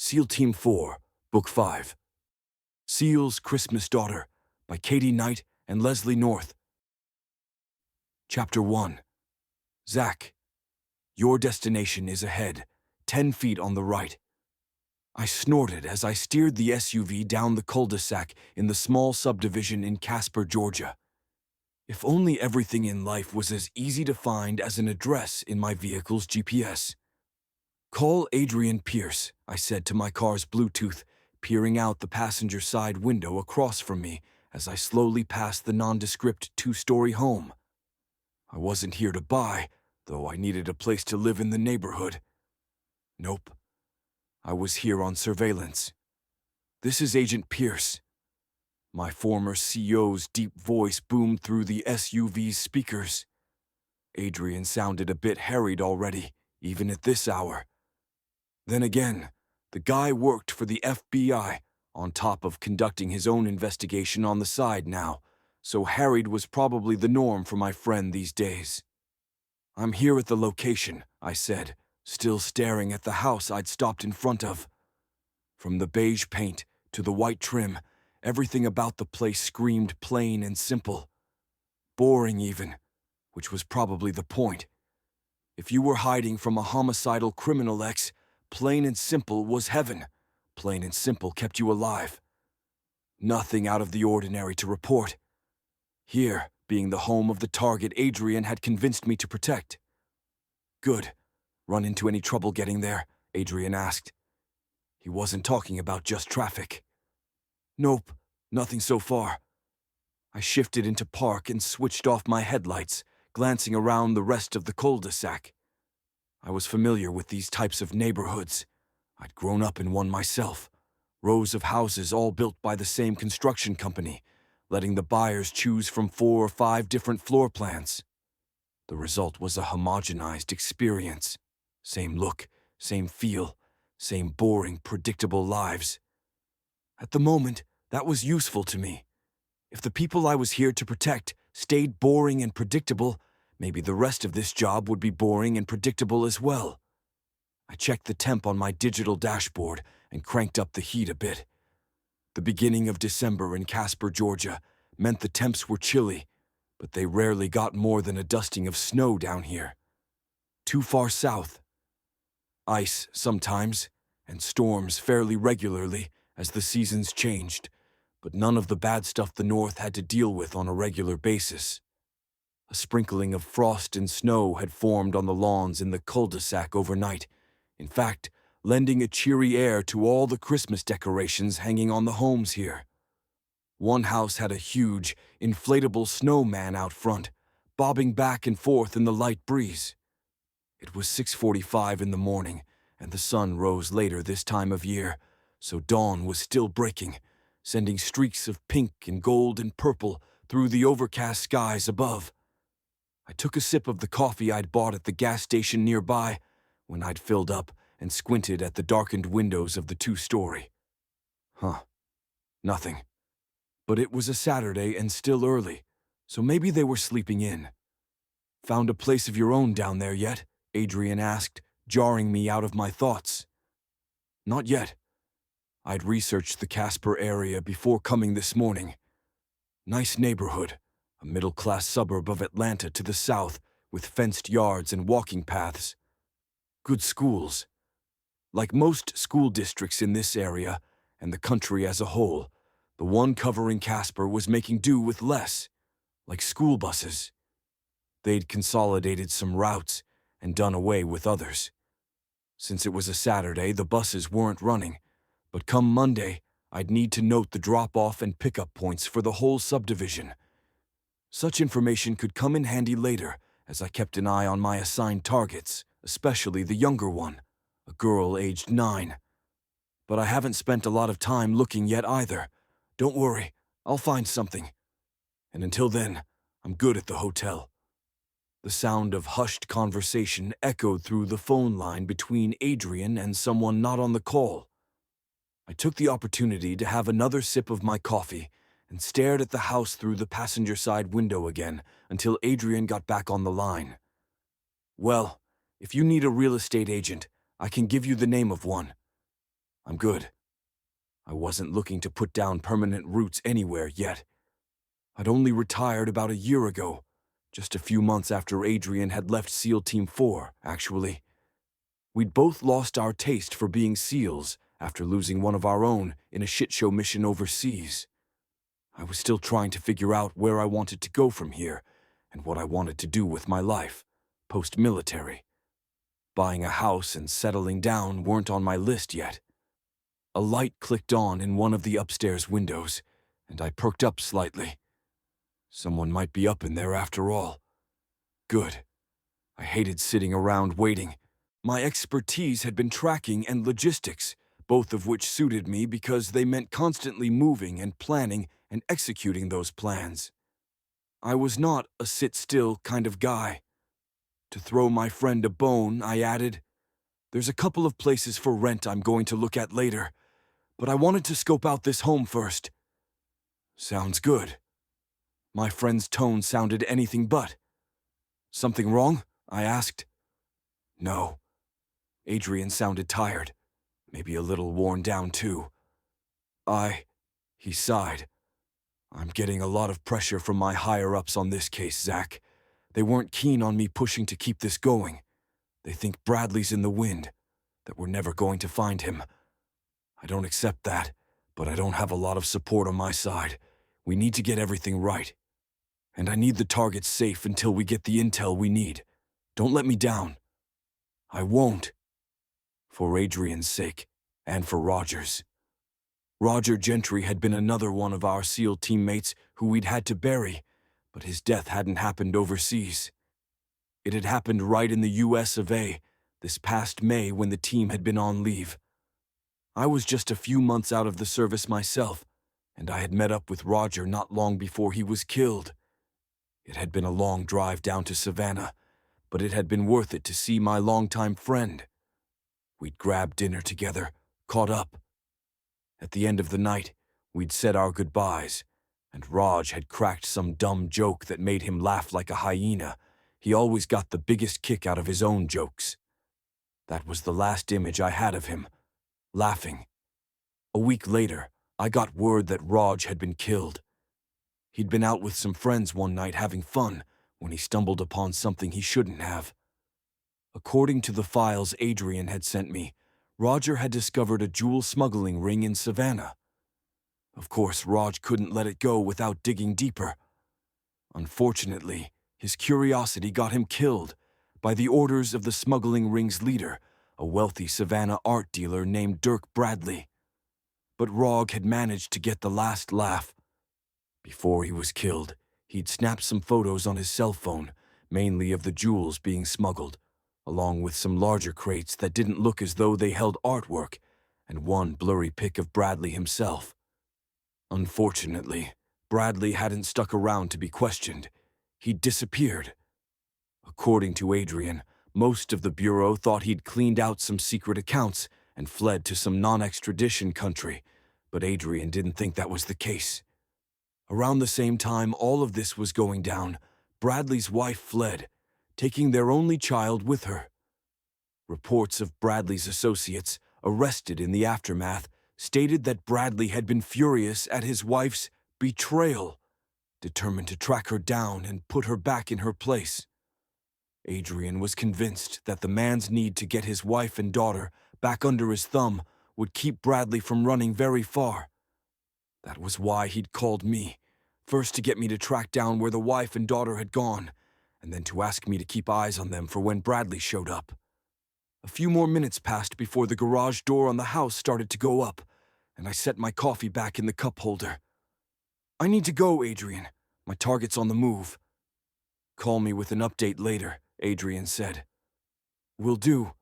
SEAL Team 4, Book 5. SEAL's Christmas Daughter by Katie Knight and Leslie North. Chapter 1. Zach, your destination is ahead, 10 feet on the right. I snorted as I steered the SUV down the cul-de-sac in the small subdivision in Casper, Georgia. If only everything in life was as easy to find as an address in my vehicle's GPS. Call Adrian Pierce, I said to my car's Bluetooth, peering out the passenger side window across from me as I slowly passed the nondescript 2-story home. I wasn't here to buy, though I needed a place to live in the neighborhood. Nope. I was here on surveillance. This is Agent Pierce. My former CO's deep voice boomed through the SUV's speakers. Adrian sounded a bit harried already, even at this hour. Then again, the guy worked for the FBI, on top of conducting his own investigation on the side now, so harried was probably the norm for my friend these days. I'm here at the location, I said, still staring at the house I'd stopped in front of. From the beige paint to the white trim, everything about the place screamed plain and simple. Boring even, which was probably the point. If you were hiding from a homicidal criminal ex, plain and simple was heaven. Plain and simple kept you alive. Nothing out of the ordinary to report. Here, being the home of the target Adrian had convinced me to protect. Good. Run into any trouble getting there? Adrian asked. He wasn't talking about just traffic. Nope, nothing so far. I shifted into park and switched off my headlights, glancing around the rest of the cul-de-sac. I was familiar with these types of neighborhoods. I'd grown up in one myself. Rows of houses all built by the same construction company, letting the buyers choose from 4 or 5 different floor plans. The result was a homogenized experience. Same look, same feel, same boring, predictable lives. At the moment, that was useful to me. If the people I was here to protect stayed boring and predictable, maybe the rest of this job would be boring and predictable as well. I checked the temp on my digital dashboard and cranked up the heat a bit. The beginning of December in Casper, Georgia, meant the temps were chilly, but they rarely got more than a dusting of snow down here. Too far south. Ice sometimes, and storms fairly regularly as the seasons changed, but none of the bad stuff the North had to deal with on a regular basis. A sprinkling of frost and snow had formed on the lawns in the cul-de-sac overnight, in fact, lending a cheery air to all the Christmas decorations hanging on the homes here. One house had a huge, inflatable snowman out front, bobbing back and forth in the light breeze. It was 6:45 in the morning, and the sun rose later this time of year, so dawn was still breaking, sending streaks of pink and gold and purple through the overcast skies above. I took a sip of the coffee I'd bought at the gas station nearby when I'd filled up and squinted at the darkened windows of the 2-story. Nothing. But it was a Saturday and still early, so maybe they were sleeping in. Found a place of your own down there yet? Adrian asked, jarring me out of my thoughts. Not yet. I'd researched the Casper area before coming this morning. Nice neighborhood. A middle-class suburb of Atlanta to the south, with fenced yards and walking paths. Good schools. Like most school districts in this area, and the country as a whole, the one covering Casper was making do with less, like school buses. They'd consolidated some routes and done away with others. Since it was a Saturday, the buses weren't running, but come Monday, I'd need to note the drop-off and pickup points for the whole subdivision. Such information could come in handy later, as I kept an eye on my assigned targets, especially the younger one, a girl aged 9. But I haven't spent a lot of time looking yet either. Don't worry, I'll find something. And until then, I'm good at the hotel. The sound of hushed conversation echoed through the phone line between Adrian and someone not on the call. I took the opportunity to have another sip of my coffee and stared at the house through the passenger side window again until Adrian got back on the line. Well, if you need a real estate agent, I can give you the name of one. I'm good. I wasn't looking to put down permanent roots anywhere yet. I'd only retired about a year ago, just a few months after Adrian had left SEAL Team 4, actually. We'd both lost our taste for being SEALs after losing one of our own in a shitshow mission overseas. I was still trying to figure out where I wanted to go from here and what I wanted to do with my life, post-military. Buying a house and settling down weren't on my list yet. A light clicked on in one of the upstairs windows, and I perked up slightly. Someone might be up in there after all. Good. I hated sitting around waiting. My expertise had been tracking and logistics, both of which suited me because they meant constantly moving and planning and executing those plans. I was not a sit-still kind of guy. To throw my friend a bone, I added, "There's a couple of places for rent I'm going to look at later, but I wanted to scope out this home first." "Sounds good." My friend's tone sounded anything but. "Something wrong?" I asked. "No." Adrian sounded tired, maybe a little worn down too. He sighed. "I'm getting a lot of pressure from my higher-ups on this case, Zach. They weren't keen on me pushing to keep this going. They think Bradley's in the wind, that we're never going to find him. I don't accept that, but I don't have a lot of support on my side. We need to get everything right. And I need the target safe until we get the intel we need. Don't let me down." "I won't." For Adrian's sake, and for Roger's. Roger Gentry had been another one of our SEAL teammates who we'd had to bury, but his death hadn't happened overseas. It had happened right in the US of A, this past May when the team had been on leave. I was just a few months out of the service myself, and I had met up with Roger not long before he was killed. It had been a long drive down to Savannah, but it had been worth it to see my longtime friend. We'd grabbed dinner together, caught up. At the end of the night, we'd said our goodbyes, and Raj had cracked some dumb joke that made him laugh like a hyena. He always got the biggest kick out of his own jokes. That was the last image I had of him, laughing. A week later, I got word that Raj had been killed. He'd been out with some friends one night having fun when he stumbled upon something he shouldn't have. According to the files Adrian had sent me, Roger had discovered a jewel smuggling ring in Savannah. Of course, Raj couldn't let it go without digging deeper. Unfortunately, his curiosity got him killed by the orders of the smuggling ring's leader, a wealthy Savannah art dealer named Dirk Bradley. But Rog had managed to get the last laugh. Before he was killed, he'd snapped some photos on his cell phone, mainly of the jewels being smuggled, along with some larger crates that didn't look as though they held artwork, and one blurry pic of Bradley himself. Unfortunately, Bradley hadn't stuck around to be questioned. He'd disappeared. According to Adrian, most of the Bureau thought he'd cleaned out some secret accounts and fled to some non-extradition country, but Adrian didn't think that was the case. Around the same time all of this was going down, Bradley's wife fled, taking their only child with her. Reports of Bradley's associates, arrested in the aftermath, stated that Bradley had been furious at his wife's betrayal, determined to track her down and put her back in her place. Adrian was convinced that the man's need to get his wife and daughter back under his thumb would keep Bradley from running very far. That was why he'd called me, first to get me to track down where the wife and daughter had gone, and then to ask me to keep eyes on them for when Bradley showed up. A few more minutes passed before the garage door on the house started to go up, and I set my coffee back in the cup holder. "I need to go, Adrian. My target's on the move." "Call me with an update later," Adrian said. "Will do."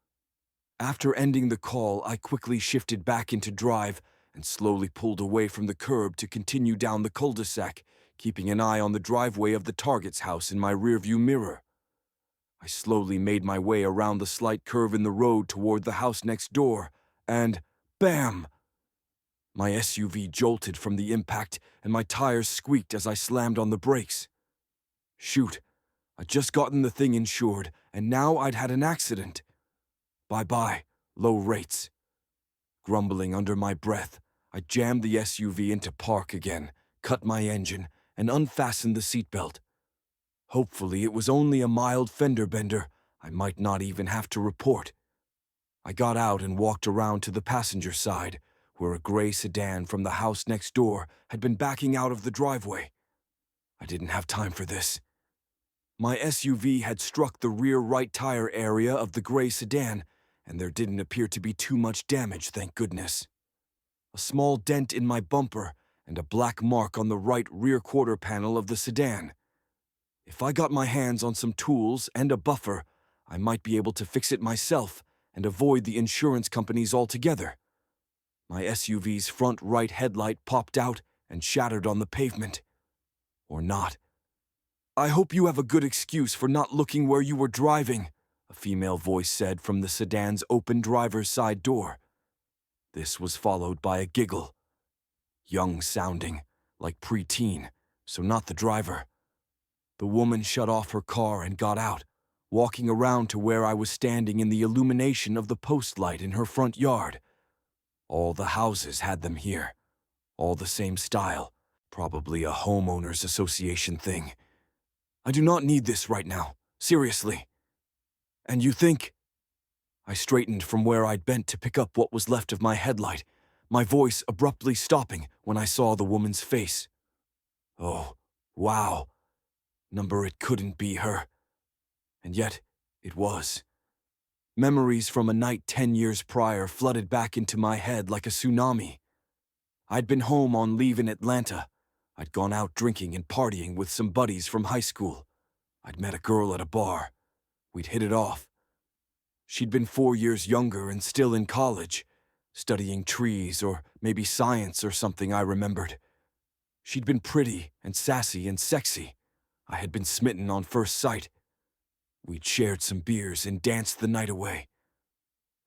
After ending the call, I quickly shifted back into drive and slowly pulled away from the curb to continue down the cul-de-sac, keeping an eye on the driveway of the target's house in my rearview mirror. I slowly made my way around the slight curve in the road toward the house next door, and bam! My SUV jolted from the impact, and my tires squeaked as I slammed on the brakes. Shoot, I'd just gotten the thing insured, and now I'd had an accident. Bye-bye, low rates. Grumbling under my breath, I jammed the SUV into park again, cut my engine, and unfastened the seatbelt. Hopefully it was only a mild fender bender. I might not even have to report. I got out and walked around to the passenger side, where a gray sedan from the house next door had been backing out of the driveway. I didn't have time for this. My SUV had struck the rear right tire area of the gray sedan, and there didn't appear to be too much damage, thank goodness. A small dent in my bumper and a black mark on the right rear quarter panel of the sedan. If I got my hands on some tools and a buffer, I might be able to fix it myself and avoid the insurance companies altogether. My SUV's front right headlight popped out and shattered on the pavement. Or not. "I hope you have a good excuse for not looking where you were driving," a female voice said from the sedan's open driver's side door. This was followed by a giggle. Young sounding, like preteen, so not the driver. The woman shut off her car and got out, walking around to where I was standing in the illumination of the post light in her front yard. All the houses had them here, all the same style, probably a homeowners association thing. "I do not need this right now, seriously." "And you think?" I straightened from where I'd bent to pick up what was left of my headlight, my voice abruptly stopping when I saw the woman's face. Oh, wow. Number it couldn't be her. And yet, it was. Memories from a night 10 years prior flooded back into my head like a tsunami. I'd been home on leave in Atlanta. I'd gone out drinking and partying with some buddies from high school. I'd met a girl at a bar. We'd hit it off. She'd been 4 years younger and still in college, studying trees or maybe science or something, I remembered. She'd been pretty and sassy and sexy. I had been smitten on first sight. We'd shared some beers and danced the night away.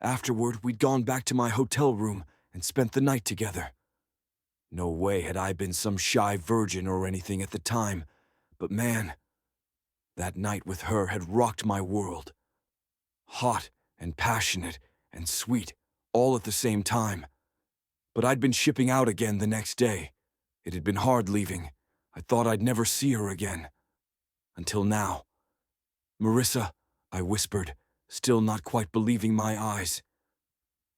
Afterward, we'd gone back to my hotel room and spent the night together. No way had I been some shy virgin or anything at the time, but man, that night with her had rocked my world. Hot and passionate and sweet, all at the same time. But I'd been shipping out again the next day. It had been hard leaving. I thought I'd never see her again. Until now. "Marissa," I whispered, still not quite believing my eyes.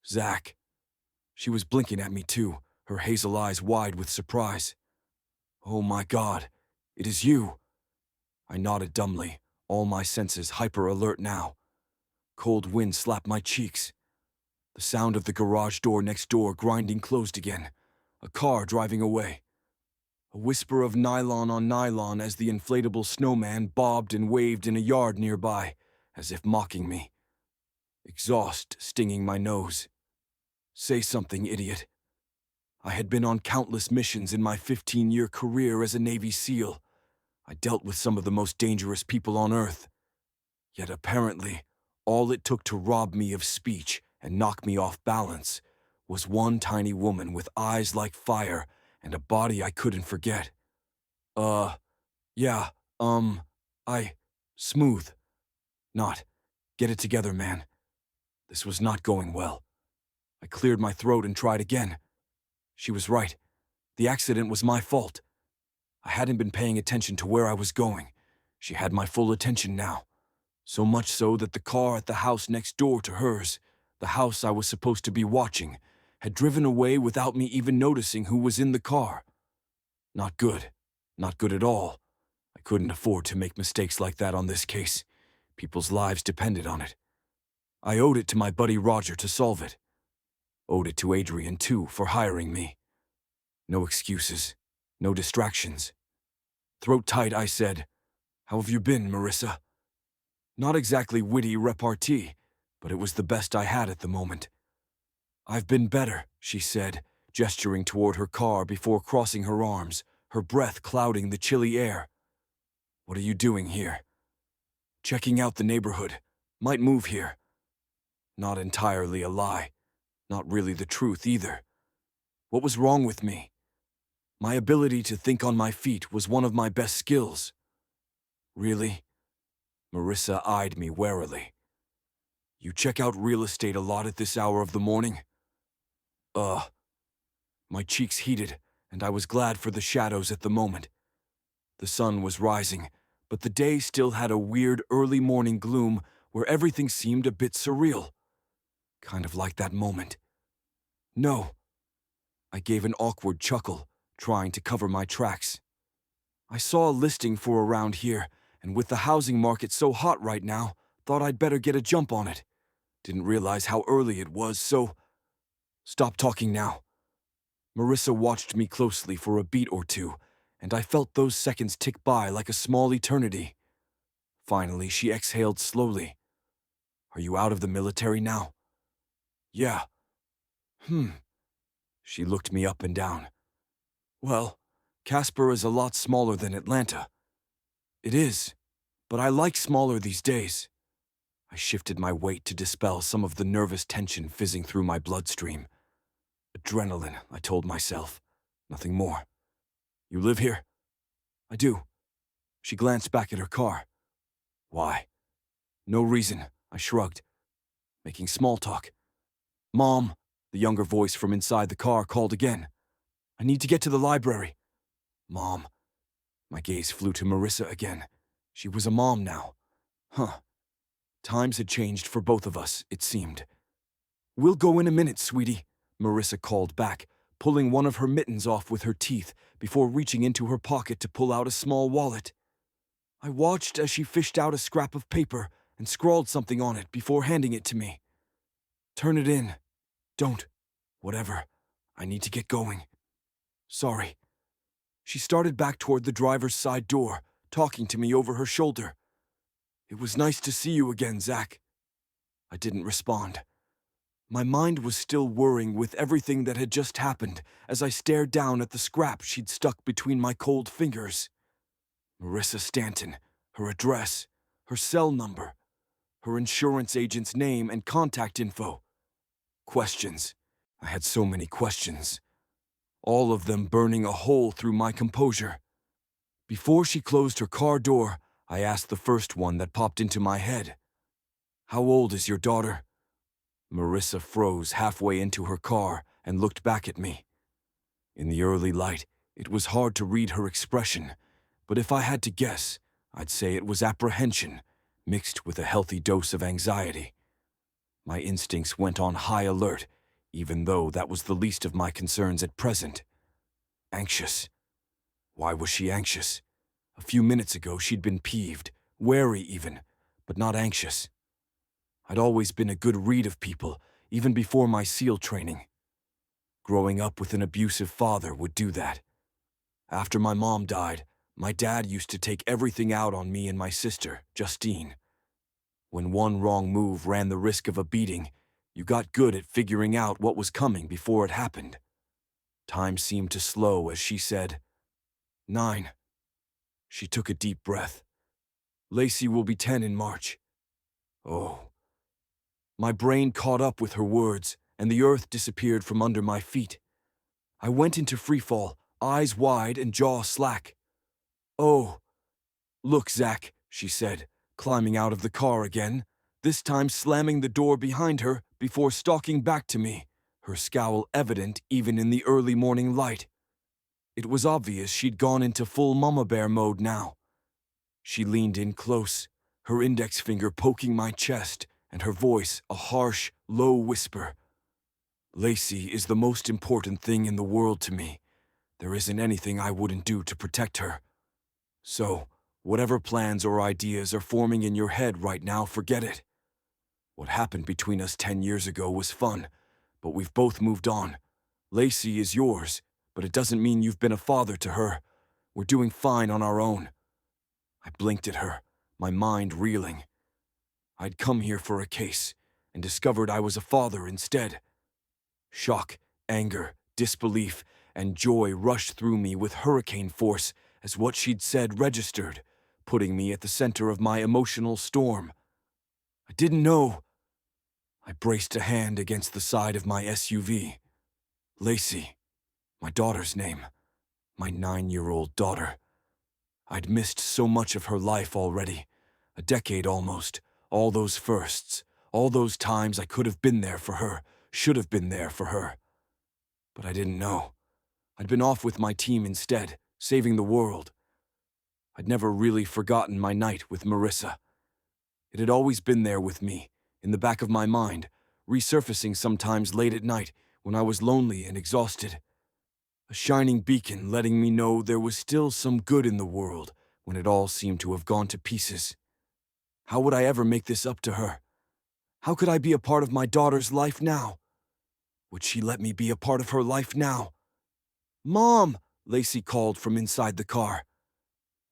"Zach." She was blinking at me too, her hazel eyes wide with surprise. "Oh my God, it is you." I nodded dumbly, all my senses hyper-alert now. Cold wind slapped my cheeks. The sound of the garage door next door grinding closed again. A car driving away. A whisper of nylon on nylon as the inflatable snowman bobbed and waved in a yard nearby, as if mocking me. Exhaust stinging my nose. "Say something, idiot." I had been on countless missions in my 15-year career as a Navy SEAL. I dealt with some of the most dangerous people on Earth. Yet apparently, all it took to rob me of speech and knock me off balance was one tiny woman with eyes like fire and a body I couldn't forget. Yeah, smooth. Not. Get it together, man. This was not going well. I cleared my throat and tried again. She was right. The accident was my fault. I hadn't been paying attention to where I was going. She had my full attention now. So much so that the car at the house next door to hers, the house I was supposed to be watching, had driven away without me even noticing who was in the car. Not good. Not good at all. I couldn't afford to make mistakes like that on this case. People's lives depended on it. I owed it to my buddy Roger to solve it. Owed it to Adrian, too, for hiring me. No excuses. No distractions. Throat tight, I said, "How have you been, Marissa?" Not exactly witty repartee, but it was the best I had at the moment. "I've been better," she said, gesturing toward her car before crossing her arms, her breath clouding the chilly air. "What are you doing here?" "Checking out the neighborhood. Might move here." Not entirely a lie. Not really the truth either. What was wrong with me? My ability to think on my feet was one of my best skills. Really? Marissa eyed me warily. "You check out real estate a lot at this hour of the morning?" Ugh. My cheeks heated, and I was glad for the shadows at the moment. The sun was rising, but the day still had a weird early morning gloom where everything seemed a bit surreal. Kind of like that moment. No. I gave an awkward chuckle, trying to cover my tracks. I saw a listing for around here, and with the housing market so hot right now, thought I'd better get a jump on it. Didn't realize how early it was, so... Stop talking now. Marissa watched me closely for a beat or two, and I felt those seconds tick by like a small eternity. Finally, she exhaled slowly. Are you out of the military now? Yeah. She looked me up and down. Well, Casper is a lot smaller than Atlanta. It is, but I like smaller these days. I shifted my weight to dispel some of the nervous tension fizzing through my bloodstream. Adrenaline, I told myself. Nothing more. You live here? I do. She glanced back at her car. Why? No reason, I shrugged. Making small talk. Mom, the younger voice from inside the car called again. I need to get to the library. Mom. My gaze flew to Marissa again. She was a mom now. Huh. Times had changed for both of us, it seemed. We'll go in a minute, sweetie, Marissa called back, pulling one of her mittens off with her teeth before reaching into her pocket to pull out a small wallet. I watched as she fished out a scrap of paper and scrawled something on it before handing it to me. Turn it in. Don't. Whatever. I need to get going. Sorry. She started back toward the driver's side door, talking to me over her shoulder. It was nice to see you again, Zach. I didn't respond. My mind was still whirring with everything that had just happened as I stared down at the scrap she'd stuck between my cold fingers. Marissa Stanton, her address, her cell number, her insurance agent's name and contact info. Questions. I had so many questions. All of them burning a hole through my composure. Before she closed her car door, I asked the first one that popped into my head. How old is your daughter? Marissa froze halfway into her car and looked back at me. In the early light, it was hard to read her expression, but if I had to guess, I'd say it was apprehension, mixed with a healthy dose of anxiety. My instincts went on high alert, even though that was the least of my concerns at present. Anxious. Why was she anxious? A few minutes ago she'd been peeved, wary even, but not anxious. I'd always been a good read of people, even before my SEAL training. Growing up with an abusive father would do that. After my mom died, my dad used to take everything out on me and my sister, Justine. When one wrong move ran the risk of a beating, you got good at figuring out what was coming before it happened. Time seemed to slow as she said, 9. She took a deep breath. Lacey will be 10 in March. Oh. My brain caught up with her words, and the earth disappeared from under my feet. I went into freefall, eyes wide and jaw slack. Oh. Look, Zach, she said, climbing out of the car again, this time slamming the door behind her before stalking back to me, her scowl evident even in the early morning light. It was obvious she'd gone into full mama bear mode now. She leaned in close, her index finger poking my chest, and her voice a harsh, low whisper. Lacey is the most important thing in the world to me. There isn't anything I wouldn't do to protect her. So, whatever plans or ideas are forming in your head right now, forget it. What happened between us 10 years ago was fun, but we've both moved on. Lacey is yours, but it doesn't mean you've been a father to her. We're doing fine on our own. I blinked at her, my mind reeling. I'd come here for a case, and discovered I was a father instead. Shock, anger, disbelief, and joy rushed through me with hurricane force as what she'd said registered, putting me at the center of my emotional storm. I didn't know. I braced a hand against the side of my SUV. Lacey, my daughter's name, my 9-year-old daughter. I'd missed so much of her life already, a decade almost, all those firsts, all those times I could have been there for her, should have been there for her. But I didn't know. I'd been off with my team instead, saving the world. I'd never really forgotten my night with Marissa. It had always been there with me, in the back of my mind, resurfacing sometimes late at night when I was lonely and exhausted. A shining beacon letting me know there was still some good in the world when it all seemed to have gone to pieces. How would I ever make this up to her? How could I be a part of my daughter's life now? Would she let me be a part of her life now? "Mom!" Lacey called from inside the car.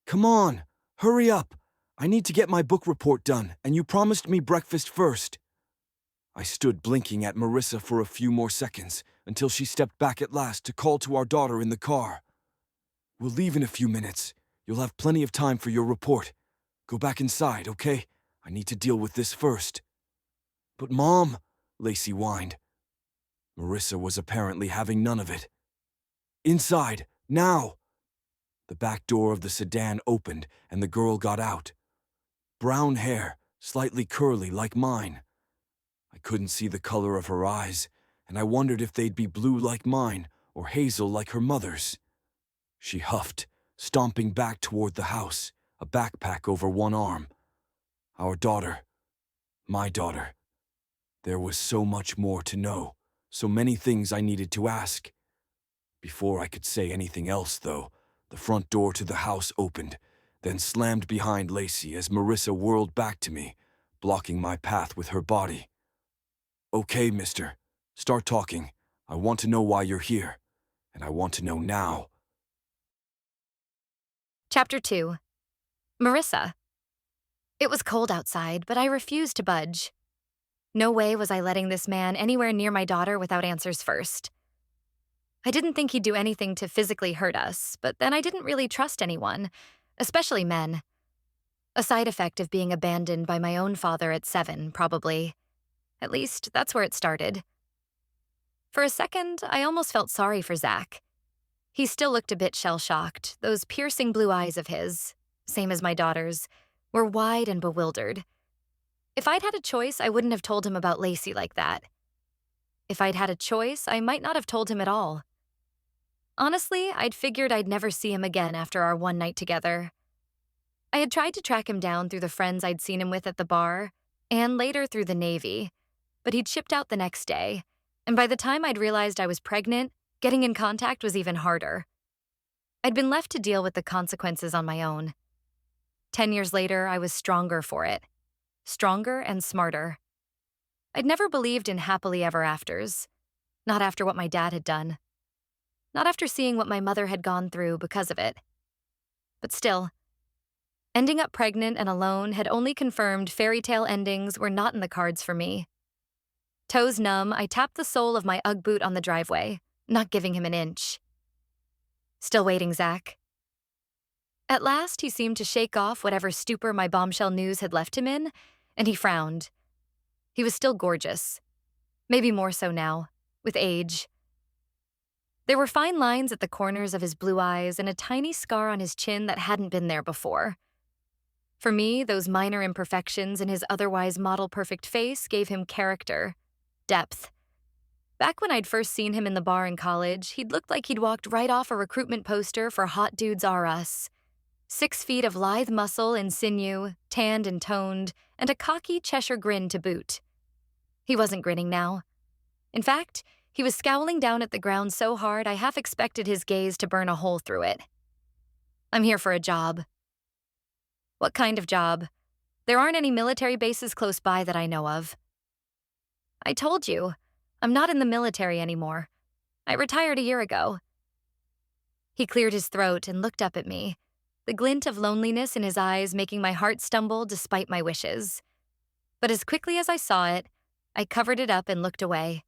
"Come on, hurry up. I need to get my book report done, and you promised me breakfast first." I stood blinking at Marissa for a few more seconds until she stepped back at last to call to our daughter in the car. "We'll leave in a few minutes. You'll have plenty of time for your report. Go back inside, okay? I need to deal with this first." "But Mom," Lacey whined. Marissa was apparently having none of it. "Inside, now!" The back door of the sedan opened and the girl got out. Brown hair, slightly curly like mine. I couldn't see the color of her eyes, and I wondered if they'd be blue like mine or hazel like her mother's. She huffed, stomping back toward the house, a backpack over one arm. Our daughter. My daughter. There was so much more to know, so many things I needed to ask. Before I could say anything else, though, the front door to the house opened, then slammed behind Lacey as Marissa whirled back to me, blocking my path with her body. "Okay, mister. Start talking. I want to know why you're here, and I want to know now." Chapter 2. Marissa. It was cold outside, but I refused to budge. No way was I letting this man anywhere near my daughter without answers first. I didn't think he'd do anything to physically hurt us, but then I didn't really trust anyone, especially men. A side effect of being abandoned by my own father at 7, probably. At least, that's where it started. For a second, I almost felt sorry for Zach. He still looked a bit shell-shocked. Those piercing blue eyes of his, same as my daughter's, were wide and bewildered. If I'd had a choice, I wouldn't have told him about Lacey like that. If I'd had a choice, I might not have told him at all. Honestly, I'd figured I'd never see him again after our one night together. I had tried to track him down through the friends I'd seen him with at the bar, and later through the Navy, but he'd shipped out the next day, and by the time I'd realized I was pregnant, getting in contact was even harder. I'd been left to deal with the consequences on my own. 10 years later, I was stronger for it. Stronger and smarter. I'd never believed in happily ever afters. Not after what my dad had done. Not after seeing what my mother had gone through because of it. But still, ending up pregnant and alone had only confirmed fairy tale endings were not in the cards for me. Toes numb, I tapped the sole of my Ugg boot on the driveway, not giving him an inch. "Still waiting, Zach." At last, he seemed to shake off whatever stupor my bombshell news had left him in, and he frowned. He was still gorgeous. Maybe more so now, with age. There were fine lines at the corners of his blue eyes and a tiny scar on his chin that hadn't been there before. For me, those minor imperfections in his otherwise model-perfect face gave him character, depth. Back when I'd first seen him in the bar in college, he'd looked like he'd walked right off a recruitment poster for Hot Dudes R Us. 6 feet of lithe muscle and sinew, tanned and toned, and a cocky Cheshire grin to boot. He wasn't grinning now. In fact, he was scowling down at the ground so hard I half expected his gaze to burn a hole through it. "I'm here for a job." "What kind of job? There aren't any military bases close by that I know of." "I told you, I'm not in the military anymore. I retired a year ago." He cleared his throat and looked up at me, the glint of loneliness in his eyes making my heart stumble despite my wishes. But as quickly as I saw it, I covered it up and looked away.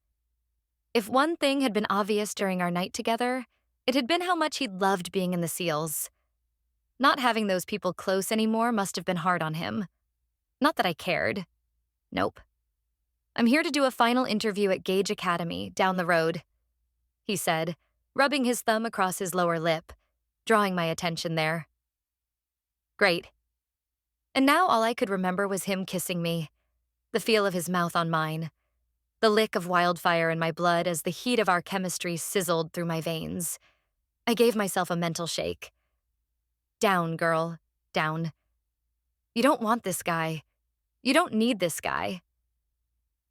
If one thing had been obvious during our night together, it had been how much he'd loved being in the SEALs. Not having those people close anymore must have been hard on him. Not that I cared. Nope. "I'm here to do a final interview at Gage Academy, down the road," he said, rubbing his thumb across his lower lip, drawing my attention there. Great. And now all I could remember was him kissing me, the feel of his mouth on mine. the lick of wildfire in my blood as the heat of our chemistry sizzled through my veins. I gave myself a mental shake. Down, girl, down. You don't want this guy. You don't need this guy.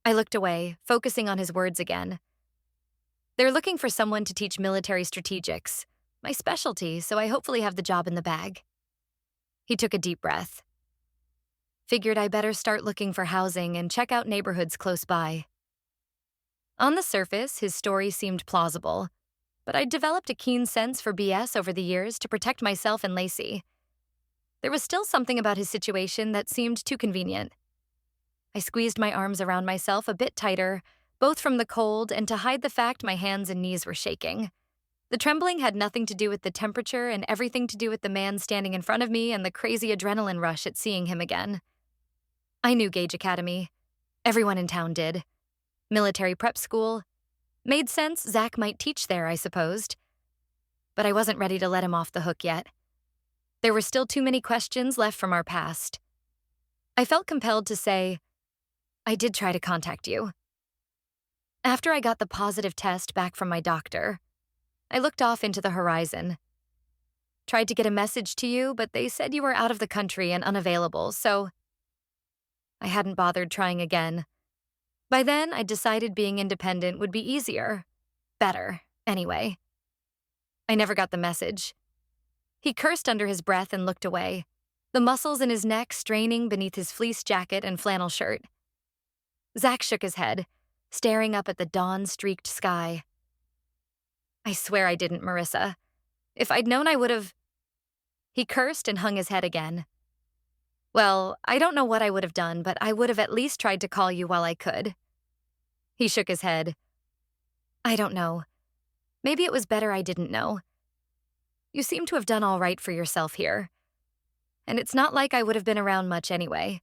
I looked away, focusing on his words again. They're looking for someone to teach military strategics, my specialty, so I hopefully have the job in the bag. He took a deep breath. Figured I better start looking for housing and check out neighborhoods close by. On the surface, his story seemed plausible, but I'd developed a keen sense for BS over the years to protect myself and Lacey. There was still something about his situation that seemed too convenient. I squeezed my arms around myself a bit tighter, both from the cold and to hide the fact my hands and knees were shaking. The trembling had nothing to do with the temperature and everything to do with the man standing in front of me and the crazy adrenaline rush at seeing him again. I knew Gage Academy. Everyone in town did. Military prep school. Made sense Zach might teach there, I supposed. But I wasn't ready to let him off the hook yet. There were still too many questions left from our past. I felt compelled to say, I did try to contact you. After I got the positive test back from my doctor, I looked off into the horizon. Tried to get a message to you, but they said you were out of the country and unavailable, so I hadn't bothered trying again. By then, I decided being independent would be easier. Better, anyway. I never got the message. He cursed under his breath and looked away, the muscles in his neck straining beneath his fleece jacket and flannel shirt. Zach shook his head, staring up at the dawn-streaked sky. I swear I didn't, Marissa. If I'd known I would have... He cursed and hung his head again. Well, I don't know what I would have done, but I would have at least tried to call you while I could. He shook his head. I don't know. Maybe it was better I didn't know. You seem to have done all right for yourself here. And it's not like I would have been around much anyway.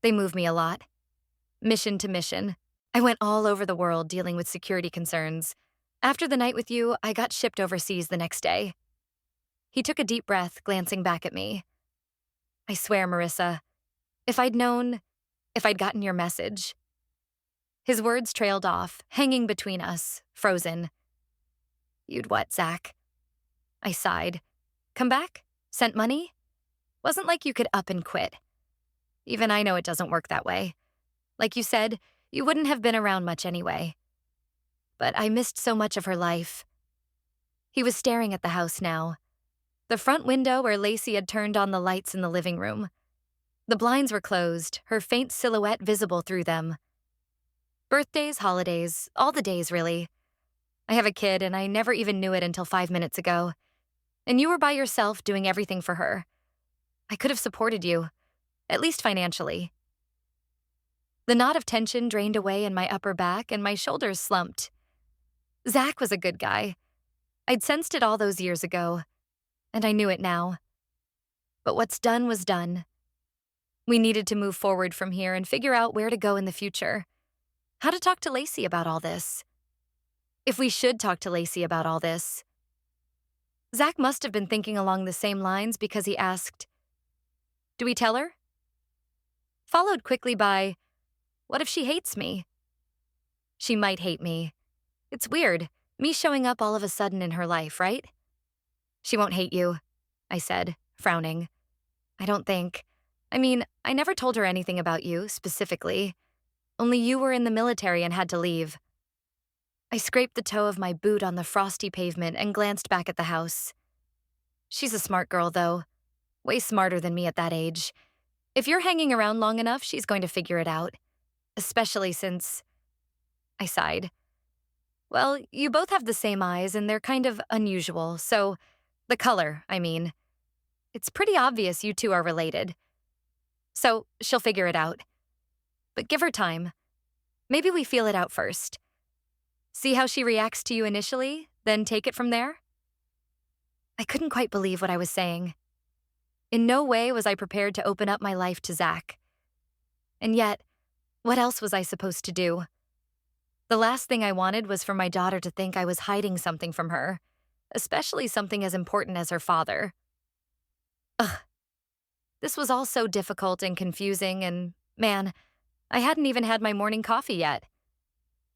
They move me a lot. Mission to mission. I went all over the world dealing with security concerns. After the night with you, I got shipped overseas the next day. He took a deep breath, glancing back at me. I swear, Marissa, if I'd gotten your message. His words trailed off, hanging between us, frozen. You'd what, Zach? I sighed. Come back? Sent money? Wasn't like you could up and quit. Even I know it doesn't work that way. Like you said, you wouldn't have been around much anyway. But I missed so much of her life. He was staring at the house now. The front window where Lacey had turned on the lights in the living room. The blinds were closed, her faint silhouette visible through them. Birthdays, holidays, all the days, really. I have a kid, and I never even knew it until 5 minutes ago. And you were by yourself doing everything for her. I could have supported you, at least financially. The knot of tension drained away in my upper back, and my shoulders slumped. Zach was a good guy. I'd sensed it all those years ago, and I knew it now. But what's done was done. We needed to move forward from here and figure out where to go in the future. How to talk to Lacey about all this. If we should talk to Lacey about all this. Zach must have been thinking along the same lines because he asked, do we tell her? Followed quickly by, what if she hates me? She might hate me. It's weird, me showing up all of a sudden in her life, right? She won't hate you, I said, frowning. I don't think. I mean, I never told her anything about you, specifically. Only you were in the military and had to leave. I scraped the toe of my boot on the frosty pavement and glanced back at the house. She's a smart girl, though. Way smarter than me at that age. If you're hanging around long enough, she's going to figure it out. Especially since... I sighed. Well, you both have the same eyes, and they're kind of unusual, so... The color, I mean. It's pretty obvious you two are related. So, she'll figure it out. But give her time. Maybe we feel it out first. See how she reacts to you initially, then take it from there? I couldn't quite believe what I was saying. In no way was I prepared to open up my life to Zach. And yet, what else was I supposed to do? The last thing I wanted was for my daughter to think I was hiding something from her, especially something as important as her father. Ugh. This was all so difficult and confusing, and, man, I hadn't even had my morning coffee yet.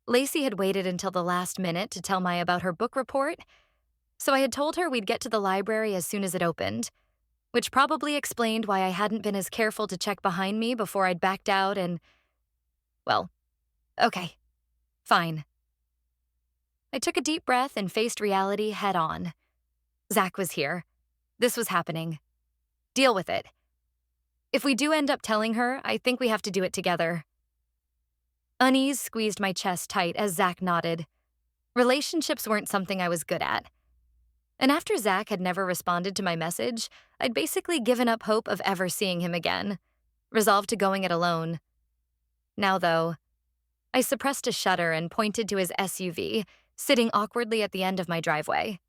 Lacey had waited until the last minute to tell Maya about her book report, so I had told her we'd get to the library as soon as it opened, which probably explained why I hadn't been as careful to check behind me before I'd backed out and, well, okay, fine. I took a deep breath and faced reality head on. Zach was here. This was happening. Deal with it. If we do end up telling her, I think we have to do it together. Unease squeezed my chest tight as Zach nodded. Relationships weren't something I was good at. And after Zach had never responded to my message, I'd basically given up hope of ever seeing him again, resolved to going it alone. Now, though, I suppressed a shudder and pointed to his SUV, sitting awkwardly at the end of my driveway.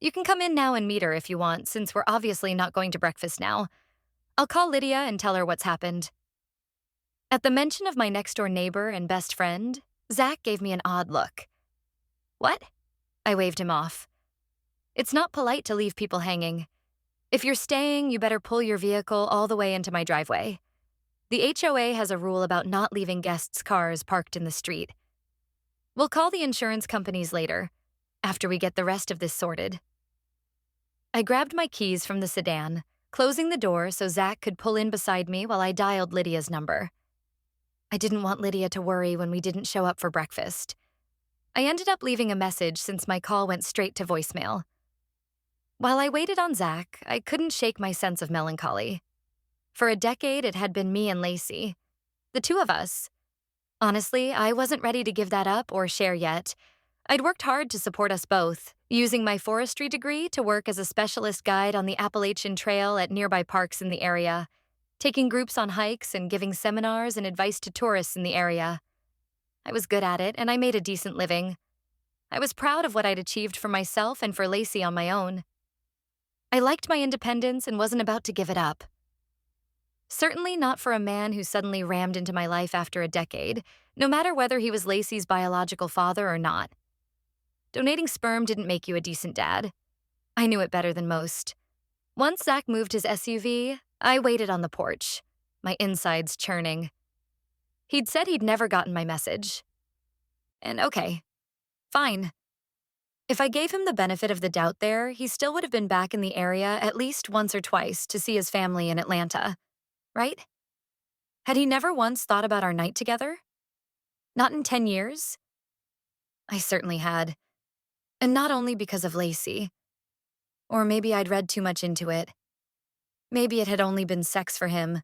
You can come in now and meet her if you want, since we're obviously not going to breakfast now. I'll call Lydia and tell her what's happened. At the mention of my next-door neighbor and best friend, Zach gave me an odd look. What? I waved him off. It's not polite to leave people hanging. If you're staying, you better pull your vehicle all the way into my driveway. The HOA has a rule about not leaving guests' cars parked in the street. We'll call the insurance companies later, after we get the rest of this sorted. I grabbed my keys from the sedan, closing the door so Zach could pull in beside me while I dialed Lydia's number. I didn't want Lydia to worry when we didn't show up for breakfast. I ended up leaving a message since my call went straight to voicemail. While I waited on Zach, I couldn't shake my sense of melancholy. For a decade, it had been me and Lacey. The two of us. Honestly, I wasn't ready to give that up or share yet. I'd worked hard to support us both, using my forestry degree to work as a specialist guide on the Appalachian Trail at nearby parks in the area, taking groups on hikes and giving seminars and advice to tourists in the area. I was good at it, and I made a decent living. I was proud of what I'd achieved for myself and for Lacey on my own. I liked my independence and wasn't about to give it up. Certainly not for a man who suddenly rammed into my life after a decade, no matter whether he was Lacey's biological father or not. Donating sperm didn't make you a decent dad. I knew it better than most. Once Zach moved his SUV, I waited on the porch, my insides churning. He'd said he'd never gotten my message. And okay, fine. If I gave him the benefit of the doubt there, he still would have been back in the area at least once or twice to see his family in Atlanta, right? Had he never once thought about our night together? Not in 10 years? I certainly had. And not only because of Lacey. Or maybe I'd read too much into it. Maybe it had only been sex for him,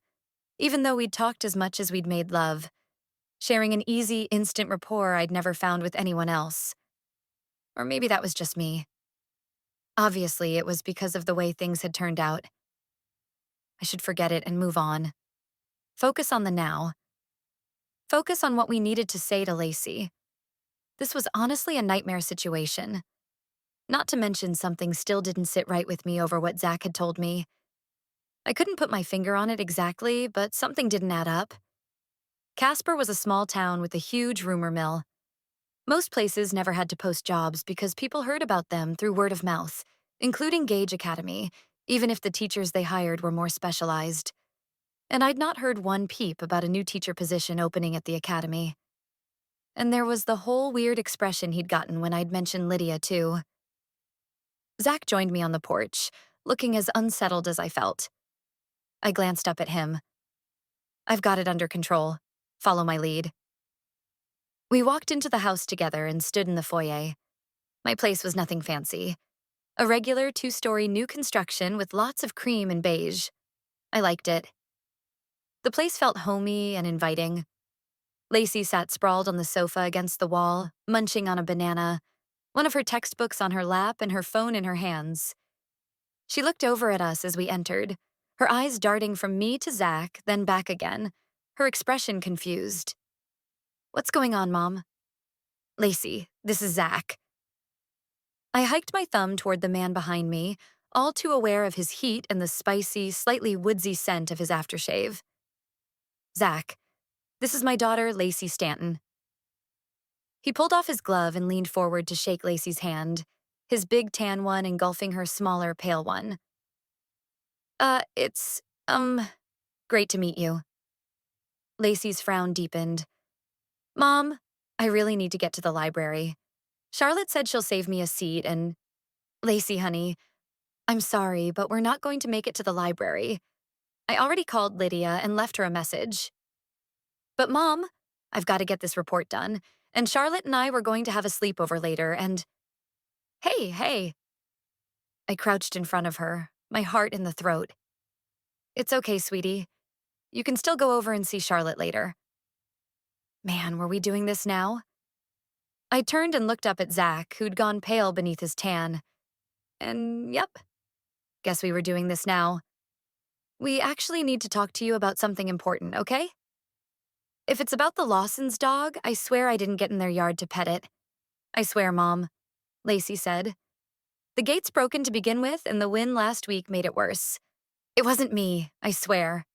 even though we'd talked as much as we'd made love, sharing an easy, instant rapport I'd never found with anyone else. Or maybe that was just me. Obviously, it was because of the way things had turned out. I should forget it and move on. Focus on the now. Focus on what we needed to say to Lacey. This was honestly a nightmare situation. Not to mention something still didn't sit right with me over what Zach had told me. I couldn't put my finger on it exactly, but something didn't add up. Casper was a small town with a huge rumor mill. Most places never had to post jobs because people heard about them through word of mouth, including Gage Academy, even if the teachers they hired were more specialized. And I'd not heard one peep about a new teacher position opening at the academy. And there was the whole weird expression he'd gotten when I'd mentioned Lydia, too. Zach joined me on the porch, looking as unsettled as I felt. I glanced up at him. I've got it under control. Follow my lead. We walked into the house together and stood in the foyer. My place was nothing fancy. A regular 2-story new construction with lots of cream and beige. I liked it. The place felt homey and inviting. Lacey sat sprawled on the sofa against the wall, munching on a banana, one of her textbooks on her lap and her phone in her hands. She looked over at us as we entered, her eyes darting from me to Zach, then back again, her expression confused. What's going on, Mom? Lacey, this is Zach. I hiked my thumb toward the man behind me, all too aware of his heat and the spicy, slightly woodsy scent of his aftershave. Zach, this is my daughter, Lacey Stanton. He pulled off his glove and leaned forward to shake Lacey's hand, his big tan one engulfing her smaller, pale one. It's, great to meet you. Lacey's frown deepened. Mom, I really need to get to the library. Charlotte said she'll save me a seat and… Lacey, honey, I'm sorry, but we're not going to make it to the library. I already called Lydia and left her a message. But Mom, I've got to get this report done, and Charlotte and I were going to have a sleepover later, and… Hey. I crouched in front of her, my heart in the throat. It's okay, sweetie. You can still go over and see Charlotte later. Man, were we doing this now? I turned and looked up at Zach, who'd gone pale beneath his tan. And yep, guess we were doing this now. We actually need to talk to you about something important, okay? If it's about the Lawsons' dog, I swear I didn't get in their yard to pet it. I swear, Mom, Lacey said. The gate's broken to begin with, and the wind last week made it worse. It wasn't me, I swear.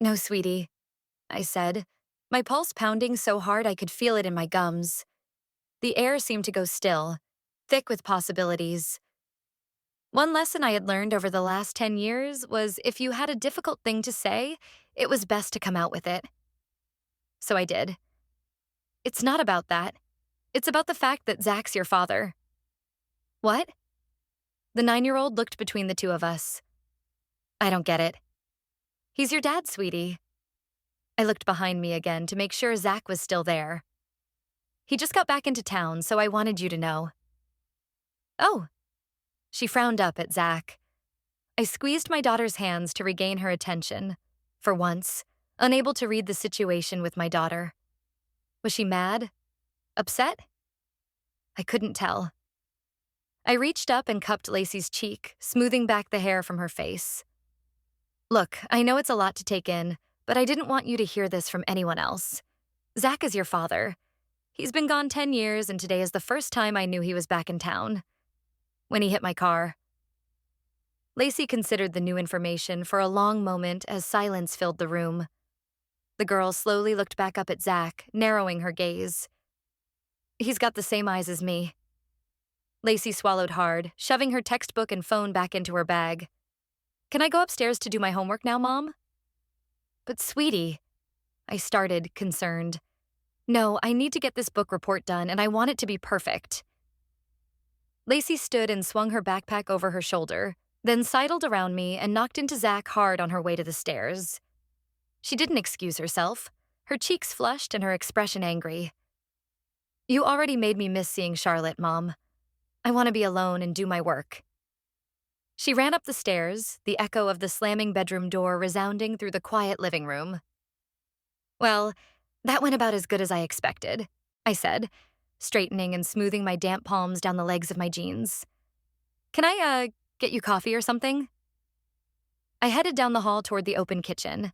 No, sweetie, I said, my pulse pounding so hard I could feel it in my gums. The air seemed to go still, thick with possibilities. One lesson I had learned over the last 10 years was if you had a difficult thing to say, it was best to come out with it. So I did. It's not about that. It's about the fact that Zach's your father. What? The 9-year-old looked between the two of us. I don't get it. He's your dad, sweetie. I looked behind me again to make sure Zach was still there. He just got back into town, so I wanted you to know. Oh. She frowned up at Zach. I squeezed my daughter's hands to regain her attention, for once, unable to read the situation with my daughter. Was she mad? Upset? I couldn't tell. I reached up and cupped Lacey's cheek, smoothing back the hair from her face. Look, I know it's a lot to take in, but I didn't want you to hear this from anyone else. Zach is your father. He's been gone 10 years, and today is the first time I knew he was back in town. When he hit my car. Lacey considered the new information for a long moment as silence filled the room. The girl slowly looked back up at Zach, narrowing her gaze. He's got the same eyes as me. Lacey swallowed hard, shoving her textbook and phone back into her bag. Can I go upstairs to do my homework now, Mom? But sweetie, I started, concerned. No, I need to get this book report done, and I want it to be perfect. Lacey stood and swung her backpack over her shoulder, then sidled around me and knocked into Zach hard on her way to the stairs. She didn't excuse herself, her cheeks flushed and her expression angry. You already made me miss seeing Charlotte, Mom. I want to be alone and do my work. She ran up the stairs, the echo of the slamming bedroom door resounding through the quiet living room. Well, that went about as good as I expected, I said, straightening and smoothing my damp palms down the legs of my jeans. Can I, get you coffee or something? I headed down the hall toward the open kitchen.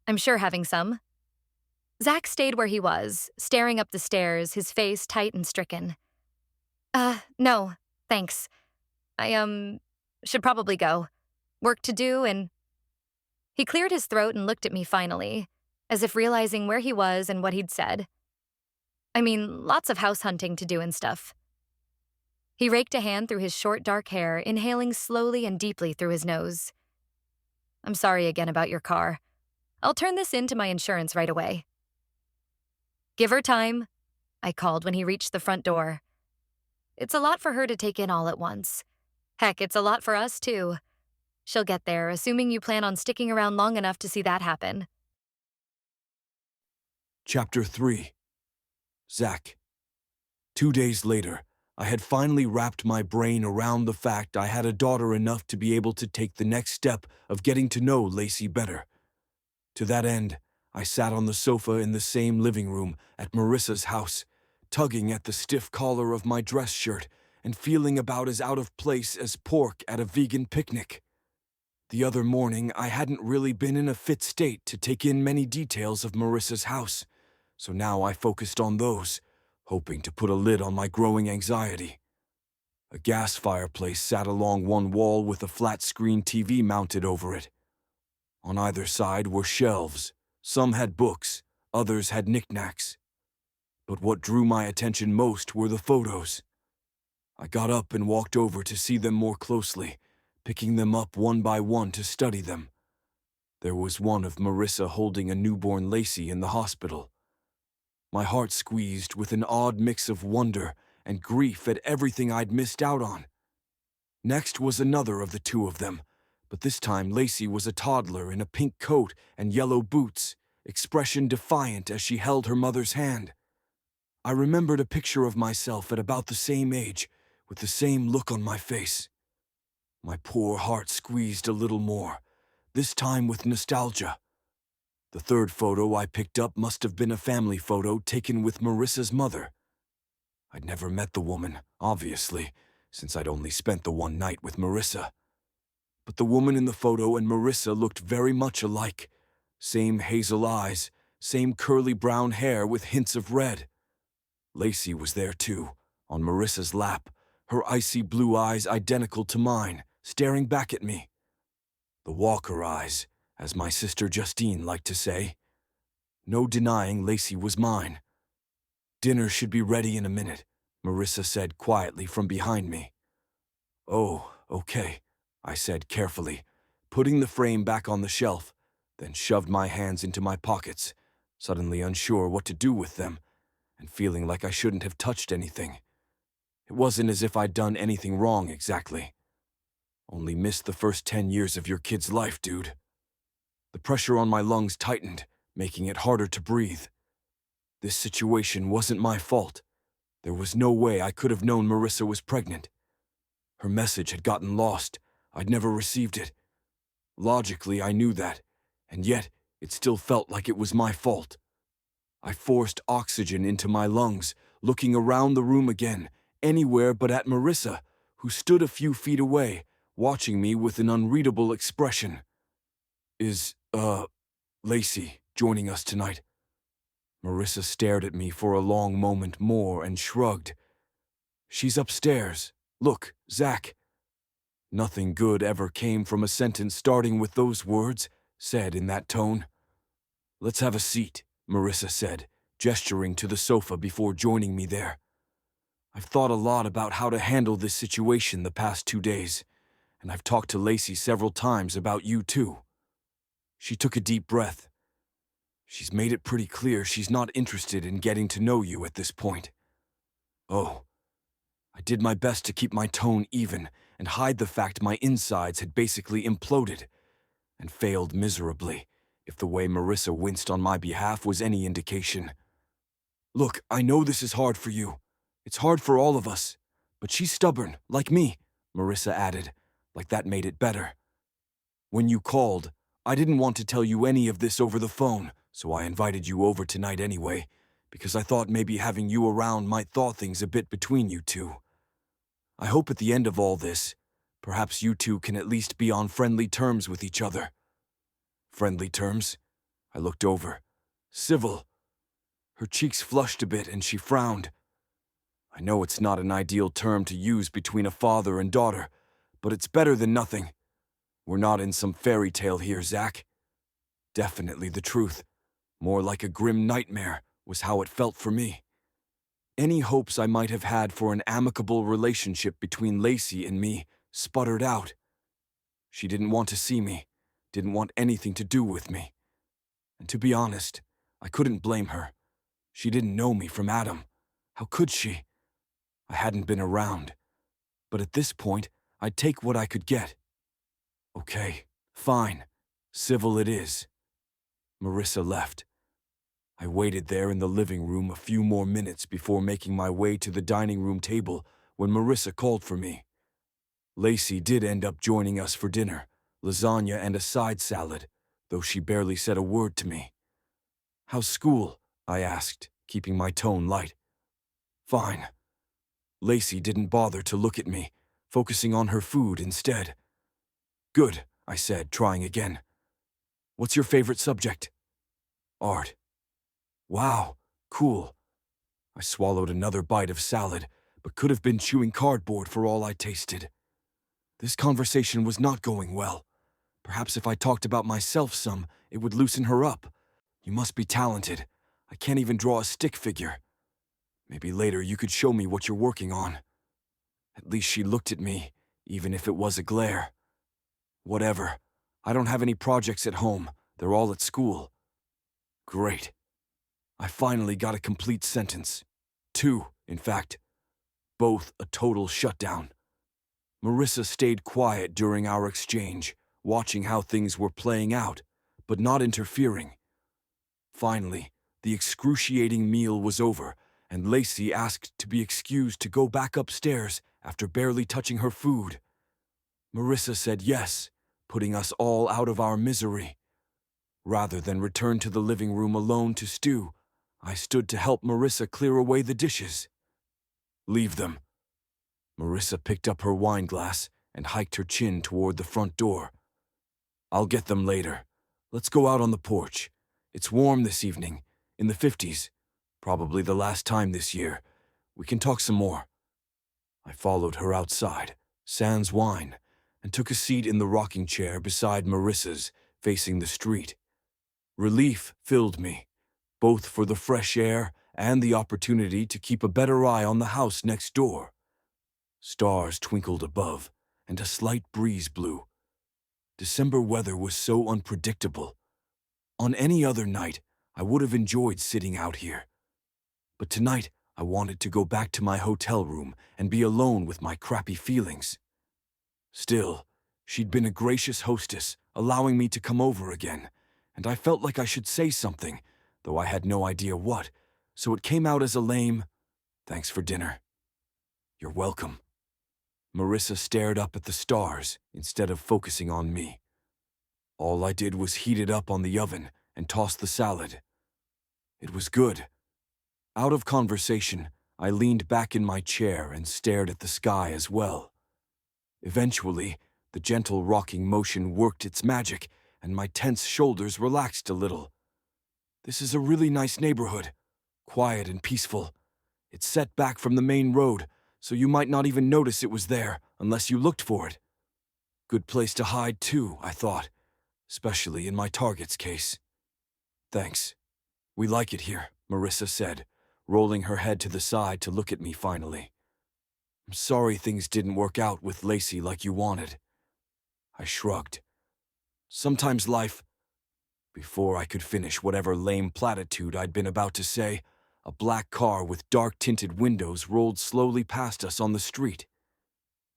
I'm sure having some. Zach stayed where he was, staring up the stairs, his face tight and stricken. No, thanks. I, should probably go. Work to do and… He cleared his throat and looked at me finally, as if realizing where he was and what he'd said. I mean, lots of house hunting to do and stuff. He raked a hand through his short, dark hair, inhaling slowly and deeply through his nose. I'm sorry again about your car. I'll turn this in to my insurance right away. Give her time, I called when he reached the front door. It's a lot for her to take in all at once. Heck, it's a lot for us, too. She'll get there, assuming you plan on sticking around long enough to see that happen. Chapter 3. Zach. 2 days later, I had finally wrapped my brain around the fact I had a daughter enough to be able to take the next step of getting to know Lacey better. To that end, I sat on the sofa in the same living room at Marissa's house, tugging at the stiff collar of my dress shirt and feeling about as out of place as pork at a vegan picnic. The other morning, I hadn't really been in a fit state to take in many details of Marissa's house, so now I focused on those, hoping to put a lid on my growing anxiety. A gas fireplace sat along one wall with a flat-screen TV mounted over it. On either side were shelves. Some had books, others had knickknacks. But what drew my attention most were the photos. I got up and walked over to see them more closely, picking them up one by one to study them. There was one of Marissa holding a newborn Lacey in the hospital. My heart squeezed with an odd mix of wonder and grief at everything I'd missed out on. Next was another of the two of them, but this time Lacey was a toddler in a pink coat and yellow boots, expression defiant as she held her mother's hand. I remembered a picture of myself at about the same age, with the same look on my face. My poor heart squeezed a little more, this time with nostalgia. The third photo I picked up must have been a family photo taken with Marissa's mother. I'd never met the woman, obviously, since I'd only spent the one night with Marissa. But the woman in the photo and Marissa looked very much alike. Same hazel eyes, same curly brown hair with hints of red. Lacey was there too, on Marissa's lap, her icy blue eyes identical to mine, staring back at me. The Walker eyes, as my sister Justine liked to say. No denying Lacey was mine. "Dinner should be ready in a minute," Marissa said quietly from behind me. "Oh, okay," I said carefully, putting the frame back on the shelf, then shoved my hands into my pockets, suddenly unsure what to do with them, and feeling like I shouldn't have touched anything. It wasn't as if I'd done anything wrong exactly. Only missed the first 10 years of your kid's life, dude. The pressure on my lungs tightened, making it harder to breathe. This situation wasn't my fault. There was no way I could have known Marissa was pregnant. Her message had gotten lost. I'd never received it. Logically, I knew that, and yet it still felt like it was my fault. I forced oxygen into my lungs, looking around the room again, anywhere but at Marissa, who stood a few feet away, watching me with an unreadable expression. "Is, Lacey joining us tonight?" Marissa stared at me for a long moment more and shrugged. "She's upstairs. Look, Zach." Nothing good ever came from a sentence starting with those words, said in that tone. "Let's have a seat," Marissa said, gesturing to the sofa before joining me there. "I've thought a lot about how to handle this situation the past 2 days, and I've talked to Lacey several times about you too." She took a deep breath. "She's made it pretty clear she's not interested in getting to know you at this point." Oh. I did my best to keep my tone even and hide the fact my insides had basically imploded, and failed miserably, if the way Marissa winced on my behalf was any indication. "Look, I know this is hard for you. It's hard for all of us. But she's stubborn, like me," Marissa added, like that made it better. "When you called, I didn't want to tell you any of this over the phone, so I invited you over tonight anyway, because I thought maybe having you around might thaw things a bit between you two. I hope at the end of all this, perhaps you two can at least be on friendly terms with each other." Friendly terms? I looked over. Civil. Her cheeks flushed a bit and she frowned. "I know it's not an ideal term to use between a father and daughter, but it's better than nothing. We're not in some fairy tale here, Zach." Definitely the truth. More like a grim nightmare was how it felt for me. Any hopes I might have had for an amicable relationship between Lacey and me sputtered out. She didn't want to see me, didn't want anything to do with me. And to be honest, I couldn't blame her. She didn't know me from Adam. How could she? I hadn't been around. But at this point, I'd take what I could get. "Okay, fine. Civil it is." Marissa left. I waited there in the living room a few more minutes before making my way to the dining room table when Marissa called for me. Lacey did end up joining us for dinner, lasagna and a side salad, though she barely said a word to me. "How's school?" I asked, keeping my tone light. "Fine." Lacey didn't bother to look at me, focusing on her food instead. "Good," I said, trying again. "What's your favorite subject?" "Art." "Wow, cool." I swallowed another bite of salad, but could have been chewing cardboard for all I tasted. This conversation was not going well. Perhaps if I talked about myself some, it would loosen her up. "You must be talented. I can't even draw a stick figure. Maybe later you could show me what you're working on." At least she looked at me, even if it was a glare. "Whatever. I don't have any projects at home. They're all at school." "Great." I finally got a complete sentence. 2, in fact. Both a total shutdown. Marissa stayed quiet during our exchange, watching how things were playing out, but not interfering. Finally, the excruciating meal was over, and Lacey asked to be excused to go back upstairs after barely touching her food. Marissa said yes, putting us all out of our misery. Rather than return to the living room alone to stew, I stood to help Marissa clear away the dishes. Leave them. Marissa picked up her wine glass and hiked her chin toward the front door. I'll get them later. Let's go out on the porch. It's warm this evening, in the 50s. Probably the last time this year. We can talk some more. I followed her outside, sans wine, and took a seat in the rocking chair beside Marissa's, facing the street. Relief filled me, both for the fresh air and the opportunity to keep a better eye on the house next door. Stars twinkled above, and a slight breeze blew. December weather was so unpredictable. On any other night, I would have enjoyed sitting out here. But tonight, I wanted to go back to my hotel room and be alone with my crappy feelings. Still, she'd been a gracious hostess, allowing me to come over again, and I felt like I should say something, though I had no idea what, so it came out as a lame, "Thanks for dinner." "You're welcome." Marissa stared up at the stars instead of focusing on me. All I did was heat it up on the oven and toss the salad. It was good. Out of conversation, I leaned back in my chair and stared at the sky as well. Eventually, the gentle rocking motion worked its magic, and my tense shoulders relaxed a little. This is a really nice neighborhood, quiet and peaceful. It's set back from the main road, so you might not even notice it was there unless you looked for it. Good place to hide too, I thought, especially in my target's case. "Thanks. We like it here," Marissa said, rolling her head to the side to look at me finally. "I'm sorry things didn't work out with Lacey like you wanted." I shrugged. Sometimes life... Before I could finish whatever lame platitude I'd been about to say, a black car with dark-tinted windows rolled slowly past us on the street.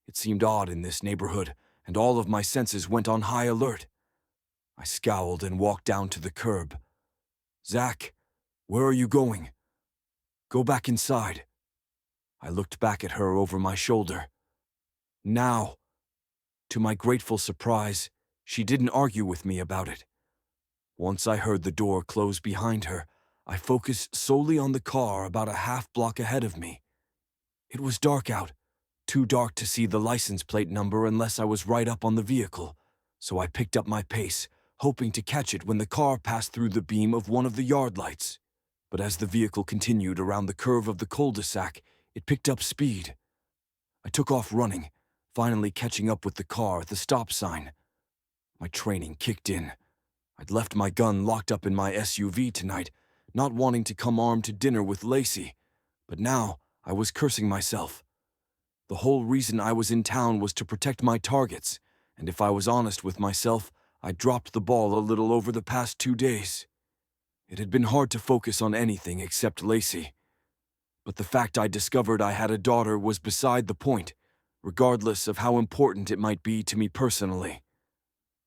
It seemed odd in this neighborhood, and all of my senses went on high alert. I scowled and walked down to the curb. "Zach, where are you going?" "Go back inside." I looked back at her over my shoulder. "Now." To my grateful surprise, she didn't argue with me about it. Once I heard the door close behind her, I focused solely on the car about a half-block ahead of me. It was dark out, too dark to see the license plate number unless I was right up on the vehicle, so I picked up my pace, hoping to catch it when the car passed through the beam of one of the yard lights. But as the vehicle continued around the curve of the cul-de-sac, it picked up speed. I took off running, finally catching up with the car at the stop sign. My training kicked in. I'd left my gun locked up in my SUV tonight, not wanting to come armed to dinner with Lacey, but now I was cursing myself. The whole reason I was in town was to protect my targets, and if I was honest with myself, I dropped the ball a little over the past 2 days. It had been hard to focus on anything except Lacey. But the fact I discovered I had a daughter was beside the point, regardless of how important it might be to me personally.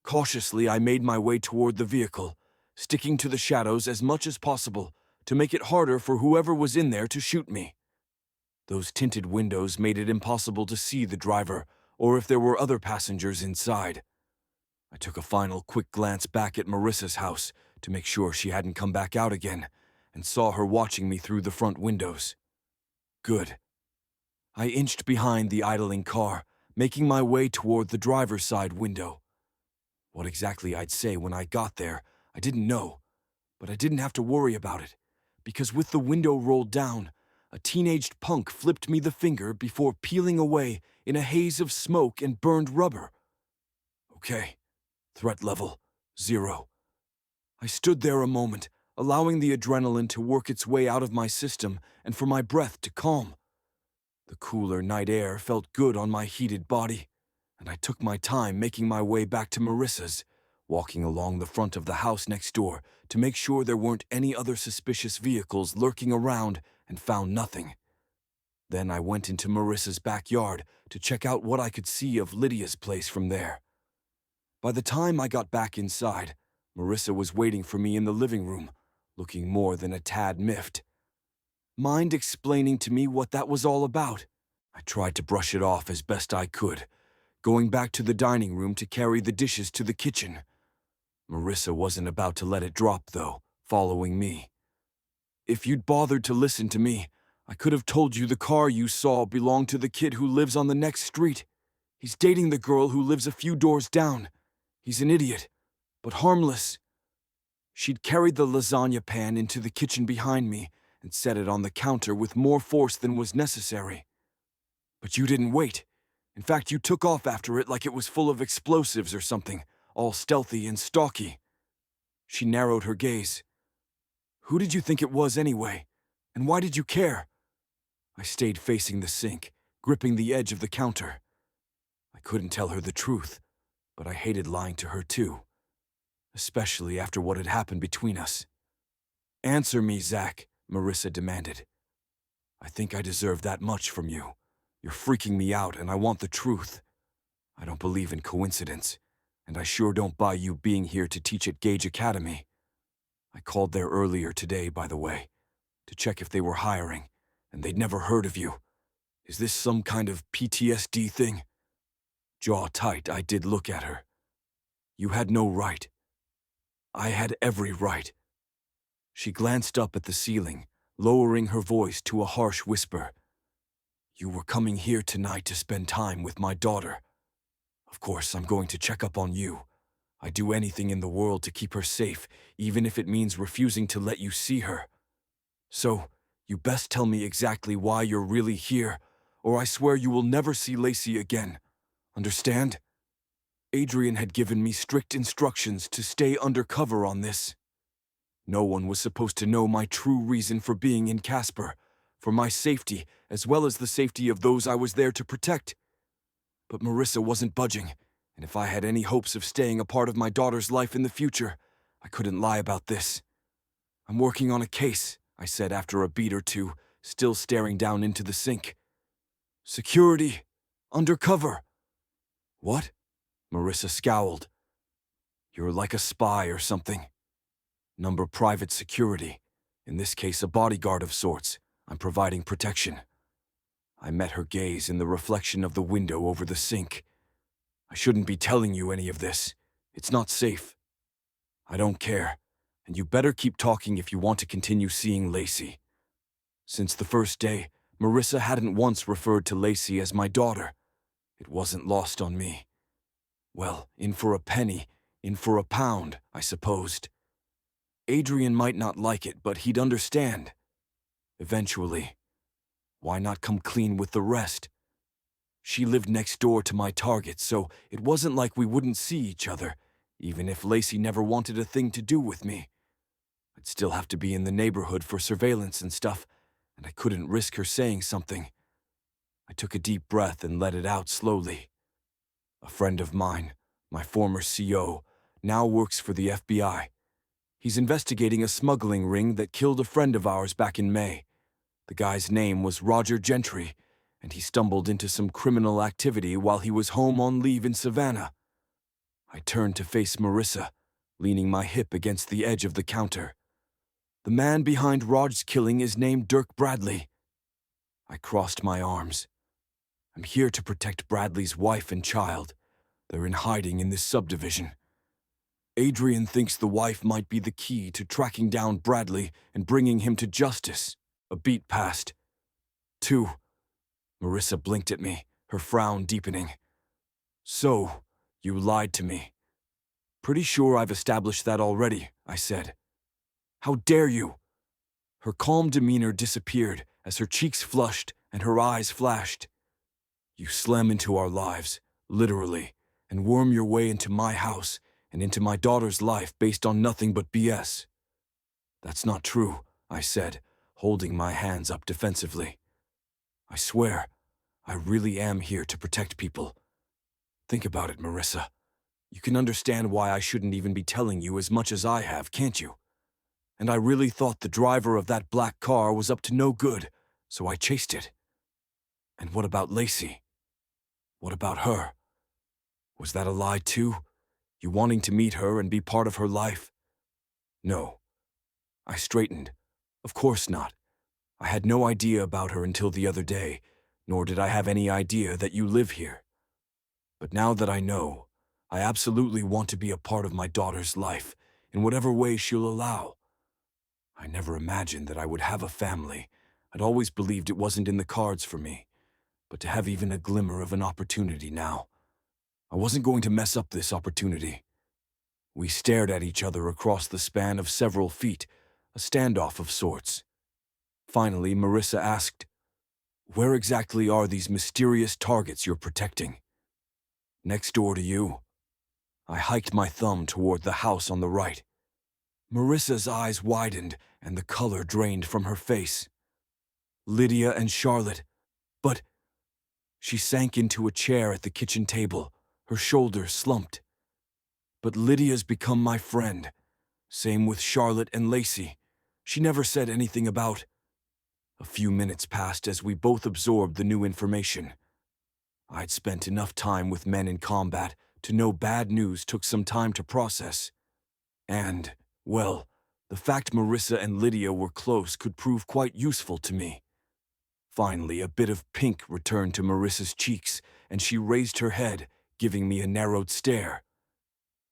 Cautiously, I made my way toward the vehicle, sticking to the shadows as much as possible to make it harder for whoever was in there to shoot me. Those tinted windows made it impossible to see the driver or if there were other passengers inside. I took a final quick glance back at Marissa's house to make sure she hadn't come back out again, and saw her watching me through the front windows. Good. I inched behind the idling car, making my way toward the driver's side window. What exactly I'd say when I got there, I didn't know, but I didn't have to worry about it, because with the window rolled down, a teenaged punk flipped me the finger before peeling away in a haze of smoke and burned rubber. Okay, threat level 0. I stood there a moment, allowing the adrenaline to work its way out of my system and for my breath to calm. The cooler night air felt good on my heated body, and I took my time making my way back to Marissa's, walking along the front of the house next door to make sure there weren't any other suspicious vehicles lurking around, and found nothing. Then I went into Marissa's backyard to check out what I could see of Lydia's place from there. By the time I got back inside, Marissa was waiting for me in the living room, looking more than a tad miffed. Mind explaining to me what that was all about? I tried to brush it off as best I could, going back to the dining room to carry the dishes to the kitchen. Marissa wasn't about to let it drop, though, following me. If you'd bothered to listen to me, I could have told you the car you saw belonged to the kid who lives on the next street. He's dating the girl who lives a few doors down. He's an idiot, but harmless. She'd carried the lasagna pan into the kitchen behind me and set it on the counter with more force than was necessary. But you didn't wait. In fact, you took off after it like it was full of explosives or something, all stealthy and stalky. She narrowed her gaze. Who did you think it was anyway? And why did you care? I stayed facing the sink, gripping the edge of the counter. I couldn't tell her the truth, but I hated lying to her too, especially after what had happened between us. Answer me, Zach, Marissa demanded. I think I deserve that much from you. You're freaking me out, and I want the truth. I don't believe in coincidence, and I sure don't buy you being here to teach at Gage Academy. I called there earlier today, by the way, to check if they were hiring, and they'd never heard of you. Is this some kind of PTSD thing? Jaw tight, I did look at her. You had no right. I had every right. She glanced up at the ceiling, lowering her voice to a harsh whisper. You were coming here tonight to spend time with my daughter. Of course, I'm going to check up on you. I'd do anything in the world to keep her safe, even if it means refusing to let you see her. So, you best tell me exactly why you're really here, or I swear you will never see Lacey again. Understand? Adrian had given me strict instructions to stay undercover on this. No one was supposed to know my true reason for being in Casper, for my safety as well as the safety of those I was there to protect. But Marissa wasn't budging, and if I had any hopes of staying a part of my daughter's life in the future, I couldn't lie about this. I'm working on a case, I said after a beat or two, still staring down into the sink. Security. Undercover. What? Marissa scowled. You're like a spy or something. Number private security. In this case, a bodyguard of sorts. I'm providing protection. I met her gaze in the reflection of the window over the sink. I shouldn't be telling you any of this. It's not safe. I don't care, and you better keep talking if you want to continue seeing Lacey. Since the first day, Marissa hadn't once referred to Lacey as my daughter. It wasn't lost on me. Well, in for a penny, in for a pound, I supposed. Adrian might not like it, but he'd understand. Eventually. Why not come clean with the rest? She lived next door to my target, so it wasn't like we wouldn't see each other, even if Lacey never wanted a thing to do with me. I'd still have to be in the neighborhood for surveillance and stuff, and I couldn't risk her saying something. I took a deep breath and let it out slowly. A friend of mine, my former CO, now works for the FBI. He's investigating a smuggling ring that killed a friend of ours back in May. The guy's name was Roger Gentry, and he stumbled into some criminal activity while he was home on leave in Savannah. I turned to face Marissa, leaning my hip against the edge of the counter. The man behind Raj's killing is named Dirk Bradley. I crossed my arms. I'm here to protect Bradley's wife and child. They're in hiding in this subdivision. Adrian thinks the wife might be the key to tracking down Bradley and bringing him to justice. A beat passed. 2. Marissa blinked at me, her frown deepening. So, you lied to me. Pretty sure I've established that already, I said. How dare you? Her calm demeanor disappeared as her cheeks flushed and her eyes flashed. You slam into our lives, literally, and worm your way into my house and into my daughter's life based on nothing but BS. That's not true, I said, holding my hands up defensively. I swear, I really am here to protect people. Think about it, Marissa. You can understand why I shouldn't even be telling you as much as I have, can't you? And I really thought the driver of that black car was up to no good, so I chased it. And what about Lacey? What about her? Was that a lie too? You wanting to meet her and be part of her life? No. I straightened. Of course not. I had no idea about her until the other day, nor did I have any idea that you live here. But now that I know, I absolutely want to be a part of my daughter's life, in whatever way she'll allow. I never imagined that I would have a family. I'd always believed it wasn't in the cards for me. But to have even a glimmer of an opportunity now, I wasn't going to mess up this opportunity. We stared at each other across the span of several feet, a standoff of sorts. Finally, Marissa asked, "Where exactly are these mysterious targets you're protecting?" "Next door to you." I hiked my thumb toward the house on the right. Marissa's eyes widened and the color drained from her face. "Lydia and Charlotte, but—" She sank into a chair at the kitchen table, her shoulders slumped. "But Lydia's become my friend. Same with Charlotte and Lacey. She never said anything about—" A few minutes passed as we both absorbed the new information. I'd spent enough time with men in combat to know bad news took some time to process. And, well, the fact Marissa and Lydia were close could prove quite useful to me. Finally, a bit of pink returned to Marissa's cheeks, and she raised her head, giving me a narrowed stare.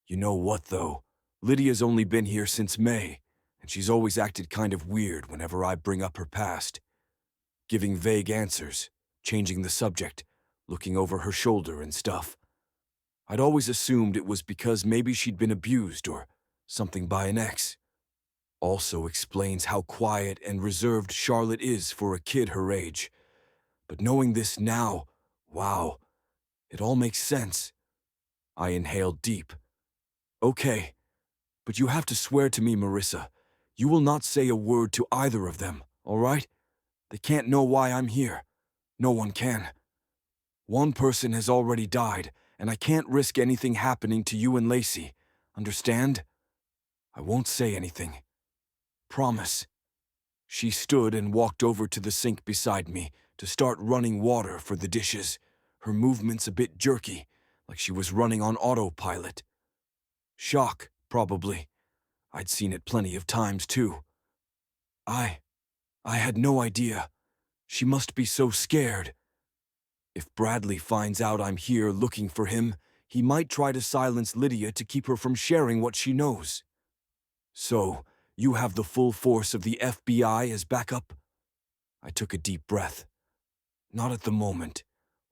"You know what, though? Lydia's only been here since May, and she's always acted kind of weird whenever I bring up her past. Giving vague answers, changing the subject, looking over her shoulder and stuff. I'd always assumed it was because maybe she'd been abused or something by an ex. Also explains how quiet and reserved Charlotte is for a kid her age. But knowing this now, wow, it all makes sense." I inhaled deep. "Okay, but you have to swear to me, Marissa, you will not say a word to either of them, all right? They can't know why I'm here. No one can. One person has already died, and I can't risk anything happening to you and Lacey. Understand? I won't say anything. Promise." She stood and walked over to the sink beside me to start running water for the dishes, her movements a bit jerky, like she was running on autopilot. Shock, probably. I'd seen it plenty of times, too. I had no idea. She must be so scared. If Bradley finds out I'm here looking for him, he might try to silence Lydia to keep her from sharing what she knows. "So, you have the full force of the FBI as backup?" I took a deep breath. "Not at the moment.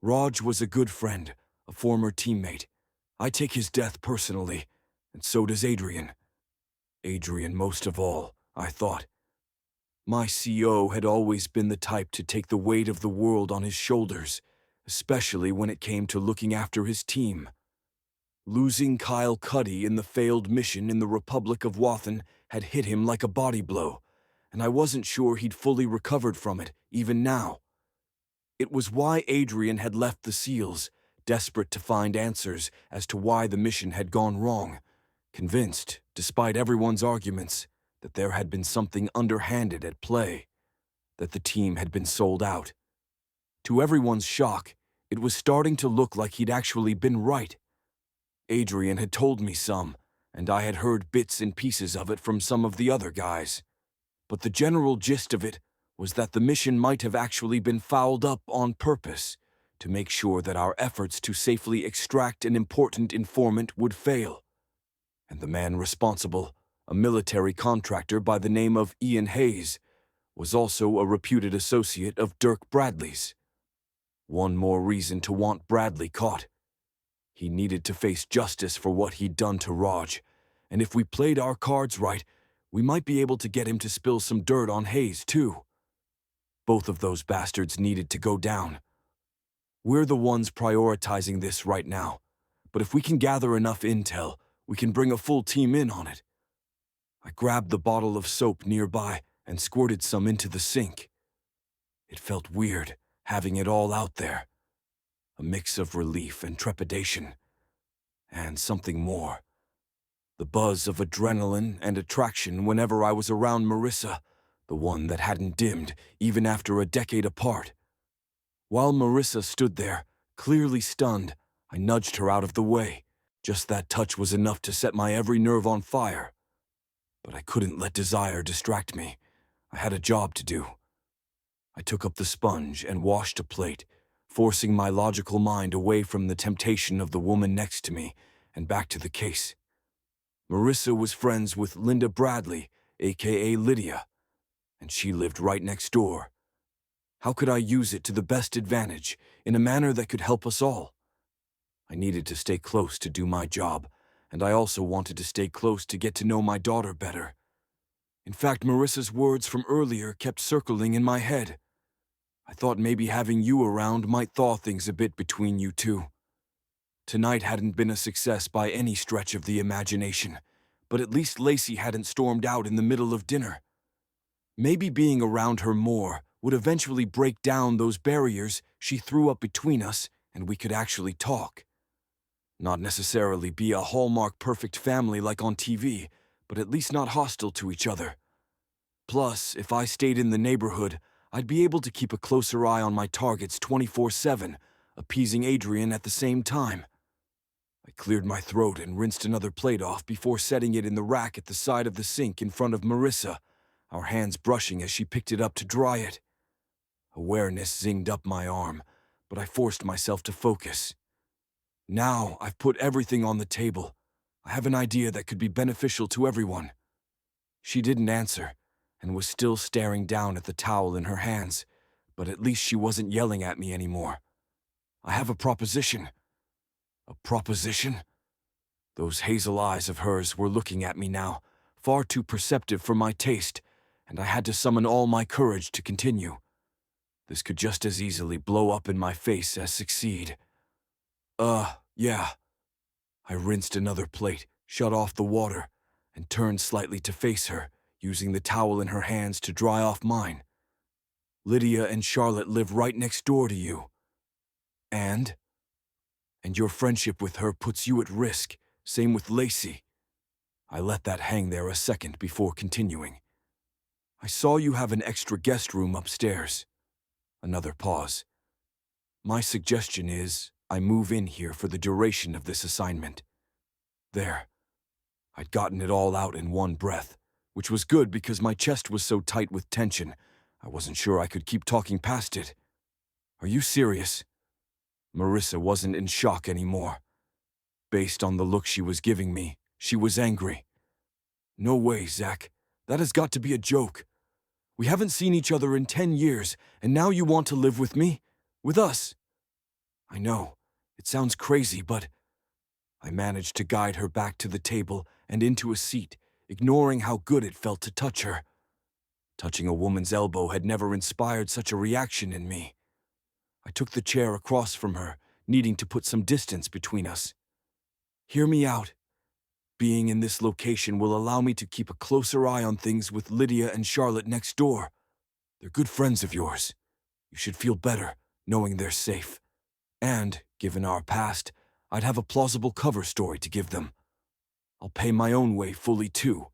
Raj was a good friend, a former teammate. I take his death personally, and so does Adrian. Adrian most of all, I thought. My CO had always been the type to take the weight of the world on his shoulders, especially when it came to looking after his team. Losing Kyle Cuddy in the failed mission in the Republic of Wathan had hit him like a body blow, and I wasn't sure he'd fully recovered from it, even now. It was why Adrian had left the SEALs, desperate to find answers as to why the mission had gone wrong, convinced, despite everyone's arguments, that there had been something underhanded at play, that the team had been sold out. To everyone's shock, it was starting to look like he'd actually been right. Adrian had told me some, and I had heard bits and pieces of it from some of the other guys. But the general gist of it was that the mission might have actually been fouled up on purpose to make sure that our efforts to safely extract an important informant would fail. And the man responsible, a military contractor by the name of Ian Hayes, was also a reputed associate of Dirk Bradley's. One more reason to want Bradley caught. He needed to face justice for what he'd done to Raj, and if we played our cards right, we might be able to get him to spill some dirt on Hayes, too. Both of those bastards needed to go down. We're the ones prioritizing this right now, but if we can gather enough intel, we can bring a full team in on it. I grabbed the bottle of soap nearby and squirted some into the sink. It felt weird, having it all out there. A mix of relief and trepidation. And something more. The buzz of adrenaline and attraction whenever I was around Marissa, the one that hadn't dimmed even after a decade apart. While Marissa stood there, clearly stunned, I nudged her out of the way. Just that touch was enough to set my every nerve on fire. But I couldn't let desire distract me. I had a job to do. I took up the sponge and washed a plate, forcing my logical mind away from the temptation of the woman next to me and back to the case. Marissa was friends with Linda Bradley, aka Lydia, and she lived right next door. How could I use it to the best advantage, in a manner that could help us all? I needed to stay close to do my job, and I also wanted to stay close to get to know my daughter better. In fact, Marissa's words from earlier kept circling in my head. I thought maybe having you around might thaw things a bit between you two. Tonight hadn't been a success by any stretch of the imagination, but at least Lacey hadn't stormed out in the middle of dinner. Maybe being around her more would eventually break down those barriers she threw up between us and we could actually talk. Not necessarily be a hallmark perfect family like on TV, but at least not hostile to each other. Plus, if I stayed in the neighborhood, I'd be able to keep a closer eye on my targets 24/7, appeasing Adrian at the same time. I cleared my throat and rinsed another plate off before setting it in the rack at the side of the sink in front of Marissa, our hands brushing as she picked it up to dry it. Awareness zinged up my arm, but I forced myself to focus. Now I've put everything on the table. I have an idea that could be beneficial to everyone. She didn't answer, and was still staring down at the towel in her hands, but at least she wasn't yelling at me anymore. I have a proposition. A proposition? Those hazel eyes of hers were looking at me now, far too perceptive for my taste, and I had to summon all my courage to continue. This could just as easily blow up in my face as succeed. Yeah. I rinsed another plate, shut off the water, and turned slightly to face her, using the towel in her hands to dry off mine. Lydia and Charlotte live right next door to you. And your friendship with her puts you at risk, same with Lacey. I let that hang there a second before continuing. I saw you have an extra guest room upstairs. Another pause. My suggestion is I move in here for the duration of this assignment. There. I'd gotten it all out in one breath, which was good because my chest was so tight with tension, I wasn't sure I could keep talking past it. Are you serious? Marissa wasn't in shock anymore. Based on the look she was giving me, she was angry. No way, Zach. That has got to be a joke. We haven't seen each other in 10 years, and now you want to live with me? With us? I know. It sounds crazy, but... I managed to guide her back to the table and into a seat, ignoring how good it felt to touch her. Touching a woman's elbow had never inspired such a reaction in me. I took the chair across from her, needing to put some distance between us. Hear me out. Being in this location will allow me to keep a closer eye on things with Lydia and Charlotte next door. They're good friends of yours. You should feel better, knowing they're safe. And, given our past, I'd have a plausible cover story to give them. I'll pay my own way fully, too.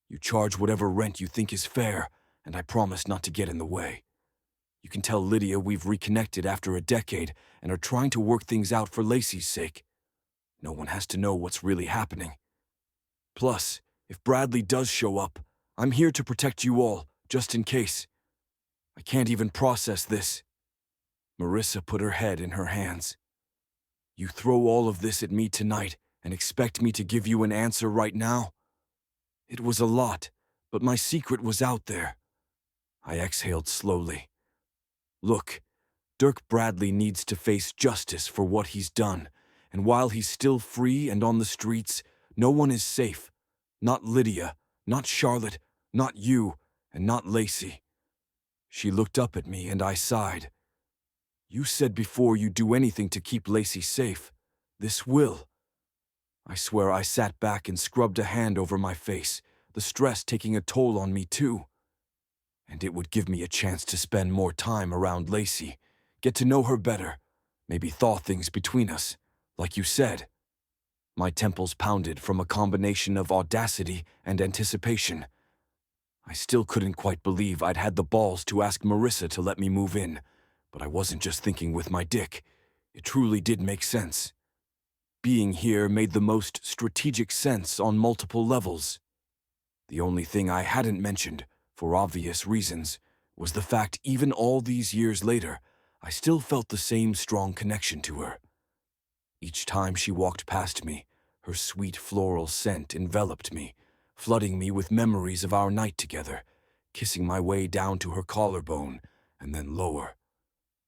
You charge whatever rent you think is fair, and I promise not to get in the way. You can tell Lydia we've reconnected after a decade and are trying to work things out for Lacey's sake. No one has to know what's really happening. Plus, if Bradley does show up, I'm here to protect you all, just in case. I can't even process this. Marissa put her head in her hands. You throw all of this at me tonight and expect me to give you an answer right now? It was a lot, but my secret was out there. I exhaled slowly. Look, Dirk Bradley needs to face justice for what he's done, and while he's still free and on the streets, no one is safe. Not Lydia, not Charlotte, not you, and not Lacey. She looked up at me and I sighed. You said before you'd do anything to keep Lacey safe. This will. I swear I sat back and scrubbed a hand over my face, the stress taking a toll on me too. And it would give me a chance to spend more time around Lacey, get to know her better, maybe thaw things between us, like you said. My temples pounded from a combination of audacity and anticipation. I still couldn't quite believe I'd had the balls to ask Marissa to let me move in, but I wasn't just thinking with my dick. It truly did make sense. Being here made the most strategic sense on multiple levels. The only thing I hadn't mentioned, for obvious reasons, was the fact even all these years later, I still felt the same strong connection to her. Each time she walked past me, her sweet floral scent enveloped me, flooding me with memories of our night together, kissing my way down to her collarbone and then lower.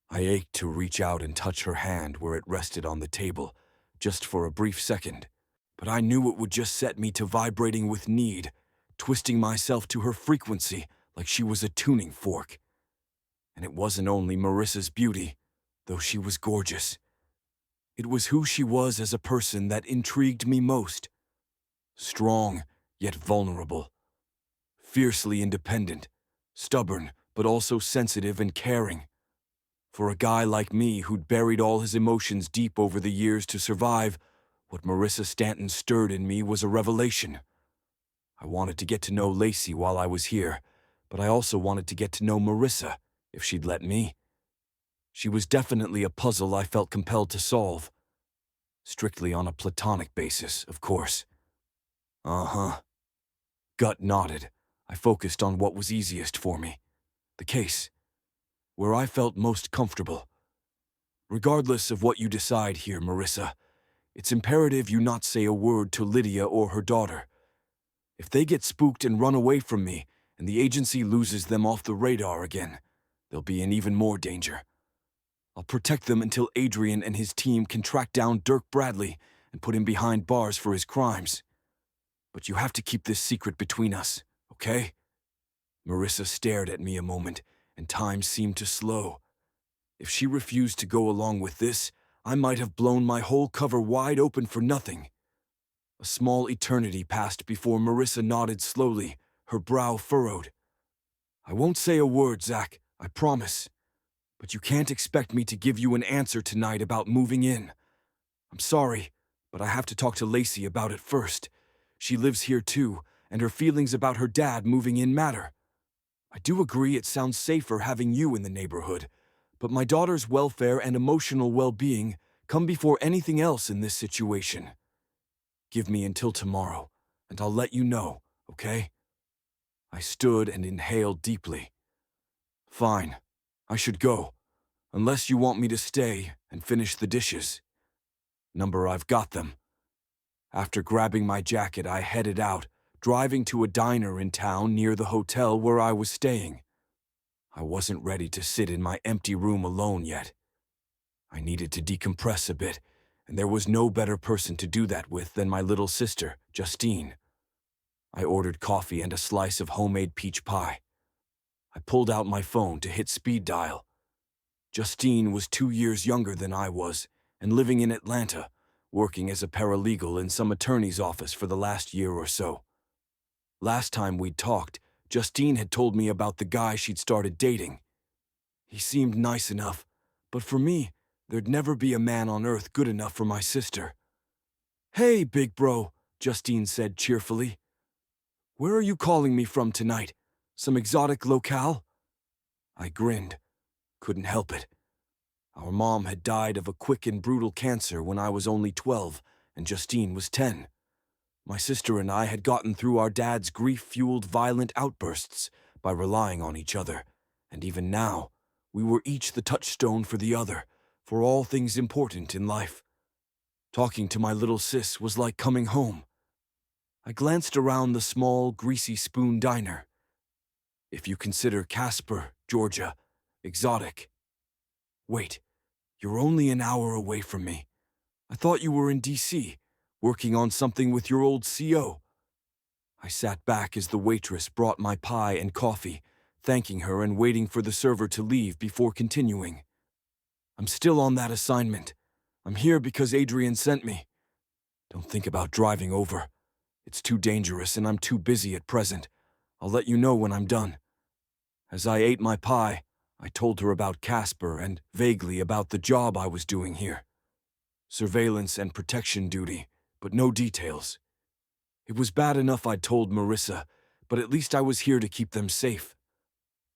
I ached to reach out and touch her hand where it rested on the table, just for a brief second, but I knew it would just set me to vibrating with need, twisting myself to her frequency like she was a tuning fork. And it wasn't only Marissa's beauty, though she was gorgeous. It was who she was as a person that intrigued me most. Strong, yet vulnerable. Fiercely independent. Stubborn, but also sensitive and caring. For a guy like me who'd buried all his emotions deep over the years to survive, what Marissa Stanton stirred in me was a revelation. I wanted to get to know Lacey while I was here, but I also wanted to get to know Marissa, if she'd let me. She was definitely a puzzle I felt compelled to solve. Strictly on a platonic basis, of course. Uh-huh. Gut nodded. I focused on what was easiest for me. The case. Where I felt most comfortable. Regardless of what you decide here, Marissa, it's imperative you not say a word to Lydia or her daughter. If they get spooked and run away from me, and the agency loses them off the radar again, they'll be in even more danger. I'll protect them until Adrian and his team can track down Dirk Bradley and put him behind bars for his crimes. But you have to keep this secret between us, okay? Marissa stared at me a moment, and time seemed to slow. If she refused to go along with this, I might have blown my whole cover wide open for nothing. A small eternity passed before Marissa nodded slowly, her brow furrowed. I won't say a word, Zach, I promise. But you can't expect me to give you an answer tonight about moving in. I'm sorry, but I have to talk to Lacey about it first. She lives here too, and her feelings about her dad moving in matter. I do agree it sounds safer having you in the neighborhood, but my daughter's welfare and emotional well-being come before anything else in this situation. Give me until tomorrow, and I'll let you know, okay? I stood and inhaled deeply. Fine. I should go, unless you want me to stay and finish the dishes. Number, I've got them. After grabbing my jacket, I headed out, driving to a diner in town near the hotel where I was staying. I wasn't ready to sit in my empty room alone yet. I needed to decompress a bit, and there was no better person to do that with than my little sister, Justine. I ordered coffee and a slice of homemade peach pie. I pulled out my phone to hit speed dial. Justine was 2 years younger than I was, and living in Atlanta, working as a paralegal in some attorney's office for the last year or so. Last time we'd talked, Justine had told me about the guy she'd started dating. He seemed nice enough, but for me, there'd never be a man on earth good enough for my sister. "Hey, big bro," Justine said cheerfully. "Where are you calling me from tonight? Some exotic locale?" I grinned. Couldn't help it. Our mom had died of a quick and brutal cancer when I was only 12, and Justine was 10. My sister and I had gotten through our dad's grief-fueled violent outbursts by relying on each other, and even now, we were each the touchstone for the other, for all things important in life. Talking to my little sis was like coming home. I glanced around the small, greasy spoon diner. If you consider Casper, Georgia, exotic. Wait, you're only an hour away from me. I thought you were in D.C., working on something with your old CO. I sat back as the waitress brought my pie and coffee, thanking her and waiting for the server to leave before continuing. I'm still on that assignment. I'm here because Adrian sent me. Don't think about driving over. It's too dangerous and I'm too busy at present. I'll let you know when I'm done. As I ate my pie, I told her about Casper and vaguely about the job I was doing here. Surveillance and protection duty, but no details. It was bad enough I'd told Marissa, but at least I was here to keep them safe.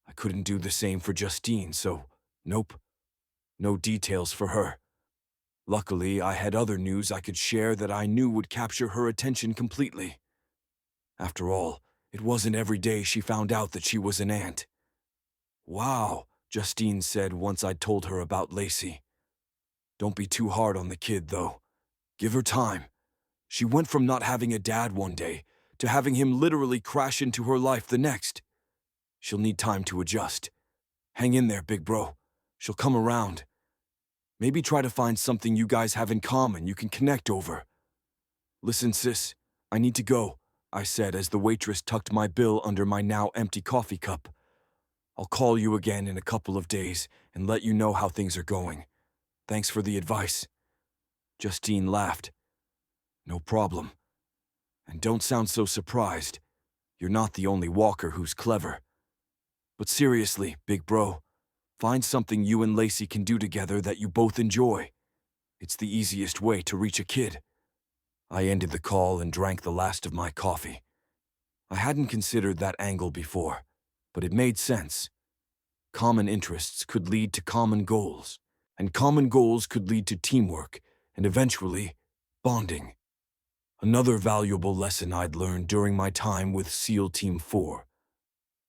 I couldn't do the same for Justine, so nope, no details for her. Luckily, I had other news I could share that I knew would capture her attention completely. After all, it wasn't every day she found out that she was an aunt. Wow, Justine said once I'd told her about Lacey. Don't be too hard on the kid, though. Give her time. She went from not having a dad one day to having him literally crash into her life the next. She'll need time to adjust. Hang in there, big bro. She'll come around. Maybe try to find something you guys have in common you can connect over. Listen, sis, I need to go, I said as the waitress tucked my bill under my now empty coffee cup. I'll call you again in a couple of days and let you know how things are going. Thanks for the advice. Justine laughed. No problem. And don't sound so surprised. You're not the only walker who's clever. But seriously, big bro, find something you and Lacey can do together that you both enjoy. It's the easiest way to reach a kid. I ended the call and drank the last of my coffee. I hadn't considered that angle before, but it made sense. Common interests could lead to common goals, and common goals could lead to teamwork, and eventually, bonding. Another valuable lesson I'd learned during my time with SEAL Team 4.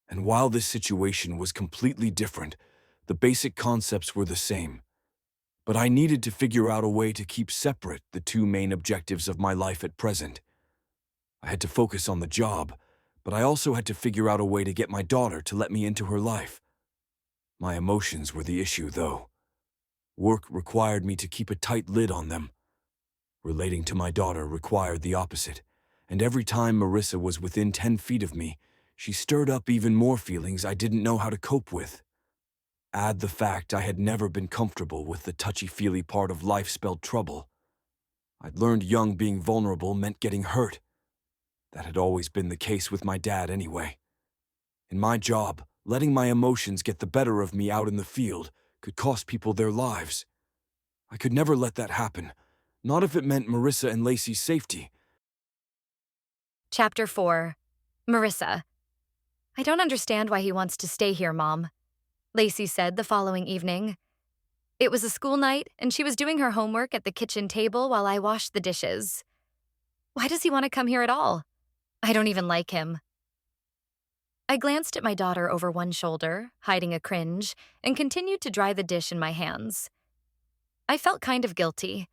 And while this situation was completely different, the basic concepts were the same. But I needed to figure out a way to keep separate the two main objectives of my life at present. I had to focus on the job, but I also had to figure out a way to get my daughter to let me into her life. My emotions were the issue, though. Work required me to keep a tight lid on them. Relating to my daughter required the opposite, and every time Marissa was within 10 feet of me, she stirred up even more feelings I didn't know how to cope with. Add the fact I had never been comfortable with the touchy-feely part of life spelled trouble. I'd learned young being vulnerable meant getting hurt. That had always been the case with my dad anyway. In my job, letting my emotions get the better of me out in the field could cost people their lives. I could never let that happen, not if it meant Marissa and Lacey's safety. Chapter 4. Marissa. I don't understand why he wants to stay here, Mom, Lacey said the following evening. It was a school night, and she was doing her homework at the kitchen table while I washed the dishes. Why does he want to come here at all? I don't even like him. I glanced at my daughter over one shoulder, hiding a cringe, and continued to dry the dish in my hands. I felt kind of guilty,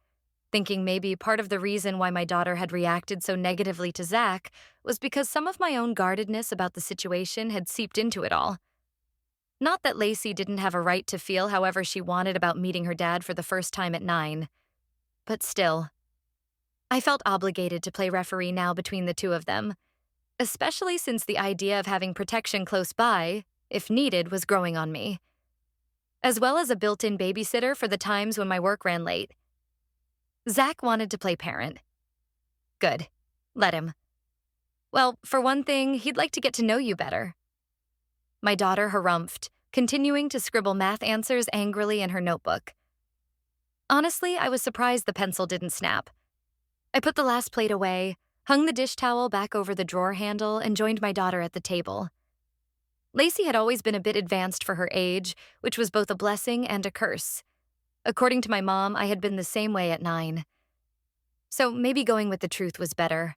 thinking maybe part of the reason why my daughter had reacted so negatively to Zach was because some of my own guardedness about the situation had seeped into it all. Not that Lacey didn't have a right to feel however she wanted about meeting her dad for the first time at 9. But still, I felt obligated to play referee now between the two of them, especially since the idea of having protection close by, if needed, was growing on me, as well as a built-in babysitter for the times when my work ran late. Zach wanted to play parent. Good. Let him. Well, for one thing, he'd like to get to know you better. My daughter harumphed, continuing to scribble math answers angrily in her notebook. Honestly, I was surprised the pencil didn't snap. I put the last plate away, hung the dish towel back over the drawer handle, and joined my daughter at the table. Lacey had always been a bit advanced for her age, which was both a blessing and a curse. According to my mom, I had been the same way at 9. So maybe going with the truth was better.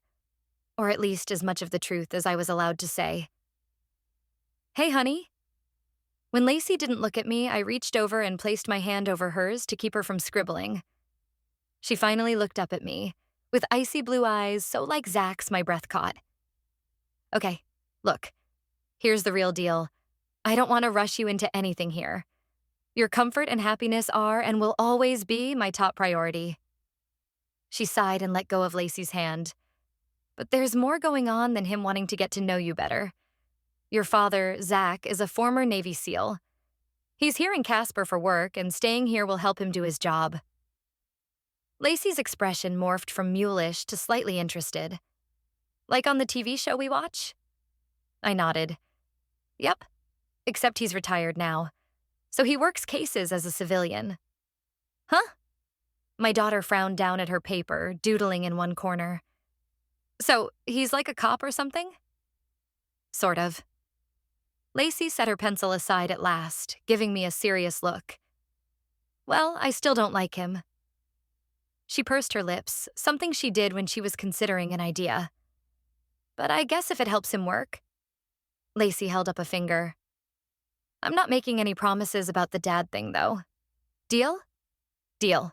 Or at least as much of the truth as I was allowed to say. Hey, honey. When Lacey didn't look at me, I reached over and placed my hand over hers to keep her from scribbling. She finally looked up at me, with icy blue eyes so like Zach's my breath caught. Okay, look. Here's the real deal. I don't want to rush you into anything here. Your comfort and happiness are and will always be my top priority. She sighed and let go of Lacey's hand. But there's more going on than him wanting to get to know you better. Your father, Zach, is a former Navy SEAL. He's here in Casper for work, and staying here will help him do his job. Lacey's expression morphed from mulish to slightly interested. Like on the TV show we watch? I nodded. Yep, except he's retired now. So he works cases as a civilian. Huh? My daughter frowned down at her paper, doodling in one corner. So, he's like a cop or something? Sort of. Lacey set her pencil aside at last, giving me a serious look. Well, I still don't like him. She pursed her lips, something she did when she was considering an idea. But I guess if it helps him work. Lacey held up a finger. I'm not making any promises about the dad thing, though. Deal? Deal.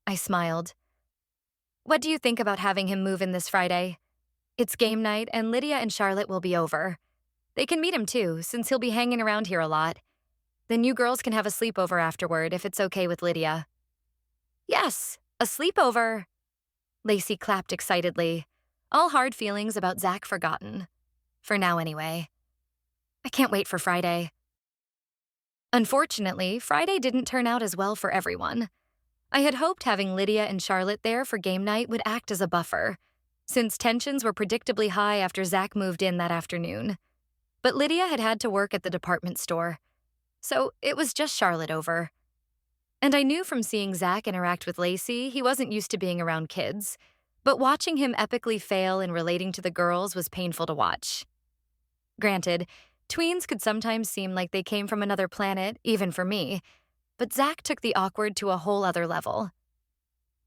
I smiled. What do you think about having him move in this Friday? It's game night, and Lydia and Charlotte will be over. They can meet him too, since he'll be hanging around here a lot. Then you girls can have a sleepover afterward if it's okay with Lydia. Yes, a sleepover. Lacey clapped excitedly, all hard feelings about Zach forgotten. For now, anyway. I can't wait for Friday. Unfortunately, Friday didn't turn out as well for everyone. I had hoped having Lydia and Charlotte there for game night would act as a buffer, since tensions were predictably high after Zach moved in that afternoon. But Lydia had to work at the department store, so it was just Charlotte over. And I knew from seeing Zach interact with Lacey he wasn't used to being around kids, but watching him epically fail in relating to the girls was painful to watch. Granted, tweens could sometimes seem like they came from another planet, even for me, but Zach took the awkward to a whole other level.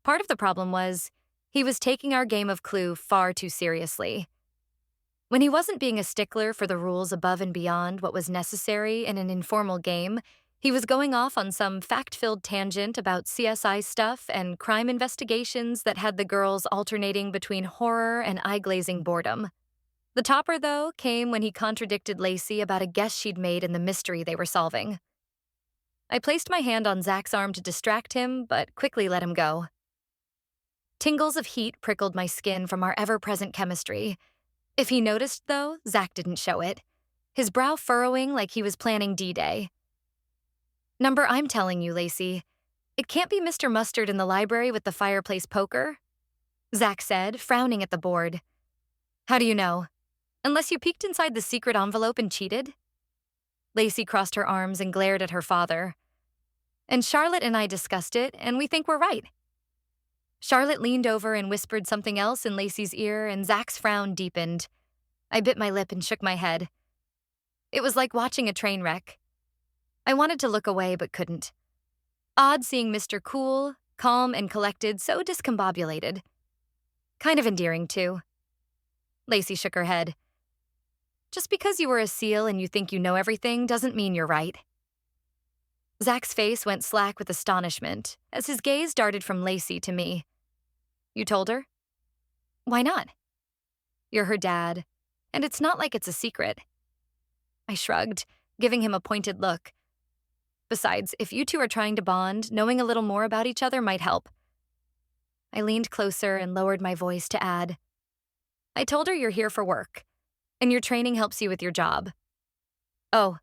Part of the problem was, he was taking our game of Clue far too seriously. When he wasn't being a stickler for the rules above and beyond what was necessary in an informal game, he was going off on some fact-filled tangent about CSI stuff and crime investigations that had the girls alternating between horror and eye-glazing boredom. The topper, though, came when he contradicted Lacey about a guess she'd made in the mystery they were solving. I placed my hand on Zach's arm to distract him, but quickly let him go. Tingles of heat prickled my skin from our ever-present chemistry. If he noticed, though, Zach didn't show it, his brow furrowing like he was planning D-Day. Number I'm telling you, Lacey. It can't be Mr. Mustard in the library with the fireplace poker, Zach said, frowning at the board. How do you know? Unless you peeked inside the secret envelope and cheated? Lacey crossed her arms and glared at her father. And Charlotte and I discussed it, and we think we're right. Charlotte leaned over and whispered something else in Lacey's ear, and Zach's frown deepened. I bit my lip and shook my head. It was like watching a train wreck. I wanted to look away, but couldn't. Odd seeing Mr. Cool, calm, and collected so discombobulated. Kind of endearing, too. Lacey shook her head. Just because you were a SEAL and you think you know everything doesn't mean you're right. Zach's face went slack with astonishment as his gaze darted from Lacey to me. You told her? Why not? You're her dad, and it's not like it's a secret. I shrugged, giving him a pointed look. Besides, if you two are trying to bond, knowing a little more about each other might help. I leaned closer and lowered my voice to add, I told her you're here for work, and your training helps you with your job. Oh.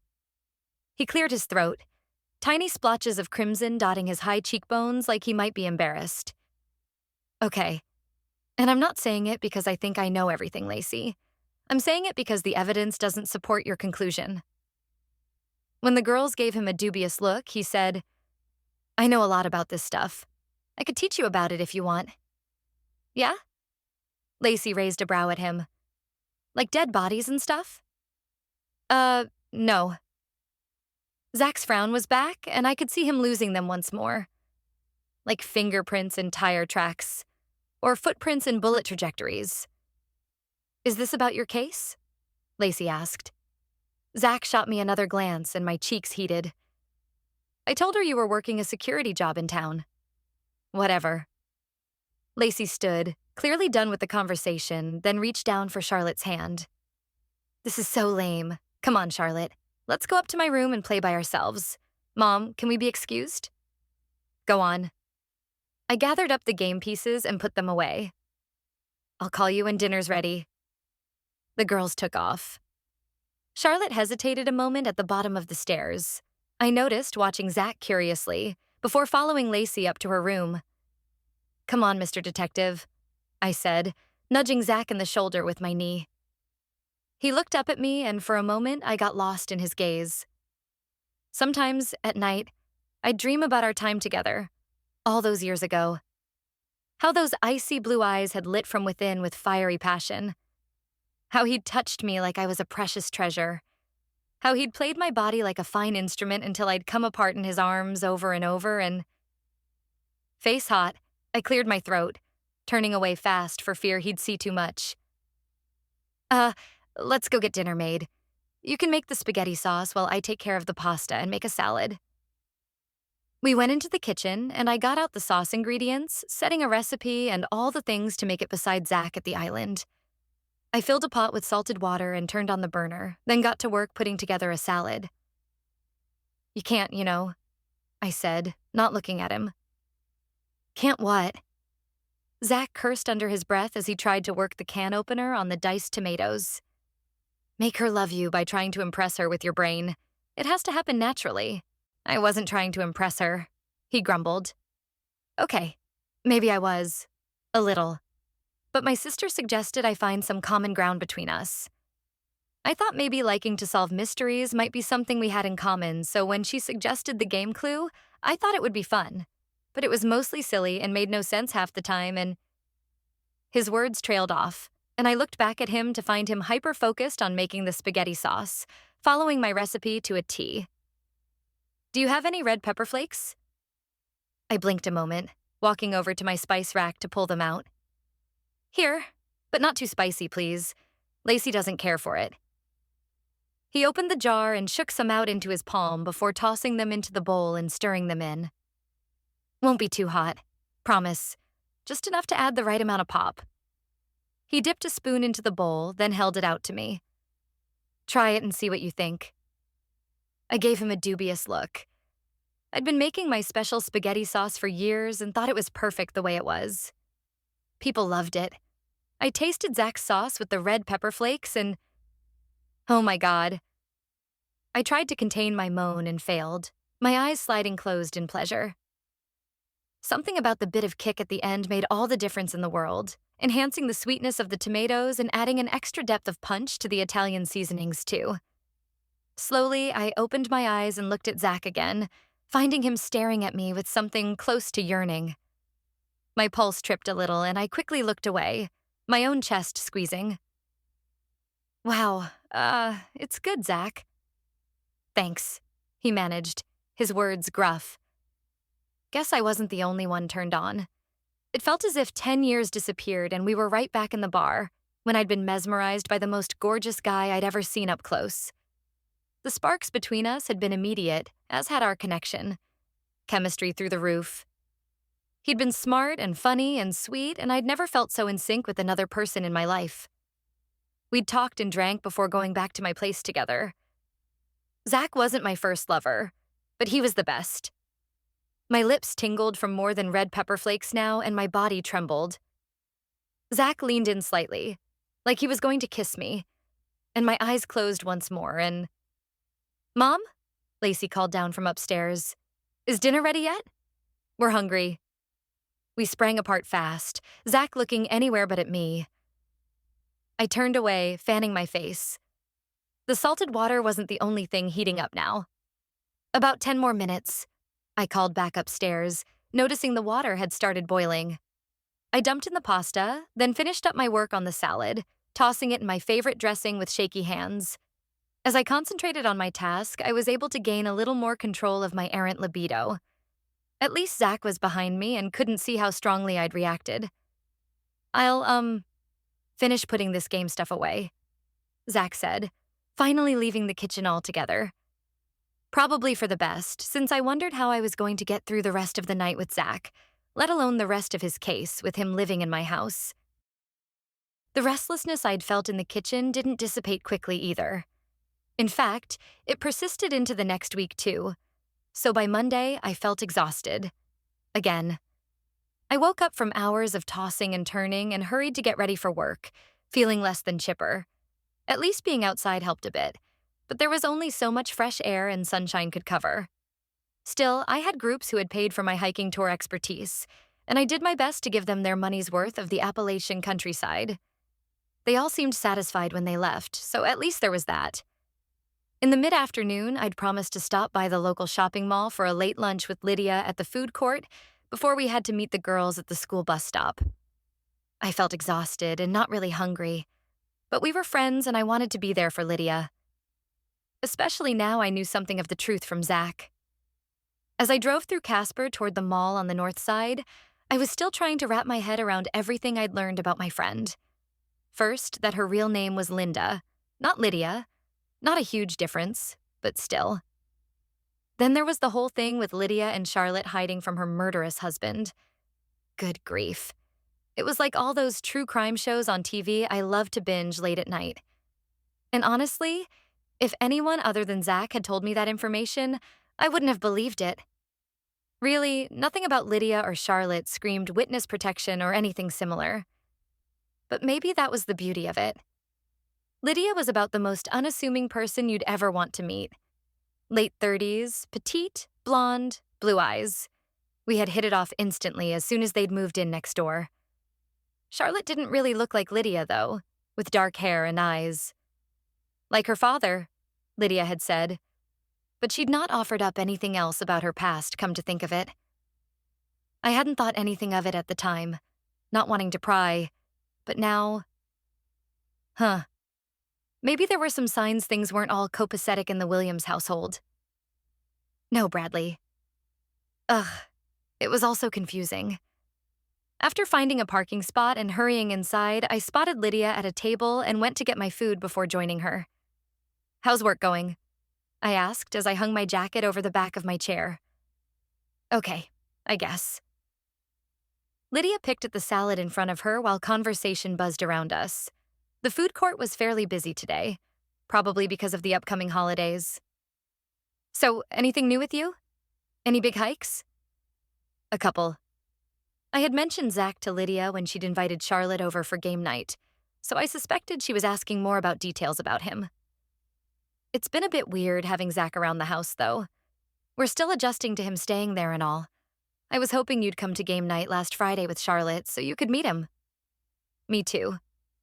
He cleared his throat, tiny splotches of crimson dotting his high cheekbones like he might be embarrassed. Okay. And I'm not saying it because I think I know everything, Lacey. I'm saying it because the evidence doesn't support your conclusion. When the girls gave him a dubious look, he said, I know a lot about this stuff. I could teach you about it if you want. Yeah? Lacey raised a brow at him. Like dead bodies and stuff? No. Zach's frown was back, and I could see him losing them once more. Like fingerprints in tire tracks, or footprints in bullet trajectories. Is this about your case? Lacey asked. Zach shot me another glance, and my cheeks heated. I told her you were working a security job in town. Whatever. Lacey stood, clearly done with the conversation, then reached down for Charlotte's hand. This is so lame. Come on, Charlotte. Let's go up to my room and play by ourselves. Mom, can we be excused? Go on. I gathered up the game pieces and put them away. I'll call you when dinner's ready. The girls took off. Charlotte hesitated a moment at the bottom of the stairs. I noticed, watching Zach curiously, before following Lacey up to her room. Come on, Mr. Detective, I said, nudging Zach in the shoulder with my knee. He looked up at me, and for a moment, I got lost in his gaze. Sometimes, at night, I'd dream about our time together, All those years ago. How those icy blue eyes had lit from within with fiery passion. How he'd touched me like I was a precious treasure. How he'd played my body like a fine instrument until I'd come apart in his arms over and over and... Face hot, I cleared my throat, turning away fast for fear he'd see too much. Let's go get dinner made. You can make the spaghetti sauce while I take care of the pasta and make a salad. We went into the kitchen, and I got out the sauce ingredients, setting a recipe and all the things to make it beside Zach at the island. I filled a pot with salted water and turned on the burner, then got to work putting together a salad. You can't, I said, not looking at him. Can't what? Zach cursed under his breath as he tried to work the can opener on the diced tomatoes. Make her love you by trying to impress her with your brain. It has to happen naturally. I wasn't trying to impress her, he grumbled. Okay, maybe I was. A little. But my sister suggested I find some common ground between us. I thought maybe liking to solve mysteries might be something we had in common, so when she suggested the game clue, I thought it would be fun. But it was mostly silly and made no sense half the time, and... His words trailed off, and I looked back at him to find him hyper-focused on making the spaghetti sauce, following my recipe to a T. Do you have any red pepper flakes? I blinked a moment, walking over to my spice rack to pull them out. Here, but not too spicy, please. Lacey doesn't care for it. He opened the jar and shook some out into his palm before tossing them into the bowl and stirring them in. Won't be too hot, promise. Just enough to add the right amount of pop. He dipped a spoon into the bowl, then held it out to me. Try it and see what you think. I gave him a dubious look. I'd been making my special spaghetti sauce for years and thought it was perfect the way it was. People loved it. I tasted Zach's sauce with the red pepper flakes and... Oh my God. I tried to contain my moan and failed, my eyes sliding closed in pleasure. Something about the bit of kick at the end made all the difference in the world, enhancing the sweetness of the tomatoes and adding an extra depth of punch to the Italian seasonings too. Slowly, I opened my eyes and looked at Zach again, finding him staring at me with something close to yearning. My pulse tripped a little, and I quickly looked away, my own chest squeezing. Wow, it's good, Zach. Thanks, he managed, his words gruff. Guess I wasn't the only one turned on. It felt as if 10 years disappeared and we were right back in the bar, when I'd been mesmerized by the most gorgeous guy I'd ever seen up close. The sparks between us had been immediate, as had our connection. Chemistry through the roof. He'd been smart and funny and sweet, and I'd never felt so in sync with another person in my life. We'd talked and drank before going back to my place together. Zach wasn't my first lover, but he was the best. My lips tingled from more than red pepper flakes now, and my body trembled. Zach leaned in slightly, like he was going to kiss me, and my eyes closed once more, and... Mom? Lacey called down from upstairs. Is dinner ready yet? We're hungry. We sprang apart fast, Zach looking anywhere but at me. I turned away, fanning my face. The salted water wasn't the only thing heating up now. About 10 more minutes, I called back upstairs, noticing the water had started boiling. I dumped in the pasta, then finished up my work on the salad, tossing it in my favorite dressing with shaky hands. As I concentrated on my task, I was able to gain a little more control of my errant libido. At least Zach was behind me and couldn't see how strongly I'd reacted. I'll, finish putting this game stuff away, Zach said, finally leaving the kitchen altogether. Probably for the best, since I wondered how I was going to get through the rest of the night with Zach, let alone the rest of his case with him living in my house. The restlessness I'd felt in the kitchen didn't dissipate quickly either. In fact, it persisted into the next week too. So by Monday, I felt exhausted. Again. I woke up from hours of tossing and turning and hurried to get ready for work, feeling less than chipper. At least being outside helped a bit, but there was only so much fresh air and sunshine could cover. Still, I had groups who had paid for my hiking tour expertise, and I did my best to give them their money's worth of the Appalachian countryside. They all seemed satisfied when they left, so at least there was that. In the mid-afternoon, I'd promised to stop by the local shopping mall for a late lunch with Lydia at the food court before we had to meet the girls at the school bus stop. I felt exhausted and not really hungry, but we were friends and I wanted to be there for Lydia. Especially now I knew something of the truth from Zach. As I drove through Casper toward the mall on the north side, I was still trying to wrap my head around everything I'd learned about my friend. First, that her real name was Linda, not Lydia. Not a huge difference, but still. Then there was the whole thing with Lydia and Charlotte hiding from her murderous husband. Good grief. It was like all those true crime shows on TV I love to binge late at night. And honestly, if anyone other than Zach had told me that information, I wouldn't have believed it. Really, nothing about Lydia or Charlotte screamed witness protection or anything similar. But maybe that was the beauty of it. Lydia was about the most unassuming person you'd ever want to meet. Late 30s, petite, blonde, blue eyes. We had hit it off instantly as soon as they'd moved in next door. Charlotte didn't really look like Lydia, though, with dark hair and eyes. Like her father, Lydia had said. But she'd not offered up anything else about her past, come to think of it. I hadn't thought anything of it at the time, not wanting to pry, but now... Maybe there were some signs things weren't all copacetic in the Williams household. No, Bradley. It was all so confusing. After finding a parking spot and hurrying inside, I spotted Lydia at a table and went to get my food before joining her. "How's work going?" I asked as I hung my jacket over the back of my chair. "Okay, I guess." Lydia picked at the salad in front of her while conversation buzzed around us. The food court was fairly busy today, probably because of the upcoming holidays. "So, anything new with you? Any big hikes?" "A couple." I had mentioned Zach to Lydia when she'd invited Charlotte over for game night, so I suspected she was asking more about details about him. It's been a bit weird having Zach around the house, though. We're still adjusting to him staying there and all. I was hoping you'd come to game night last Friday with Charlotte so you could meet him. Me too,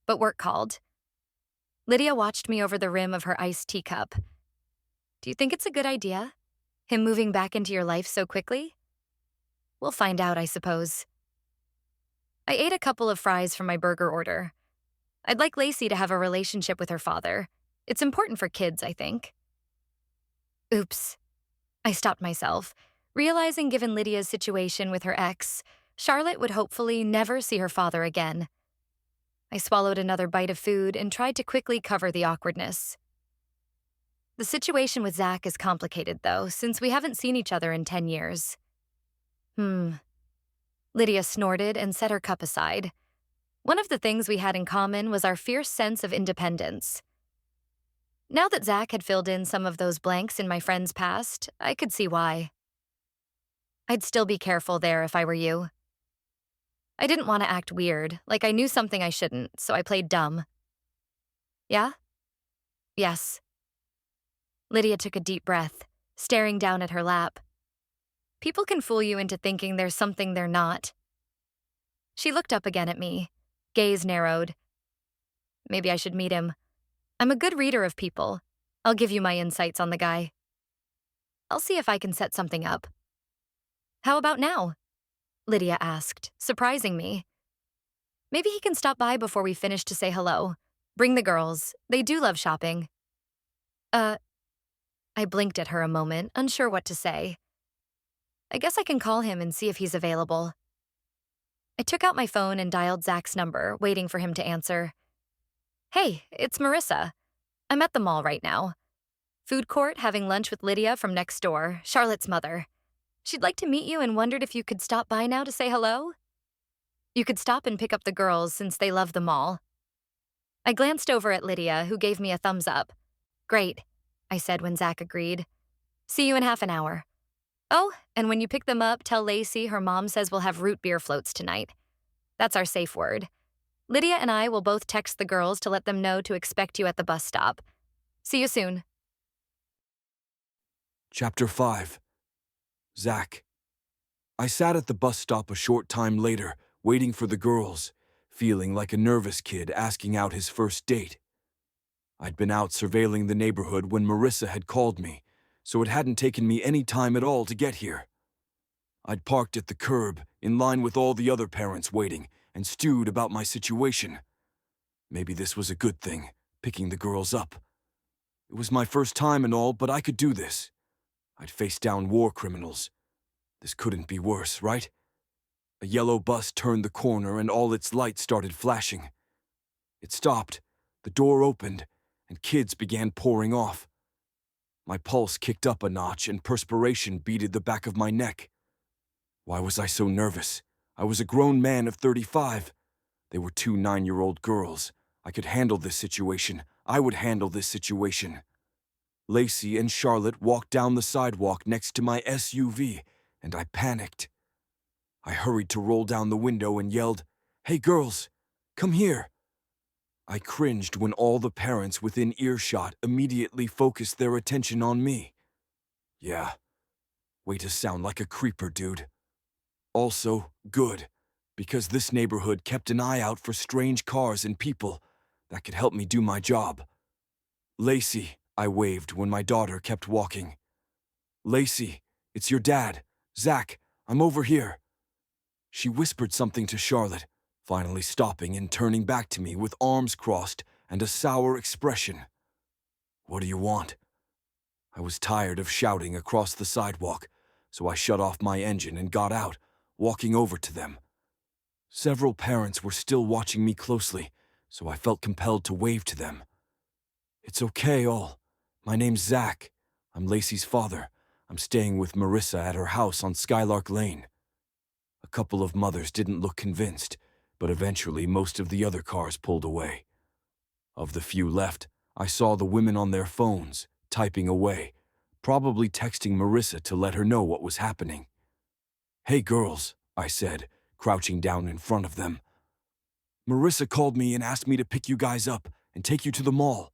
but work called. Lydia watched me over the rim of her iced teacup. "Do you think it's a good idea? Him moving back into your life so quickly?" "We'll find out, I suppose." I ate a couple of fries from my burger order. I'd like Lacey to have a relationship with her father. It's important for kids, I think. Oops. I stopped myself, realizing given Lydia's situation with her ex, Charlotte would hopefully never see her father again. I swallowed another bite of food and tried to quickly cover the awkwardness. The situation with Zach is complicated, though, since we haven't seen each other in 10 years. Lydia snorted and set her cup aside. One of the things we had in common was our fierce sense of independence. Now that Zach had filled in some of those blanks in my friend's past, I could see why. I'd still be careful there if I were you. I didn't want to act weird, like I knew something I shouldn't, so I played dumb. Yeah? Yes. Lydia took a deep breath, staring down at her lap. People can fool you into thinking there's something they're not. She looked up again at me, gaze narrowed. Maybe I should meet him. I'm a good reader of people. I'll give you my insights on the guy. I'll see if I can set something up. How about now? Lydia asked, surprising me. Maybe he can stop by before we finish to say hello. Bring the girls. They do love shopping. I blinked at her a moment, unsure what to say. I guess I can call him and see if he's available. I took out my phone and dialed Zach's number, waiting for him to answer. Hey, it's Marissa. I'm at the mall right now. Food court having lunch with Lydia from next door, Charlotte's mother. She'd like to meet you and wondered if you could stop by now to say hello? You could stop and pick up the girls since they love the mall. I glanced over at Lydia, who gave me a thumbs up. Great, I said when Zach agreed. See you in half an hour. Oh, and when you pick them up, tell Lacey her mom says we'll have root beer floats tonight. That's our safe word. Lydia and I will both text the girls to let them know to expect you at the bus stop. See you soon. Chapter 5. Zach. I sat at the bus stop a short time later, waiting for the girls, feeling like a nervous kid asking out his first date. I'd been out surveilling the neighborhood when Marissa had called me, so it hadn't taken me any time at all to get here. I'd parked at the curb, in line with all the other parents waiting, and stewed about my situation. Maybe this was a good thing, picking the girls up. It was my first time and all, but I could do this. I'd face down war criminals. This couldn't be worse, right? A yellow bus turned the corner and all its lights started flashing. It stopped, the door opened, and kids began pouring off. My pulse kicked up a notch and perspiration beaded the back of my neck. Why was I so nervous? I was a grown man of 35. They were two 9-year-old girls. I could handle this situation. I would handle this situation. Lacey and Charlotte walked down the sidewalk next to my SUV, and I panicked. I hurried to roll down the window and yelled, "Hey girls, come here." I cringed when all the parents within earshot immediately focused their attention on me. Yeah, way to sound like a creeper, dude. Also, good, because this neighborhood kept an eye out for strange cars and people that could help me do my job. "Lacey," I waved when my daughter kept walking. "Lacey, it's your dad. Zach, I'm over here." She whispered something to Charlotte, finally stopping and turning back to me with arms crossed and a sour expression. "What do you want?" I was tired of shouting across the sidewalk, so I shut off my engine and got out, walking over to them. Several parents were still watching me closely, so I felt compelled to wave to them. "It's okay, all. My name's Zach. I'm Lacey's father. I'm staying with Marissa at her house on Skylark Lane." A couple of mothers didn't look convinced, but eventually most of the other cars pulled away. Of the few left, I saw the women on their phones, typing away, probably texting Marissa to let her know what was happening. "Hey girls," I said, crouching down in front of them. "Marissa called me and asked me to pick you guys up and take you to the mall.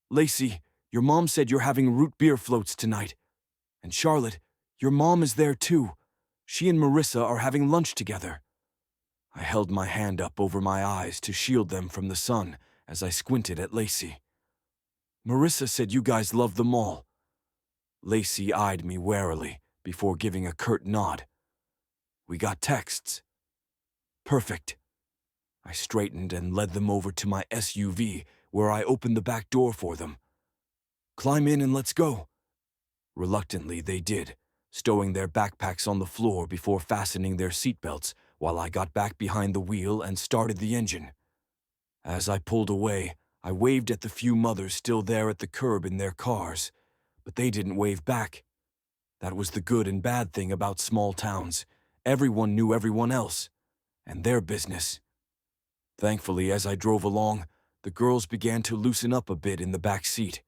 Lacey, your mom said you're having root beer floats tonight. And Charlotte, your mom is there too. She and Marissa are having lunch together." I held my hand up over my eyes to shield them from the sun as I squinted at Lacey. "Marissa said you guys love the mall." Lacey eyed me warily before giving a curt nod. "We got texts." "Perfect." I straightened and led them over to my SUV, where I opened the back door for them. "Climb in and let's go." Reluctantly, they did, stowing their backpacks on the floor before fastening their seatbelts while I got back behind the wheel and started the engine. As I pulled away, I waved at the few mothers still there at the curb in their cars, but they didn't wave back. That was the good and bad thing about small towns. Everyone knew everyone else, and their business. Thankfully, as I drove along, the girls began to loosen up a bit in the back seat.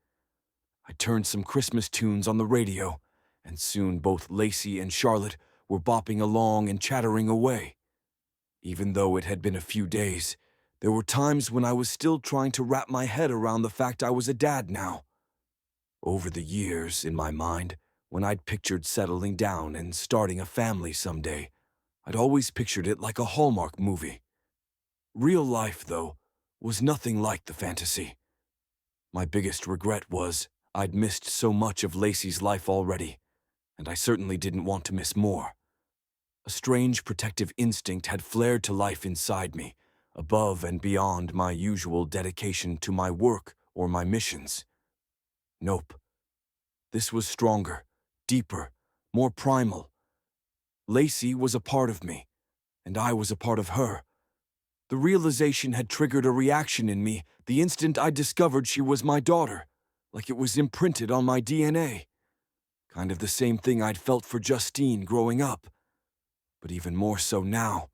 I turned some Christmas tunes on the radio, and soon both Lacey and Charlotte were bopping along and chattering away. Even though it had been a few days, there were times when I was still trying to wrap my head around the fact I was a dad now. Over the years, in my mind, when I'd pictured settling down and starting a family someday, I'd always pictured it like a Hallmark movie. Real life, though, was nothing like the fantasy. My biggest regret was I'd missed so much of Lacey's life already, and I certainly didn't want to miss more. A strange protective instinct had flared to life inside me, above and beyond my usual dedication to my work or my missions. Nope. This was stronger, deeper, more primal. Lacey was a part of me, and I was a part of her. The realization had triggered a reaction in me the instant I discovered she was my daughter, like it was imprinted on my DNA. Kind of the same thing I'd felt for Justine growing up. But even more so now,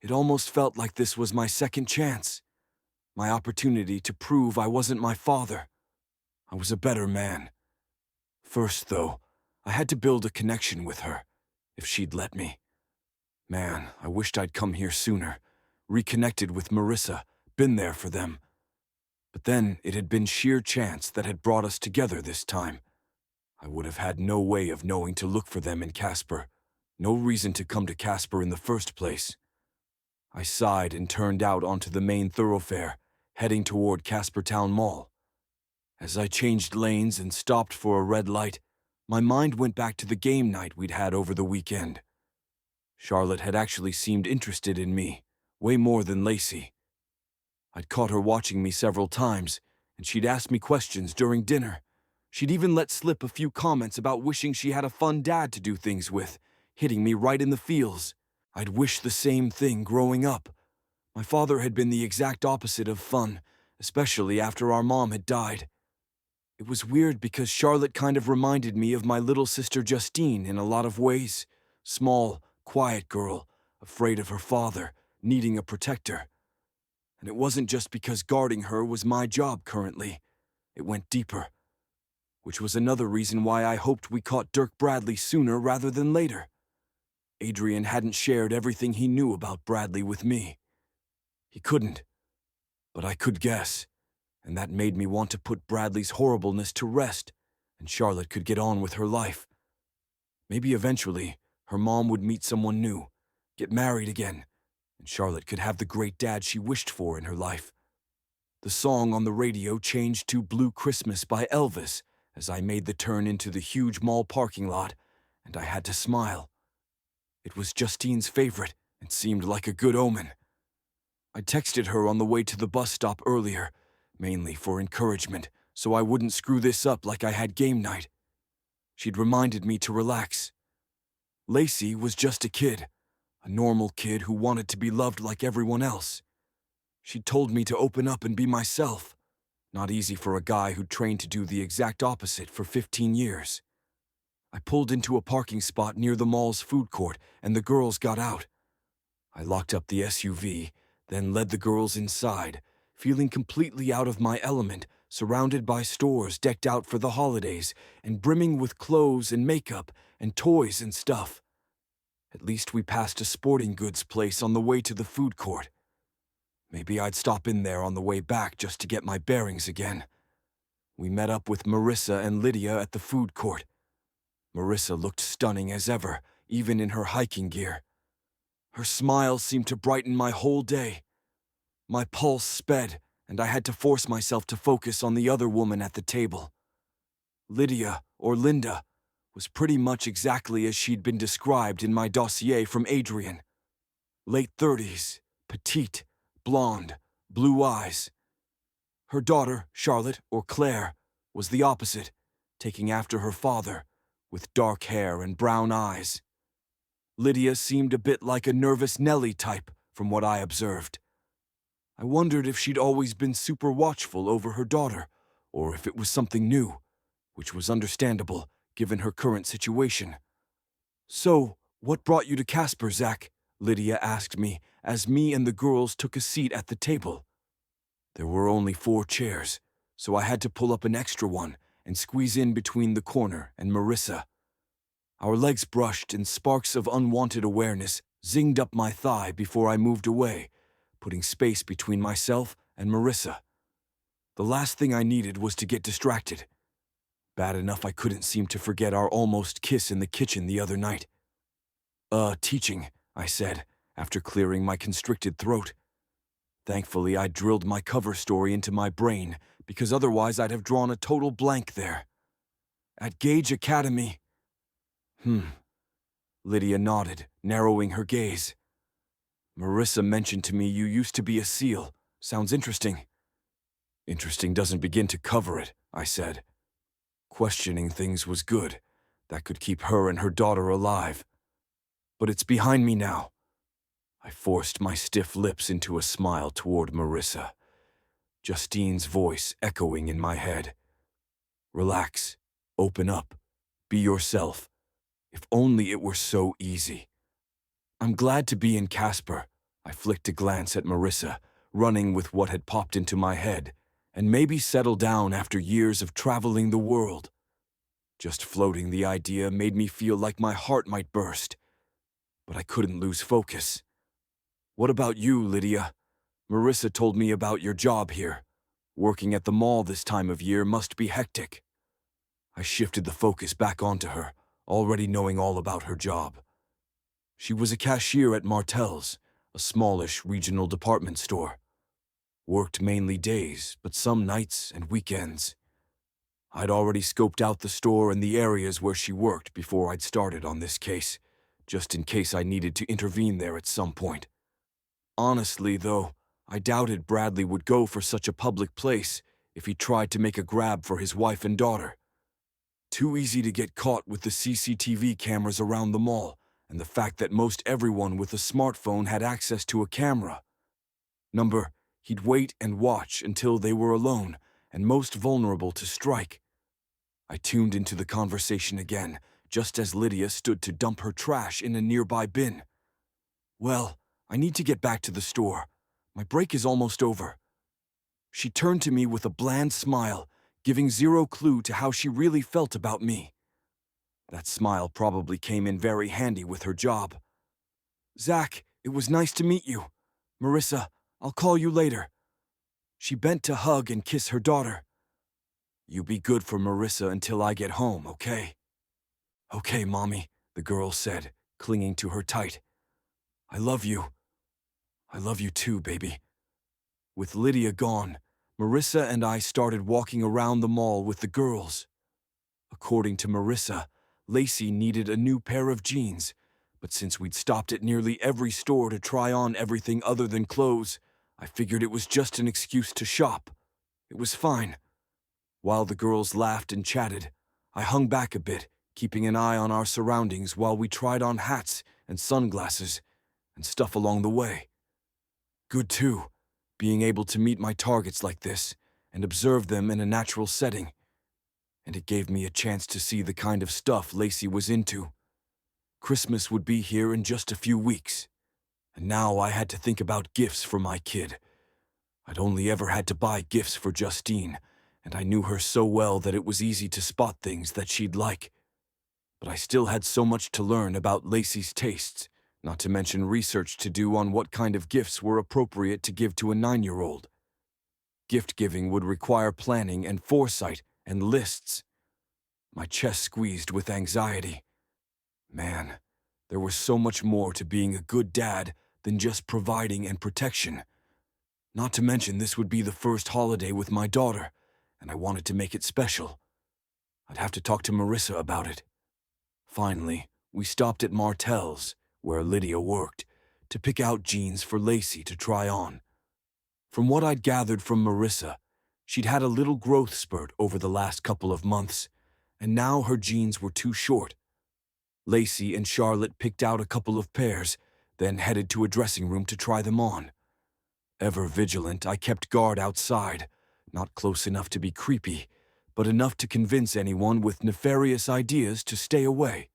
it almost felt like this was my second chance. My opportunity to prove I wasn't my father. I was a better man. First, though, I had to build a connection with her, if she'd let me. Man, I wished I'd come here sooner, reconnected with Marissa, been there for them. But then it had been sheer chance that had brought us together this time. I would have had no way of knowing to look for them in Casper, no reason to come to Casper in the first place. I sighed and turned out onto the main thoroughfare, heading toward Casper Town Mall. As I changed lanes and stopped for a red light, my mind went back to the game night we'd had over the weekend. Charlotte had actually seemed interested in me, way more than Lacey. I'd caught her watching me several times, and she'd asked me questions during dinner. She'd even let slip a few comments about wishing she had a fun dad to do things with, hitting me right in the feels. I'd wished the same thing growing up. My father had been the exact opposite of fun, especially after our mom had died. It was weird because Charlotte kind of reminded me of my little sister Justine in a lot of ways. Small, quiet girl, afraid of her father, needing a protector. And it wasn't just because guarding her was my job currently. It went deeper. Which was another reason why I hoped we caught Dirk Bradley sooner rather than later. Adrian hadn't shared everything he knew about Bradley with me. He couldn't. But I could guess, and that made me want to put Bradley's horribleness to rest, and Charlotte could get on with her life. Maybe eventually, her mom would meet someone new, get married again, and Charlotte could have the great dad she wished for in her life. The song on the radio changed to Blue Christmas by Elvis as I made the turn into the huge mall parking lot, and I had to smile. It was Justine's favorite and seemed like a good omen. I texted her on the way to the bus stop earlier, mainly for encouragement, so I wouldn't screw this up like I had game night. She'd reminded me to relax. Lacey was just a kid, a normal kid who wanted to be loved like everyone else. She'd told me to open up and be myself. Not easy for a guy who'd trained to do the exact opposite for 15 years. I pulled into a parking spot near the mall's food court, and the girls got out. I locked up the SUV, then led the girls inside, feeling completely out of my element, surrounded by stores decked out for the holidays and brimming with clothes and makeup and toys and stuff. At least we passed a sporting goods place on the way to the food court. Maybe I'd stop in there on the way back just to get my bearings again. We met up with Marissa and Lydia at the food court. Marissa looked stunning as ever, even in her hiking gear. Her smile seemed to brighten my whole day. My pulse sped, and I had to force myself to focus on the other woman at the table. Lydia, or Linda, was pretty much exactly as she'd been described in my dossier from Adrian. Late 30s, petite, blonde, blue eyes. Her daughter, Charlotte, or Claire, was the opposite, taking after her father, with dark hair and brown eyes. Lydia seemed a bit like a nervous Nellie type, from what I observed. I wondered if she'd always been super watchful over her daughter, or if it was something new, which was understandable, given her current situation. "So, what brought you to Casper, Zach?" Lydia asked me, as me and the girls took a seat at the table. There were only 4 chairs, so I had to pull up an extra one and squeeze in between the corner and Marissa. Our legs brushed and sparks of unwanted awareness zinged up my thigh before I moved away, putting space between myself and Marissa. The last thing I needed was to get distracted. Bad enough I couldn't seem to forget our almost kiss in the kitchen the other night. Teaching," I said, after clearing my constricted throat. Thankfully, I drilled my cover story into my brain, because otherwise I'd have drawn a total blank there. "At Gage Academy." Lydia nodded, narrowing her gaze. "Marissa mentioned to me you used to be a SEAL. Sounds interesting." "Interesting doesn't begin to cover it," I said. Questioning things was good. That could keep her and her daughter alive. But it's behind me now. I forced my stiff lips into a smile toward Marissa, Justine's voice echoing in my head. "Relax. Open up. Be yourself. If only it were so easy." "I'm glad to be in Casper." I flicked a glance at Marissa, running with what had popped into my head, and maybe settle down after years of traveling the world. Just floating the idea made me feel like my heart might burst. But I couldn't lose focus. "What about you, Lydia? Marissa told me about your job here. Working at the mall this time of year must be hectic." I shifted the focus back onto her, already knowing all about her job. She was a cashier at Martell's, a smallish regional department store. Worked mainly days, but some nights and weekends. I'd already scoped out the store and the areas where she worked before I'd started on this case, just in case I needed to intervene there at some point. Honestly, though, I doubted Bradley would go for such a public place if he tried to make a grab for his wife and daughter. Too easy to get caught with the CCTV cameras around the mall and the fact that most everyone with a smartphone had access to a camera. He'd wait and watch until they were alone and most vulnerable to strike. I tuned into the conversation again, just as Lydia stood to dump her trash in a nearby bin. "Well, I need to get back to the store. My break is almost over." She turned to me with a bland smile, giving zero clue to how she really felt about me. That smile probably came in very handy with her job. "Zach, it was nice to meet you. Marissa, I'll call you later." She bent to hug and kiss her daughter. "You be good for Marissa until I get home, okay?" "Okay, Mommy," the girl said, clinging to her tight. "I love you. I love you too, baby." With Lydia gone, Marissa and I started walking around the mall with the girls. According to Marissa, Lacey needed a new pair of jeans, but since we'd stopped at nearly every store to try on everything other than clothes, I figured it was just an excuse to shop. It was fine. While the girls laughed and chatted, I hung back a bit, keeping an eye on our surroundings while we tried on hats and sunglasses and stuff along the way. Good too, being able to meet my targets like this and observe them in a natural setting. And it gave me a chance to see the kind of stuff Lacey was into. Christmas would be here in just a few weeks, and now I had to think about gifts for my kid. I'd only ever had to buy gifts for Justine, and I knew her so well that it was easy to spot things that she'd like. But I still had so much to learn about Lacey's tastes, not to mention research to do on what kind of gifts were appropriate to give to a 9-year-old. Gift giving would require planning and foresight and lists. My chest squeezed with anxiety. Man, there was so much more to being a good dad than just providing and protection. Not to mention this would be the first holiday with my daughter, and I wanted to make it special. I'd have to talk to Marissa about it. Finally, we stopped at Martell's, where Lydia worked, to pick out jeans for Lacey to try on. From what I'd gathered from Marissa, she'd had a little growth spurt over the last couple of months, and now her jeans were too short. Lacey and Charlotte picked out a couple of pairs, then headed to a dressing room to try them on. Ever vigilant, I kept guard outside, not close enough to be creepy, but enough to convince anyone with nefarious ideas to stay away.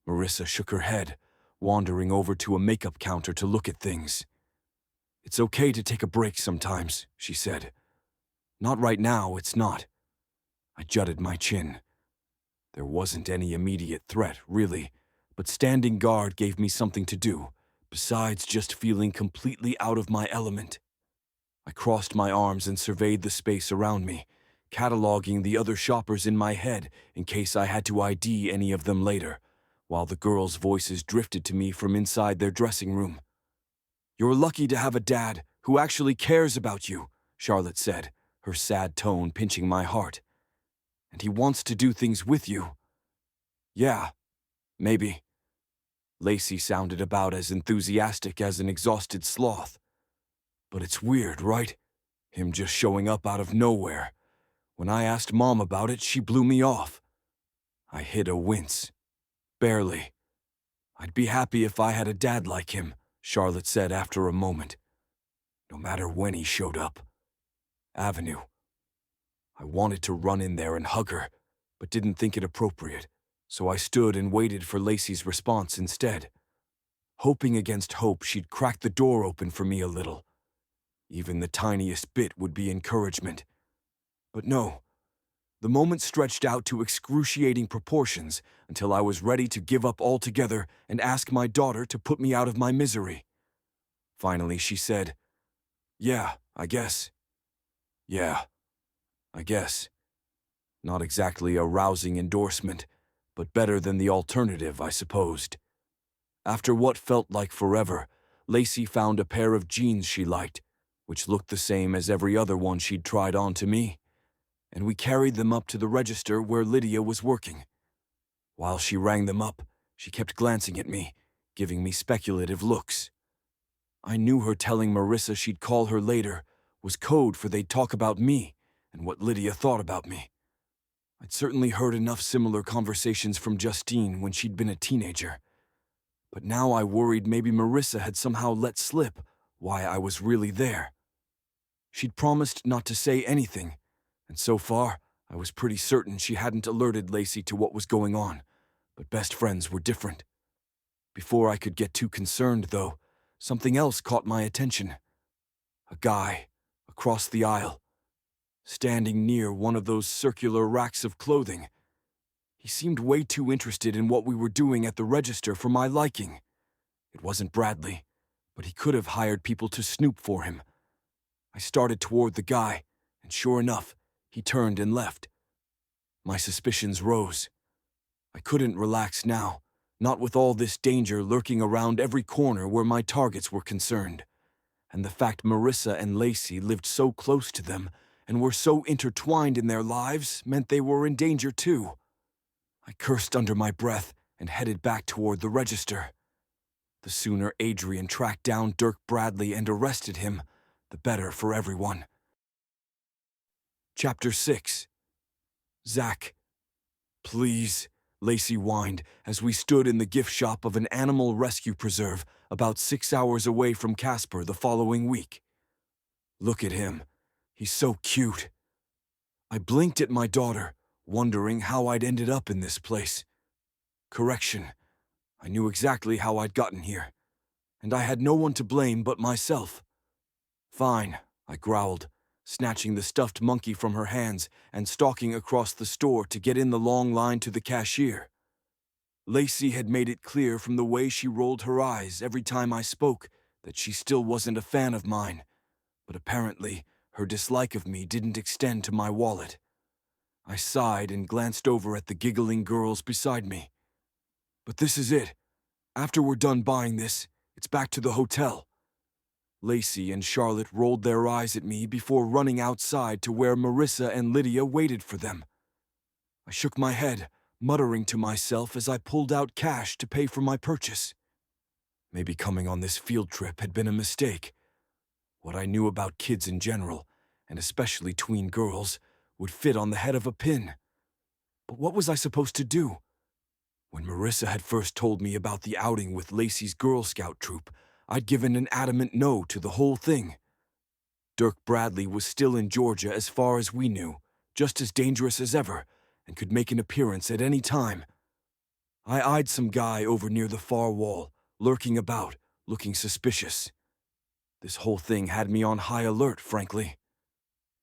Marissa shook her head, wandering over to a makeup counter to look at things. "It's okay to take a break sometimes," she said. "Not right now, it's not." I jutted my chin. There wasn't any immediate threat, really, but standing guard gave me something to do, besides just feeling completely out of my element. I crossed my arms and surveyed the space around me, cataloging the other shoppers in my head in case I had to ID any of them later, while the girls' voices drifted to me from inside their dressing room. "You're lucky to have a dad who actually cares about you," Charlotte said, her sad tone pinching my heart. "And he wants to do things with you." "Yeah, maybe." Lacey sounded about as enthusiastic as an exhausted sloth. "But it's weird, right? Him just showing up out of nowhere. When I asked Mom about it, she blew me off." I hid a wince. "Barely. I'd be happy if I had a dad like him," Charlotte said after a moment. "No matter when he showed up. Avenue." I wanted to run in there and hug her, but didn't think it appropriate, so I stood and waited for Lacey's response instead, hoping against hope she'd crack the door open for me a little. Even the tiniest bit would be encouragement. But no. The moment stretched out to excruciating proportions until I was ready to give up altogether and ask my daughter to put me out of my misery. Finally, she said, "Yeah, I guess." "Yeah, I guess." Not exactly a rousing endorsement, but better than the alternative, I supposed. After what felt like forever, Lacey found a pair of jeans she liked, which looked the same as every other one she'd tried on to me, and we carried them up to the register where Lydia was working. While she rang them up, She kept glancing at me, giving me speculative looks. I knew her telling Marissa she'd call her later was code for they'd talk about me and what Lydia thought about me. I'd certainly heard enough similar conversations from Justine when she'd been a teenager. But now I worried maybe Marissa had somehow let slip why I was really there. She'd promised not to say anything, and so far, I was pretty certain she hadn't alerted Lacey to what was going on, but best friends were different. Before I could get too concerned, though, something else caught my attention. A guy, across the aisle, standing near one of those circular racks of clothing. He seemed way too interested in what we were doing at the register for my liking. It wasn't Bradley, but he could have hired people to snoop for him. I started toward the guy, and sure enough, he turned and left. My suspicions rose. I couldn't relax now, not with all this danger lurking around every corner where my targets were concerned. And the fact Marissa and Lacey lived so close to them and were so intertwined in their lives meant they were in danger too. I cursed under my breath and headed back toward the register. The sooner Adrian tracked down Dirk Bradley and arrested him, the better for everyone. Chapter 6. Zach. Please, Lacey whined as we stood in the gift shop of an animal rescue preserve about 6 hours away from Casper the following week. Look at him. He's so cute. I blinked at my daughter, wondering how I'd ended up in this place. Correction. I knew exactly how I'd gotten here, and I had no one to blame but myself. Fine, I growled, snatching the stuffed monkey from her hands and stalking across the store to get in the long line to the cashier. Lacey had made it clear from the way she rolled her eyes every time I spoke that she still wasn't a fan of mine, but apparently her dislike of me didn't extend to my wallet. I sighed and glanced over at the giggling girls beside me. But this is it. After we're done buying this, it's back to the hotel. Lacey and Charlotte rolled their eyes at me before running outside to where Marissa and Lydia waited for them. I shook my head, muttering to myself as I pulled out cash to pay for my purchase. Maybe coming on this field trip had been a mistake. What I knew about kids in general, and especially tween girls, would fit on the head of a pin. But what was I supposed to do? When Marissa had first told me about the outing with Lacey's Girl Scout troop, I'd given an adamant no to the whole thing. Dirk Bradley was still in Georgia as far as we knew, just as dangerous as ever, and could make an appearance at any time. I eyed some guy over near the far wall, lurking about, looking suspicious. This whole thing had me on high alert, frankly.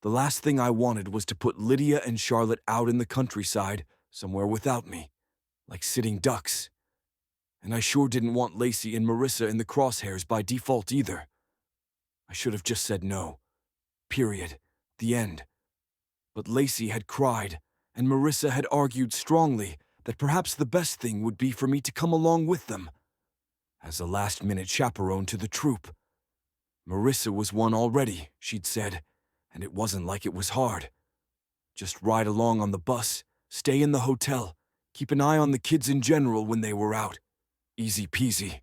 The last thing I wanted was to put Lydia and Charlotte out in the countryside, somewhere without me, like sitting ducks. And I sure didn't want Lacey and Marissa in the crosshairs by default either. I should have just said no. Period. The end. But Lacey had cried, and Marissa had argued strongly that perhaps the best thing would be for me to come along with them, as a last-minute chaperone to the troop. Marissa was one already, she'd said, and it wasn't like it was hard. Just ride along on the bus, stay in the hotel, keep an eye on the kids in general when they were out. Easy peasy.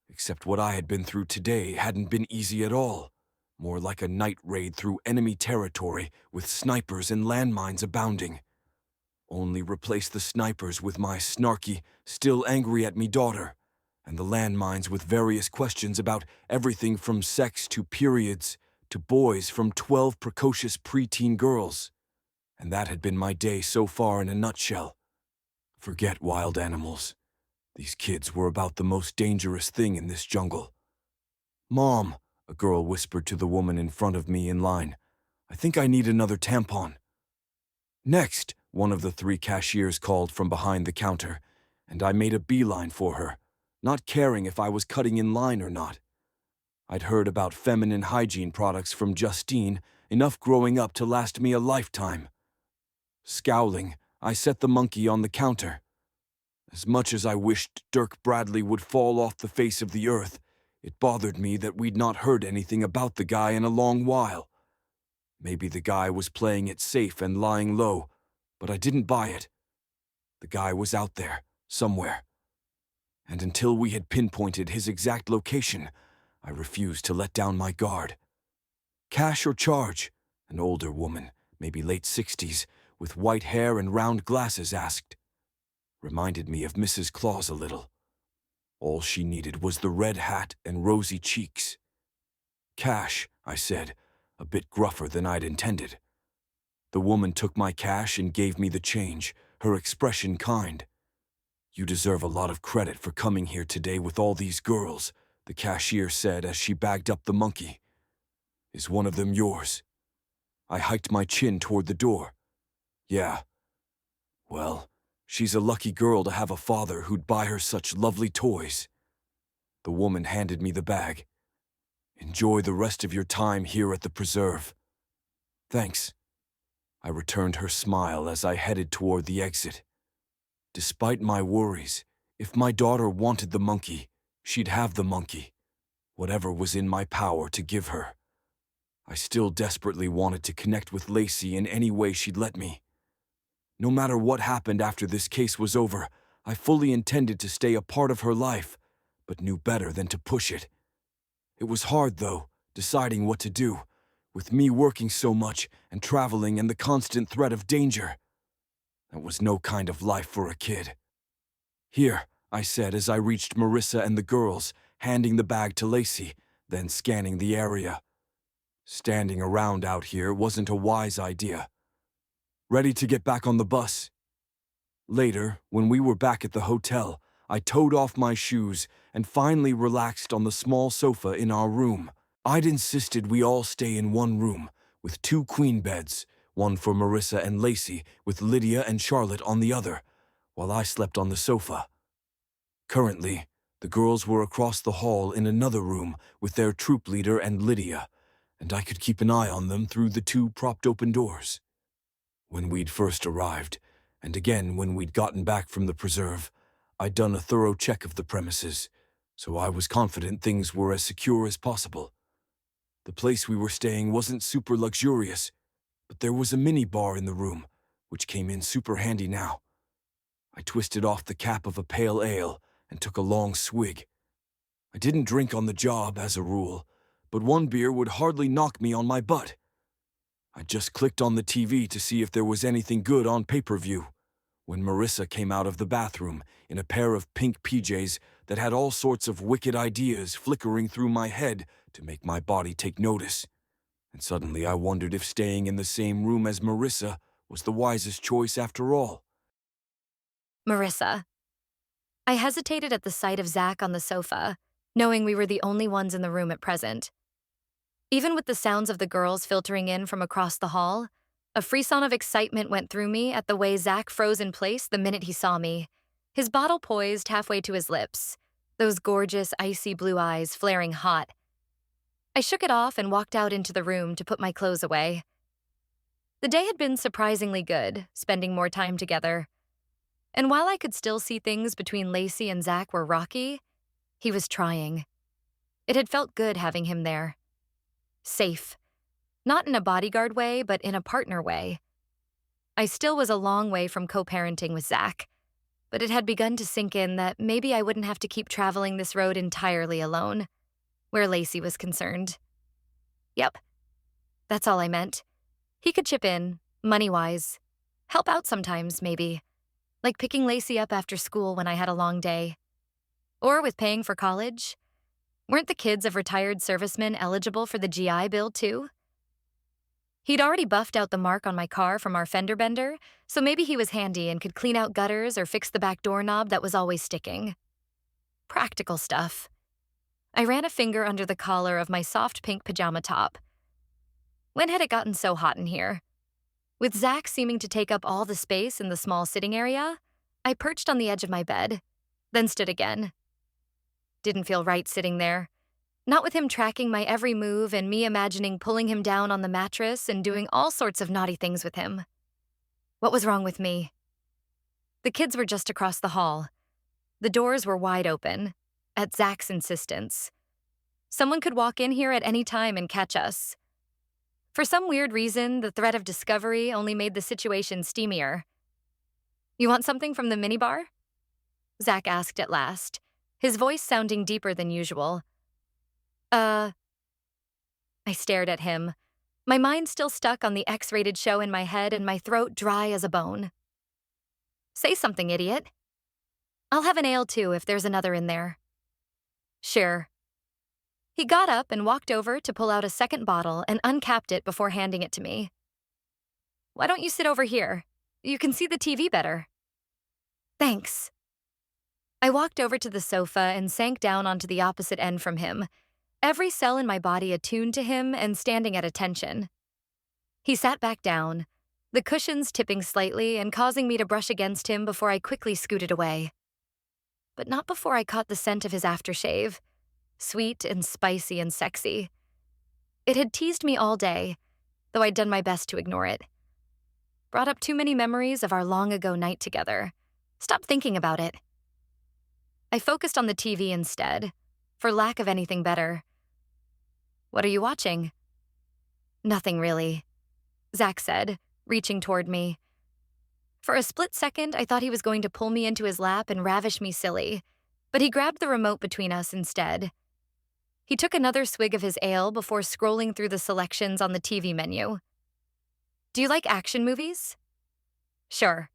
Except what I had been through today hadn't been easy at all. More like a night raid through enemy territory with snipers and landmines abounding. Only replace the snipers with my snarky, still angry at me daughter, and the landmines with various questions about everything from sex to periods to boys from 12 precocious preteen girls. And that had been my day so far in a nutshell. Forget wild animals. These kids were about the most dangerous thing in this jungle. "Mom," a girl whispered to the woman in front of me in line, "I think I need another tampon." "Next," one of the 3 cashiers called from behind the counter, and I made a beeline for her, not caring if I was cutting in line or not. I'd heard about feminine hygiene products from Justine, enough growing up to last me a lifetime. Scowling, I set the monkey on the counter. As much as I wished Dirk Bradley would fall off the face of the earth, it bothered me that we'd not heard anything about the guy in a long while. Maybe the guy was playing it safe and lying low, but I didn't buy it. The guy was out there, somewhere, and until we had pinpointed his exact location, I refused to let down my guard. "Cash or charge?" an older woman, maybe late 60s, with white hair and round glasses asked. Reminded me of Mrs. Claus a little. All she needed was the red hat and rosy cheeks. "Cash," I said, a bit gruffer than I'd intended. The woman took my cash and gave me the change, her expression kind. "You deserve a lot of credit for coming here today with all these girls," the cashier said as she bagged up the monkey. "Is one of them yours?" I hiked my chin toward the door. "Yeah." "Well, she's a lucky girl to have a father who'd buy her such lovely toys." The woman handed me the bag. "Enjoy the rest of your time here at the preserve." "Thanks." I returned her smile as I headed toward the exit. Despite my worries, if my daughter wanted the monkey, she'd have the monkey, whatever was in my power to give her. I still desperately wanted to connect with Lacey in any way she'd let me. No matter what happened after this case was over, I fully intended to stay a part of her life, but knew better than to push it. It was hard, though, deciding what to do, with me working so much and traveling and the constant threat of danger. That was no kind of life for a kid. "Here," I said as I reached Marissa and the girls, handing the bag to Lacey, then scanning the area. Standing around out here wasn't a wise idea. "Ready to get back on the bus?" Later, when we were back at the hotel, I toed off my shoes and finally relaxed on the small sofa in our room. I'd insisted we all stay in one room, with 2 queen beds, one for Marissa and Lacey, with Lydia and Charlotte on the other, while I slept on the sofa. Currently, the girls were across the hall in another room with their troop leader and Lydia, and I could keep an eye on them through the 2 propped-open doors. When we'd first arrived, and again when we'd gotten back from the preserve, I'd done a thorough check of the premises, so I was confident things were as secure as possible. The place we were staying wasn't super luxurious, but there was a mini bar in the room, which came in super handy now. I twisted off the cap of a pale ale and took a long swig. I didn't drink on the job, as a rule, but one beer would hardly knock me on my butt. I just clicked on the TV to see if there was anything good on pay-per-view, when Marissa came out of the bathroom in a pair of pink PJs that had all sorts of wicked ideas flickering through my head to make my body take notice. And suddenly I wondered if staying in the same room as Marissa was the wisest choice after all. Marissa. I hesitated at the sight of Zach on the sofa, knowing we were the only ones in the room at present. Even with the sounds of the girls filtering in from across the hall, a frisson of excitement went through me at the way Zach froze in place the minute he saw me, his bottle poised halfway to his lips, those gorgeous, icy blue eyes flaring hot. I shook it off and walked out into the room to put my clothes away. The day had been surprisingly good, spending more time together. And while I could still see things between Lacey and Zach were rocky, he was trying. It had felt good having him there. Safe. Not in a bodyguard way, but in a partner way. I still was a long way from co-parenting with Zach, but it had begun to sink in that maybe I wouldn't have to keep traveling this road entirely alone, where Lacey was concerned. Yep, that's all I meant. He could chip in, money-wise. Help out sometimes, maybe. Like picking Lacey up after school when I had a long day. Or with paying for college. Weren't the kids of retired servicemen eligible for the GI Bill, too? He'd already buffed out the mark on my car from our fender bender, so maybe he was handy and could clean out gutters or fix the back doorknob that was always sticking. Practical stuff. I ran a finger under the collar of my soft pink pajama top. When had it gotten so hot in here? With Zach seeming to take up all the space in the small sitting area, I perched on the edge of my bed, then stood again. Didn't feel right sitting there. Not with him tracking my every move and me imagining pulling him down on the mattress and doing all sorts of naughty things with him. What was wrong with me? The kids were just across the hall. The doors were wide open, at Zach's insistence. Someone could walk in here at any time and catch us. For some weird reason, the threat of discovery only made the situation steamier. "You want something from the minibar?" Zach asked at last, his voice sounding deeper than usual. I stared at him, my mind still stuck on the X-rated show in my head and my throat dry as a bone. Say something, idiot. I'll have an ale too if there's another in there. Sure. He got up and walked over to pull out a second bottle and uncapped it before handing it to me. Why don't you sit over here? You can see the TV better. Thanks. I walked over to the sofa and sank down onto the opposite end from him, every cell in my body attuned to him and standing at attention. He sat back down, the cushions tipping slightly and causing me to brush against him before I quickly scooted away. But not before I caught the scent of his aftershave, sweet and spicy and sexy. It had teased me all day, though I'd done my best to ignore it. Brought up too many memories of our long-ago night together. Stopped thinking about it. I focused on the TV instead, for lack of anything better. What are you watching? Nothing really, Zach said, reaching toward me. For a split second, I thought he was going to pull me into his lap and ravish me silly, but he grabbed the remote between us instead. He took another swig of his ale before scrolling through the selections on the TV menu. Do you like action movies? Sure.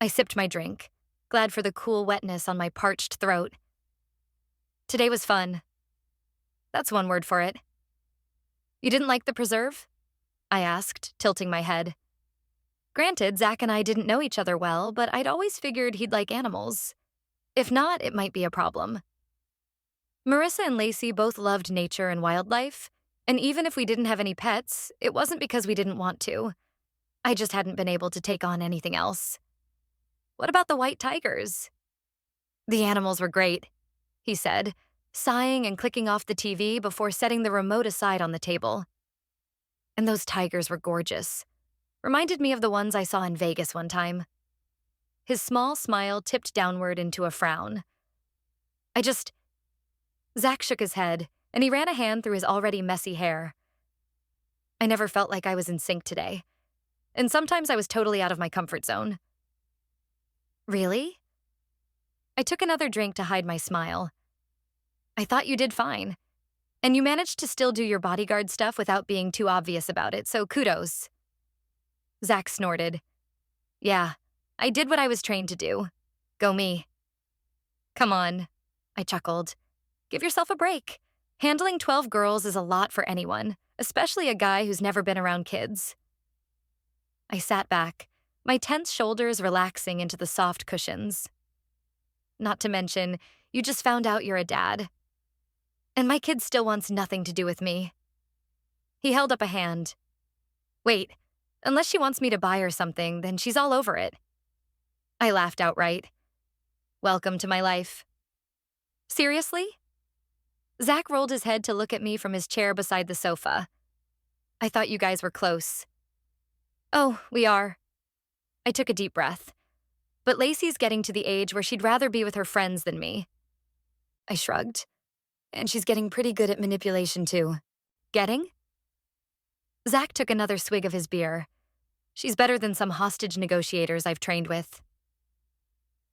I sipped my drink, glad for the cool wetness on my parched throat. Today was fun. That's one word for it. You didn't like the preserve? I asked, tilting my head. Granted, Zach and I didn't know each other well, but I'd always figured he'd like animals. If not, it might be a problem. Marissa and Lacey both loved nature and wildlife, and even if we didn't have any pets, it wasn't because we didn't want to. I just hadn't been able to take on anything else. What about the white tigers? The animals were great, he said, sighing and clicking off the TV before setting the remote aside on the table. And those tigers were gorgeous. Reminded me of the ones I saw in Vegas one time. His small smile tipped downward into a frown. Zach shook his head, and he ran a hand through his already messy hair. I never felt like I was in sync today, and sometimes I was totally out of my comfort zone. Really? I took another drink to hide my smile. I thought you did fine, and you managed to still do your bodyguard stuff without being too obvious about it, so kudos. Zach snorted. Yeah, I did what I was trained to do. Go me. Come on, I chuckled. Give yourself a break. Handling 12 girls is a lot for anyone, especially a guy who's never been around kids. I sat back, my tense shoulders relaxing into the soft cushions. Not to mention, you just found out you're a dad. And my kid still wants nothing to do with me. He held up a hand. Wait, unless she wants me to buy her something, then she's all over it. I laughed outright. Welcome to my life. Seriously? Zach rolled his head to look at me from his chair beside the sofa. I thought you guys were close. Oh, we are. I took a deep breath. But Lacey's getting to the age where she'd rather be with her friends than me. I shrugged. And she's getting pretty good at manipulation, too. Getting? Zach took another swig of his beer. She's better than some hostage negotiators I've trained with.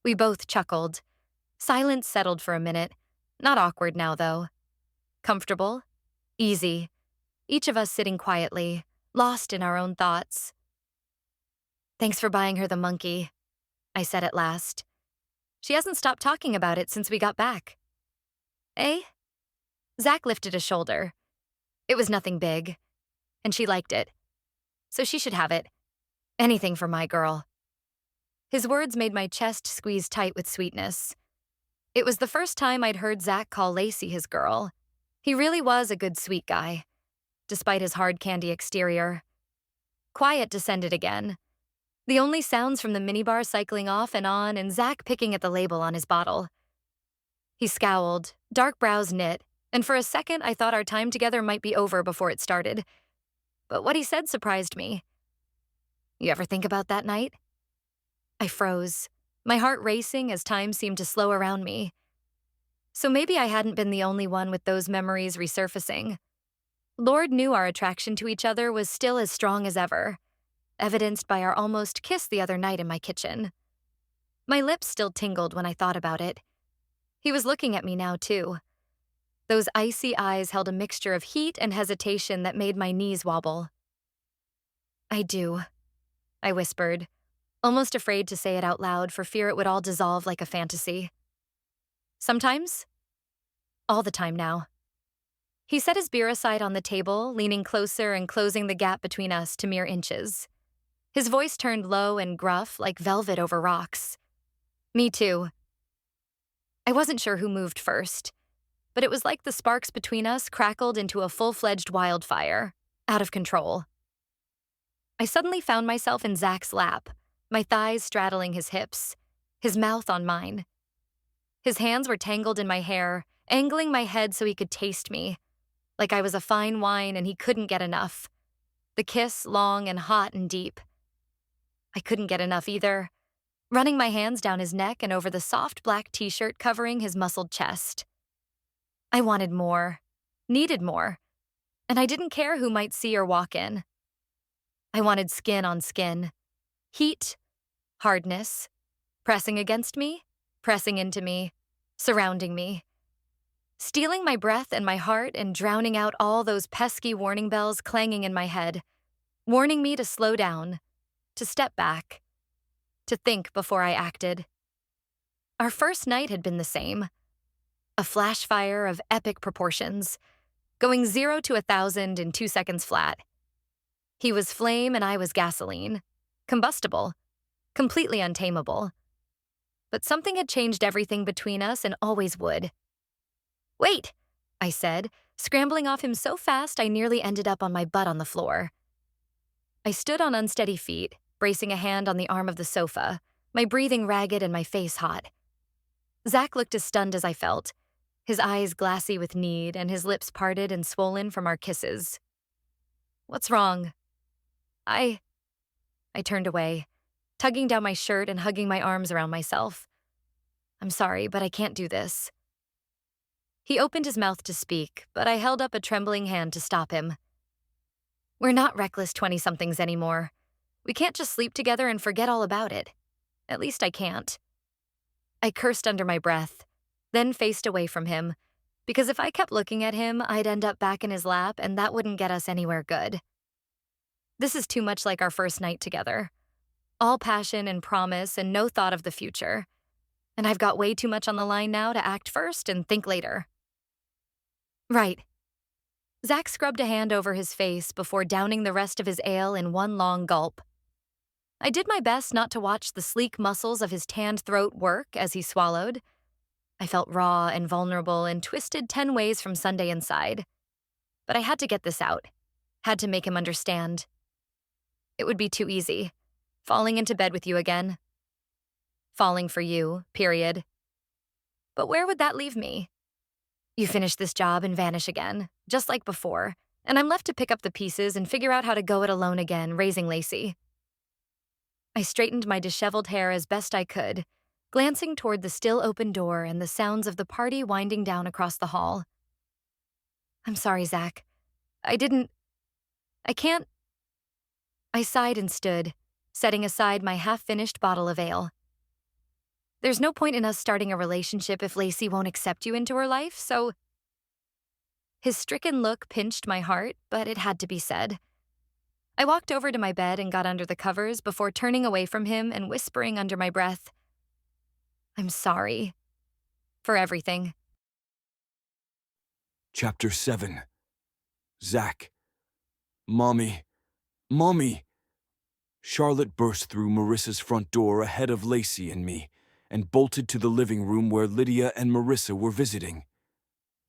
We both chuckled. Silence settled for a minute. Not awkward now, though. Comfortable. Easy. Each of us sitting quietly, lost in our own thoughts. Thanks for buying her the monkey, I said at last. She hasn't stopped talking about it since we got back. Eh? Zach lifted a shoulder. It was nothing big, and she liked it. So she should have it. Anything for my girl. His words made my chest squeeze tight with sweetness. It was the first time I'd heard Zach call Lacey his girl. He really was a good sweet guy, despite his hard candy exterior. Quiet descended again. The only sounds from the minibar cycling off and on and Zach picking at the label on his bottle. He scowled, dark brows knit, and for a second I thought our time together might be over before it started. But what he said surprised me. You ever think about that night? I froze, my heart racing as time seemed to slow around me. So maybe I hadn't been the only one with those memories resurfacing. Lord knew our attraction to each other was still as strong as ever, evidenced by our almost kiss the other night in my kitchen. My lips still tingled when I thought about it. He was looking at me now, too. Those icy eyes held a mixture of heat and hesitation that made my knees wobble. "I do," I whispered, almost afraid to say it out loud for fear it would all dissolve like a fantasy. "Sometimes? All the time now." He set his beer aside on the table, leaning closer and closing the gap between us to mere inches. His voice turned low and gruff like velvet over rocks. "Me too." I wasn't sure who moved first, but it was like the sparks between us crackled into a full-fledged wildfire, out of control. I suddenly found myself in Zach's lap, my thighs straddling his hips, his mouth on mine. His hands were tangled in my hair, angling my head so he could taste me, like I was a fine wine and he couldn't get enough. The kiss long and hot and deep. I couldn't get enough either, running my hands down his neck and over the soft black t-shirt covering his muscled chest. I wanted more, needed more, and I didn't care who might see or walk in. I wanted skin on skin, heat, hardness, pressing against me, pressing into me, surrounding me, stealing my breath and my heart and drowning out all those pesky warning bells clanging in my head, warning me to slow down, to step back, to think before I acted. Our first night had been the same. A flash fire of epic proportions, going 0 to 1,000 in 2 seconds flat. He was flame and I was gasoline, combustible, completely untamable. But something had changed everything between us and always would. "Wait," I said, scrambling off him so fast I nearly ended up on my butt on the floor. I stood on unsteady feet, bracing a hand on the arm of the sofa, my breathing ragged and my face hot. Zach looked as stunned as I felt, his eyes glassy with need and his lips parted and swollen from our kisses. "What's wrong?" I turned away, tugging down my shirt and hugging my arms around myself. "I'm sorry, but I can't do this." He opened his mouth to speak, but I held up a trembling hand to stop him. "We're not reckless 20-somethings anymore. We can't just sleep together and forget all about it. At least I can't." I cursed under my breath, then faced away from him, because if I kept looking at him, I'd end up back in his lap and that wouldn't get us anywhere good. This is too much like our first night together. All passion and promise and no thought of the future. And I've got way too much on the line now to act first and think later. "Right." Zach scrubbed a hand over his face before downing the rest of his ale in one long gulp. I did my best not to watch the sleek muscles of his tanned throat work as he swallowed. I felt raw and vulnerable and twisted 10 ways from Sunday inside. But I had to get this out. Had to make him understand. It would be too easy. Falling into bed with you again. Falling for you, period. But where would that leave me? You finish this job and vanish again, just like before, and I'm left to pick up the pieces and figure out how to go it alone again, raising Lacey. I straightened my disheveled hair as best I could, glancing toward the still open door and the sounds of the party winding down across the hall. "I'm sorry, Zach. I can't." I sighed and stood, setting aside my half-finished bottle of ale. "There's no point in us starting a relationship if Lacey won't accept you into her life, so..." His stricken look pinched my heart, but it had to be said. I walked over to my bed and got under the covers before turning away from him and whispering under my breath, "I'm sorry. For everything." Chapter 7. Zach. Mommy. Mommy! Charlotte burst through Marissa's front door ahead of Lacey and me, and bolted to the living room where Lydia and Marissa were visiting.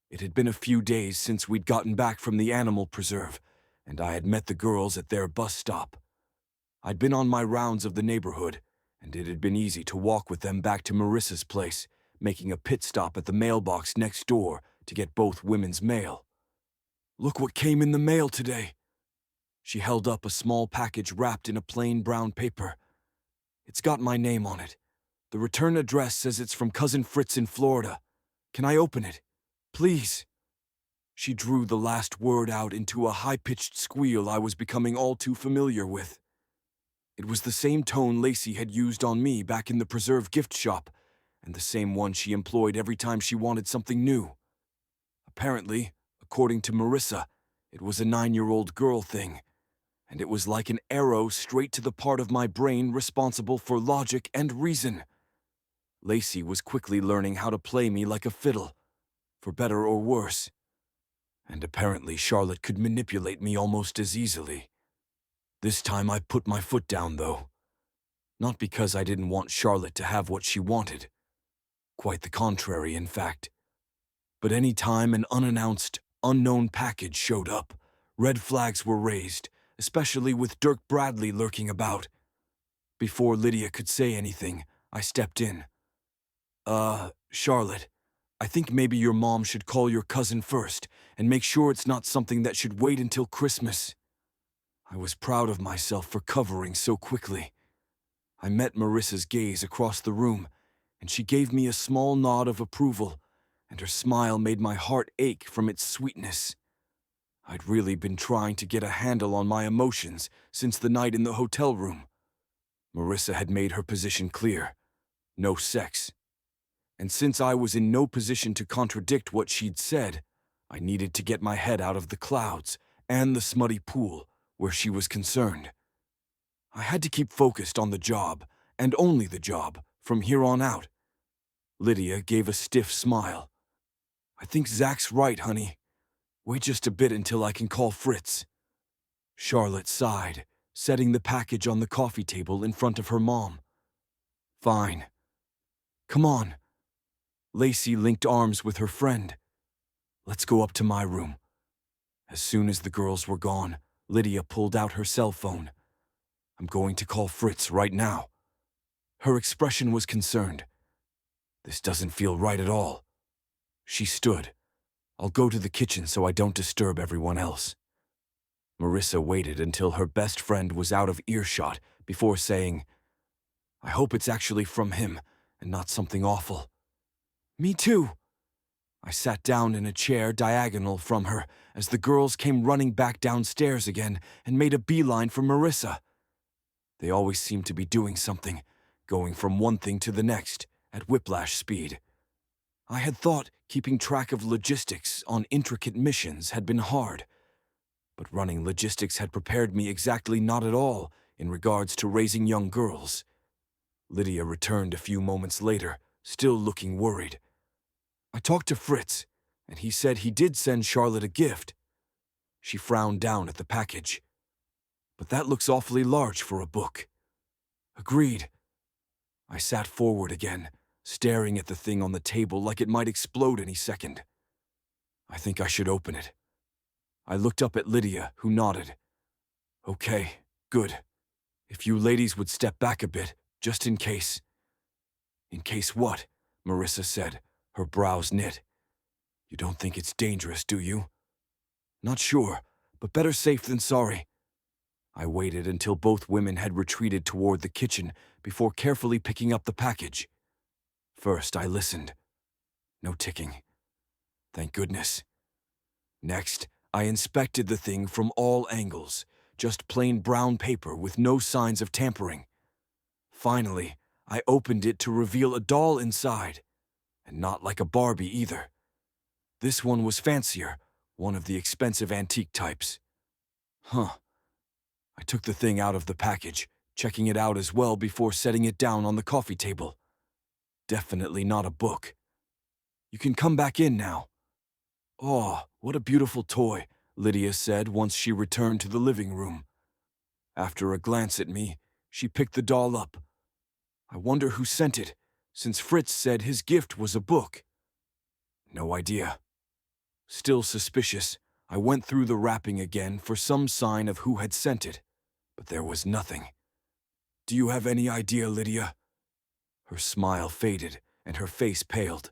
It had been a few days since we'd gotten back from the animal preserve, and I had met the girls at their bus stop. I'd been on my rounds of the neighborhood, and it had been easy to walk with them back to Marissa's place, making a pit stop at the mailbox next door to get both women's mail. "Look what came in the mail today." She held up a small package wrapped in a plain brown paper. "It's got my name on it. The return address says it's from Cousin Fritz in Florida. Can I open it? Please?" She drew the last word out into a high-pitched squeal I was becoming all too familiar with. It was the same tone Lacey had used on me back in the preserve gift shop, and the same one she employed every time she wanted something new. Apparently, according to Marissa, it was a 9-year-old girl thing, and it was like an arrow straight to the part of my brain responsible for logic and reason. Lacey was quickly learning how to play me like a fiddle, for better or worse. And apparently Charlotte could manipulate me almost as easily. This time I put my foot down, though. Not because I didn't want Charlotte to have what she wanted. Quite the contrary, in fact. But any time an unannounced, unknown package showed up, red flags were raised, especially with Dirk Bradley lurking about. Before Lydia could say anything, I stepped in. Charlotte, I think maybe your mom should call your cousin first and make sure it's not something that should wait until Christmas. I was proud of myself for covering so quickly. I met Marissa's gaze across the room, and she gave me a small nod of approval, and her smile made my heart ache from its sweetness. I'd really been trying to get a handle on my emotions since the night in the hotel room. Marissa had made her position clear. No sex. And since I was in no position to contradict what she'd said, I needed to get my head out of the clouds and the smutty pool where she was concerned. I had to keep focused on the job, and only the job, from here on out. Lydia gave a stiff smile. I think Zach's right, honey. Wait just a bit until I can call Fritz. Charlotte sighed, setting the package on the coffee table in front of her mom. Fine. Come on. Lacey linked arms with her friend. Let's go up to my room. As soon as the girls were gone, Lydia pulled out her cell phone. I'm going to call Fritz right now. Her expression was concerned. This doesn't feel right at all. She stood. I'll go to the kitchen so I don't disturb everyone else. Marissa waited until her best friend was out of earshot before saying, I hope it's actually from him and not something awful. Me too. I sat down in a chair diagonal from her as the girls came running back downstairs again and made a beeline for Marissa. They always seemed to be doing something, going from one thing to the next, at whiplash speed. I had thought keeping track of logistics on intricate missions had been hard, but running logistics had prepared me exactly not at all in regards to raising young girls. Lydia returned a few moments later, still looking worried. I talked to Fritz, and he said he did send Charlotte a gift. She frowned down at the package. But that looks awfully large for a book. Agreed. I sat forward again, staring at the thing on the table like it might explode any second. I think I should open it. I looked up at Lydia, who nodded. Okay, good. If you ladies would step back a bit, just in case. In case what? Marissa said, her brows knit. You don't think it's dangerous, do you? Not sure, but better safe than sorry. I waited until both women had retreated toward the kitchen before carefully picking up the package. First, I listened. No ticking. Thank goodness. Next, I inspected the thing from all angles, just plain brown paper with no signs of tampering. Finally, I opened it to reveal a doll inside, and not like a Barbie either. This one was fancier, one of the expensive antique types. Huh. I took the thing out of the package, checking it out as well before setting it down on the coffee table. Definitely not a book. You can come back in now. Oh, what a beautiful toy, Lydia said once she returned to the living room. After a glance at me, she picked the doll up. I wonder who sent it, since Fritz said his gift was a book. No idea. Still suspicious, I went through the wrapping again for some sign of who had sent it, but there was nothing. Do you have any idea, Lydia? Her smile faded, and her face paled.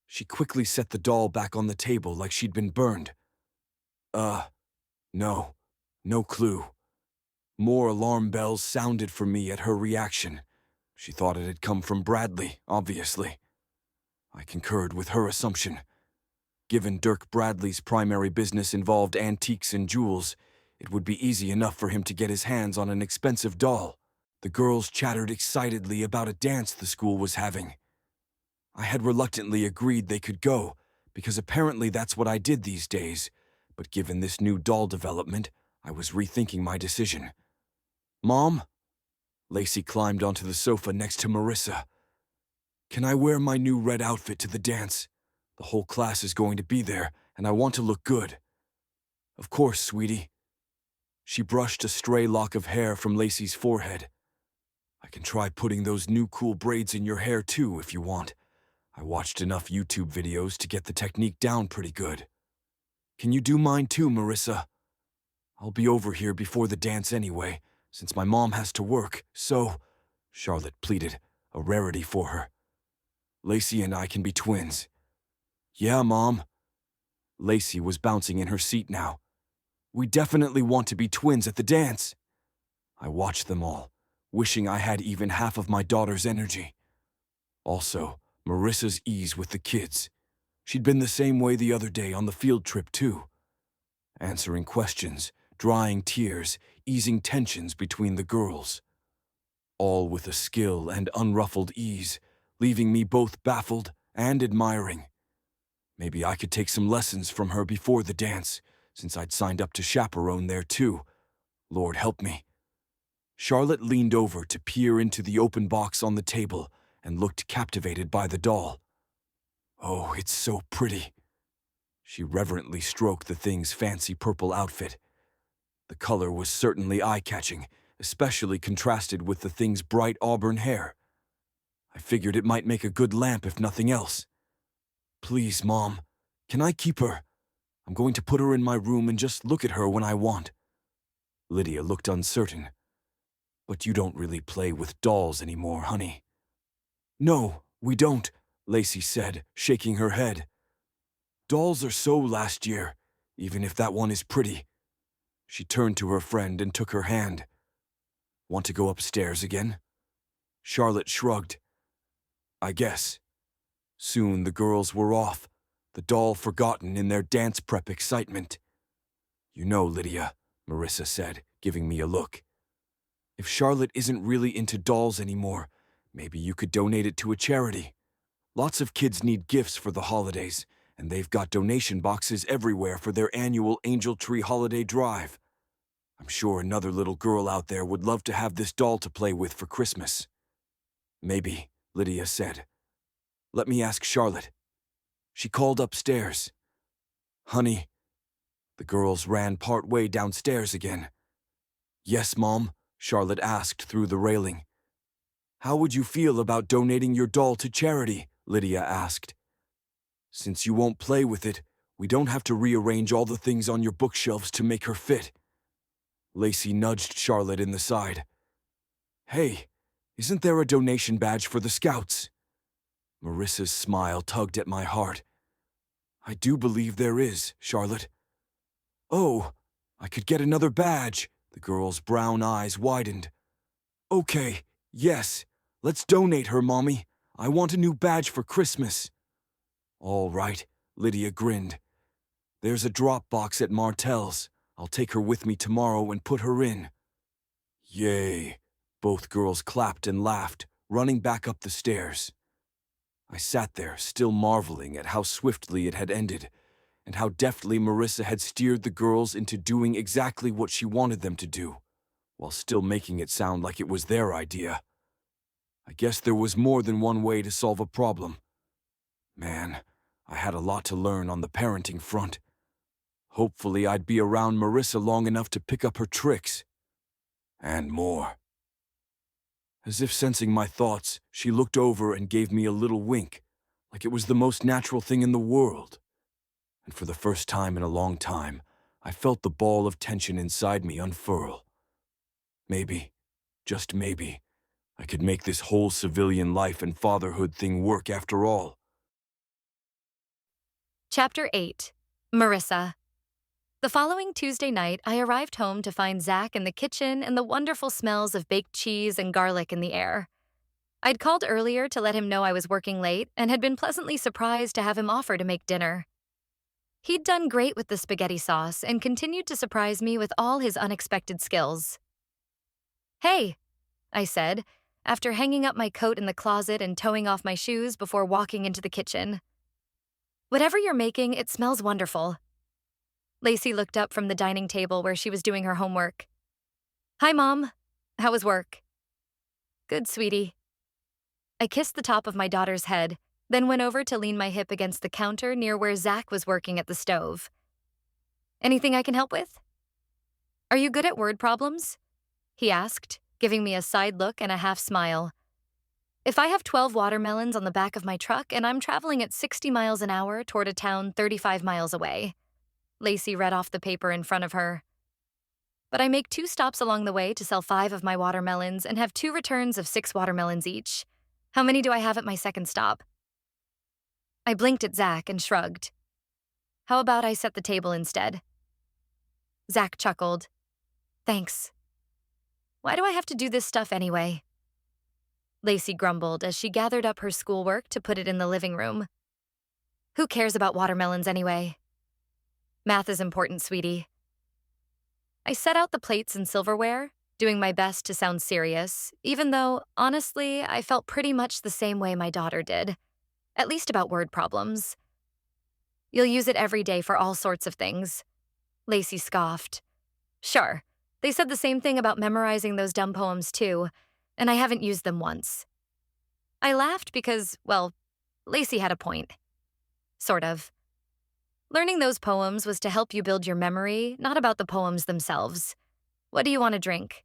She quickly set the doll back on the table like she'd been burned. No. No clue. More alarm bells sounded for me at her reaction. She thought it had come from Bradley, obviously. I concurred with her assumption. Given Dirk Bradley's primary business involved antiques and jewels, it would be easy enough for him to get his hands on an expensive doll. The girls chattered excitedly about a dance the school was having. I had reluctantly agreed they could go, because apparently that's what I did these days, but given this new doll development, I was rethinking my decision. Mom? Lacey climbed onto the sofa next to Marissa. Can I wear my new red outfit to the dance? The whole class is going to be there, and I want to look good. Of course, sweetie. She brushed a stray lock of hair from Lacey's forehead. I can try putting those new cool braids in your hair too, if you want. I watched enough YouTube videos to get the technique down pretty good. Can you do mine too, Marissa? I'll be over here before the dance anyway, since my mom has to work, so, Charlotte pleaded, a rarity for her. Lacey and I can be twins. Yeah, Mom. Lacey was bouncing in her seat now. We definitely want to be twins at the dance. I watched them all, wishing I had even half of my daughter's energy. Also, Marissa's ease with the kids. She'd been the same way the other day on the field trip, too. Answering questions, drying tears, easing tensions between the girls. All with a skill and unruffled ease, leaving me both baffled and admiring. Maybe I could take some lessons from her before the dance, since I'd signed up to chaperone there too. Lord help me. Charlotte leaned over to peer into the open box on the table and looked captivated by the doll. Oh, it's so pretty. She reverently stroked the thing's fancy purple outfit. The color was certainly eye-catching, especially contrasted with the thing's bright auburn hair. I figured it might make a good lamp if nothing else. Please, Mom, can I keep her? I'm going to put her in my room and just look at her when I want. Lydia looked uncertain. But you don't really play with dolls anymore, honey. No, we don't, Lacey said, shaking her head. Dolls are so last year, even if that one is pretty. She turned to her friend and took her hand. Want to go upstairs again? Charlotte shrugged. I guess. Soon the girls were off, the doll forgotten in their dance prep excitement. You know, Lydia, Marissa said, giving me a look. If Charlotte isn't really into dolls anymore, maybe you could donate it to a charity. Lots of kids need gifts for the holidays, and they've got donation boxes everywhere for their annual Angel Tree Holiday Drive. I'm sure another little girl out there would love to have this doll to play with for Christmas. Maybe, Lydia said. Let me ask Charlotte. She called upstairs. Honey. The girls ran part way downstairs again. Yes, Mom, Charlotte asked through the railing. How would you feel about donating your doll to charity? Lydia asked. Since you won't play with it, we don't have to rearrange all the things on your bookshelves to make her fit. Lacey nudged Charlotte in the side. Hey, isn't there a donation badge for the Scouts? Marissa's smile tugged at my heart. I do believe there is, Charlotte. Oh, I could get another badge. The girl's brown eyes widened. Okay, yes, let's donate her, Mommy. I want a new badge for Christmas. All right, Lydia grinned. There's a drop box at Martell's. I'll take her with me tomorrow and put her in. Yay! Both girls clapped and laughed, running back up the stairs. I sat there, still marveling at how swiftly it had ended, and how deftly Marissa had steered the girls into doing exactly what she wanted them to do, while still making it sound like it was their idea. I guess there was more than one way to solve a problem. Man, I had a lot to learn on the parenting front. Hopefully I'd be around Marissa long enough to pick up her tricks. And more. As if sensing my thoughts, she looked over and gave me a little wink, like it was the most natural thing in the world. And for the first time in a long time, I felt the ball of tension inside me unfurl. Maybe, just maybe, I could make this whole civilian life and fatherhood thing work after all. Chapter 8. Marissa. The following Tuesday night, I arrived home to find Zach in the kitchen and the wonderful smells of baked cheese and garlic in the air. I'd called earlier to let him know I was working late and had been pleasantly surprised to have him offer to make dinner. He'd done great with the spaghetti sauce and continued to surprise me with all his unexpected skills. Hey, I said, after hanging up my coat in the closet and towing off my shoes before walking into the kitchen. "Whatever you're making, it smells wonderful." Lacey looked up from the dining table where she was doing her homework. "Hi, Mom. How was work?" "Good, sweetie." I kissed the top of my daughter's head, then went over to lean my hip against the counter near where Zach was working at the stove. "Anything I can help with?" "Are you good at word problems?" he asked, giving me a side look and a half smile. "If I have 12 watermelons on the back of my truck and I'm traveling at 60 miles an hour toward a town 35 miles away," Lacey read off the paper in front of her. "But I make 2 stops along the way to sell 5 of my watermelons and have 2 returns of 6 watermelons each. How many do I have at my second stop?" I blinked at Zach and shrugged. "How about I set the table instead?" Zach chuckled. "Thanks. Why do I have to do this stuff anyway?" Lacey grumbled as she gathered up her schoolwork to put it in the living room. "Who cares about watermelons anyway?" "Math is important, sweetie." I set out the plates and silverware, doing my best to sound serious, even though, honestly, I felt pretty much the same way my daughter did, at least about word problems. "You'll use it every day for all sorts of things," Lacey scoffed. "Sure, they said the same thing about memorizing those dumb poems too, and I haven't used them once." I laughed because, well, Lacey had a point. Sort of. Learning those poems was to help you build your memory, not about the poems themselves. "What do you want to drink?"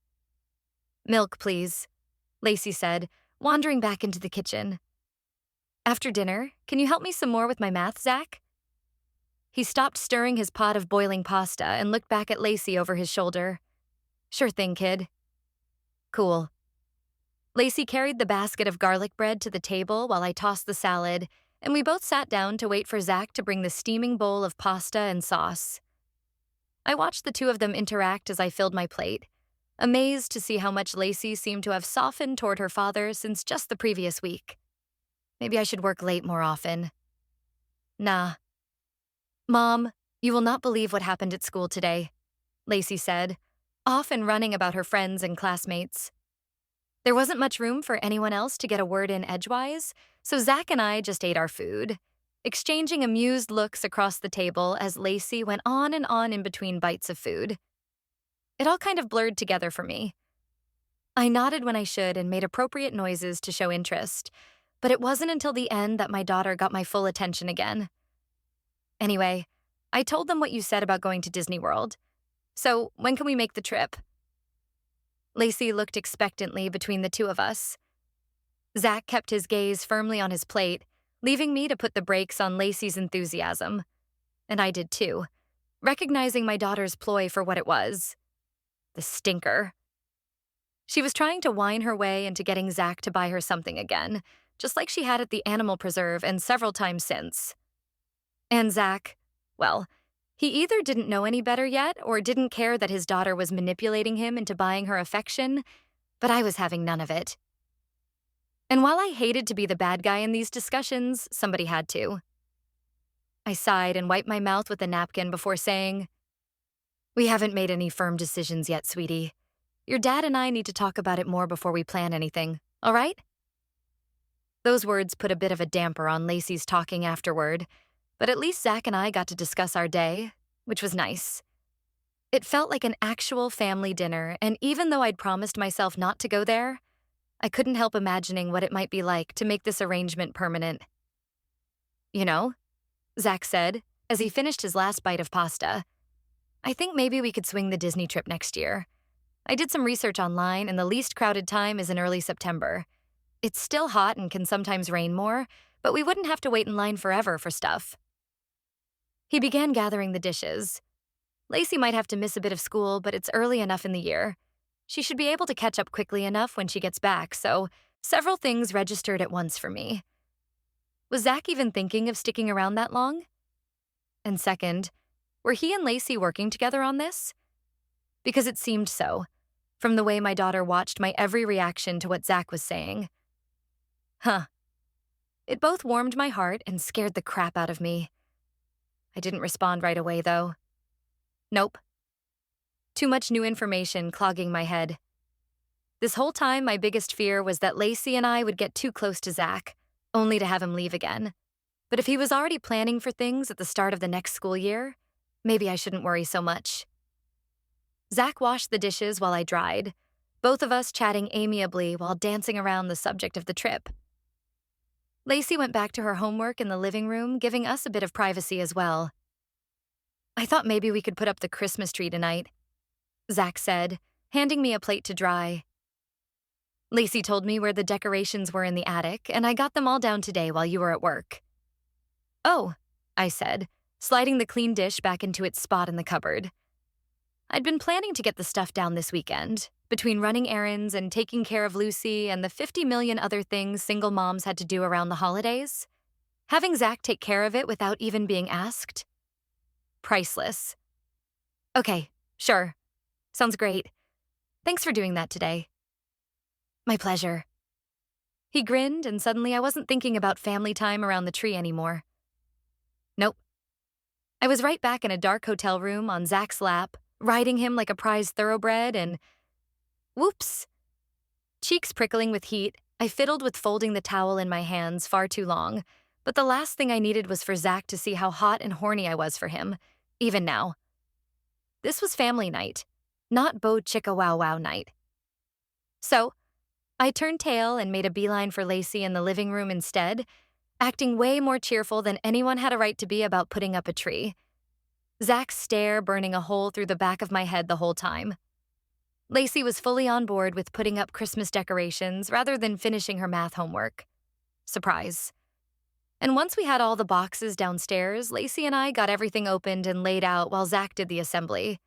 "Milk, please," Lacey said, wandering back into the kitchen. "After dinner, can you help me some more with my math, Zach?" He stopped stirring his pot of boiling pasta and looked back at Lacey over his shoulder. "Sure thing, kid." "Cool." Lacey carried the basket of garlic bread to the table while I tossed the salad, and we both sat down to wait for Zach to bring the steaming bowl of pasta and sauce. I watched the two of them interact as I filled my plate, amazed to see how much Lacey seemed to have softened toward her father since just the previous week. Maybe I should work late more often. "Nah." "Mom, you will not believe what happened at school today," Lacey said, off and running about her friends and classmates. There wasn't much room for anyone else to get a word in edgewise, so Zach and I just ate our food, exchanging amused looks across the table as Lacey went on and on in between bites of food. It all kind of blurred together for me. I nodded when I should and made appropriate noises to show interest, but it wasn't until the end that my daughter got my full attention again. "Anyway, I told them what you said about going to Disney World. So when can we make the trip?" Lacey looked expectantly between the two of us. Zach kept his gaze firmly on his plate, leaving me to put the brakes on Lacey's enthusiasm. And I did too, recognizing my daughter's ploy for what it was. The stinker. She was trying to whine her way into getting Zach to buy her something again, just like she had at the animal preserve and several times since. And Zach, well, he either didn't know any better yet or didn't care that his daughter was manipulating him into buying her affection, but I was having none of it. And while I hated to be the bad guy in these discussions, somebody had to. I sighed and wiped my mouth with a napkin before saying, "We haven't made any firm decisions yet, sweetie. Your dad and I need to talk about it more before we plan anything, all right?" Those words put a bit of a damper on Lacey's talking afterward, but at least Zach and I got to discuss our day, which was nice. It felt like an actual family dinner, and even though I'd promised myself not to go there, I couldn't help imagining what it might be like to make this arrangement permanent. "You know," Zach said, as he finished his last bite of pasta, "I think maybe we could swing the Disney trip next year. I did some research online, and the least crowded time is in early September. It's still hot and can sometimes rain more, but we wouldn't have to wait in line forever for stuff." He began gathering the dishes. Lacey might have to miss a bit of school, but it's early enough in the year. She should be able to catch up quickly enough when she gets back, so several things registered at once for me. Was Zach even thinking of sticking around that long? And second, were he and Lacey working together on this? Because it seemed so, from the way my daughter watched my every reaction to what Zach was saying. Huh. It both warmed my heart and scared the crap out of me. I didn't respond right away, though. Nope. Too much new information clogging my head. This whole time, my biggest fear was that Lacey and I would get too close to Zach, only to have him leave again. But if he was already planning for things at the start of the next school year, maybe I shouldn't worry so much. Zach washed the dishes while I dried, both of us chatting amiably while dancing around the subject of the trip. Lacey went back to her homework in the living room, giving us a bit of privacy as well. I thought maybe we could put up the Christmas tree tonight, Zach said, handing me a plate to dry. Lacey told me where the decorations were in the attic, and I got them all down today while you were at work. Oh, I said, sliding the clean dish back into its spot in the cupboard. I'd been planning to get the stuff down this weekend, between running errands and taking care of Lucy and the 50 million other things single moms had to do around the holidays. Having Zach take care of it without even being asked? Priceless. Okay, sure. Sounds great. Thanks for doing that today. My pleasure. He grinned, and suddenly I wasn't thinking about family time around the tree anymore. Nope. I was right back in a dark hotel room on Zach's lap, riding him like a prize thoroughbred, and whoops. Cheeks prickling with heat, I fiddled with folding the towel in my hands far too long, but the last thing I needed was for Zach to see how hot and horny I was for him, even now. This was family night, not Bo Chicka Wow Wow night. So, I turned tail and made a beeline for Lacey in the living room instead, acting way more cheerful than anyone had a right to be about putting up a tree. Zach's stare burning a hole through the back of my head the whole time. Lacey was fully on board with putting up Christmas decorations rather than finishing her math homework. Surprise. And once we had all the boxes downstairs, Lacey and I got everything opened and laid out while Zach did the assembly.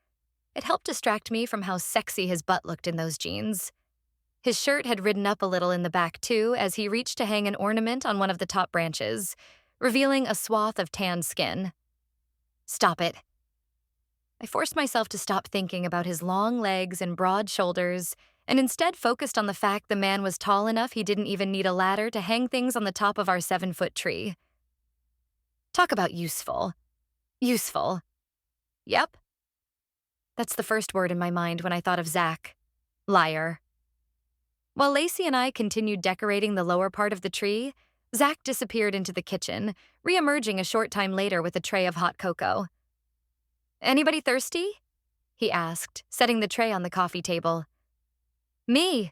It helped distract me from how sexy his butt looked in those jeans. His shirt had ridden up a little in the back, too, as he reached to hang an ornament on one of the top branches, revealing a swath of tanned skin. Stop it. I forced myself to stop thinking about his long legs and broad shoulders, and instead focused on the fact the man was tall enough he didn't even need a ladder to hang things on the top of our 7-foot tree. Talk about useful. Useful. Yep. That's the first word in my mind when I thought of Zach. Liar. While Lacey and I continued decorating the lower part of the tree, Zach disappeared into the kitchen, re-emerging a short time later with a tray of hot cocoa. Anybody thirsty? He asked, setting the tray on the coffee table. Me,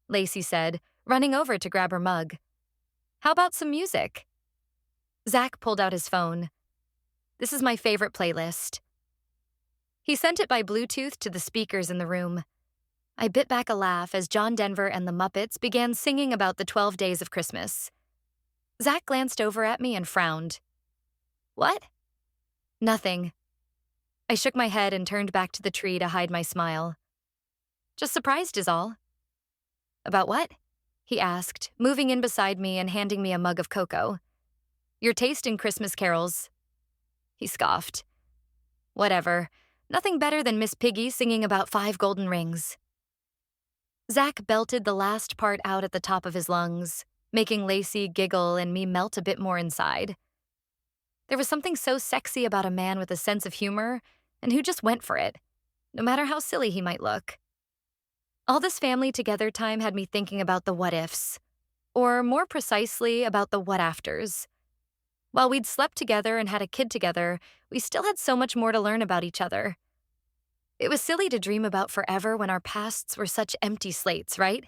Lacey said, running over to grab her mug. How about some music? Zach pulled out his phone. This is my favorite playlist. He sent it by Bluetooth to the speakers in the room. I bit back a laugh as John Denver and the Muppets began singing about the 12 days of Christmas. Zach glanced over at me and frowned. What? Nothing. I shook my head and turned back to the tree to hide my smile. Just surprised is all. About what? He asked, moving in beside me and handing me a mug of cocoa. Your taste in Christmas carols. He scoffed. Whatever. Nothing better than Miss Piggy singing about 5 golden rings. Zach belted the last part out at the top of his lungs, making Lacey giggle and me melt a bit more inside. There was something so sexy about a man with a sense of humor and who just went for it, no matter how silly he might look. All this family together time had me thinking about the what-ifs, or more precisely, about the what-afters. While we'd slept together and had a kid together, we still had so much more to learn about each other. It was silly to dream about forever when our pasts were such empty slates, right?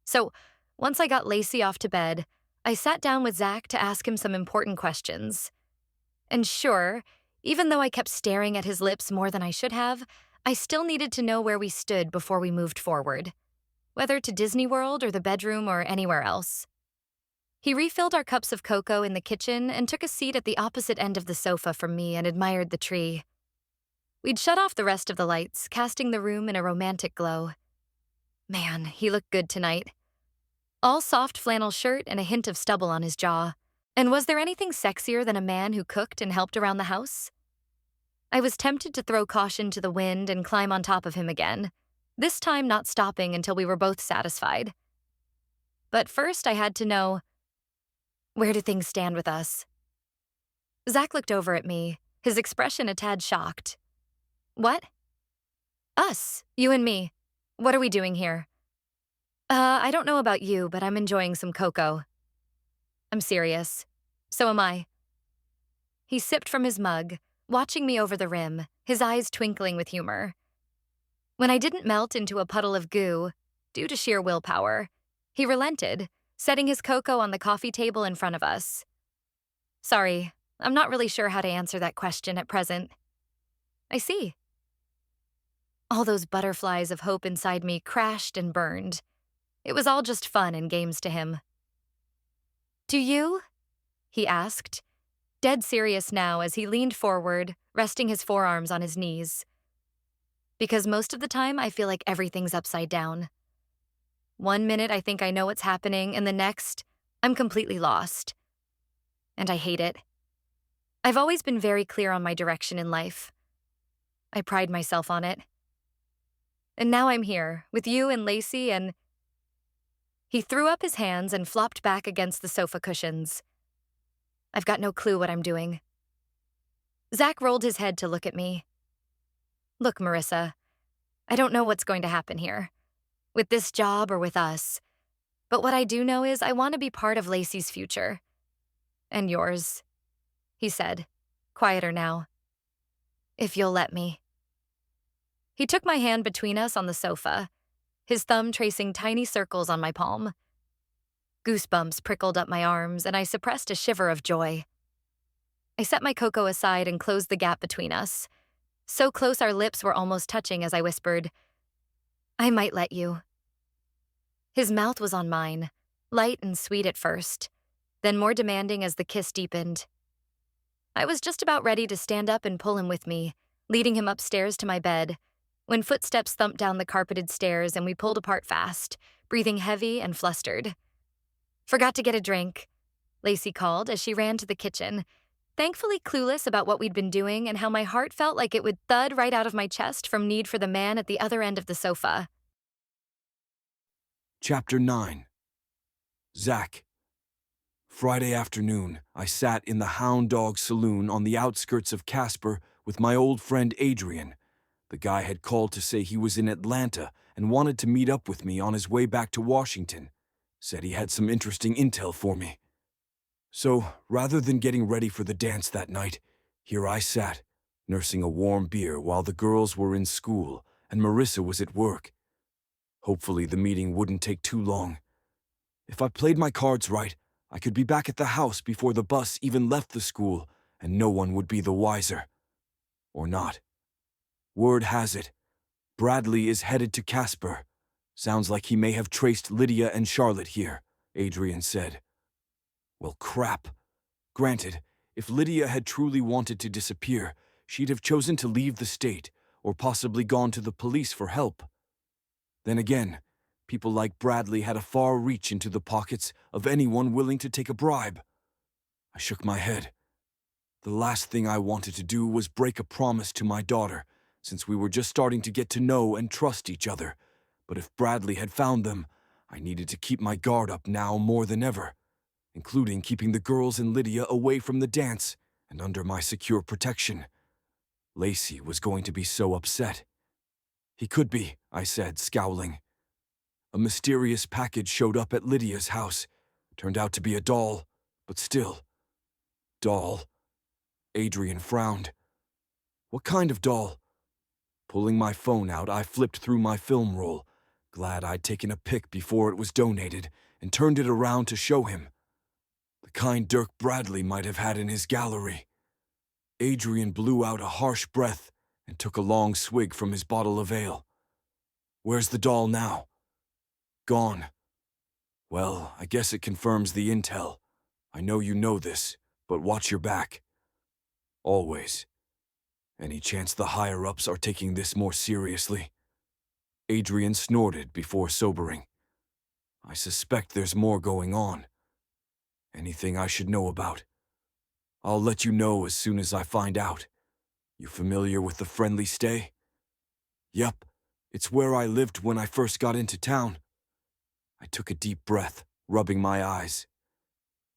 So, once I got Lacey off to bed, I sat down with Zach to ask him some important questions. And sure, even though I kept staring at his lips more than I should have, I still needed to know where we stood before we moved forward, whether to Disney World or the bedroom or anywhere else. He refilled our cups of cocoa in the kitchen and took a seat at the opposite end of the sofa from me and admired the tree. We'd shut off the rest of the lights, casting the room in a romantic glow. Man, he looked good tonight. All soft flannel shirt and a hint of stubble on his jaw. And was there anything sexier than a man who cooked and helped around the house? I was tempted to throw caution to the wind and climb on top of him again, this time not stopping until we were both satisfied. But first I had to know, where do things stand with us? Zach looked over at me, his expression a tad shocked. What? Us, you and me. What are we doing here? I don't know about you, but I'm enjoying some cocoa. I'm serious. So am I. He sipped from his mug, watching me over the rim, his eyes twinkling with humor. When I didn't melt into a puddle of goo, due to sheer willpower, he relented, setting his cocoa on the coffee table in front of us. Sorry, I'm not really sure how to answer that question at present. I see. All those butterflies of hope inside me crashed and burned. It was all just fun and games to him. Do you? He asked, dead serious now as he leaned forward, resting his forearms on his knees. Because most of the time I feel like everything's upside down. One minute I think I know what's happening, and the next, I'm completely lost. And I hate it. I've always been very clear on my direction in life. I pride myself on it. And now I'm here, with you and Lacey, and... He threw up his hands and flopped back against the sofa cushions. I've got no clue what I'm doing. Zach rolled his head to look at me. Look, Marissa, I don't know what's going to happen here, with this job or with us. But what I do know is I want to be part of Lacey's future. And yours, he said, quieter now. If you'll let me. He took my hand between us on the sofa, his thumb tracing tiny circles on my palm. Goosebumps prickled up my arms, and I suppressed a shiver of joy. I set my cocoa aside and closed the gap between us, so close our lips were almost touching as I whispered, I might let you. His mouth was on mine, light and sweet at first, then more demanding as the kiss deepened. I was just about ready to stand up and pull him with me, leading him upstairs to my bed, when footsteps thumped down the carpeted stairs and we pulled apart fast, breathing heavy and flustered. Forgot to get a drink, Lacey called as she ran to the kitchen, thankfully clueless about what we'd been doing and how my heart felt like it would thud right out of my chest from need for the man at the other end of the sofa. Chapter 9. Zach. Friday afternoon, I sat in the Hound Dog Saloon on the outskirts of Casper with my old friend Adrian. The guy had called to say he was in Atlanta and wanted to meet up with me on his way back to Washington. Said he had some interesting intel for me. So, rather than getting ready for the dance that night, here I sat, nursing a warm beer while the girls were in school and Marissa was at work. Hopefully the meeting wouldn't take too long. If I played my cards right, I could be back at the house before the bus even left the school, and no one would be the wiser. Or not. Word has it, Bradley is headed to Casper. Sounds like he may have traced Lydia and Charlotte here, Adrian said. Well, crap. Granted, if Lydia had truly wanted to disappear, she'd have chosen to leave the state, or possibly gone to the police for help. Then again, people like Bradley had a far reach into the pockets of anyone willing to take a bribe. I shook my head. The last thing I wanted to do was break a promise to my daughter, since we were just starting to get to know and trust each other. But if Bradley had found them, I needed to keep my guard up now more than ever, including keeping the girls and Lydia away from the dance and under my secure protection. Lacey was going to be so upset. He could be, I said, scowling. A mysterious package showed up at Lydia's house. Turned out to be a doll, but still. Doll. Adrian frowned. What kind of doll? Pulling my phone out, I flipped through my film roll, glad I'd taken a pic before it was donated, and turned it around to show him. The kind Dirk Bradley might have had in his gallery. Adrian blew out a harsh breath and took a long swig from his bottle of ale. Where's the doll now? Gone. Well, I guess it confirms the intel. I know you know this, but watch your back. Always. Any chance the higher-ups are taking this more seriously? Adrian snorted before sobering. I suspect there's more going on. Anything I should know about? I'll let you know as soon as I find out. You familiar with the Friendly Stay? Yep, it's where I lived when I first got into town. I took a deep breath, rubbing my eyes.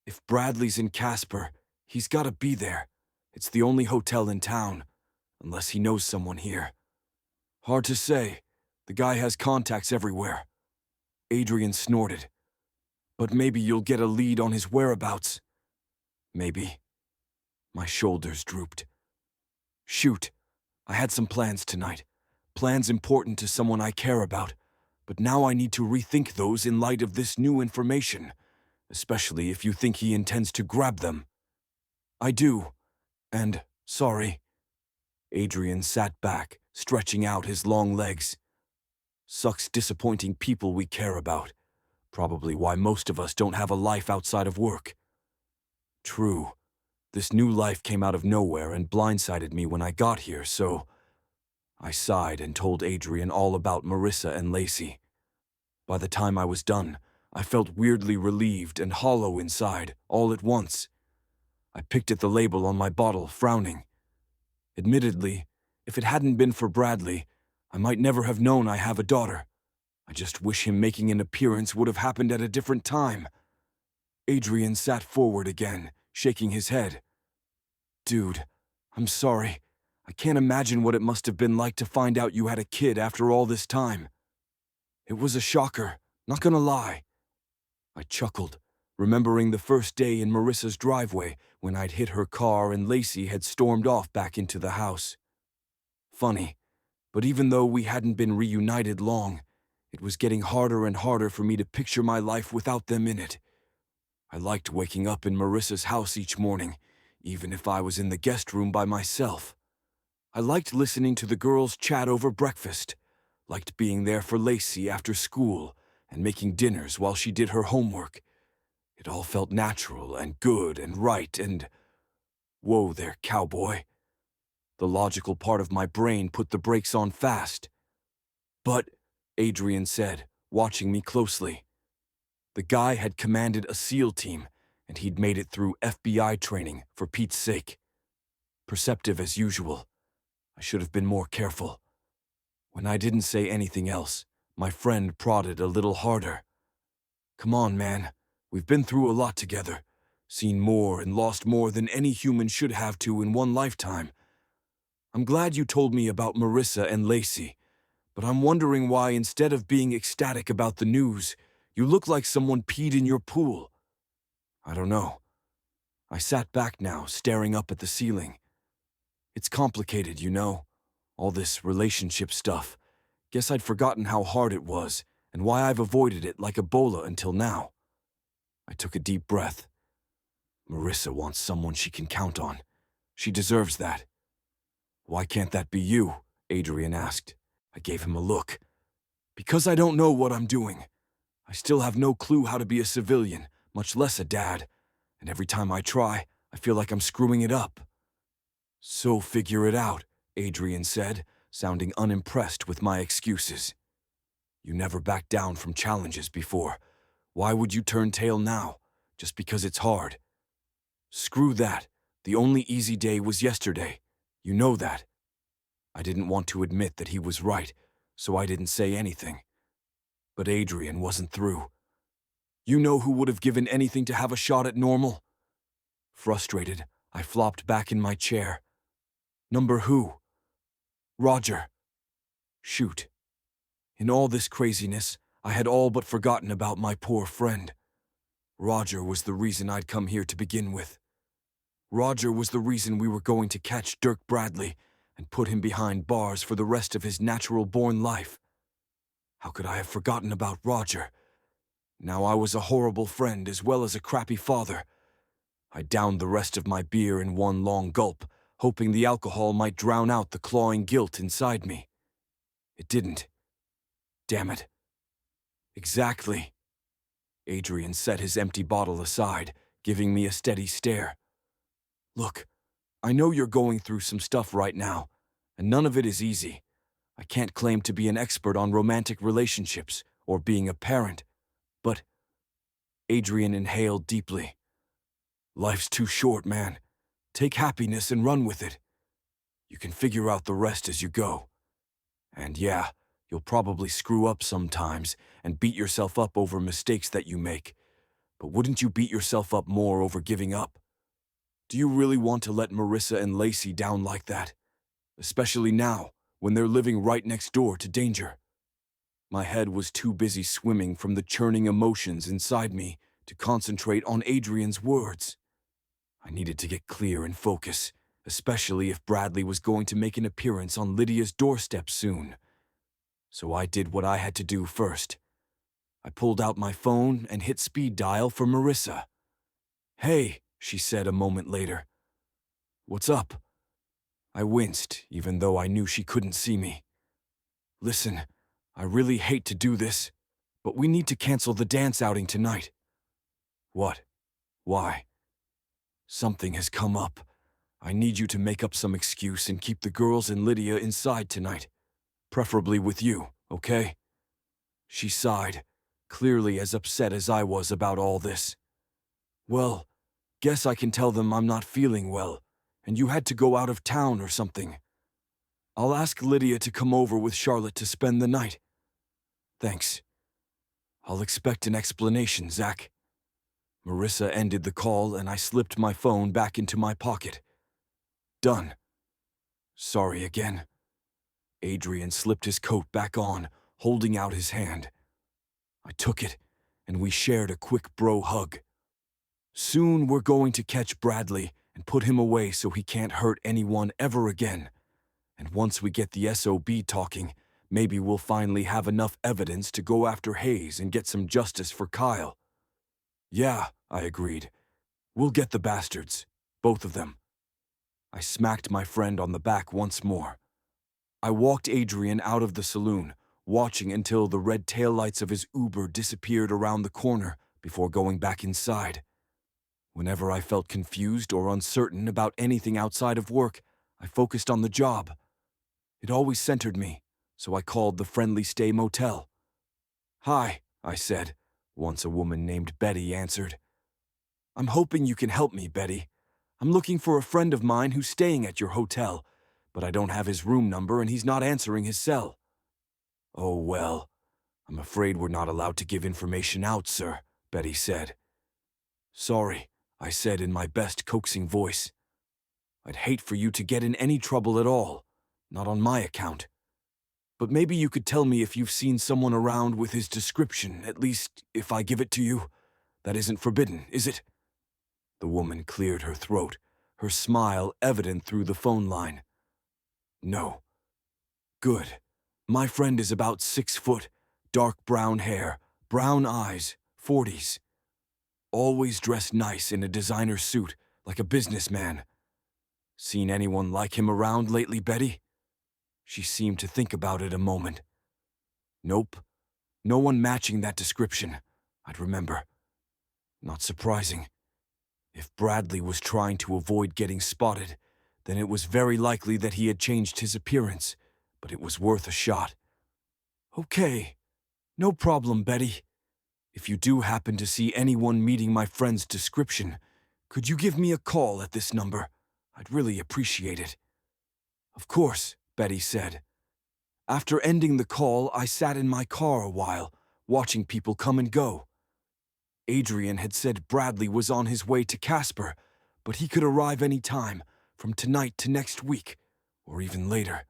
If Bradley's in Casper, he's gotta be there. It's the only hotel in town, unless he knows someone here. Hard to say. The guy has contacts everywhere. Adrian snorted. But maybe you'll get a lead on his whereabouts. Maybe. My shoulders drooped. Shoot, I had some plans tonight. Plans important to someone I care about. But now I need to rethink those in light of this new information, especially if you think he intends to grab them. I do. And, sorry. Adrian sat back, stretching out his long legs. Sucks disappointing people we care about. Probably why most of us don't have a life outside of work. True. This new life came out of nowhere and blindsided me when I got here, so I sighed and told Adrian all about Marissa and Lacey. By the time I was done, I felt weirdly relieved and hollow inside, all at once. I picked at the label on my bottle, frowning. Admittedly, if it hadn't been for Bradley, I might never have known I have a daughter. I just wish him making an appearance would have happened at a different time. Adrian sat forward again, shaking his head. Dude, I'm sorry. I can't imagine what it must have been like to find out you had a kid after all this time. It was a shocker, not gonna lie. I chuckled, remembering the first day in Marissa's driveway when I'd hit her car and Lacey had stormed off back into the house. Funny, but even though we hadn't been reunited long, it was getting harder and harder for me to picture my life without them in it. I liked waking up in Marissa's house each morning, even if I was in the guest room by myself. I liked listening to the girls chat over breakfast, liked being there for Lacey after school, and making dinners while she did her homework. It all felt natural and good and right and… Whoa there, cowboy. The logical part of my brain put the brakes on fast. But, Adrian said, watching me closely. The guy had commanded a SEAL team, and he'd made it through FBI training, for Pete's sake. Perceptive as usual. I should have been more careful. When I didn't say anything else, my friend prodded a little harder. Come on, man. We've been through a lot together. Seen more and lost more than any human should have to in one lifetime. I'm glad you told me about Marissa and Lacey, but I'm wondering why instead of being ecstatic about the news, you look like someone peed in your pool. I don't know. I sat back now, staring up at the ceiling. It's complicated, you know. All this relationship stuff. Guess I'd forgotten how hard it was, and why I've avoided it like Ebola until now. I took a deep breath. Marissa wants someone she can count on. She deserves that. Why can't that be you? Adrian asked. I gave him a look. Because I don't know what I'm doing. I still have no clue how to be a civilian, much less a dad. And every time I try, I feel like I'm screwing it up. So figure it out, Adrian said, sounding unimpressed with my excuses. You never backed down from challenges before. Why would you turn tail now? Just because it's hard? Screw that. The only easy day was yesterday. You know that. I didn't want to admit that he was right, so I didn't say anything. But Adrian wasn't through. You know who would have given anything to have a shot at normal? Frustrated, I flopped back in my chair. Number who? Roger. Shoot. In all this craziness, I had all but forgotten about my poor friend. Roger was the reason I'd come here to begin with. Roger was the reason we were going to catch Dirk Bradley and put him behind bars for the rest of his natural-born life. How could I have forgotten about Roger? Now I was a horrible friend as well as a crappy father. I downed the rest of my beer in one long gulp, hoping the alcohol might drown out the clawing guilt inside me. It didn't. Damn it. Exactly. Adrian set his empty bottle aside, giving me a steady stare. Look, I know you're going through some stuff right now, and none of it is easy. I can't claim to be an expert on romantic relationships or being a parent, but… Adrian inhaled deeply. Life's too short, man. Take happiness and run with it. You can figure out the rest as you go. And yeah, you'll probably screw up sometimes and beat yourself up over mistakes that you make. But wouldn't you beat yourself up more over giving up? Do you really want to let Marissa and Lacey down like that? Especially now, when they're living right next door to danger. My head was too busy swimming from the churning emotions inside me to concentrate on Adrian's words. I needed to get clear and focus, especially if Bradley was going to make an appearance on Lydia's doorstep soon. So I did what I had to do first. I pulled out my phone and hit speed dial for Marissa. "Hey," she said a moment later. "What's up?" I winced, even though I knew she couldn't see me. "Listen, I really hate to do this, but we need to cancel the dance outing tonight." "What? Why?" "Something has come up. I need you to make up some excuse and keep the girls and Lydia inside tonight. Preferably with you, okay?" She sighed, clearly as upset as I was about all this. "Well, guess I can tell them I'm not feeling well, and you had to go out of town or something. I'll ask Lydia to come over with Charlotte to spend the night." "Thanks. I'll expect an explanation, Zach." Marissa ended the call and I slipped my phone back into my pocket. "Done. Sorry again." Adrian slipped his coat back on, holding out his hand. I took it, and we shared a quick bro hug. Soon we're going to catch Bradley and put him away so he can't hurt anyone ever again. And once we get the SOB talking, maybe we'll finally have enough evidence to go after Hayes and get some justice for Kyle. "Yeah," I agreed. "We'll get the bastards. Both of them." I smacked my friend on the back once more. I walked Adrian out of the saloon, watching until the red taillights of his Uber disappeared around the corner before going back inside. Whenever I felt confused or uncertain about anything outside of work, I focused on the job. It always centered me, so I called the Friendly Stay Motel. "Hi," I said, once a woman named Betty answered. "I'm hoping you can help me, Betty. I'm looking for a friend of mine who's staying at your hotel, but I don't have his room number and he's not answering his cell." "Oh, well, I'm afraid we're not allowed to give information out, sir," Betty said. "Sorry," I said in my best coaxing voice. "I'd hate for you to get in any trouble at all, not on my account. But maybe you could tell me if you've seen someone around with his description, at least if I give it to you. That isn't forbidden, is it?" The woman cleared her throat, her smile evident through the phone line. "No." "Good. My friend is about 6 foot, dark brown hair, brown eyes, 40s. Always dressed nice in a designer suit, like a businessman. Seen anyone like him around lately, Betty?" She seemed to think about it a moment. "Nope. No one matching that description, I'd remember. Not surprising. If Bradley was trying to avoid getting spotted, then it was very likely that he had changed his appearance, but it was worth a shot." "Okay. No problem, Betty. If you do happen to see anyone meeting my friend's description, could you give me a call at this number? I'd really appreciate it." "Of course," Betty said. After ending the call, I sat in my car a while, watching people come and go. Adrian had said Bradley was on his way to Casper, but he could arrive any time, from tonight to next week, or even later.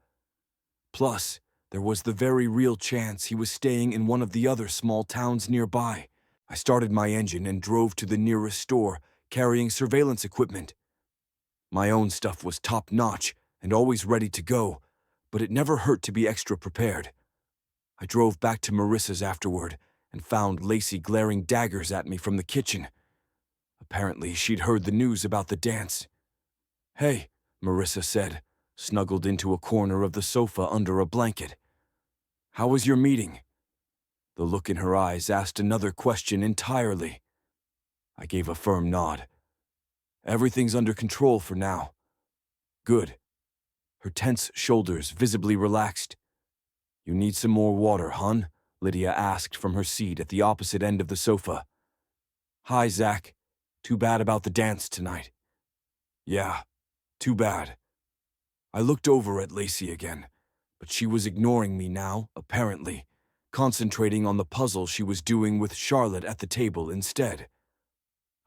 Plus, there was the very real chance he was staying in one of the other small towns nearby. I started my engine and drove to the nearest store, carrying surveillance equipment. My own stuff was top-notch and always ready to go, but it never hurt to be extra prepared. I drove back to Marissa's afterward and found Lacey glaring daggers at me from the kitchen. Apparently, she'd heard the news about the dance. "Hey," Marissa said, snuggled into a corner of the sofa under a blanket. "How was your meeting?" The look in her eyes asked another question entirely. I gave a firm nod. "Everything's under control for now." "Good." Her tense shoulders visibly relaxed. "You need some more water, hun?" Lydia asked from her seat at the opposite end of the sofa. "Hi, Zach. Too bad about the dance tonight." "Yeah, too bad." I looked over at Lacey again, but she was ignoring me now, apparently, concentrating on the puzzle she was doing with Charlotte at the table instead.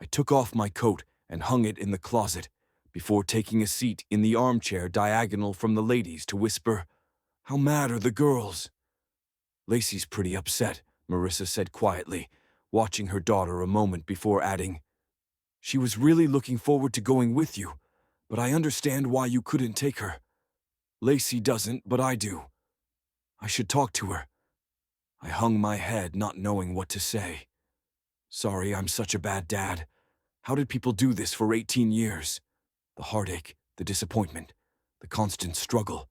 I took off my coat and hung it in the closet, before taking a seat in the armchair diagonal from the ladies to whisper, "How mad are the girls?" Lacey's pretty upset, Marissa said quietly, watching her daughter a moment before adding, "She was really looking forward to going with you, but I understand why you couldn't take her. Lacey doesn't, but I do. I should talk to her." I hung my head, not knowing what to say. Sorry, I'm such a bad dad. How did people do this for 18 years? The heartache, the disappointment, the constant struggle.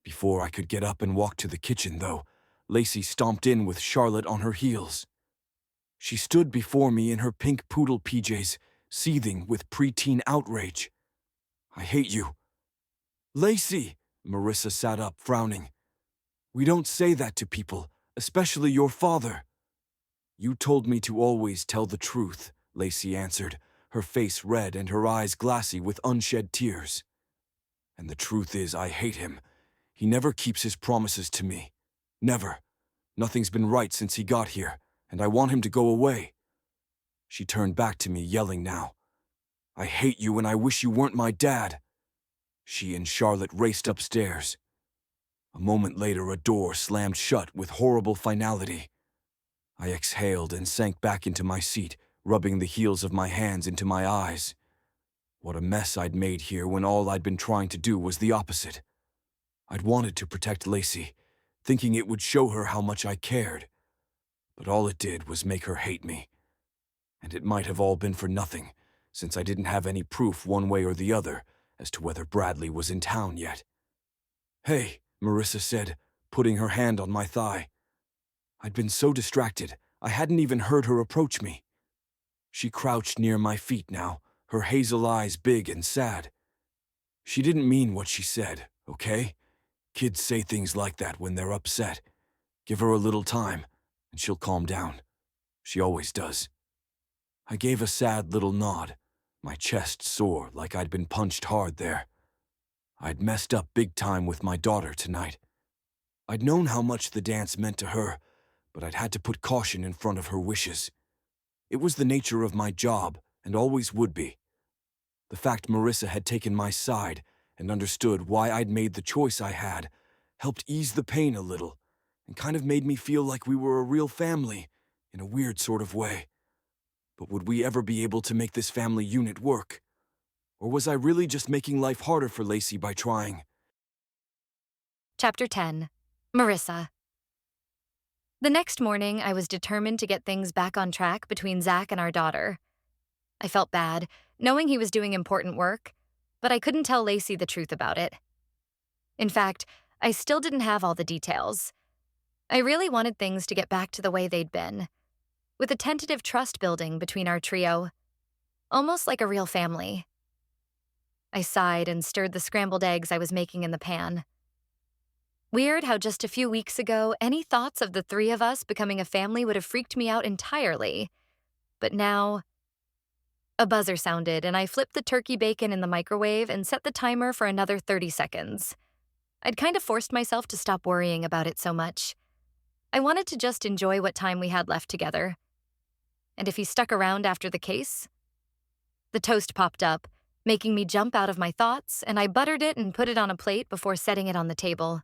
Before I could get up and walk to the kitchen, though, Lacey stomped in with Charlotte on her heels. She stood before me in her pink poodle PJs, seething with preteen outrage. "I hate you." "Lacey!" Marissa sat up, frowning. "We don't say that to people, especially your father." "You told me to always tell the truth," Lacey answered, her face red and her eyes glassy with unshed tears. "And the truth is, I hate him. He never keeps his promises to me. Never. Nothing's been right since he got here, and I want him to go away." She turned back to me, yelling now, "I hate you and I wish you weren't my dad." She and Charlotte raced upstairs. A moment later, a door slammed shut with horrible finality. I exhaled and sank back into my seat, rubbing the heels of my hands into my eyes. What a mess I'd made here when all I'd been trying to do was the opposite. I'd wanted to protect Lacey, thinking it would show her how much I cared. But all it did was make her hate me. And it might have all been for nothing, since I didn't have any proof one way or the other as to whether Bradley was in town yet. "Hey," Marissa said, putting her hand on my thigh. I'd been so distracted, I hadn't even heard her approach me. She crouched near my feet now, her hazel eyes big and sad. She didn't mean what she said, okay? Kids say things like that when they're upset. Give her a little time, and she'll calm down. She always does. I gave a sad little nod, my chest sore like I'd been punched hard there. I'd messed up big time with my daughter tonight. I'd known how much the dance meant to her, but I'd had to put caution in front of her wishes. It was the nature of my job, and always would be. The fact Marissa had taken my side and understood why I'd made the choice I had helped ease the pain a little, and kind of made me feel like we were a real family, in a weird sort of way. But would we ever be able to make this family unit work? Or was I really just making life harder for Lacey by trying? Chapter 10. Marissa. The next morning, I was determined to get things back on track between Zach and our daughter. I felt bad, knowing he was doing important work, but I couldn't tell Lacey the truth about it. In fact, I still didn't have all the details. I really wanted things to get back to the way they'd been, with a tentative trust building between our trio, almost like a real family. I sighed and stirred the scrambled eggs I was making in the pan. Weird how just a few weeks ago, any thoughts of the three of us becoming a family would have freaked me out entirely. But now, a buzzer sounded, and I flipped the turkey bacon in the microwave and set the timer for another 30 seconds. I'd kind of forced myself to stop worrying about it so much. I wanted to just enjoy what time we had left together. And if he stuck around after the case? The toast popped up, making me jump out of my thoughts, and I buttered it and put it on a plate before setting it on the table.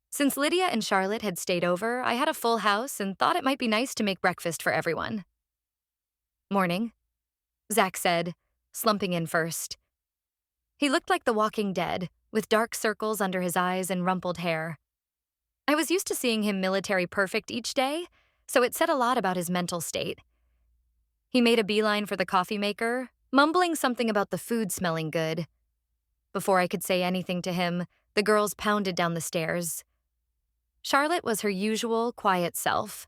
Since Lydia and Charlotte had stayed over, I had a full house and thought it might be nice to make breakfast for everyone. "Morning," Zach said, slumping in first. He looked like the Walking Dead, with dark circles under his eyes and rumpled hair. I was used to seeing him military perfect each day, so it said a lot about his mental state. He made a beeline for the coffee maker, mumbling something about the food smelling good. Before I could say anything to him, the girls pounded down the stairs. Charlotte was her usual, quiet self.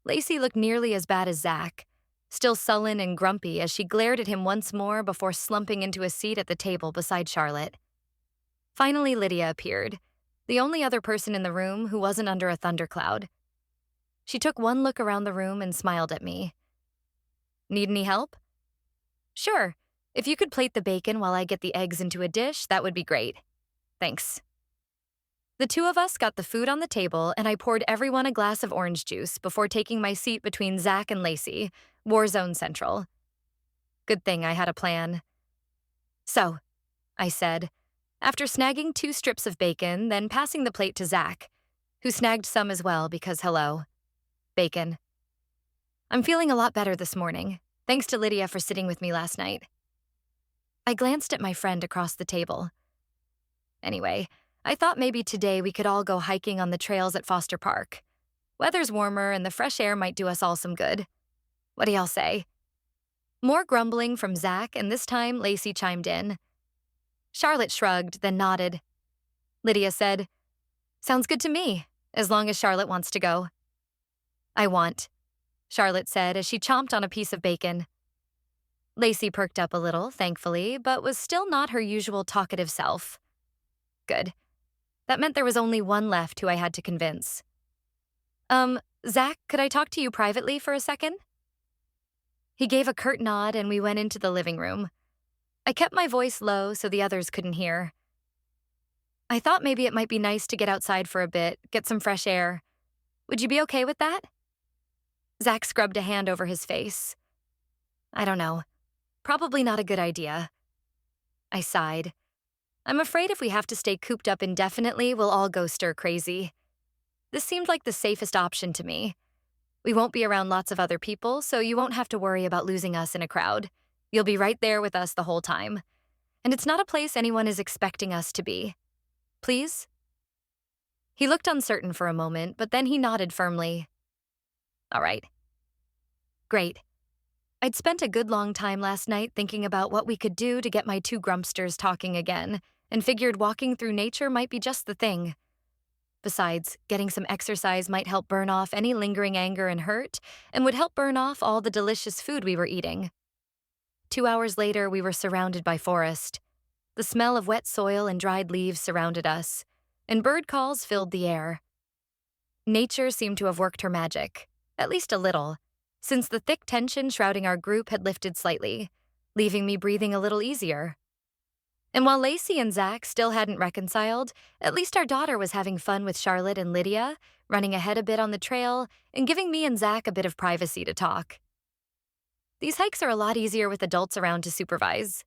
Lacey looked nearly as bad as Zach, still sullen and grumpy as she glared at him once more before slumping into a seat at the table beside Charlotte. Finally, Lydia appeared, the only other person in the room who wasn't under a thundercloud. She took one look around the room and smiled at me. "Need any help?" "Sure. If you could plate the bacon while I get the eggs into a dish, that would be great. Thanks." The two of us got the food on the table, and I poured everyone a glass of orange juice before taking my seat between Zach and Lacey, Warzone Central. Good thing I had a plan. "So," I said, after snagging 2 strips of bacon, then passing the plate to Zach, who snagged some as well because, hello, bacon. I'm feeling a lot better this morning, thanks to Lydia for sitting with me last night. I glanced at my friend across the table. Anyway, I thought maybe today we could all go hiking on the trails at Foster Park. Weather's warmer and the fresh air might do us all some good. What do y'all say? More grumbling from Zach, and this time Lacey chimed in. Charlotte shrugged, then nodded. Lydia said, "Sounds good to me, as long as Charlotte wants to go." "I want," Charlotte said as she chomped on a piece of bacon. Lacey perked up a little, thankfully, but was still not her usual talkative self. Good. That meant there was only one left who I had to convince. Zach, could I talk to you privately for a second?" He gave a curt nod and we went into the living room. I kept my voice low so the others couldn't hear. "I thought maybe it might be nice to get outside for a bit, get some fresh air. Would you be okay with that?" Zach scrubbed a hand over his face. "I don't know. Probably not a good idea." I sighed. I'm afraid if we have to stay cooped up indefinitely, we'll all go stir crazy. This seemed like the safest option to me. We won't be around lots of other people, so you won't have to worry about losing us in a crowd. You'll be right there with us the whole time. And it's not a place anyone is expecting us to be. Please?" He looked uncertain for a moment, but then he nodded firmly. "All right." Great. I'd spent a good long time last night thinking about what we could do to get my two grumpsters talking again, and figured walking through nature might be just the thing. Besides, getting some exercise might help burn off any lingering anger and hurt, and would help burn off all the delicious food we were eating. 2 hours later, we were surrounded by forest. The smell of wet soil and dried leaves surrounded us, and bird calls filled the air. Nature seemed to have worked her magic, at least a little, since the thick tension shrouding our group had lifted slightly, leaving me breathing a little easier. And while Lacey and Zach still hadn't reconciled, at least our daughter was having fun with Charlotte and Lydia, running ahead a bit on the trail, and giving me and Zach a bit of privacy to talk. "These hikes are a lot easier with adults around to supervise,"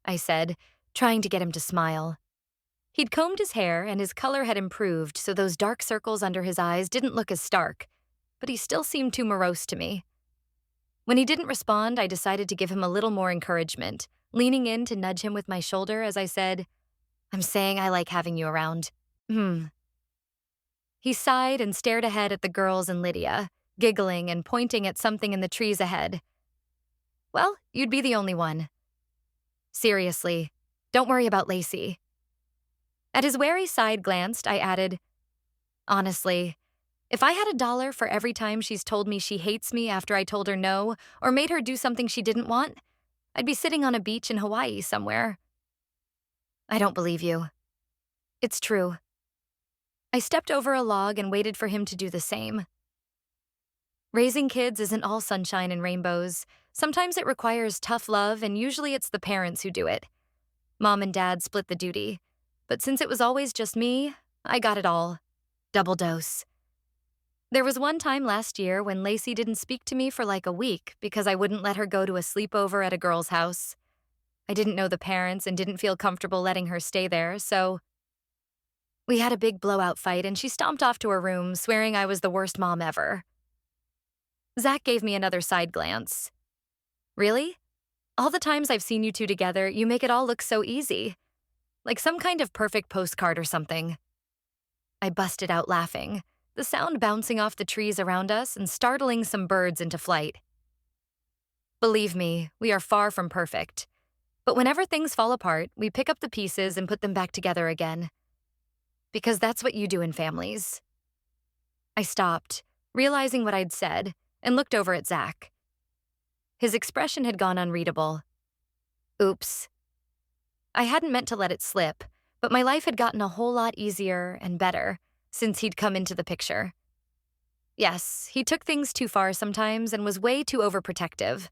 I said, trying to get him to smile. He'd combed his hair and his color had improved so those dark circles under his eyes didn't look as stark, but he still seemed too morose to me. When he didn't respond, I decided to give him a little more encouragement, leaning in to nudge him with my shoulder as I said, "I'm saying I like having you around." He sighed and stared ahead at the girls and Lydia, giggling and pointing at something in the trees ahead. "Well, you'd be the only one." "Seriously, don't worry about Lacey." At his wary side glanced, I added, "Honestly, if I had $1 for every time she's told me she hates me after I told her no, or made her do something she didn't want, I'd be sitting on a beach in Hawaii somewhere." "I don't believe you." "It's true." I stepped over a log and waited for him to do the same. Raising kids isn't all sunshine and rainbows. Sometimes it requires tough love, and usually it's the parents who do it. Mom and Dad split the duty, but since it was always just me, I got it all. Double dose. There was one time last year when Lacey didn't speak to me for like a week because I wouldn't let her go to a sleepover at a girl's house. I didn't know the parents and didn't feel comfortable letting her stay there, so we had a big blowout fight and she stomped off to her room, swearing I was the worst mom ever. Zach gave me another side glance. "Really? All the times I've seen you two together, you make it all look so easy. Like some kind of perfect postcard or something." I busted out laughing, the sound bouncing off the trees around us and startling some birds into flight. "Believe me, we are far from perfect. But whenever things fall apart, we pick up the pieces and put them back together again. Because that's what you do in families." I stopped, realizing what I'd said, and looked over at Zach. His expression had gone unreadable. Oops. I hadn't meant to let it slip, but my life had gotten a whole lot easier and better since he'd come into the picture. Yes, he took things too far sometimes and was way too overprotective,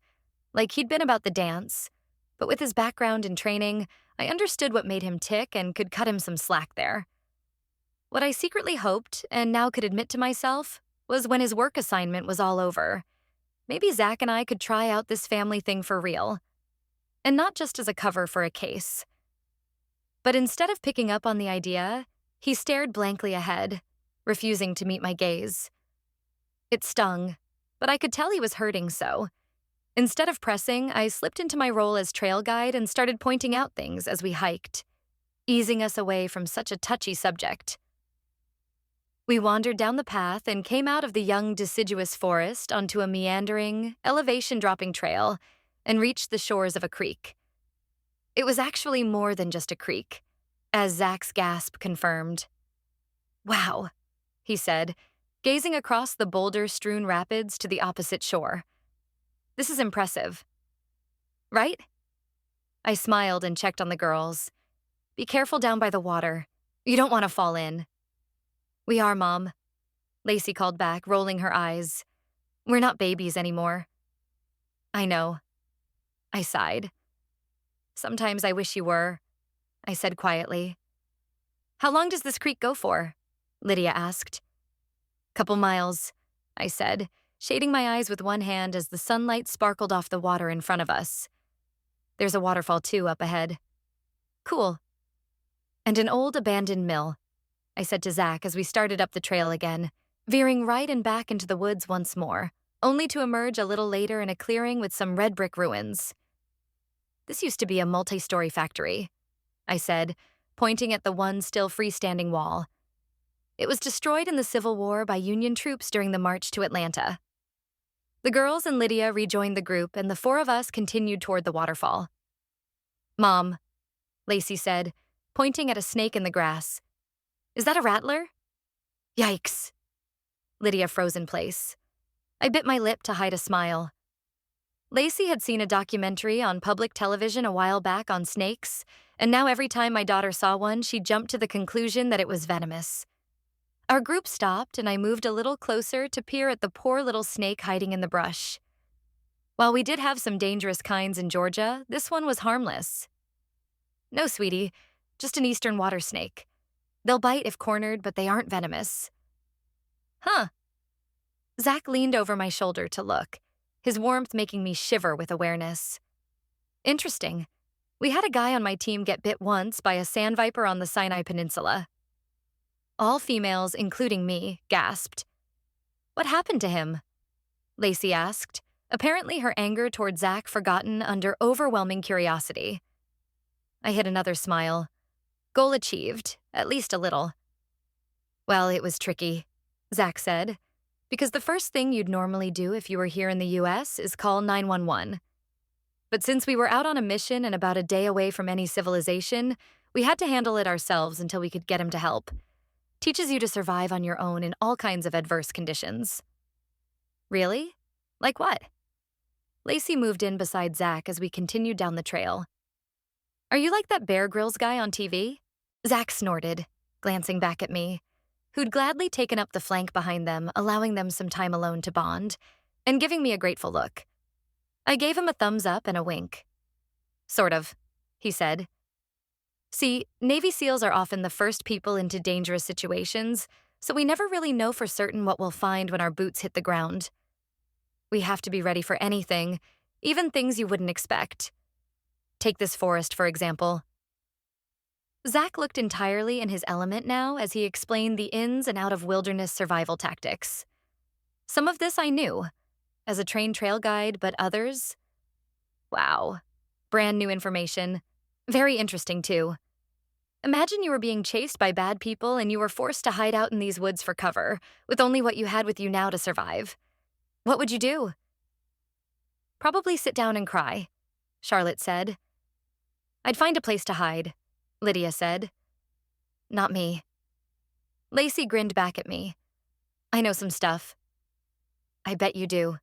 like he'd been about the dance. But with his background and training, I understood what made him tick and could cut him some slack there. What I secretly hoped, and now could admit to myself, was when his work assignment was all over, maybe Zach and I could try out this family thing for real. And not just as a cover for a case. But instead of picking up on the idea, he stared blankly ahead, refusing to meet my gaze. It stung, but I could tell he was hurting so. Instead of pressing, I slipped into my role as trail guide and started pointing out things as we hiked, easing us away from such a touchy subject. We wandered down the path and came out of the young deciduous forest onto a meandering, elevation-dropping trail and reached the shores of a creek. It was actually more than just a creek, as Zach's gasp confirmed. "Wow," he said, gazing across the boulder-strewn rapids to the opposite shore. "This is impressive." "Right?" I smiled and checked on the girls. "Be careful down by the water. You don't want to fall in." "We are, Mom," Lacey called back, rolling her eyes. "We're not babies anymore." "I know." I sighed. "Sometimes I wish you were," I said quietly. "How long does this creek go for?" Lydia asked. "Couple miles," I said, shading my eyes with one hand as the sunlight sparkled off the water in front of us. "There's a waterfall, too, up ahead." "Cool." "And an old abandoned mill," I said to Zach as we started up the trail again, veering right and back into the woods once more, only to emerge a little later in a clearing with some red brick ruins. "This used to be a multi-story factory," I said, pointing at the one still freestanding wall. "It was destroyed in the Civil War by Union troops during the march to Atlanta." The girls and Lydia rejoined the group, and the four of us continued toward the waterfall. "Mom," Lacey said, pointing at a snake in the grass. "Is that a rattler?" "Yikes." Lydia froze in place. I bit my lip to hide a smile. Lacey had seen a documentary on public television a while back on snakes, and now every time my daughter saw one, she jumped to the conclusion that it was venomous. Our group stopped, and I moved a little closer to peer at the poor little snake hiding in the brush. While we did have some dangerous kinds in Georgia, this one was harmless. "No, sweetie, just an eastern water snake. They'll bite if cornered, but they aren't venomous." "Huh." Zach leaned over my shoulder to look, his warmth making me shiver with awareness. "Interesting. We had a guy on my team get bit once by a sand viper on the Sinai Peninsula." All females, including me, gasped. "What happened to him?" Lacey asked, apparently her anger toward Zach forgotten under overwhelming curiosity. I hid another smile. Goal achieved, at least a little. "Well, it was tricky," Zach said, "because the first thing you'd normally do if you were here in the US is call 911. But since we were out on a mission and about a day away from any civilization, we had to handle it ourselves until we could get him to help. Teaches you to survive on your own in all kinds of adverse conditions." "Really? Like what?" Lacey moved in beside Zach as we continued down the trail. "Are you like that Bear Grylls guy on TV?" Zach snorted, glancing back at me, who'd gladly taken up the flank behind them, allowing them some time alone to bond, and giving me a grateful look. I gave him a thumbs up and a wink. "Sort of," he said. "See, Navy SEALs are often the first people into dangerous situations, so we never really know for certain what we'll find when our boots hit the ground. We have to be ready for anything, even things you wouldn't expect. Take this forest, for example." Zach looked entirely in his element now as he explained the ins and out of wilderness survival tactics. Some of this I knew, as a trained trail guide, but others? Wow. Brand new information. Very interesting, too. Imagine you were being chased by bad people and you were forced to hide out in these woods for cover, with only what you had with you now to survive. What would you do? "Probably sit down and cry," Charlotte said. "I'd find a place to hide," Lydia said. "Not me." Lacey grinned back at me. "I know some stuff." "I bet you do."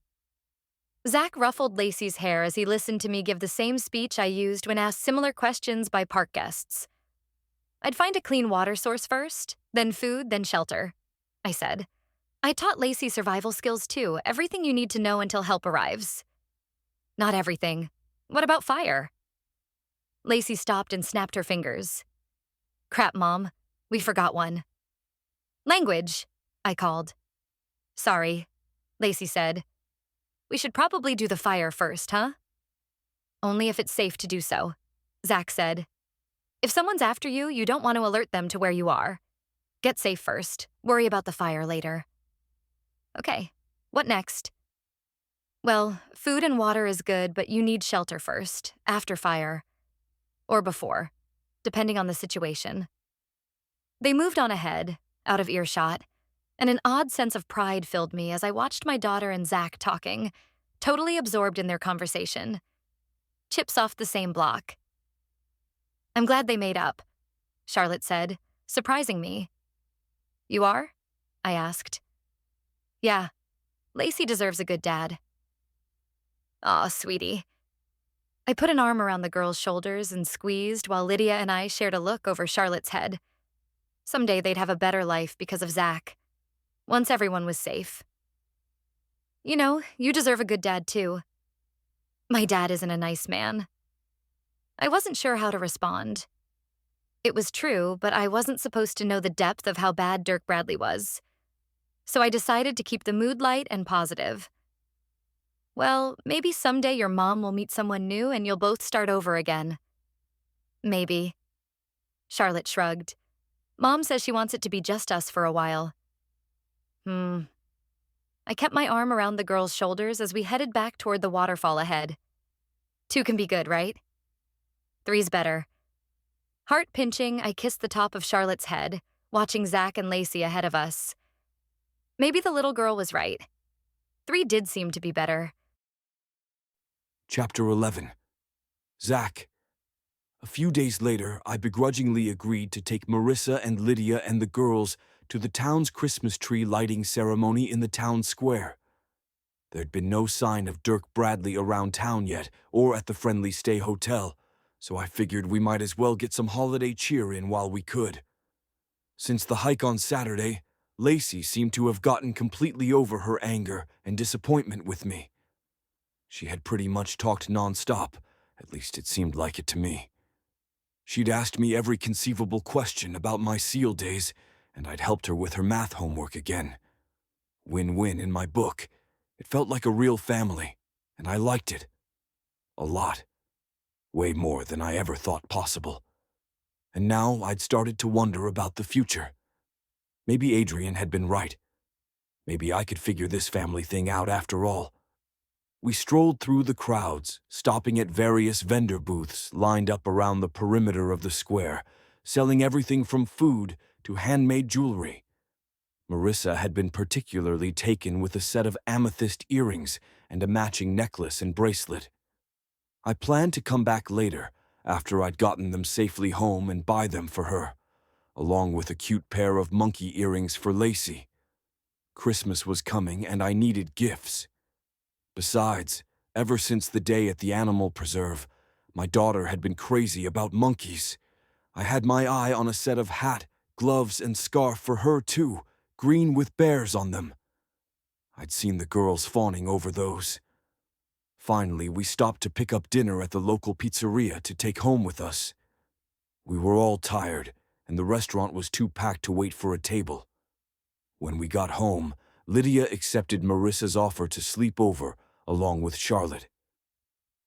Zach ruffled Lacey's hair as he listened to me give the same speech I used when asked similar questions by park guests. "I'd find a clean water source first, then food, then shelter," I said. "I taught Lacey survival skills too, everything you need to know until help arrives." "Not everything. What about fire?" Lacey stopped and snapped her fingers. "Crap, Mom. We forgot one." "Language," I called. "Sorry," Lacey said. "We should probably do the fire first, huh?" "Only if it's safe to do so," Zach said. "If someone's after you, you don't want to alert them to where you are. Get safe first. Worry about the fire later. Okay, what next? Well, food and water is good, but you need shelter first, after fire. Or before, depending on the situation. They moved on ahead, out of earshot, and an odd sense of pride filled me as I watched my daughter and Zach talking, totally absorbed in their conversation. Chips off the same block. I'm glad they made up, Charlotte said, surprising me. You are? I asked. Yeah, Lacey deserves a good dad. Aw, sweetie. I put an arm around the girl's shoulders and squeezed while Lydia and I shared a look over Charlotte's head. Someday they'd have a better life because of Zach. Once everyone was safe. You know, you deserve a good dad too. My dad isn't a nice man. I wasn't sure how to respond. It was true, but I wasn't supposed to know the depth of how bad Dirk Bradley was. So I decided to keep the mood light and positive. Well, maybe someday your mom will meet someone new and you'll both start over again. Maybe. Charlotte shrugged. Mom says she wants it to be just us for a while. I kept my arm around the girl's shoulders as we headed back toward the waterfall ahead. 2 can be good, right? 3's better. Heart pinching, I kissed the top of Charlotte's head, watching Zach and Lacey ahead of us. Maybe the little girl was right. 3 did seem to be better. Chapter 11. Zach. A few days later, I begrudgingly agreed to take Marissa and Lydia and the girls to the town's Christmas tree lighting ceremony in the town square. There'd been no sign of Dirk Bradley around town yet, or at the Friendly Stay Hotel, so I figured we might as well get some holiday cheer in while we could. Since the hike on Saturday, Lacey seemed to have gotten completely over her anger and disappointment with me. She had pretty much talked nonstop, at least it seemed like it to me. She'd asked me every conceivable question about my SEAL days, and I'd helped her with her math homework again. Win-win in my book. It felt like a real family, and I liked it. A lot. Way more than I ever thought possible. And now I'd started to wonder about the future. Maybe Adrian had been right. Maybe I could figure this family thing out after all. We strolled through the crowds, stopping at various vendor booths lined up around the perimeter of the square, selling everything from food to handmade jewelry. Marissa had been particularly taken with a set of amethyst earrings and a matching necklace and bracelet. I planned to come back later, after I'd gotten them safely home, and buy them for her, along with a cute pair of monkey earrings for Lacey. Christmas was coming and I needed gifts. Besides, ever since the day at the animal preserve, my daughter had been crazy about monkeys. I had my eye on a set of hat, gloves, and scarf for her too, green with bears on them. I'd seen the girls fawning over those. Finally, we stopped to pick up dinner at the local pizzeria to take home with us. We were all tired, and the restaurant was too packed to wait for a table. When we got home, Lydia accepted Marissa's offer to sleep over, along with Charlotte.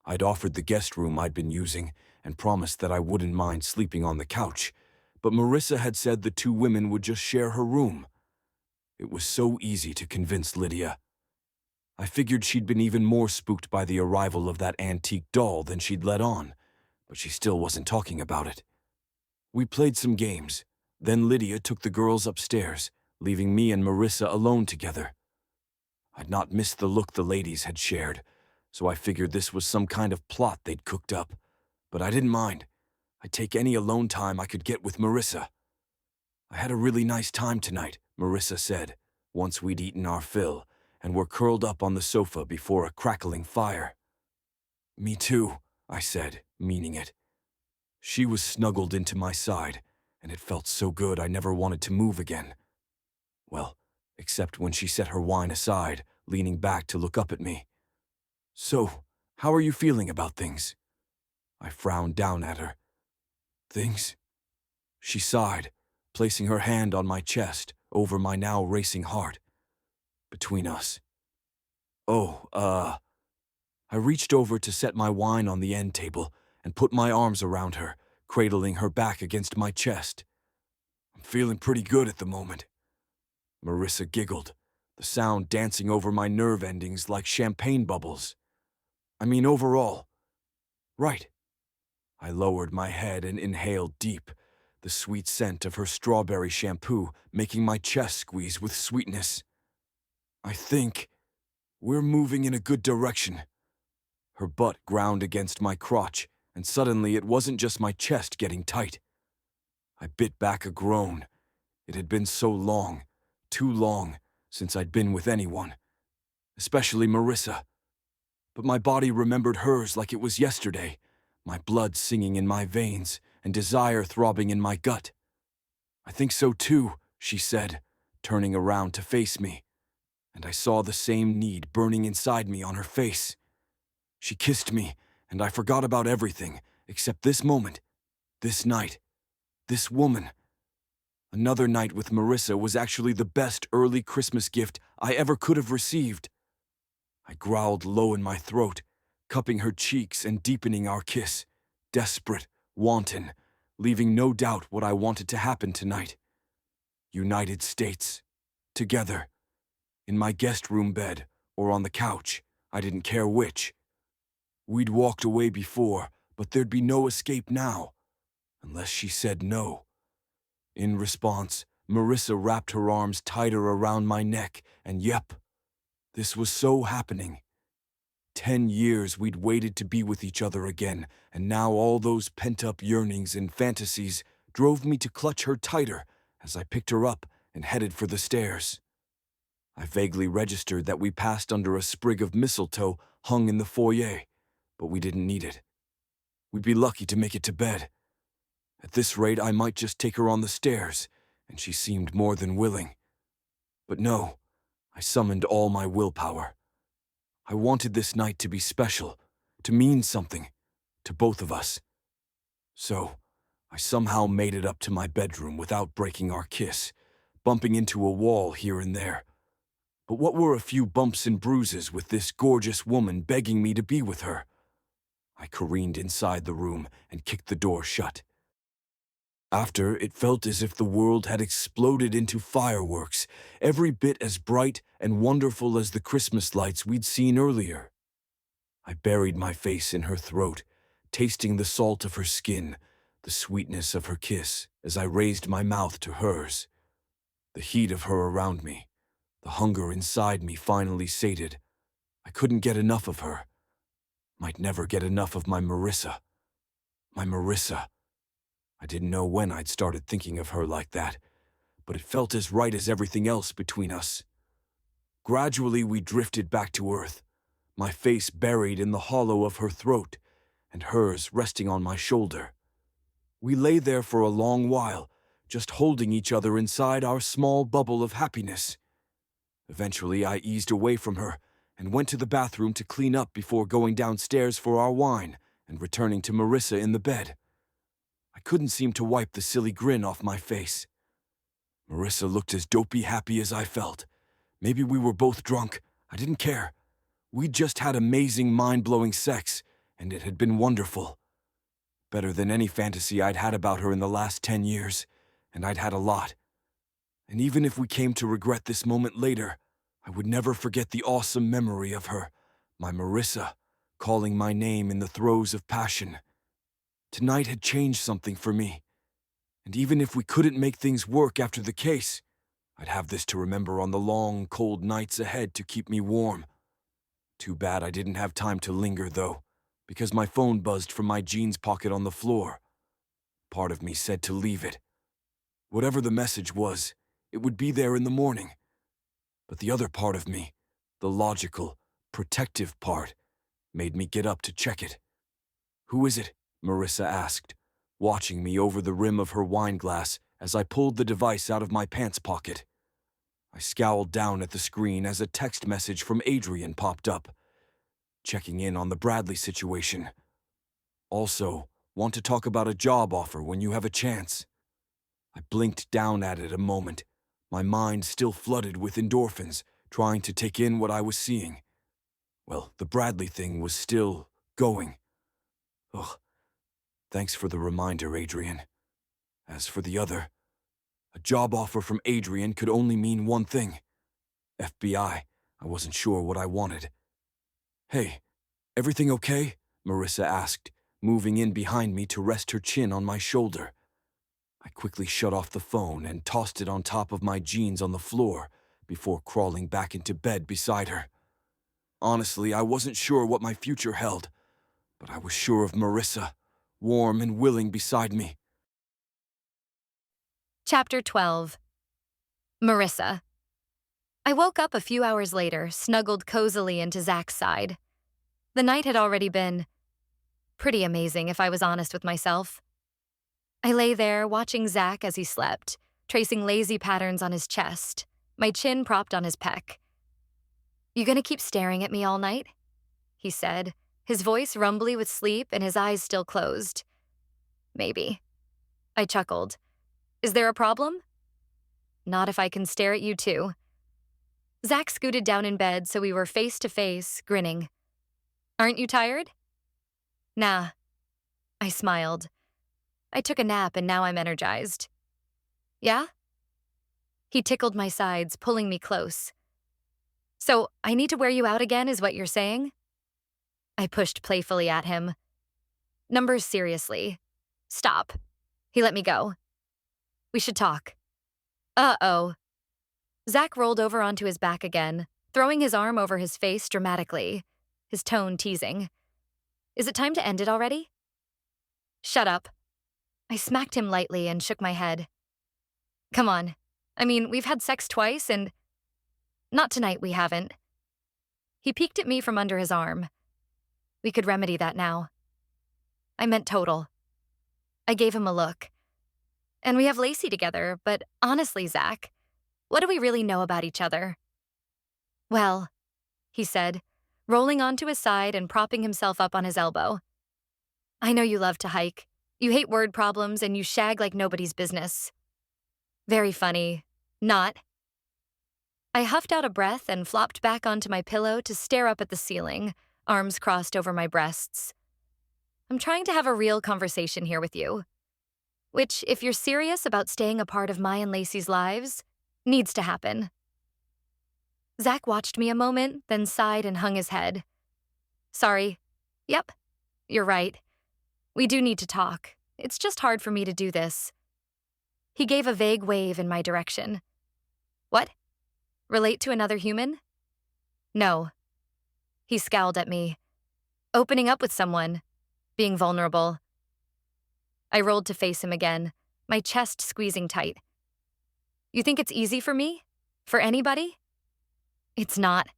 I'd offered the guest room I'd been using and promised that I wouldn't mind sleeping on the couch, but Marissa had said the 2 women would just share her room. It was so easy to convince Lydia. I figured she'd been even more spooked by the arrival of that antique doll than she'd let on, but she still wasn't talking about it. We played some games, then Lydia took the girls upstairs, leaving me and Marissa alone together. I'd not missed the look the ladies had shared, so I figured this was some kind of plot they'd cooked up, but I didn't mind. I'd take any alone time I could get with Marissa. I had a really nice time tonight, Marissa said, once we'd eaten our fill and were curled up on the sofa before a crackling fire. Me too, I said, meaning it. She was snuggled into my side, and it felt so good I never wanted to move again. Well, except when she set her wine aside, leaning back to look up at me. So, how are you feeling about things? I frowned down at her. Things? She sighed, placing her hand on my chest, over my now racing heart. Between us. I reached over to set my wine on the end table and put my arms around her, cradling her back against my chest. I'm feeling pretty good at the moment. Marissa giggled, the sound dancing over my nerve endings like champagne bubbles. I mean, overall. Right. I lowered my head and inhaled deep, the sweet scent of her strawberry shampoo making my chest squeeze with sweetness. I think we're moving in a good direction. Her butt ground against my crotch, and suddenly it wasn't just my chest getting tight. I bit back a groan. It had been so long, too long, since I'd been with anyone, especially Marissa. But my body remembered hers like it was yesterday, my blood singing in my veins and desire throbbing in my gut. I think so too, she said, turning around to face me, and I saw the same need burning inside me on her face. She kissed me, and I forgot about everything except this moment, this night, this woman. Another night with Marissa was actually the best early Christmas gift I ever could have received. I growled low in my throat, cupping her cheeks and deepening our kiss, desperate, wanton, leaving no doubt what I wanted to happen tonight. United States. Together. In my guest room bed, or on the couch, I didn't care which. We'd walked away before, but there'd be no escape now, unless she said no. In response, Marissa wrapped her arms tighter around my neck, and yep, this was so happening. 10 years we'd waited to be with each other again, and now all those pent-up yearnings and fantasies drove me to clutch her tighter as I picked her up and headed for the stairs. I vaguely registered that we passed under a sprig of mistletoe hung in the foyer, but we didn't need it. We'd be lucky to make it to bed. At this rate, I might just take her on the stairs, and she seemed more than willing. But no, I summoned all my willpower. I wanted this night to be special, to mean something, to both of us. So, I somehow made it up to my bedroom without breaking our kiss, bumping into a wall here and there. But what were a few bumps and bruises with this gorgeous woman begging me to be with her? I careened inside the room and kicked the door shut. After, it felt as if the world had exploded into fireworks, every bit as bright and wonderful as the Christmas lights we'd seen earlier. I buried my face in her throat, tasting the salt of her skin, the sweetness of her kiss as I raised my mouth to hers. The heat of her around me, the hunger inside me finally sated. I couldn't get enough of her. Might never get enough of my Marissa. My Marissa. I didn't know when I'd started thinking of her like that, but it felt as right as everything else between us. Gradually, we drifted back to earth, my face buried in the hollow of her throat, and hers resting on my shoulder. We lay there for a long while, just holding each other inside our small bubble of happiness. Eventually, I eased away from her and went to the bathroom to clean up before going downstairs for our wine and returning to Marissa in the bed. I couldn't seem to wipe the silly grin off my face. Marissa looked as dopey happy as I felt. Maybe we were both drunk. I didn't care. We'd just had amazing, mind-blowing sex, and it had been wonderful. Better than any fantasy I'd had about her in the last 10 years, and I'd had a lot. And even if we came to regret this moment later, I would never forget the awesome memory of her, my Marissa, calling my name in the throes of passion. Tonight had changed something for me, and even if we couldn't make things work after the case, I'd have this to remember on the long, cold nights ahead to keep me warm. Too bad I didn't have time to linger, though, because my phone buzzed from my jeans pocket on the floor. Part of me said to leave it. Whatever the message was, it would be there in the morning. But the other part of me, the logical, protective part, made me get up to check it. "Who is it?" Marissa asked, watching me over the rim of her wine glass as I pulled the device out of my pants pocket. I scowled down at the screen as a text message from Adrian popped up, checking in on the Bradley situation. "Also, want to talk about a job offer when you have a chance." I blinked down at it a moment, my mind still flooded with endorphins, trying to take in what I was seeing. Well, the Bradley thing was still going. Ugh. Thanks for the reminder, Adrian. As for the other, A job offer from Adrian could only mean one thing. FBI. I wasn't sure what I wanted. Hey, everything okay? Marissa asked, moving in behind me to rest her chin on my shoulder. I quickly shut off the phone and tossed it on top of my jeans on the floor before crawling back into bed beside her. Honestly, I wasn't sure what my future held, but I was sure of Marissa, warm and willing beside me. Chapter 12. Marissa. I woke up a few hours later, snuggled cozily into Zach's side. The night had already been pretty amazing, if I was honest with myself. I lay there, watching Zach as he slept, tracing lazy patterns on his chest, my chin propped on his pec. "You gonna keep staring at me all night?" he said, his voice rumbly with sleep and his eyes still closed. "Maybe." I chuckled. "Is there a problem?" "Not if I can stare at you too." Zach scooted down in bed so we were face to face, grinning. "Aren't you tired?" "Nah." I smiled. "I took a nap and now I'm energized." "Yeah?" He tickled my sides, pulling me close. "So, I need to wear you out again, is what you're saying?" I pushed playfully at him. "Numbers seriously. Stop." He let me go. "We should talk." Uh-oh. Zach rolled over onto his back again, throwing his arm over his face dramatically, his tone teasing. "Is it time to end it already?" "Shut up." I smacked him lightly and shook my head. "Come on. I mean, we've had sex twice and—" "Not tonight, we haven't." He peeked at me from under his arm. "We could remedy that now." I meant total. I gave him a look. "And we have Lacey together, but honestly, Zach, what do we really know about each other?" "Well," he said, rolling onto his side and propping himself up on his elbow. "I know you love to hike. You hate word problems and you shag like nobody's business." "Very funny. Not." I huffed out a breath and flopped back onto my pillow to stare up at the ceiling, arms crossed over my breasts. "I'm trying to have a real conversation here with you. Which, if you're serious about staying a part of my and Lacey's lives, needs to happen." Zach watched me a moment, then sighed and hung his head. "Sorry. Yep, you're right. We do need to talk. It's just hard for me to do this." He gave a vague wave in my direction. "What? Relate to another human?" "No." He scowled at me. "Opening up with someone. Being vulnerable." I rolled to face him again, my chest squeezing tight. "You think it's easy for me? For anybody?" "It's not.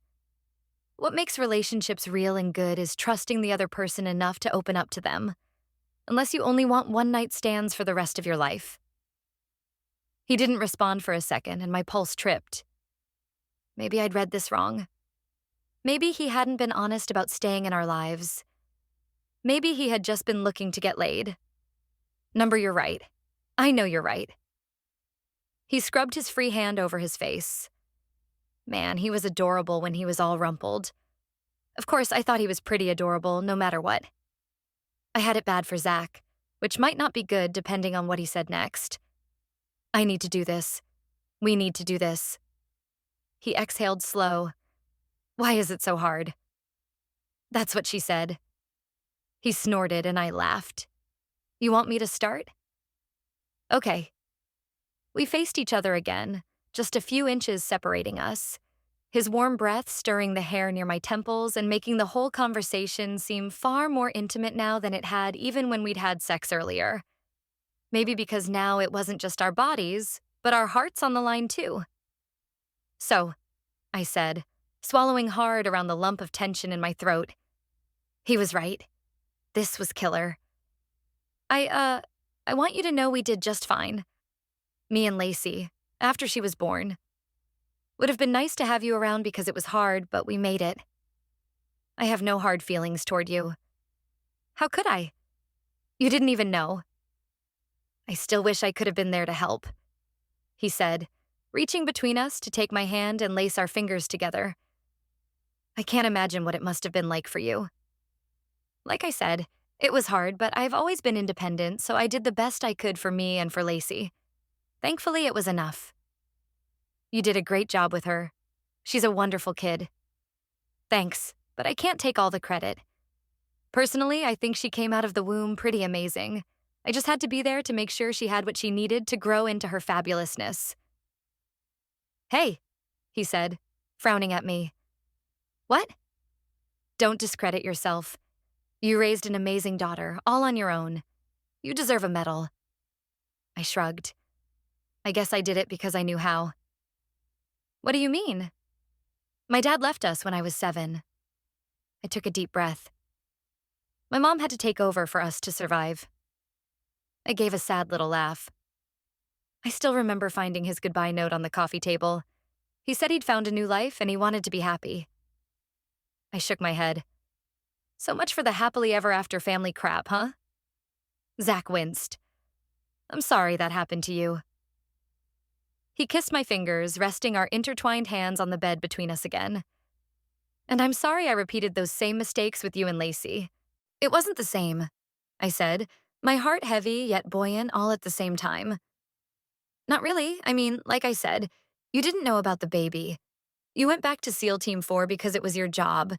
What makes relationships real and good is trusting the other person enough to open up to them. Unless you only want one-night stands for the rest of your life." He didn't respond for a second, and my pulse tripped. Maybe I'd read this wrong. Maybe he hadn't been honest about staying in our lives. Maybe he had just been looking to get laid. "Number, you're right. I know you're right." He scrubbed his free hand over his face. Man, he was adorable when he was all rumpled. Of course, I thought he was pretty adorable, no matter what. I had it bad for Zach, which might not be good depending on what he said next. "I need to do this. We need to do this." He exhaled slow. "Why is it so hard?" "That's what she said." He snorted and I laughed. "You want me to start?" "Okay." We faced each other again, just a few inches separating us, his warm breath stirring the hair near my temples and making the whole conversation seem far more intimate now than it had even when we'd had sex earlier. Maybe because now it wasn't just our bodies, but our hearts on the line too. "So," I said, swallowing hard around the lump of tension in my throat. He was right. This was killer. I want you to know we did just fine. Me and Lacey, after she was born. Would have been nice to have you around because it was hard, but we made it. I have no hard feelings toward you." "How could I? You didn't even know." "I still wish I could have been there to help," he said, reaching between us to take my hand and lace our fingers together. "I can't imagine what it must have been like for you." Like I said, it was hard, but I've always been independent, so I did the best I could for me and for Lacey. Thankfully, it was enough. You did a great job with her. She's a wonderful kid. Thanks, but I can't take all the credit. Personally, I think she came out of the womb pretty amazing. I just had to be there to make sure she had what she needed to grow into her fabulousness. Hey, he said, frowning at me. What? Don't discredit yourself. You raised an amazing daughter, all on your own. You deserve a medal. I shrugged. I guess I did it because I knew how. What do you mean? My dad left us when I was 7. I took a deep breath. My mom had to take over for us to survive. I gave a sad little laugh. I still remember finding his goodbye note on the coffee table. He said he'd found a new life and he wanted to be happy. I shook my head. So much for the happily ever after family crap, huh? Zach winced. I'm sorry that happened to you. He kissed my fingers, resting our intertwined hands on the bed between us again. And I'm sorry I repeated those same mistakes with you and Lacey. It wasn't the same, I said, my heart heavy yet buoyant all at the same time. Not really. I mean, like I said, you didn't know about the baby. You went back to SEAL Team 4 because it was your job.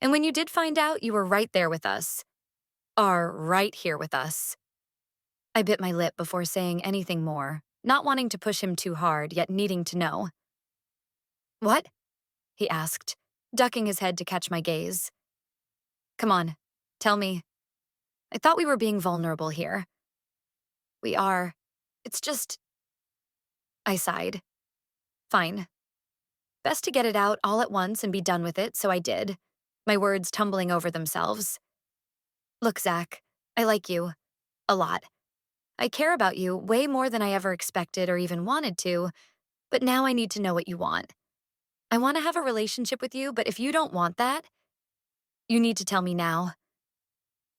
And when you did find out, you were right there with us. Are right here with us. I bit my lip before saying anything more, not wanting to push him too hard, yet needing to know. What? He asked, ducking his head to catch my gaze. Come on, tell me. I thought we were being vulnerable here. We are. It's just... I sighed. Fine. Best to get it out all at once and be done with it, so I did, my words tumbling over themselves. Look, Zach, I like you. A lot. I care about you way more than I ever expected or even wanted to, but now I need to know what you want. I want to have a relationship with you, but if you don't want that, you need to tell me now.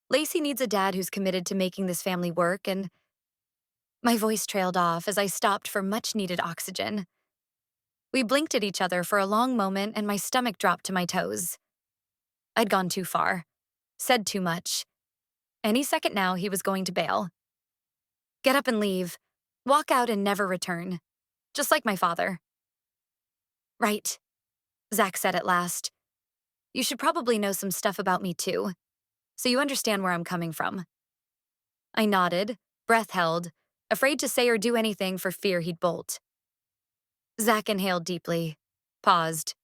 Lacey needs a dad who's committed to making this family work, and... My voice trailed off as I stopped for much-needed oxygen. We blinked at each other for a long moment, and my stomach dropped to my toes. I'd gone too far. Said too much. Any second now, he was going to bail. Get up and leave. Walk out and never return. Just like my father. Right, Zach said at last. You should probably know some stuff about me too, so you understand where I'm coming from. I nodded, breath held, afraid to say or do anything for fear he'd bolt. Zach inhaled deeply, paused.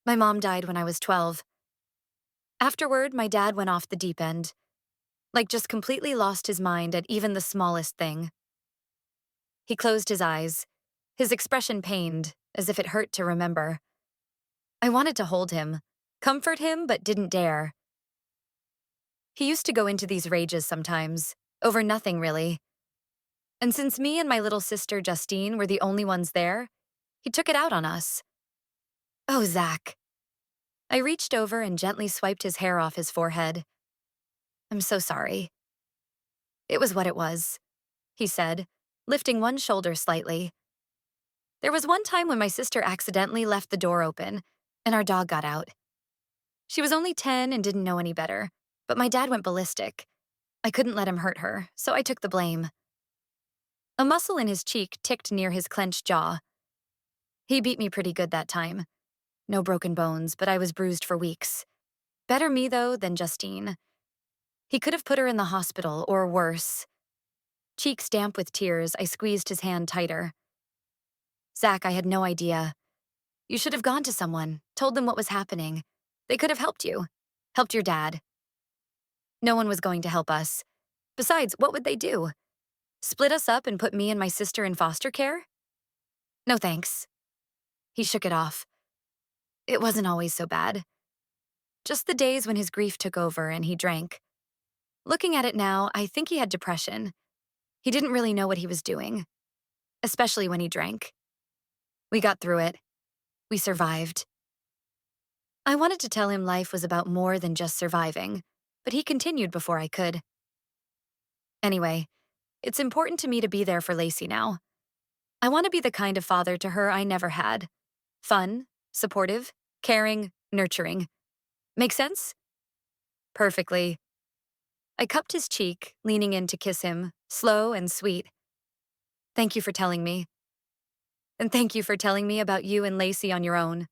My mom died when I was 12. Afterward, my dad went off the deep end, like just completely lost his mind at even the smallest thing. He closed his eyes, his expression pained, as if it hurt to remember. I wanted to hold him, comfort him, but didn't dare. He used to go into these rages sometimes, over nothing really. And since me and my little sister Justine were the only ones there, he took it out on us. Oh, Zach. I reached over and gently swiped his hair off his forehead. I'm so sorry. It was what it was, he said, lifting one shoulder slightly. There was one time when my sister accidentally left the door open, and our dog got out. She was only 10 and didn't know any better, but my dad went ballistic. I couldn't let him hurt her, so I took the blame. A muscle in his cheek ticked near his clenched jaw. He beat me pretty good that time. No broken bones, but I was bruised for weeks. Better me, though, than Justine. He could have put her in the hospital, or worse. Cheeks damp with tears, I squeezed his hand tighter. Zach, I had no idea. You should have gone to someone, told them what was happening. They could have helped you. Helped your dad. No one was going to help us. Besides, what would they do? Split us up and put me and my sister in foster care? No thanks. He shook it off. It wasn't always so bad. Just the days when his grief took over and he drank. Looking at it now, I think he had depression. He didn't really know what he was doing, especially when he drank. We got through it. We survived. I wanted to tell him life was about more than just surviving, but he continued before I could. Anyway, it's important to me to be there for Lacey now. I want to be the kind of father to her I never had. Fun, supportive, caring, nurturing. Make sense? Perfectly. I cupped his cheek, leaning in to kiss him, slow and sweet. Thank you for telling me. And thank you for telling me about you and Lacey on your own.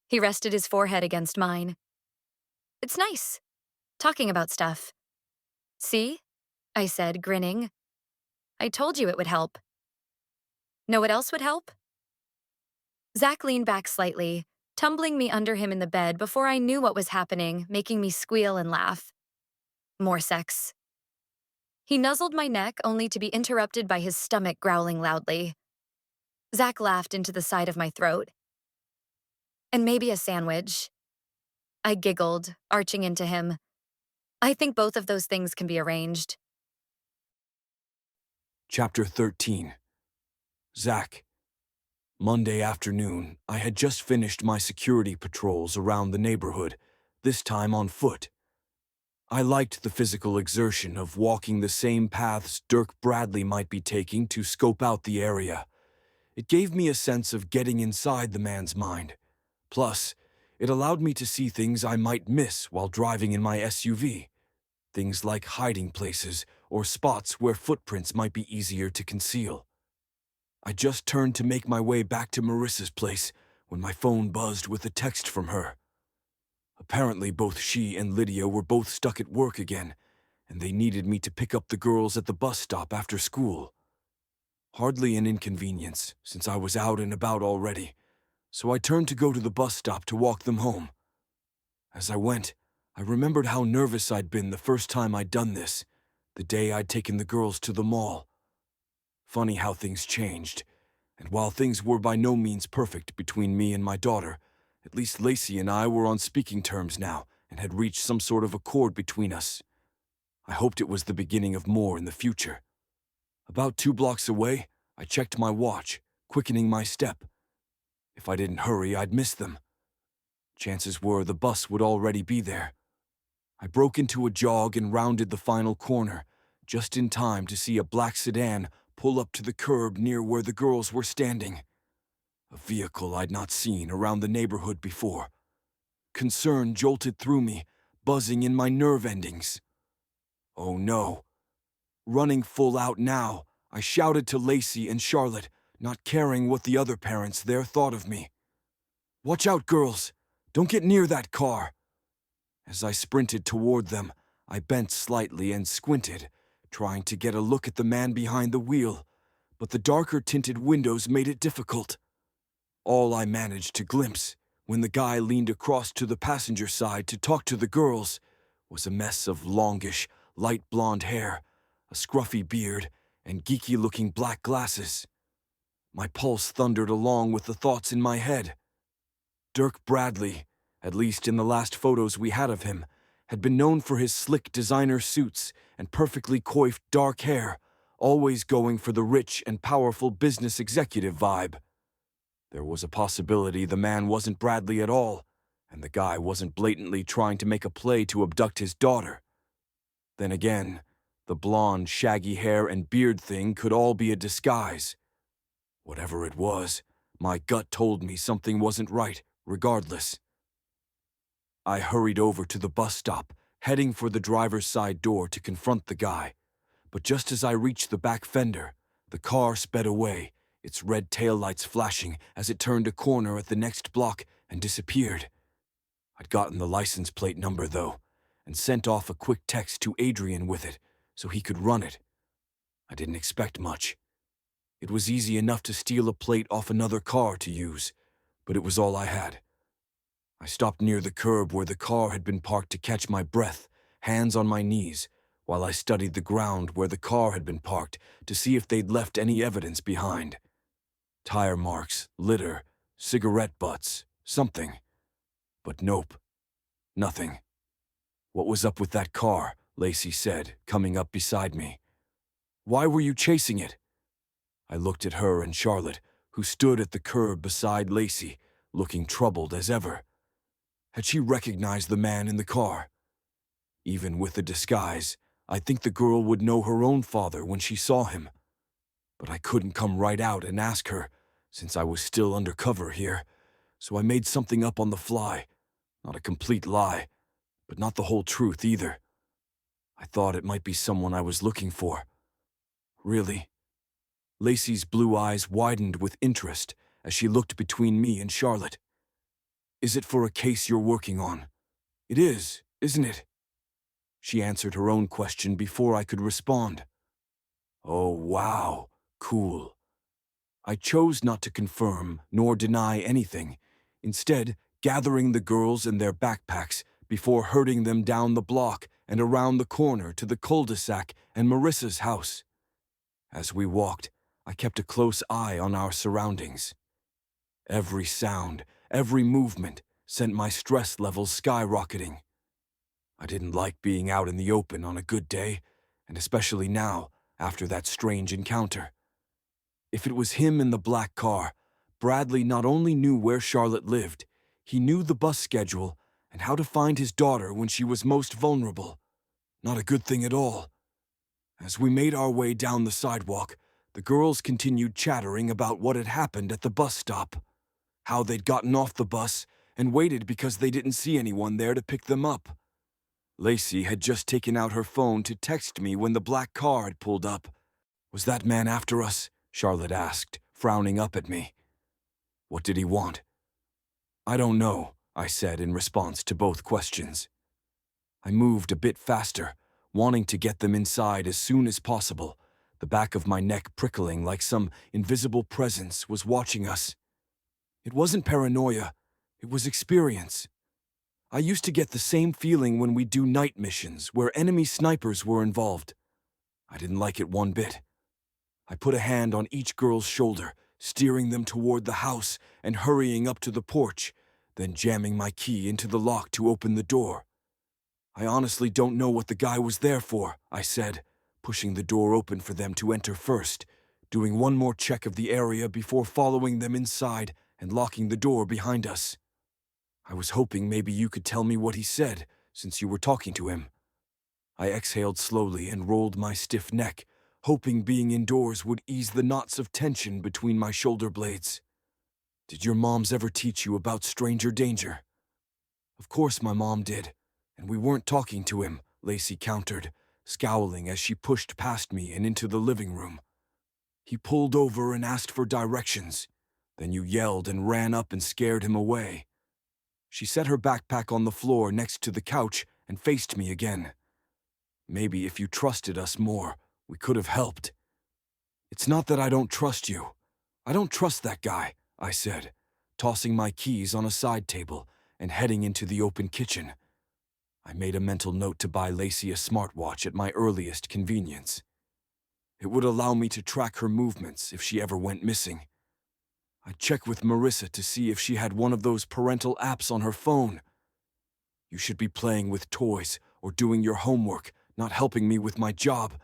He rested his forehead against mine. It's nice, talking about stuff. See? I said, grinning. I told you it would help. Know what else would help? Zach leaned back slightly, tumbling me under him in the bed before I knew what was happening, making me squeal and laugh. More sex. He nuzzled my neck only to be interrupted by his stomach growling loudly. Zach laughed into the side of my throat. And maybe a sandwich. I giggled, arching into him. I think both of those things can be arranged. Chapter 13. Zach. Monday afternoon, I had just finished my security patrols around the neighborhood, this time on foot. I liked the physical exertion of walking the same paths Dirk Bradley might be taking to scope out the area. It gave me a sense of getting inside the man's mind. Plus, it allowed me to see things I might miss while driving in my SUV. Things like hiding places or spots where footprints might be easier to conceal. I just turned to make my way back to Marissa's place when my phone buzzed with a text from her. Apparently, both she and Lydia were both stuck at work again, and they needed me to pick up the girls at the bus stop after school. Hardly an inconvenience, since I was out and about already, so I turned to go to the bus stop to walk them home. As I went, I remembered how nervous I'd been the first time I'd done this, the day I'd taken the girls to the mall. Funny how things changed, and while things were by no means perfect between me and my daughter, at least Lacey and I were on speaking terms now and had reached some sort of accord between us. I hoped it was the beginning of more in the future. About 2 blocks away, I checked my watch, quickening my step. If I didn't hurry, I'd miss them. Chances were the bus would already be there. I broke into a jog and rounded the final corner, just in time to see a black sedan pull up to the curb near where the girls were standing. A vehicle I'd not seen around the neighborhood before. Concern jolted through me, buzzing in my nerve endings. Oh no. Running full out now, I shouted to Lacey and Charlotte, not caring what the other parents there thought of me. "Watch out, girls! Don't get near that car!" As I sprinted toward them, I bent slightly and squinted, trying to get a look at the man behind the wheel, but the darker-tinted windows made it difficult. All I managed to glimpse, when the guy leaned across to the passenger side to talk to the girls, was a mess of longish, light blonde hair, a scruffy beard, and geeky-looking black glasses. My pulse thundered along with the thoughts in my head. Dirk Bradley, at least in the last photos we had of him, had been known for his slick designer suits and perfectly coiffed dark hair, always going for the rich and powerful business executive vibe. There was a possibility the man wasn't Bradley at all, and the guy wasn't blatantly trying to make a play to abduct his daughter. Then again, the blonde, shaggy hair and beard thing could all be a disguise. Whatever it was, my gut told me something wasn't right, regardless. I hurried over to the bus stop, heading for the driver's side door to confront the guy. But just as I reached the back fender, the car sped away, its red taillights flashing as it turned a corner at the next block and disappeared. I'd gotten the license plate number, though, and sent off a quick text to Adrian with it, so he could run it. I didn't expect much. It was easy enough to steal a plate off another car to use, but it was all I had. I stopped near the curb where the car had been parked to catch my breath, hands on my knees, while I studied the ground where the car had been parked to see if they'd left any evidence behind. Tire marks, litter, cigarette butts, something. But nope, nothing. "What was up with that car?" Lacey said, coming up beside me. "Why were you chasing it?" I looked at her and Charlotte, who stood at the curb beside Lacey, looking troubled as ever. Had she recognized the man in the car? Even with the disguise, I think the girl would know her own father when she saw him. But I couldn't come right out and ask her, since I was still undercover here, so I made something up on the fly. Not a complete lie, but not the whole truth either. I thought it might be someone I was looking for. Really, Lacey's blue eyes widened with interest as she looked between me and Charlotte. "Is it for a case you're working on?" "It is, isn't it?" She answered her own question before I could respond. "Oh, wow, cool." I chose not to confirm nor deny anything, instead gathering the girls and their backpacks before herding them down the block and around the corner to the cul-de-sac and Marissa's house. As we walked, I kept a close eye on our surroundings. Every sound, every movement sent my stress levels skyrocketing. I didn't like being out in the open on a good day, and especially now, after that strange encounter. If it was him in the black car, Bradley not only knew where Charlotte lived, he knew the bus schedule and how to find his daughter when she was most vulnerable. Not a good thing at all. As we made our way down the sidewalk, the girls continued chattering about what had happened at the bus stop, how they'd gotten off the bus and waited because they didn't see anyone there to pick them up. Lacey had just taken out her phone to text me when the black car had pulled up. "Was that man after us?" Charlotte asked, frowning up at me. "What did he want?" "I don't know," I said in response to both questions. I moved a bit faster, wanting to get them inside as soon as possible, the back of my neck prickling like some invisible presence was watching us. It wasn't paranoia, it was experience. I used to get the same feeling when we do night missions where enemy snipers were involved. I didn't like it one bit. I put a hand on each girl's shoulder, steering them toward the house and hurrying up to the porch, then jamming my key into the lock to open the door. "I honestly don't know what the guy was there for," I said, pushing the door open for them to enter first, doing one more check of the area before following them inside and locking the door behind us. "I was hoping maybe you could tell me what he said, since you were talking to him." I exhaled slowly and rolled my stiff neck, hoping being indoors would ease the knots of tension between my shoulder blades. "Did your moms ever teach you about stranger danger?" "Of course my mom did, and we weren't talking to him," Lacey countered, scowling as she pushed past me and into the living room. "He pulled over and asked for directions. Then you yelled and ran up and scared him away." She set her backpack on the floor next to the couch and faced me again. "Maybe if you trusted us more, we could have helped." "It's not that I don't trust you. I don't trust that guy," I said, tossing my keys on a side table and heading into the open kitchen. I made a mental note to buy Lacey a smartwatch at my earliest convenience. It would allow me to track her movements if she ever went missing. I'd check with Marissa to see if she had one of those parental apps on her phone. "You should be playing with toys or doing your homework, not helping me with my job.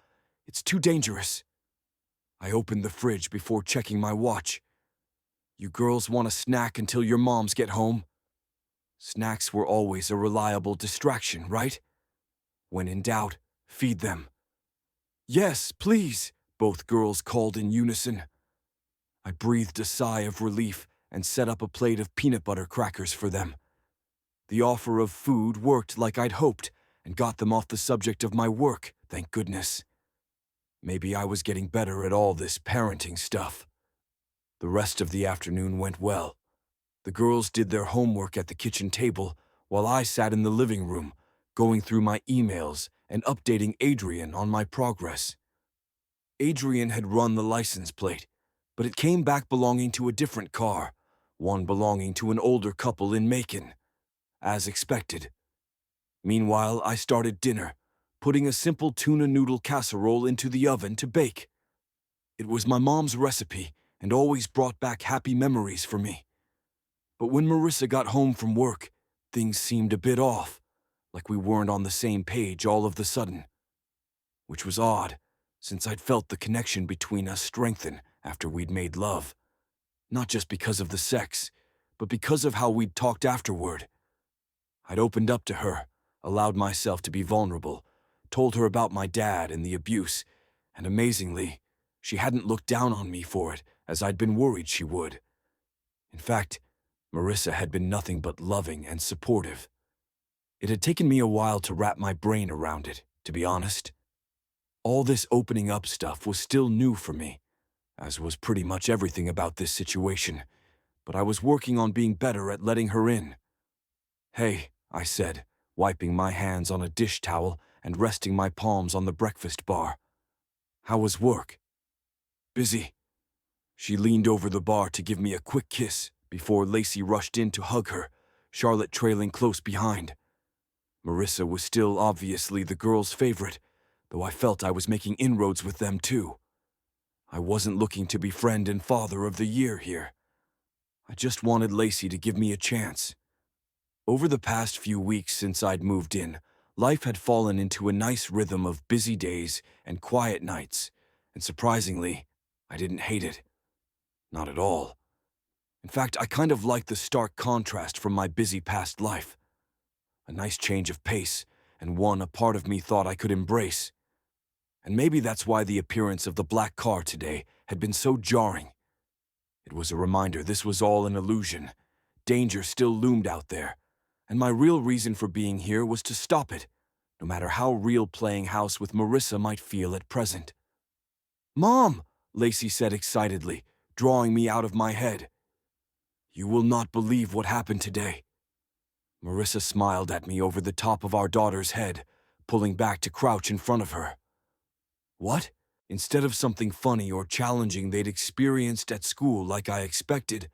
It's too dangerous." I opened the fridge before checking my watch. "You girls want a snack until your moms get home?" Snacks were always a reliable distraction, right? When in doubt, feed them. "Yes, please," both girls called in unison. I breathed a sigh of relief and set up a plate of peanut butter crackers for them. The offer of food worked like I'd hoped and got them off the subject of my work, thank goodness. Maybe I was getting better at all this parenting stuff. The rest of the afternoon went well. The girls did their homework at the kitchen table while I sat in the living room, going through my emails and updating Adrian on my progress. Adrian had run the license plate, but it came back belonging to a different car, one belonging to an older couple in Macon, as expected. Meanwhile, I started dinner, putting a simple tuna noodle casserole into the oven to bake. It was my mom's recipe and always brought back happy memories for me. But when Marissa got home from work, things seemed a bit off, like we weren't on the same page all of the sudden. Which was odd, since I'd felt the connection between us strengthen after we'd made love. Not just because of the sex, but because of how we'd talked afterward. I'd opened up to her, allowed myself to be vulnerable, told her about my dad and the abuse, and amazingly, she hadn't looked down on me for it, as I'd been worried she would. In fact, Marissa had been nothing but loving and supportive. It had taken me a while to wrap my brain around it, to be honest. All this opening up stuff was still new for me, as was pretty much everything about this situation, but I was working on being better at letting her in. "Hey," I said, wiping my hands on a dish towel and resting my palms on the breakfast bar. "How was work?" "Busy." She leaned over the bar to give me a quick kiss before Lacey rushed in to hug her, Charlotte trailing close behind. Marissa was still obviously the girls' favorite, though I felt I was making inroads with them too. I wasn't looking to be friend and father of the year here. I just wanted Lacey to give me a chance. Over the past few weeks since I'd moved in, life had fallen into a nice rhythm of busy days and quiet nights, and surprisingly, I didn't hate it. Not at all. In fact, I kind of liked the stark contrast from my busy past life. A nice change of pace, and one a part of me thought I could embrace. And maybe that's why the appearance of the black car today had been so jarring. It was a reminder this was all an illusion. Danger still loomed out there, and my real reason for being here was to stop it, no matter how real playing house with Marissa might feel at present. "Mom!" Lacey said excitedly, drawing me out of my head. "You will not believe what happened today." Marissa smiled at me over the top of our daughter's head, pulling back to crouch in front of her. "What?" Instead of something funny or challenging they'd experienced at school like I expected,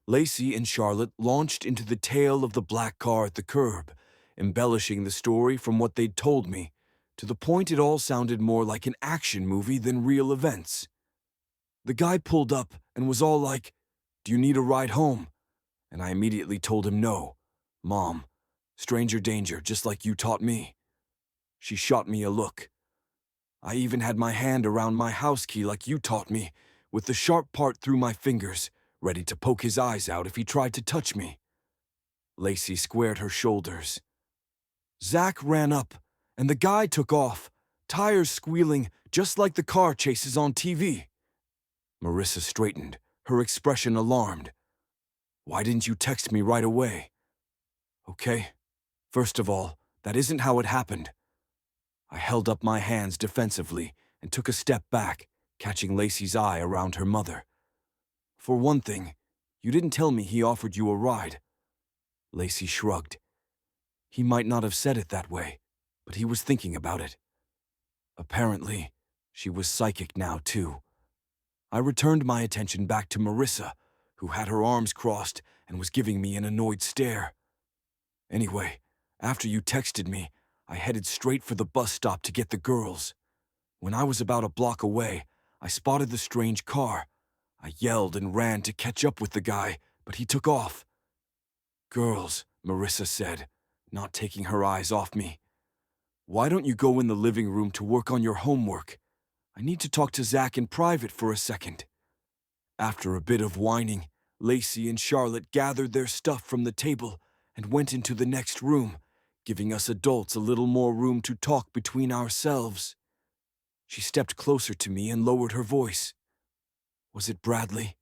Lacey and Charlotte launched into the tale of the black car at the curb, embellishing the story from what they'd told me, to the point it all sounded more like an action movie than real events. The guy pulled up and was all like, "Do you need a ride home?" And I immediately told him no. "Mom, stranger danger, just like you taught me." She shot me a look. "I even had my hand around my house key like you taught me, with the sharp part through my fingers, ready to poke his eyes out if he tried to touch me." Lacey squared her shoulders. "Zach ran up, and the guy took off, tires squealing just like the car chases on TV. Marissa straightened, her expression alarmed. "Why didn't you text me right away?" "Okay. First of all, that isn't how it happened." I held up my hands defensively and took a step back, catching Lacey's eye around her mother. "For one thing, you didn't tell me he offered you a ride." Lacey shrugged. "He might not have said it that way, but he was thinking about it." Apparently, she was psychic now too. I returned my attention back to Marissa, who had her arms crossed and was giving me an annoyed stare. "Anyway, after you texted me, I headed straight for the bus stop to get the girls. When I was about a block away, I spotted the strange car. I yelled and ran to catch up with the guy, but he took off." "Girls," Marissa said, not taking her eyes off me. "Why don't you go in the living room to work on your homework? I need to talk to Zach in private for a second." After a bit of whining, Lacey and Charlotte gathered their stuff from the table and went into the next room, giving us adults a little more room to talk between ourselves. She stepped closer to me and lowered her voice. "Was it Bradley?"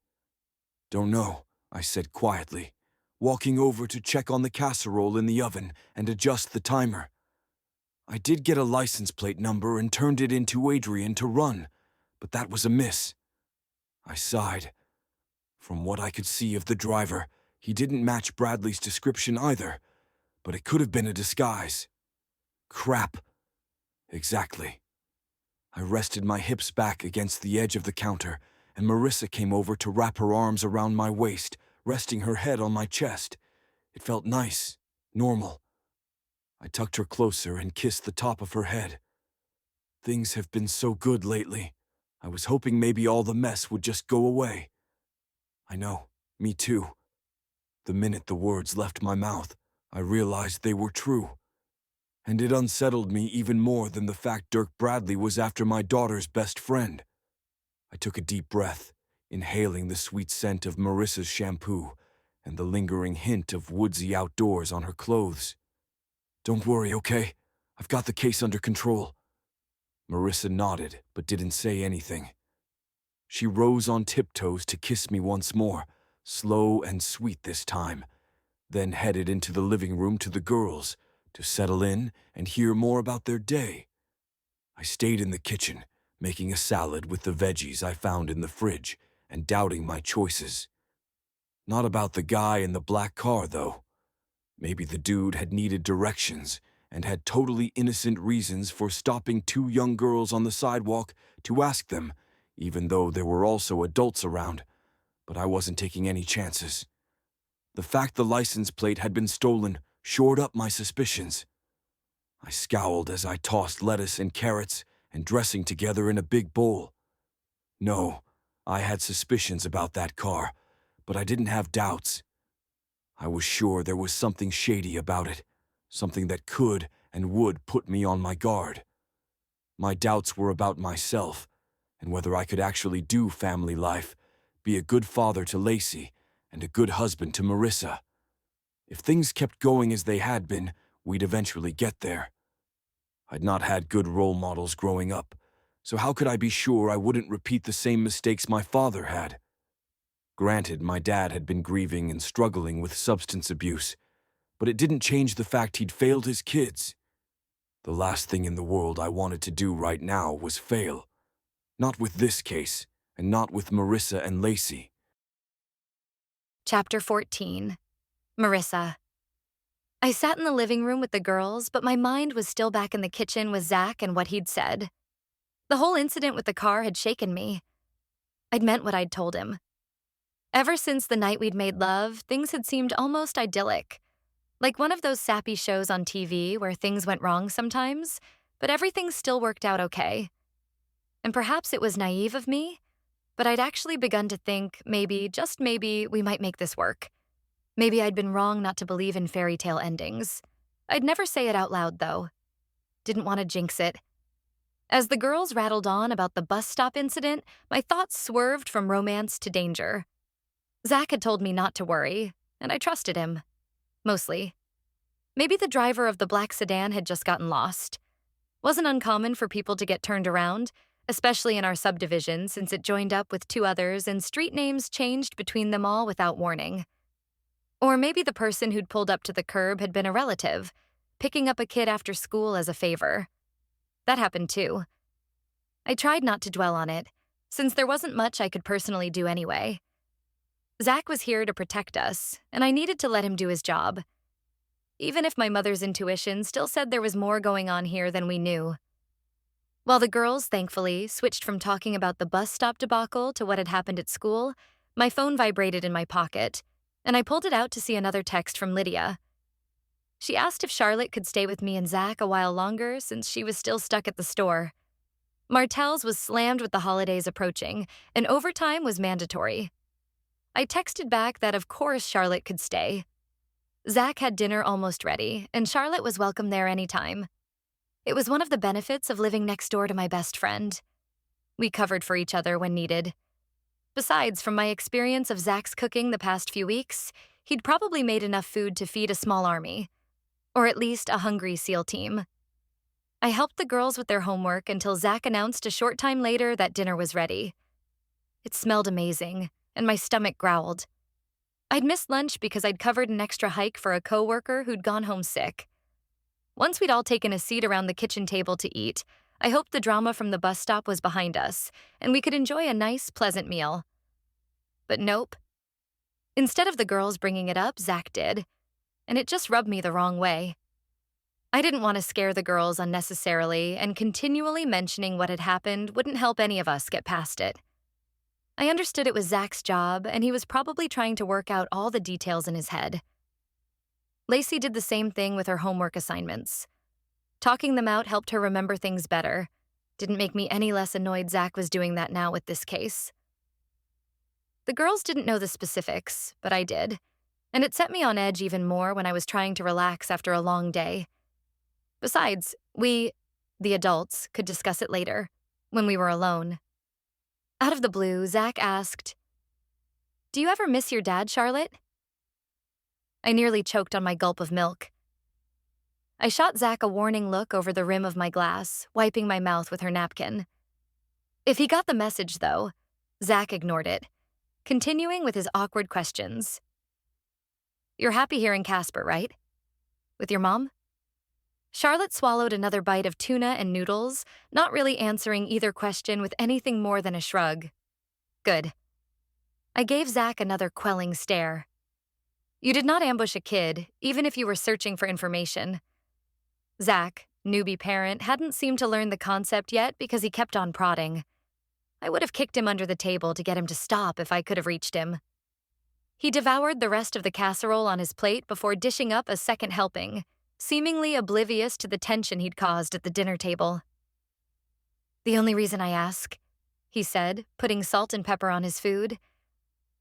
"Don't know," I said quietly, walking over to check on the casserole in the oven and adjust the timer. I did get a license plate number and turned it in to Adrian to run, but that was a miss. I sighed. From what I could see of the driver, he didn't match Bradley's description either, but it could have been a disguise. Crap. Exactly. I rested my hips back against the edge of the counter, and Marissa came over to wrap her arms around my waist, resting her head on my chest. It felt nice, normal. I tucked her closer and kissed the top of her head. "Things have been so good lately. I was hoping maybe all the mess would just go away." "I know, me too." The minute the words left my mouth, I realized they were true. And it unsettled me even more than the fact Dirk Bradley was after my daughter's best friend. I took a deep breath, inhaling the sweet scent of Marissa's shampoo and the lingering hint of woodsy outdoors on her clothes. "Don't worry, okay? I've got the case under control." Marissa nodded, but didn't say anything. She rose on tiptoes to kiss me once more, slow and sweet this time, then headed into the living room to the girls to settle in and hear more about their day. I stayed in the kitchen, making a salad with the veggies I found in the fridge and doubting my choices. Not about the guy in the black car, though. Maybe the dude had needed directions and had totally innocent reasons for stopping two young girls on the sidewalk to ask them, even though there were also adults around, but I wasn't taking any chances. The fact the license plate had been stolen shored up my suspicions. I scowled as I tossed lettuce and carrots and dressing together in a big bowl. No, I had suspicions about that car, but I didn't have doubts. I was sure there was something shady about it, something that could and would put me on my guard. My doubts were about myself, and whether I could actually do family life, be a good father to Lacey, and a good husband to Marissa. If things kept going as they had been, we'd eventually get there. I'd not had good role models growing up, so how could I be sure I wouldn't repeat the same mistakes my father had? Granted, my dad had been grieving and struggling with substance abuse, but it didn't change the fact he'd failed his kids. The last thing in the world I wanted to do right now was fail. Not with this case, and not with Marissa and Lacey. Chapter 14. Marissa. I sat in the living room with the girls, but my mind was still back in the kitchen with Zach and what he'd said. The whole incident with the car had shaken me. I'd meant what I'd told him. Ever since the night we'd made love, things had seemed almost idyllic. Like one of those sappy shows on TV where things went wrong sometimes, but everything still worked out okay. And perhaps it was naive of me, but I'd actually begun to think maybe, just maybe, we might make this work. Maybe I'd been wrong not to believe in fairy tale endings. I'd never say it out loud, though. Didn't want to jinx it. As the girls rattled on about the bus stop incident, my thoughts swerved from romance to danger. Zach had told me not to worry, and I trusted him. Mostly. Maybe the driver of the black sedan had just gotten lost. Wasn't uncommon for people to get turned around, especially in our subdivision since it joined up with two others and street names changed between them all without warning. Or maybe the person who'd pulled up to the curb had been a relative, picking up a kid after school as a favor. That happened too. I tried not to dwell on it, since there wasn't much I could personally do anyway. Zach was here to protect us, and I needed to let him do his job. Even if my mother's intuition still said there was more going on here than we knew. While the girls, thankfully, switched from talking about the bus stop debacle to what had happened at school, my phone vibrated in my pocket, and I pulled it out to see another text from Lydia. She asked if Charlotte could stay with me and Zach a while longer since she was still stuck at the store. Martell's was slammed with the holidays approaching, and overtime was mandatory. I texted back that of course Charlotte could stay. Zach had dinner almost ready, and Charlotte was welcome there anytime. It was one of the benefits of living next door to my best friend. We covered for each other when needed. Besides, from my experience of Zach's cooking the past few weeks, he'd probably made enough food to feed a small army. Or at least a hungry SEAL team. I helped the girls with their homework until Zach announced a short time later that dinner was ready. It smelled amazing, and my stomach growled. I'd missed lunch because I'd covered an extra hike for a coworker who'd gone home sick. Once we'd all taken a seat around the kitchen table to eat, I hoped the drama from the bus stop was behind us, and we could enjoy a nice, pleasant meal. But nope. Instead of the girls bringing it up, Zach did, and it just rubbed me the wrong way. I didn't want to scare the girls unnecessarily, and continually mentioning what had happened wouldn't help any of us get past it. I understood it was Zach's job, and he was probably trying to work out all the details in his head. Lacey did the same thing with her homework assignments. Talking them out helped her remember things better. Didn't make me any less annoyed Zach was doing that now with this case. The girls didn't know the specifics, but I did, and it set me on edge even more when I was trying to relax after a long day. Besides, we, the adults, could discuss it later, when we were alone. Out of the blue, Zach asked, "Do you ever miss your dad, Charlotte?" I nearly choked on my gulp of milk. I shot Zach a warning look over the rim of my glass, wiping my mouth with her napkin. If he got the message, though, Zach ignored it, continuing with his awkward questions. "You're happy here in Casper, right? With your mom?" Charlotte swallowed another bite of tuna and noodles, not really answering either question with anything more than a shrug. Good. I gave Zach another quelling stare. You did not ambush a kid, even if you were searching for information. Zach, newbie parent, hadn't seemed to learn the concept yet because he kept on prodding. I would have kicked him under the table to get him to stop if I could have reached him. He devoured the rest of the casserole on his plate before dishing up a second helping, seemingly oblivious to the tension he'd caused at the dinner table. The only reason I ask, he said, putting salt and pepper on his food,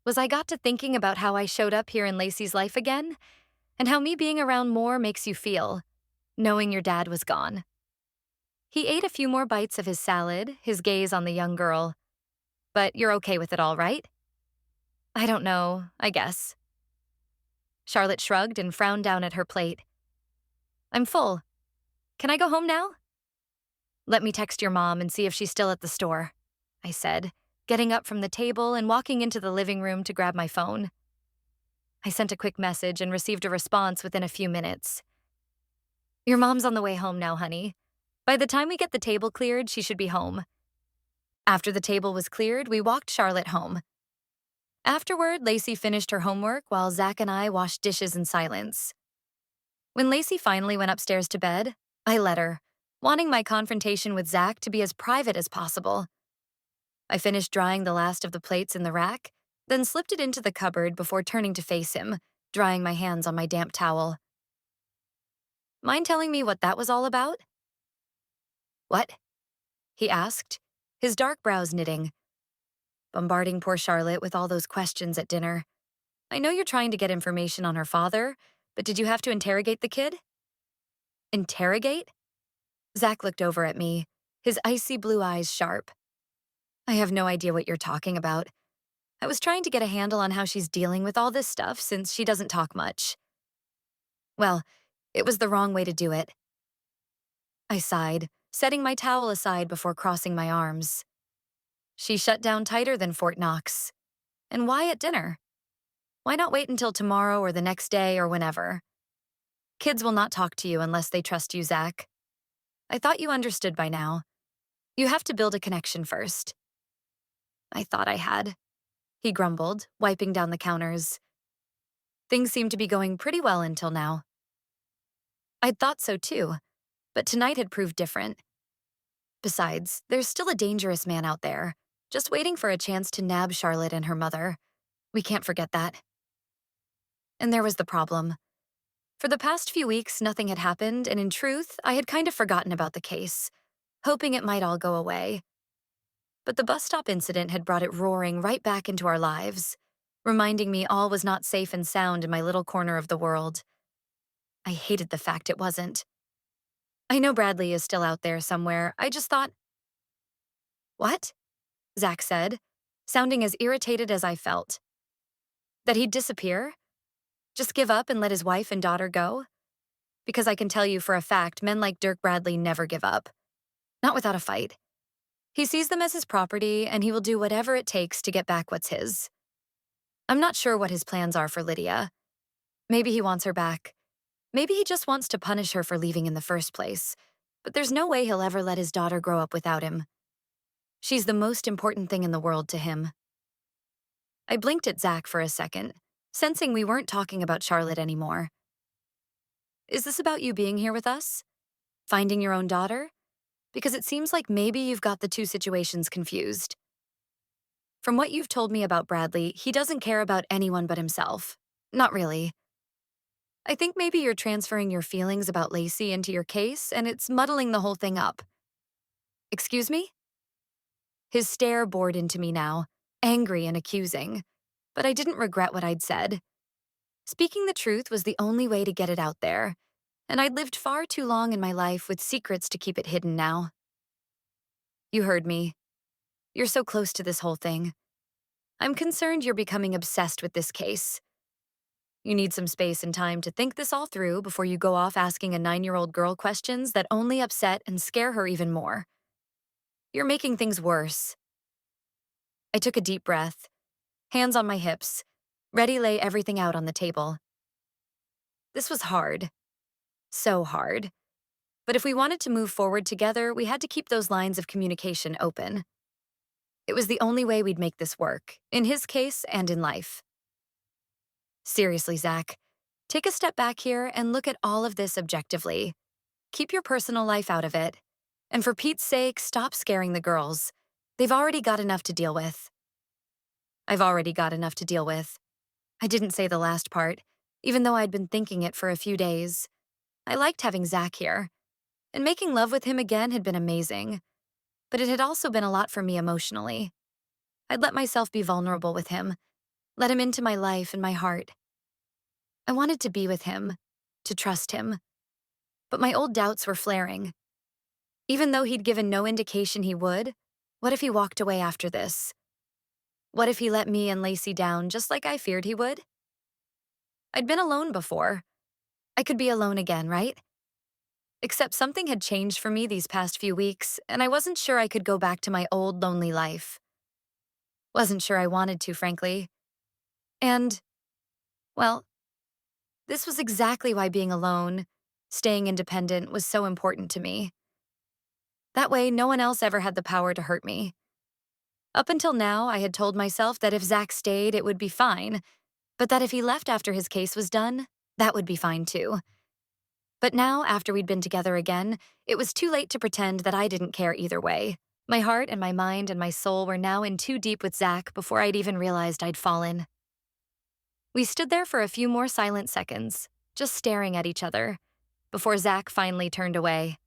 was I got to thinking about how I showed up here in Lacey's life again, and how me being around more makes you feel, knowing your dad was gone. He ate a few more bites of his salad, his gaze on the young girl. But you're okay with it all, right? I don't know, I guess. Charlotte shrugged and frowned down at her plate. I'm full. Can I go home now? Let me text your mom and see if she's still at the store, I said, getting up from the table and walking into the living room to grab my phone. I sent a quick message and received a response within a few minutes. Your mom's on the way home now, honey. By the time we get the table cleared, she should be home. After the table was cleared, we walked Charlotte home. Afterward, Lacey finished her homework while Zach and I washed dishes in silence. When Lacey finally went upstairs to bed, I let her, wanting my confrontation with Zach to be as private as possible. I finished drying the last of the plates in the rack, then slipped it into the cupboard before turning to face him, drying my hands on my damp towel. Mind telling me what that was all about? What? He asked, his dark brows knitting. Bombarding poor Charlotte with all those questions at dinner. I know you're trying to get information on her father, but did you have to interrogate the kid? Interrogate? Zach looked over at me, his icy blue eyes sharp. I have no idea what you're talking about. I was trying to get a handle on how she's dealing with all this stuff since she doesn't talk much. Well, it was the wrong way to do it. I sighed, setting my towel aside before crossing my arms. She shut down tighter than Fort Knox. And why at dinner? Why not wait until tomorrow or the next day or whenever? Kids will not talk to you unless they trust you, Zach. I thought you understood by now. You have to build a connection first. I thought I had, he grumbled, wiping down the counters. Things seemed to be going pretty well until now. I'd thought so too, but tonight had proved different. Besides, there's still a dangerous man out there, just waiting for a chance to nab Charlotte and her mother. We can't forget that. And there was the problem. For the past few weeks, nothing had happened, and in truth, I had kind of forgotten about the case, hoping it might all go away. But the bus stop incident had brought it roaring right back into our lives, reminding me all was not safe and sound in my little corner of the world. I hated the fact it wasn't. I know Bradley is still out there somewhere. I just thought... What? Zach said, sounding as irritated as I felt. That he'd disappear? Just give up and let his wife and daughter go? Because I can tell you for a fact, men like Dirk Bradley never give up. Not without a fight. He sees them as his property, and he will do whatever it takes to get back what's his. I'm not sure what his plans are for Lydia. Maybe he wants her back. Maybe he just wants to punish her for leaving in the first place. But there's no way he'll ever let his daughter grow up without him. She's the most important thing in the world to him. I blinked at Zach for a second, sensing we weren't talking about Charlotte anymore. Is this about you being here with us? Finding your own daughter? Because it seems like maybe you've got the two situations confused. From what you've told me about Bradley, he doesn't care about anyone but himself. Not really. I think maybe you're transferring your feelings about Lacey into your case, and it's muddling the whole thing up. Excuse me? His stare bored into me now, angry and accusing, but I didn't regret what I'd said. Speaking the truth was the only way to get it out there, and I'd lived far too long in my life with secrets to keep it hidden now. You heard me. You're so close to this whole thing. I'm concerned you're becoming obsessed with this case. You need some space and time to think this all through before you go off asking a 9-year-old girl questions that only upset and scare her even more. You're making things worse. I took a deep breath, hands on my hips, ready to lay everything out on the table. This was hard. So hard. But if we wanted to move forward together, we had to keep those lines of communication open. It was the only way we'd make this work, in his case and in life. Seriously, Zach, take a step back here and look at all of this objectively. Keep your personal life out of it. And for Pete's sake, stop scaring the girls. They've already got enough to deal with. I've already got enough to deal with. I didn't say the last part, even though I'd been thinking it for a few days. I liked having Zach here, and making love with him again had been amazing. But it had also been a lot for me emotionally. I'd let myself be vulnerable with him, let him into my life and my heart. I wanted to be with him, to trust him. But my old doubts were flaring. Even though he'd given no indication he would, what if he walked away after this? What if he let me and Lacey down just like I feared he would? I'd been alone before. I could be alone again, right? Except something had changed for me these past few weeks, and I wasn't sure I could go back to my old lonely life. Wasn't sure I wanted to, frankly. And, well, this was exactly why being alone, staying independent, was so important to me. That way, no one else ever had the power to hurt me. Up until now, I had told myself that if Zach stayed, it would be fine, but that if he left after his case was done, that would be fine too. But now, after we'd been together again, it was too late to pretend that I didn't care either way. My heart and my mind and my soul were now in too deep with Zach before I'd even realized I'd fallen. We stood there for a few more silent seconds, just staring at each other, before Zach finally turned away.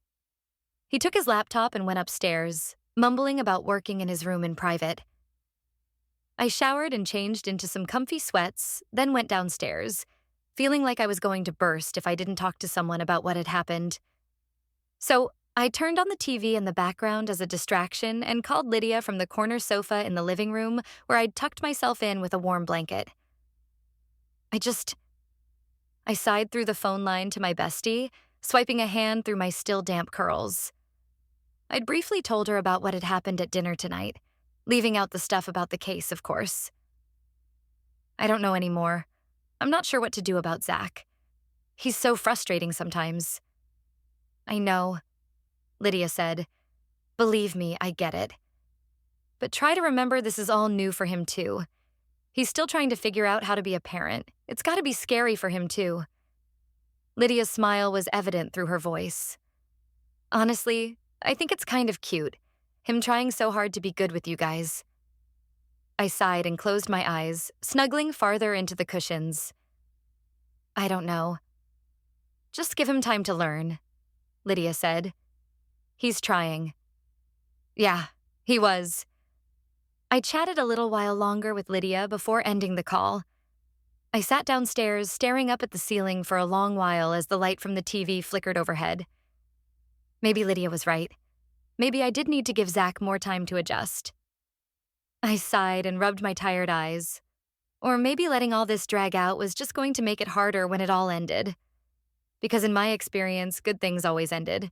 He took his laptop and went upstairs, mumbling about working in his room in private. I showered and changed into some comfy sweats, then went downstairs, feeling like I was going to burst if I didn't talk to someone about what had happened. So I turned on the TV in the background as a distraction and called Lydia from the corner sofa in the living room where I'd tucked myself in with a warm blanket. I sighed through the phone line to my bestie, swiping a hand through my still damp curls. I'd briefly told her about what had happened at dinner tonight, leaving out the stuff about the case, of course. I don't know anymore. I'm not sure what to do about Zach. He's so frustrating sometimes. I know, Lydia said. Believe me, I get it. But try to remember this is all new for him too. He's still trying to figure out how to be a parent. It's gotta be scary for him too. Lydia's smile was evident through her voice. Honestly, I think it's kind of cute, him trying so hard to be good with you guys. I sighed and closed my eyes, snuggling farther into the cushions. I don't know. Just give him time to learn, Lydia said. He's trying. Yeah, he was. I chatted a little while longer with Lydia before ending the call. I sat downstairs, staring up at the ceiling for a long while as the light from the TV flickered overhead. Maybe Lydia was right. Maybe I did need to give Zach more time to adjust. I sighed and rubbed my tired eyes. Or maybe letting all this drag out was just going to make it harder when it all ended. Because in my experience, good things always ended.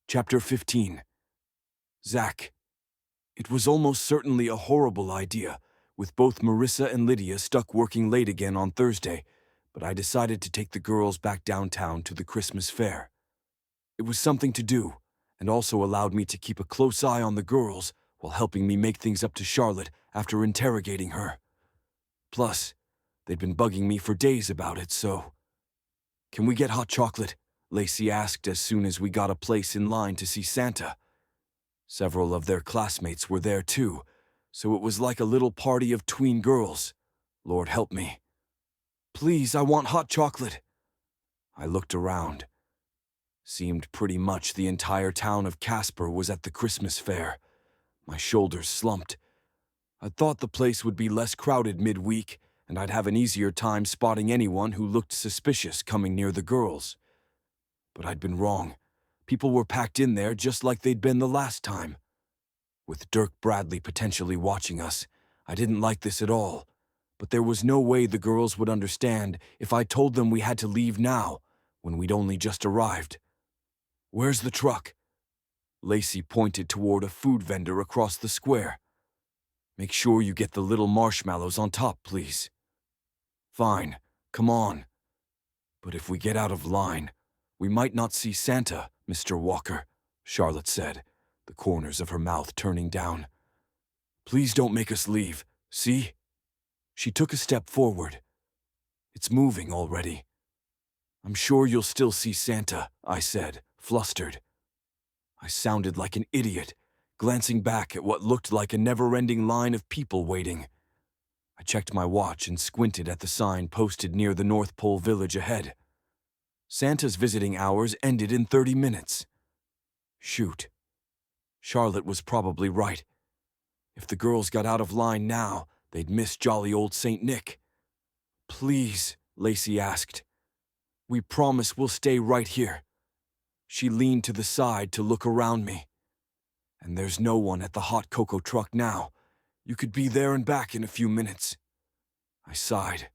Chapter 15. Zach. It was almost certainly a horrible idea, with both Marissa and Lydia stuck working late again on Thursday, but I decided to take the girls back downtown to the Christmas fair. It was something to do, and also allowed me to keep a close eye on the girls while helping me make things up to Charlotte after interrogating her. Plus, they'd been bugging me for days about it, so... "Can we get hot chocolate?" Lacey asked as soon as we got a place in line to see Santa. Several of their classmates were there too, so it was like a little party of tween girls. Lord help me. "Please, I want hot chocolate." I looked around. Seemed pretty much the entire town of Casper was at the Christmas fair. My shoulders slumped. I thought the place would be less crowded midweek, and I'd have an easier time spotting anyone who looked suspicious coming near the girls. But I'd been wrong. People were packed in there just like they'd been the last time. With Dirk Bradley potentially watching us, I didn't like this at all. But there was no way the girls would understand if I told them we had to leave now, when we'd only just arrived. "Where's the truck?" Lacey pointed toward a food vendor across the square. "Make sure you get the little marshmallows on top, please." "Fine, come on. But if we get out of line, We might not see Santa, Mr. Walker, Charlotte said, the corners of her mouth turning down. Please don't make us leave, see? She took a step forward. It's moving already. I'm sure you'll still see Santa, I said, flustered. I sounded like an idiot, glancing back at what looked like a never-ending line of people waiting. I checked my watch and squinted at the sign posted near the North Pole village ahead. Santa's visiting hours ended in 30 minutes. Shoot. Charlotte was probably right. If the girls got out of line now, they'd miss jolly old St. Nick. Please, Lacey asked. We promise we'll stay right here. She leaned to the side to look around me. And there's no one at the hot cocoa truck now. You could be there and back in a few minutes. I sighed.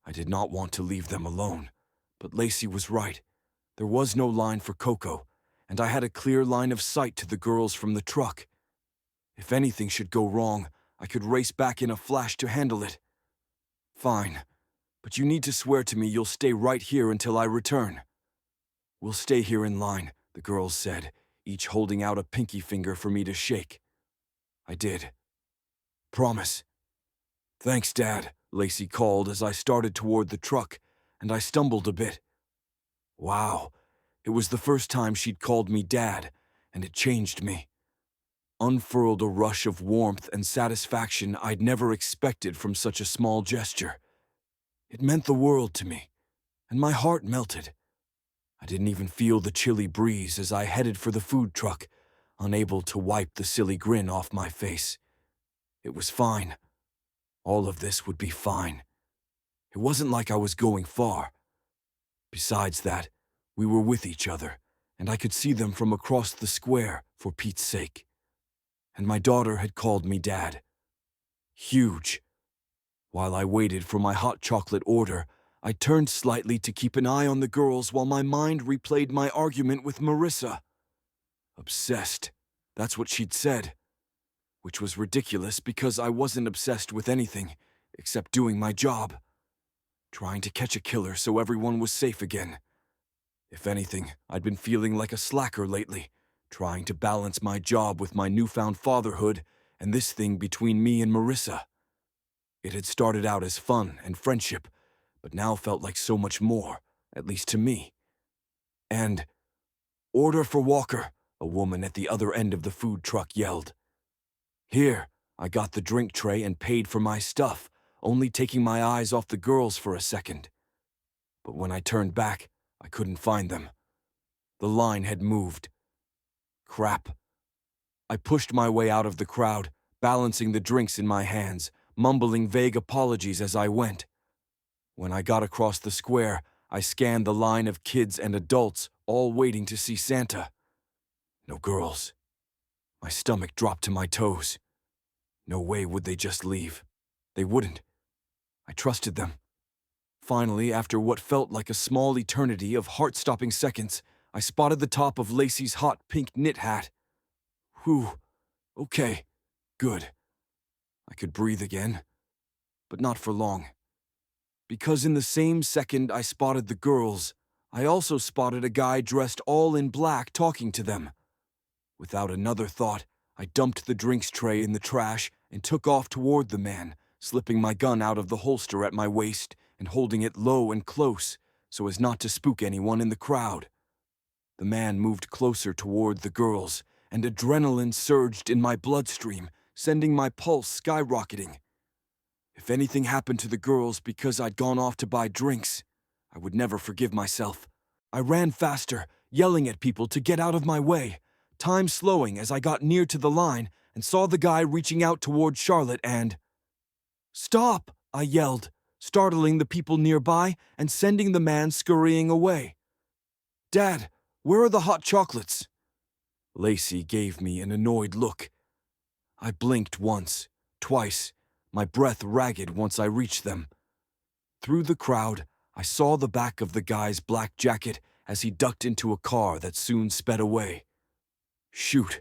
I did not want to leave them alone, but Lacey was right. There was no line for cocoa, and I had a clear line of sight to the girls from the truck. If anything should go wrong, I could race back in a flash to handle it. Fine, but you need to swear to me you'll stay right here until I return. We'll stay here in line, the girls said, each holding out a pinky finger for me to shake. I did. Promise. Thanks, Dad, Lacey called as I started toward the truck, and I stumbled a bit. Wow, it was the first time she'd called me Dad, and it changed me. Unfurled a rush of warmth and satisfaction I'd never expected from such a small gesture. It meant the world to me, and my heart melted. I didn't even feel the chilly breeze as I headed for the food truck, unable to wipe the silly grin off my face. It was fine. All of this would be fine. It wasn't like I was going far. Besides that, we were with each other, and I could see them from across the square, for Pete's sake. And my daughter had called me Dad. Huge. While I waited for my hot chocolate order, I turned slightly to keep an eye on the girls while my mind replayed my argument with Marissa. Obsessed. That's what she'd said. Which was ridiculous because I wasn't obsessed with anything except doing my job. Trying to catch a killer so everyone was safe again. If anything, I'd been feeling like a slacker lately, trying to balance my job with my newfound fatherhood and this thing between me and Marissa. It had started out as fun and friendship, but now felt like so much more, at least to me. And, "Order for Walker," a woman at the other end of the food truck yelled. Here, I got the drink tray and paid for my stuff, only taking my eyes off the girls for a second. But when I turned back, I couldn't find them. The line had moved. Crap. I pushed my way out of the crowd, balancing the drinks in my hands, mumbling vague apologies as I went. When I got across the square, I scanned the line of kids and adults, all waiting to see Santa. No girls. My stomach dropped to my toes. No way would they just leave. They wouldn't. I trusted them. Finally, after what felt like a small eternity of heart-stopping seconds, I spotted the top of Lacey's hot pink knit hat. Whew. Okay. Good. I could breathe again. But not for long. Because in the same second I spotted the girls, I also spotted a guy dressed all in black talking to them. Without another thought, I dumped the drinks tray in the trash and took off toward the man, slipping my gun out of the holster at my waist and holding it low and close so as not to spook anyone in the crowd. The man moved closer toward the girls, and adrenaline surged in my bloodstream, sending my pulse skyrocketing. If anything happened to the girls because I'd gone off to buy drinks, I would never forgive myself. I ran faster, yelling at people to get out of my way, time slowing as I got near to the line and saw the guy reaching out toward Charlotte and... "Stop!" I yelled, startling the people nearby and sending the man scurrying away. "Dad, where are the hot chocolates?" Lacey gave me an annoyed look. I blinked once, twice, my breath ragged once I reached them. Through the crowd, I saw the back of the guy's black jacket as he ducked into a car that soon sped away. Shoot.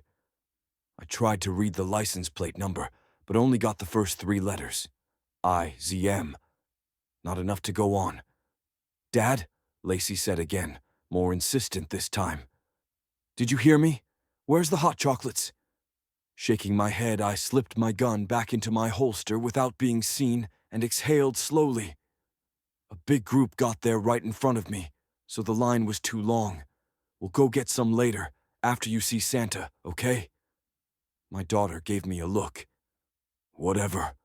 I tried to read the license plate number, but only got the first 3 letters. IZM. Not enough to go on. "Dad?" Lacey said again, more insistent this time. "Did you hear me? Where's the hot chocolates?" Shaking my head, I slipped my gun back into my holster without being seen and exhaled slowly. A big group got there right in front of me, so the line was too long. "We'll go get some later, after you see Santa, okay?" My daughter gave me a look. "Whatever."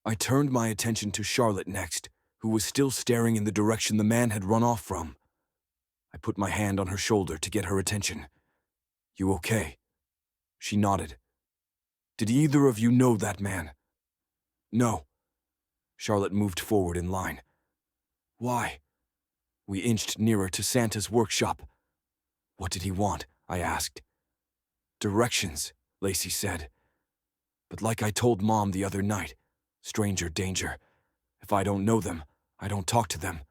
I turned my attention to Charlotte next, who was still staring in the direction the man had run off from. I put my hand on her shoulder to get her attention. "You okay?" She nodded. "Did either of you know that man?" "No." Charlotte moved forward in line. "Why?" We inched nearer to Santa's workshop. "What did he want?" I asked. "Directions," Lacey said. "But like I told Mom the other night, stranger danger. If I don't know them, I don't talk to them."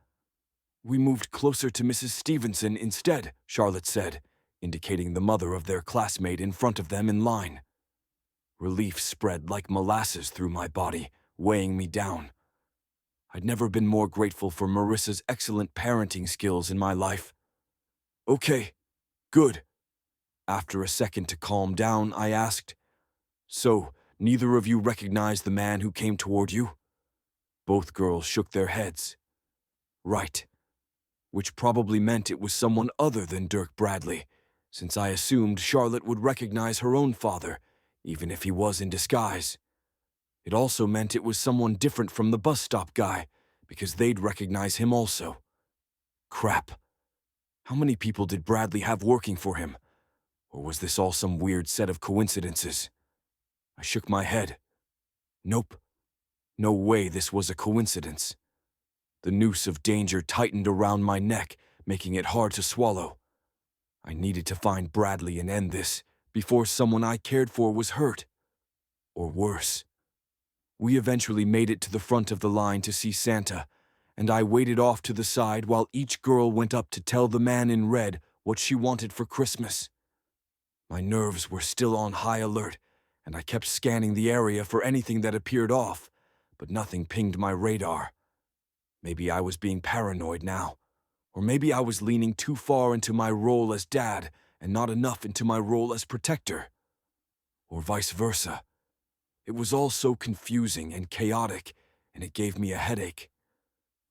"We moved closer to Mrs. Stevenson instead," Charlotte said, indicating the mother of their classmate in front of them in line. Relief spread like molasses through my body, weighing me down. I'd never been more grateful for Marissa's excellent parenting skills in my life. "Okay, good." After a second to calm down, I asked, "So, neither of you recognized the man who came toward you?" Both girls shook their heads. "Right." Which probably meant it was someone other than Dirk Bradley, since I assumed Charlotte would recognize her own father, even if he was in disguise. It also meant it was someone different from the bus stop guy, because they'd recognize him also. Crap. How many people did Bradley have working for him? Or was this all some weird set of coincidences? I shook my head. Nope. No way this was a coincidence. The noose of danger tightened around my neck, making it hard to swallow. I needed to find Bradley and end this before someone I cared for was hurt. Or worse. We eventually made it to the front of the line to see Santa, and I waited off to the side while each girl went up to tell the man in red what she wanted for Christmas. My nerves were still on high alert, and I kept scanning the area for anything that appeared off, but nothing pinged my radar. Maybe I was being paranoid now, or maybe I was leaning too far into my role as dad and not enough into my role as protector. Or vice versa. It was all so confusing and chaotic, and it gave me a headache.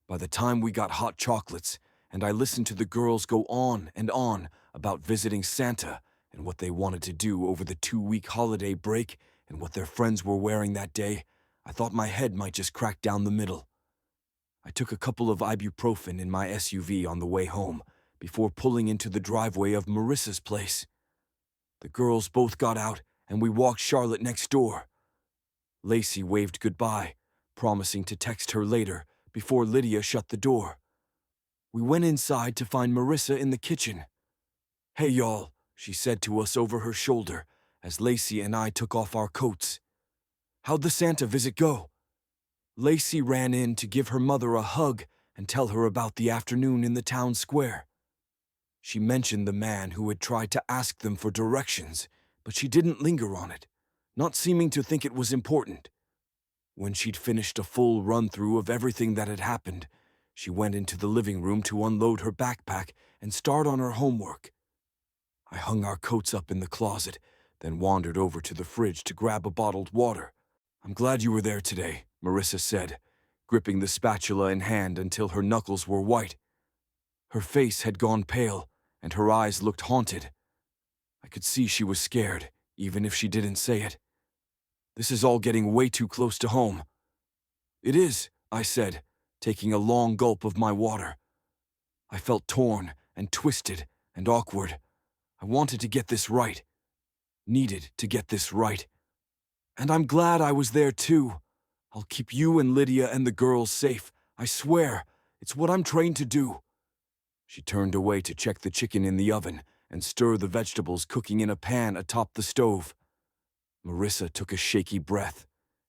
By the time we got hot chocolates, and I listened to the girls go on and on about visiting Santa and what they wanted to do over the 2-week holiday break and what their friends were wearing that day, I thought my head might just crack down the middle. I took a couple of ibuprofen in my SUV on the way home before pulling into the driveway of Marissa's place. The girls both got out, and we walked Charlotte next door. Lacey waved goodbye, promising to text her later before Lydia shut the door. We went inside to find Marissa in the kitchen. "Hey, y'all," she said to us over her shoulder as Lacey and I took off our coats. "How'd the Santa visit go?" Lacey ran in to give her mother a hug and tell her about the afternoon in the town square. She mentioned the man who had tried to ask them for directions, but she didn't linger on it, not seeming to think it was important. When she'd finished a full run-through of everything that had happened, she went into the living room to unload her backpack and start on her homework. I hung our coats up in the closet, then wandered over to the fridge to grab a bottled water. "I'm glad you were there today," Marissa said, gripping the spatula in hand until her knuckles were white. Her face had gone pale, and her eyes looked haunted. I could see she was scared, even if she didn't say it. "This is all getting way too close to home." "It is," I said, taking a long gulp of my water. I felt torn and twisted and awkward. I wanted to get this right. Needed to get this right. "And I'm glad I was there too. I'll keep you and Lydia and the girls safe. I swear, it's what I'm trained to do." She turned away to check the chicken in the oven and stir the vegetables cooking in a pan atop the stove. Marissa took a shaky breath,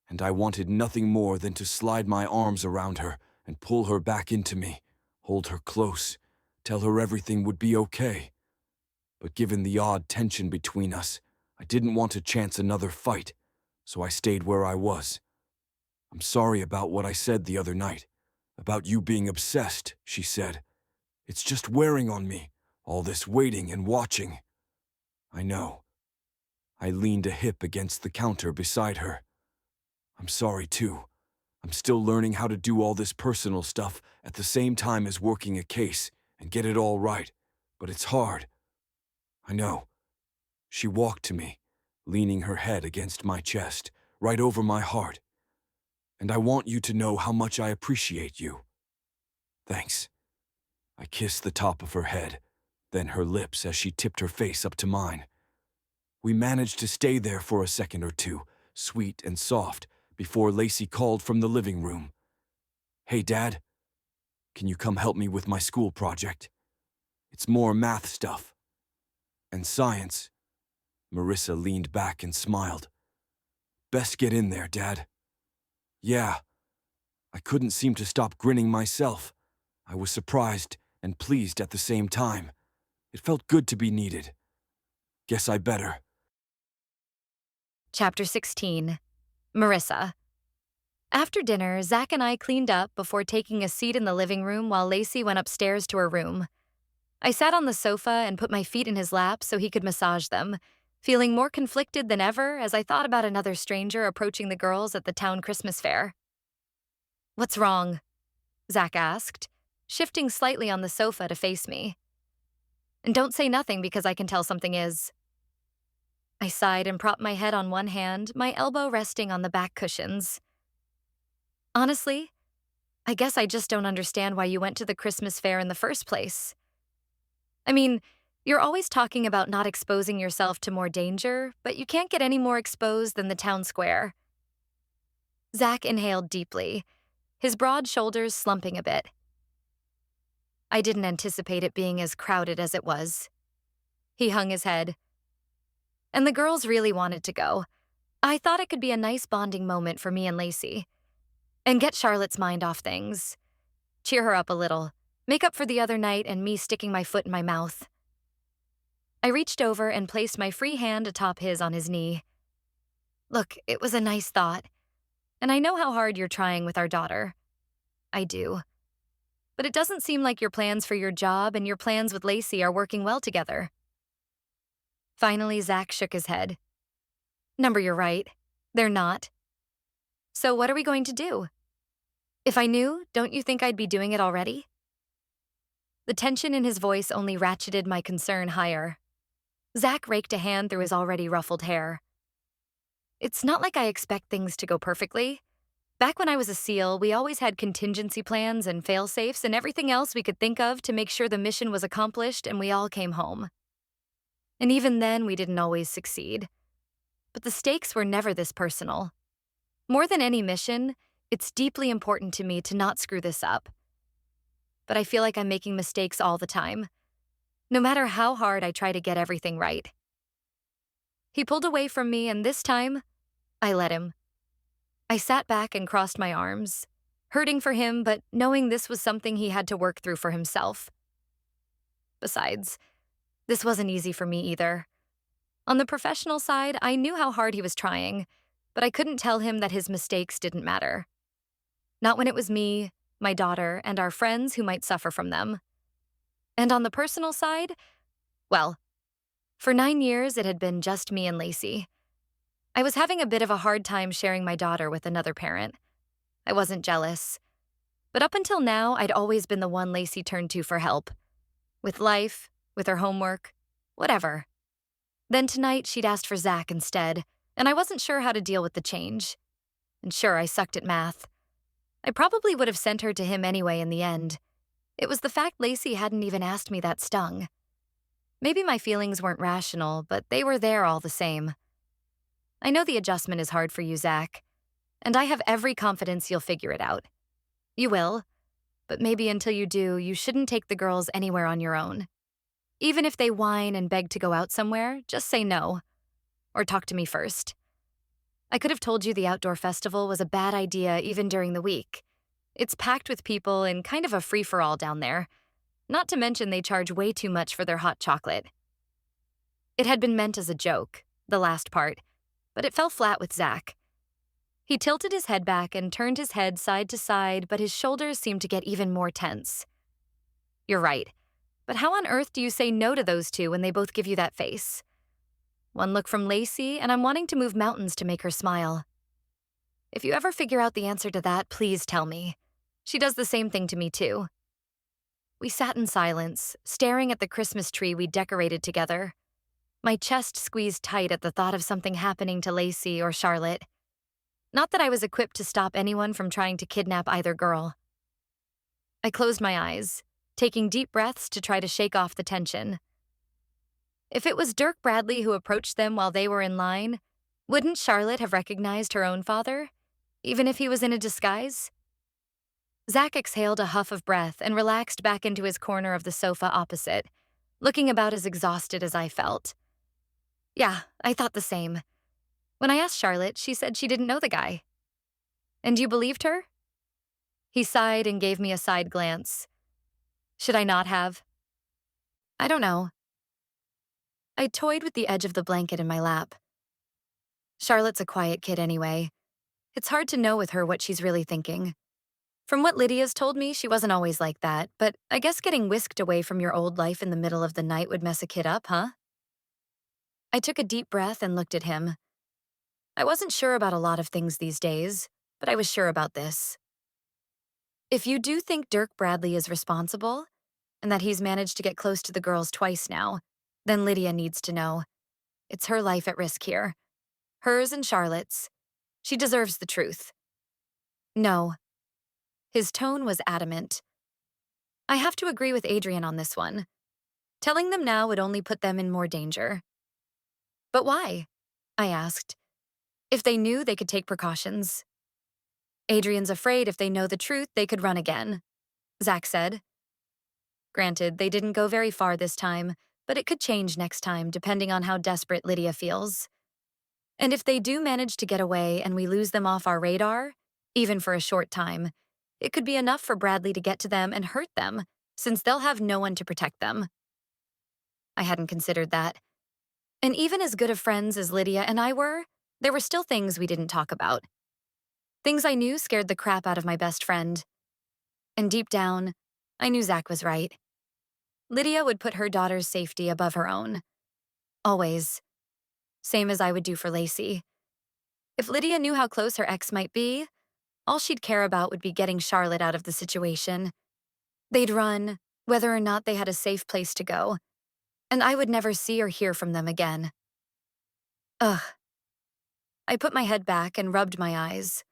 and I wanted nothing more than to slide my arms around her and pull her back into me, hold her close, tell her everything would be okay. But given the odd tension between us, I didn't want to chance another fight, so I stayed where I was. "I'm sorry about what I said the other night, about you being obsessed," she said. It's just wearing on me, all this waiting and watching. I know. I leaned a hip against the counter beside her. I'm sorry, too. I'm still learning how to do all this personal stuff at the same time as working a case and get it all right, but it's hard. I know. She walked to me, leaning her head against my chest, right over my heart. And I want you to know how much I appreciate you. Thanks. I kissed the top of her head, then her lips as she tipped her face up to mine. We managed to stay there for a second or two, sweet and soft, before Lacey called from the living room. Hey, Dad, can you come help me with my school project? It's more math stuff. And science. Marissa leaned back and smiled. Best get in there, Dad. Yeah. I couldn't seem to stop grinning myself. I was surprised and pleased at the same time. It felt good to be needed. Guess I better. Chapter 16. Marissa. After dinner, Zach and I cleaned up before taking a seat in the living room while Lacey went upstairs to her room. I sat on the sofa and put my feet in his lap so he could massage them, feeling more conflicted than ever as I thought about another stranger approaching the girls at the town Christmas fair. What's wrong? Zach asked, shifting slightly on the sofa to face me. And don't say nothing because I can tell something is. I sighed and propped my head on one hand, my elbow resting on the back cushions. Honestly, I guess I just don't understand why you went to the Christmas fair in the first place. I mean, you're always talking about not exposing yourself to more danger, but you can't get any more exposed than the town square. Zach inhaled deeply, his broad shoulders slumping a bit. I didn't anticipate it being as crowded as it was. He hung his head. And the girls really wanted to go. I thought it could be a nice bonding moment for me and Lacey. And get Charlotte's mind off things. Cheer her up a little. Make up for the other night and me sticking my foot in my mouth. I reached over and placed my free hand atop his on his knee. Look, it was a nice thought. And I know how hard you're trying with our daughter. I do. But it doesn't seem like your plans for your job and your plans with Lacey are working well together. Finally, Zach shook his head. Number, you're right. They're not. So what are we going to do? If I knew, don't you think I'd be doing it already? The tension in his voice only ratcheted my concern higher. Zach raked a hand through his already ruffled hair. It's not like I expect things to go perfectly. Back when I was a SEAL, we always had contingency plans and fail-safes and everything else we could think of to make sure the mission was accomplished and we all came home. And even then, we didn't always succeed. But the stakes were never this personal. More than any mission, it's deeply important to me to not screw this up. But I feel like I'm making mistakes all the time, no matter how hard I try to get everything right. He pulled away from me, and this time, I let him. I sat back and crossed my arms, hurting for him, but knowing this was something he had to work through for himself. Besides, this wasn't easy for me either. On the professional side, I knew how hard he was trying, but I couldn't tell him that his mistakes didn't matter. Not when it was me, my daughter, and our friends who might suffer from them. And on the personal side, well, for 9 years it had been just me and Lacey. I was having a bit of a hard time sharing my daughter with another parent. I wasn't jealous. But up until now, I'd always been the one Lacey turned to for help. With life, with her homework, whatever. Then tonight, she'd asked for Zach instead, and I wasn't sure how to deal with the change. And sure, I sucked at math. I probably would have sent her to him anyway in the end. It was the fact Lacey hadn't even asked me that stung. Maybe my feelings weren't rational, but they were there all the same. I know the adjustment is hard for you, Zach, and I have every confidence you'll figure it out. You will, but maybe until you do, you shouldn't take the girls anywhere on your own. Even if they whine and beg to go out somewhere, just say no. Or talk to me first. I could have told you the outdoor festival was a bad idea even during the week. It's packed with people and kind of a free-for-all down there. Not to mention they charge way too much for their hot chocolate. It had been meant as a joke, the last part, but it fell flat with Zach. He tilted his head back and turned his head side to side, but his shoulders seemed to get even more tense. You're right. But how on earth do you say no to those two when they both give you that face? One look from Lacey, and I'm wanting to move mountains to make her smile. If you ever figure out the answer to that, please tell me. She does the same thing to me, too. We sat in silence, staring at the Christmas tree we decorated together. My chest squeezed tight at the thought of something happening to Lacey or Charlotte. Not that I was equipped to stop anyone from trying to kidnap either girl. I closed my eyes, taking deep breaths to try to shake off the tension. If it was Dirk Bradley who approached them while they were in line, wouldn't Charlotte have recognized her own father, even if he was in a disguise? Zach exhaled a huff of breath and relaxed back into his corner of the sofa opposite, looking about as exhausted as I felt. Yeah, I thought the same. When I asked Charlotte, she said she didn't know the guy. And you believed her? He sighed and gave me a side glance. Should I not have? I don't know. I toyed with the edge of the blanket in my lap. Charlotte's a quiet kid anyway. It's hard to know with her what she's really thinking. From what Lydia's told me, she wasn't always like that, but I guess getting whisked away from your old life in the middle of the night would mess a kid up, huh? I took a deep breath and looked at him. I wasn't sure about a lot of things these days, but I was sure about this. If you do think Dirk Bradley is responsible, and that he's managed to get close to the girls twice now, then Lydia needs to know. It's her life at risk here. Hers and Charlotte's. She deserves the truth. No. His tone was adamant. I have to agree with Adrian on this one. Telling them now would only put them in more danger. But why? I asked. If they knew, they could take precautions. Adrian's afraid if they know the truth, they could run again, Zach said. Granted, they didn't go very far this time, but it could change next time depending on how desperate Lydia feels. And if they do manage to get away and we lose them off our radar, even for a short time, it could be enough for Bradley to get to them and hurt them, since they'll have no one to protect them. I hadn't considered that. And even as good of friends as Lydia and I were, there were still things we didn't talk about. Things I knew scared the crap out of my best friend. And deep down, I knew Zach was right. Lydia would put her daughter's safety above her own. Always. Same as I would do for Lacey. If Lydia knew how close her ex might be, all she'd care about would be getting Charlotte out of the situation. They'd run, whether or not they had a safe place to go, and I would never see or hear from them again. Ugh. I put my head back and rubbed my eyes.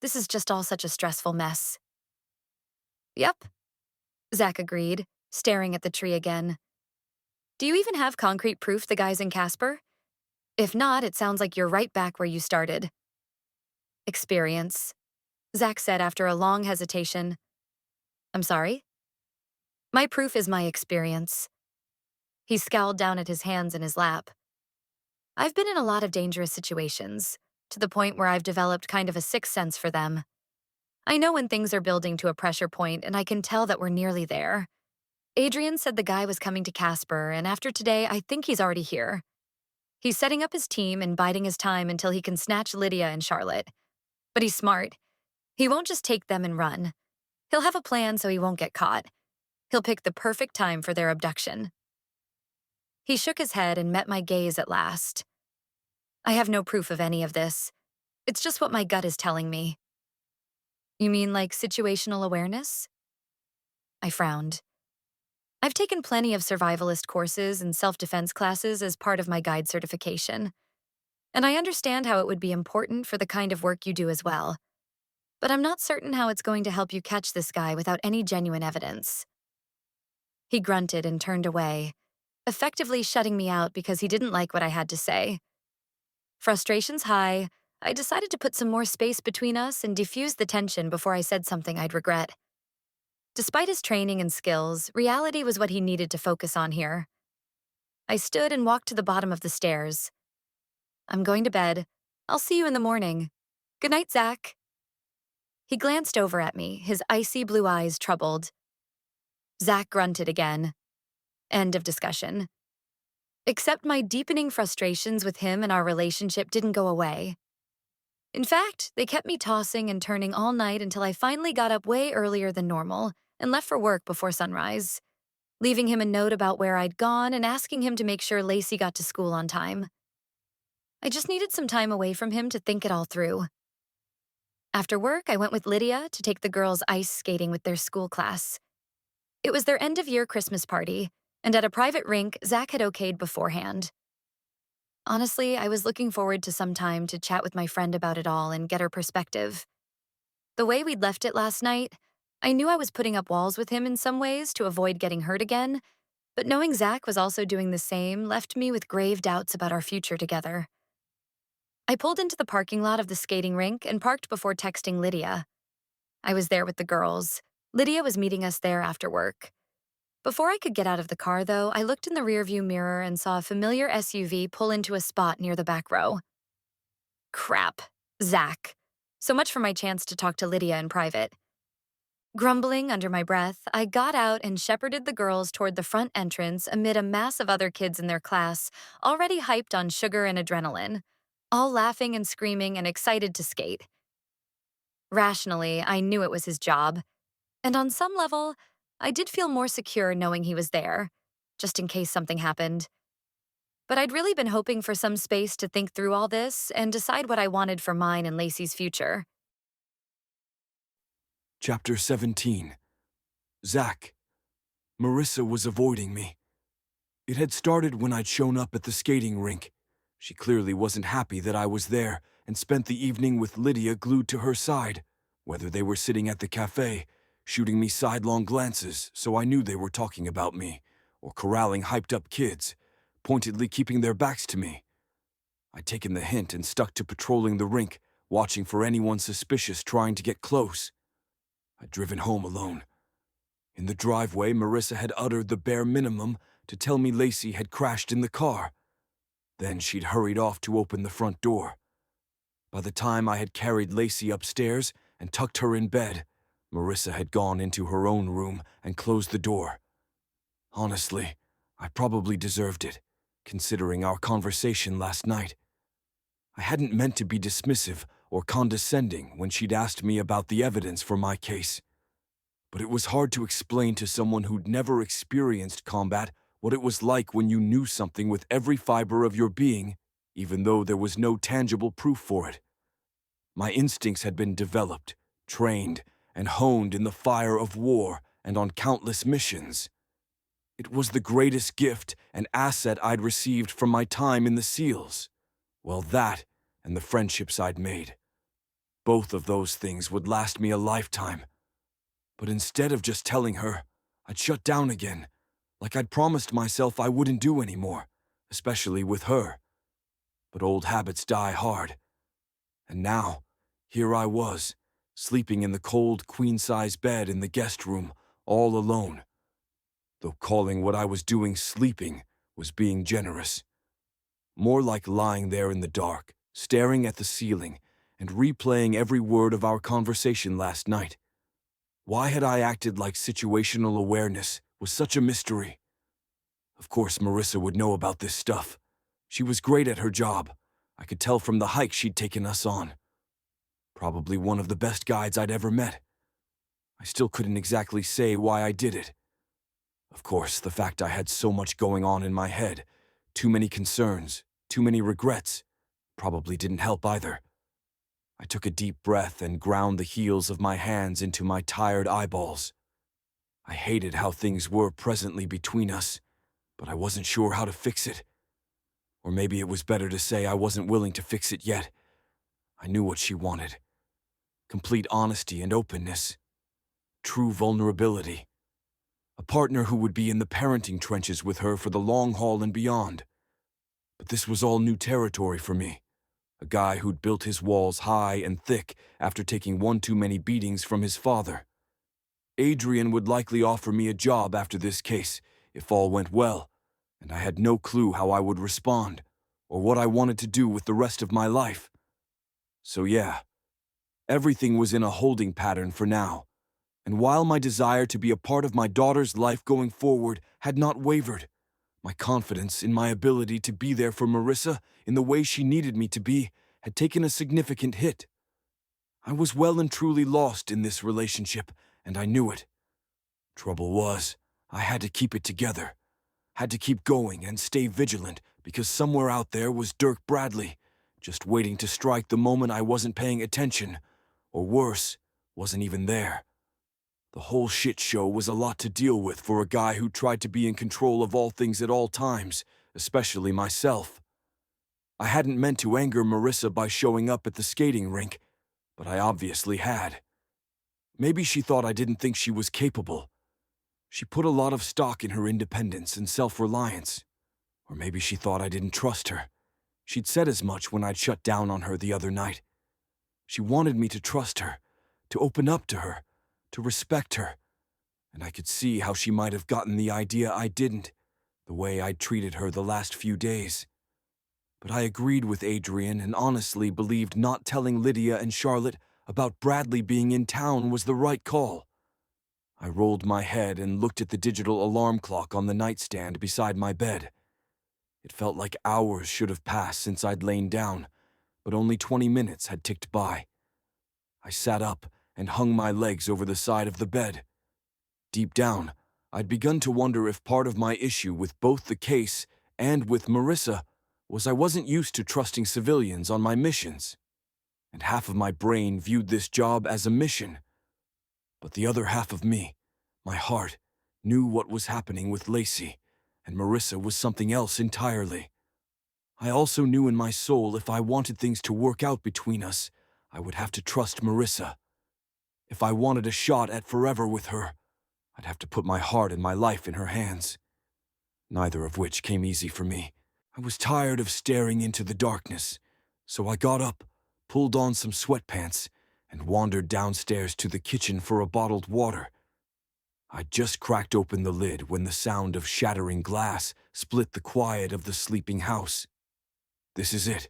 This is just all such a stressful mess. Yep, Zach agreed, staring at the tree again. Do you even have concrete proof the guy's in Casper? If not, it sounds like you're right back where you started. Experience, Zach said after a long hesitation. I'm sorry? My proof is my experience. He scowled down at his hands in his lap. I've been in a lot of dangerous situations, to the point where I've developed kind of a sixth sense for them. I know when things are building to a pressure point, and I can tell that we're nearly there. Adrian said the guy was coming to Casper, and after today, I think he's already here. He's setting up his team and biding his time until he can snatch Lydia and Charlotte. But he's smart. He won't just take them and run. He'll have a plan so he won't get caught. He'll pick the perfect time for their abduction. He shook his head and met my gaze at last. I have no proof of any of this. It's just what my gut is telling me. You mean like situational awareness? I frowned. I've taken plenty of survivalist courses and self-defense classes as part of my guide certification. And I understand how it would be important for the kind of work you do as well. But I'm not certain how it's going to help you catch this guy without any genuine evidence. He grunted and turned away, effectively shutting me out because he didn't like what I had to say. Frustrations high, I decided to put some more space between us and diffuse the tension before I said something I'd regret. Despite his training and skills, reality was what he needed to focus on here. I stood and walked to the bottom of the stairs. I'm going to bed. I'll see you in the morning. Good night, Zach. He glanced over at me, his icy blue eyes troubled. Zach grunted again. End of discussion. Except my deepening frustrations with him and our relationship didn't go away. In fact, they kept me tossing and turning all night until I finally got up way earlier than normal and left for work before sunrise, leaving him a note about where I'd gone and asking him to make sure Lacey got to school on time. I just needed some time away from him to think it all through. After work, I went with Lydia to take the girls ice skating with their school class. It was their end-of-year Christmas party, and at a private rink Zach had okayed beforehand. Honestly, I was looking forward to some time to chat with my friend about it all and get her perspective. The way we'd left it last night, I knew I was putting up walls with him in some ways to avoid getting hurt again, but knowing Zach was also doing the same left me with grave doubts about our future together. I pulled into the parking lot of the skating rink and parked before texting Lydia. I was there with the girls. Lydia was meeting us there after work. Before I could get out of the car, though, I looked in the rearview mirror and saw a familiar SUV pull into a spot near the back row. Crap. Zach. So much for my chance to talk to Lydia in private. Grumbling under my breath, I got out and shepherded the girls toward the front entrance amid a mass of other kids in their class, already hyped on sugar and adrenaline, all laughing and screaming and excited to skate. Rationally, I knew it was his job, and on some level, I did feel more secure knowing he was there, just in case something happened. But I'd really been hoping for some space to think through all this and decide what I wanted for mine and Lacey's future. Chapter 17. Zach. Marissa was avoiding me. It had started when I'd shown up at the skating rink. She clearly wasn't happy that I was there and spent the evening with Lydia glued to her side, whether they were sitting at the cafe, shooting me sidelong glances so I knew they were talking about me, or corralling hyped-up kids, pointedly keeping their backs to me. I'd taken the hint and stuck to patrolling the rink, watching for anyone suspicious trying to get close. I'd driven home alone. In the driveway, Marissa had uttered the bare minimum to tell me Lacey had crashed in the car. Then she'd hurried off to open the front door. By the time I had carried Lacey upstairs and tucked her in bed, Marissa had gone into her own room and closed the door. Honestly, I probably deserved it, considering our conversation last night. I hadn't meant to be dismissive or condescending when she'd asked me about the evidence for my case. But it was hard to explain to someone who'd never experienced combat what it was like when you knew something with every fiber of your being, even though there was no tangible proof for it. My instincts had been developed, trained, and honed in the fire of war and on countless missions. It was the greatest gift and asset I'd received from my time in the SEALs. Well, that and the friendships I'd made. Both of those things would last me a lifetime. But instead of just telling her, I'd shut down again, like I'd promised myself I wouldn't do anymore, especially with her. But old habits die hard. And now, here I was, sleeping in the cold queen-size bed in the guest room, all alone. Though calling what I was doing sleeping was being generous. More like lying there in the dark, staring at the ceiling, and replaying every word of our conversation last night. Why had I acted like situational awareness was such a mystery? Of course Marissa would know about this stuff. She was great at her job. I could tell from the hike she'd taken us on. Probably one of the best guides I'd ever met. I still couldn't exactly say why I did it. Of course, the fact I had so much going on in my head, too many concerns, too many regrets, probably didn't help either. I took a deep breath and ground the heels of my hands into my tired eyeballs. I hated how things were presently between us, but I wasn't sure how to fix it. Or maybe it was better to say I wasn't willing to fix it yet. I knew what she wanted. Complete honesty and openness. True vulnerability. A partner who would be in the parenting trenches with her for the long haul and beyond. But this was all new territory for me. A guy who'd built his walls high and thick after taking one too many beatings from his father. Adrian would likely offer me a job after this case, if all went well, and I had no clue how I would respond, or what I wanted to do with the rest of my life. So yeah, everything was in a holding pattern for now, and while my desire to be a part of my daughter's life going forward had not wavered, my confidence in my ability to be there for Marissa in the way she needed me to be had taken a significant hit. I was well and truly lost in this relationship, and I knew it. Trouble was, I had to keep it together. Had to keep going and stay vigilant because somewhere out there was Dirk Bradley, just waiting to strike the moment I wasn't paying attention, or worse, wasn't even there. The whole shit show was a lot to deal with for a guy who tried to be in control of all things at all times, especially myself. I hadn't meant to anger Marissa by showing up at the skating rink, but I obviously had. Maybe she thought I didn't think she was capable. She put a lot of stock in her independence and self-reliance. Or maybe she thought I didn't trust her. She'd said as much when I'd shut down on her the other night. She wanted me to trust her, to open up to her, to respect her. And I could see how she might have gotten the idea I didn't, the way I'd treated her the last few days. But I agreed with Adrian and honestly believed not telling Lydia and Charlotte about Bradley being in town was the right call. I rolled my head and looked at the digital alarm clock on the nightstand beside my bed. It felt like hours should have passed since I'd lain down, but only 20 minutes had ticked by. I sat up and hung my legs over the side of the bed. Deep down, I'd begun to wonder if part of my issue with both the case and with Marissa was I wasn't used to trusting civilians on my missions. And half of my brain viewed this job as a mission. But the other half of me, my heart, knew what was happening with Lacey, and Marissa was something else entirely. I also knew in my soul if I wanted things to work out between us, I would have to trust Marissa. If I wanted a shot at forever with her, I'd have to put my heart and my life in her hands. Neither of which came easy for me. I was tired of staring into the darkness, so I got up, pulled on some sweatpants, and wandered downstairs to the kitchen for a bottled water. I'd just cracked open the lid when the sound of shattering glass split the quiet of the sleeping house. This is it.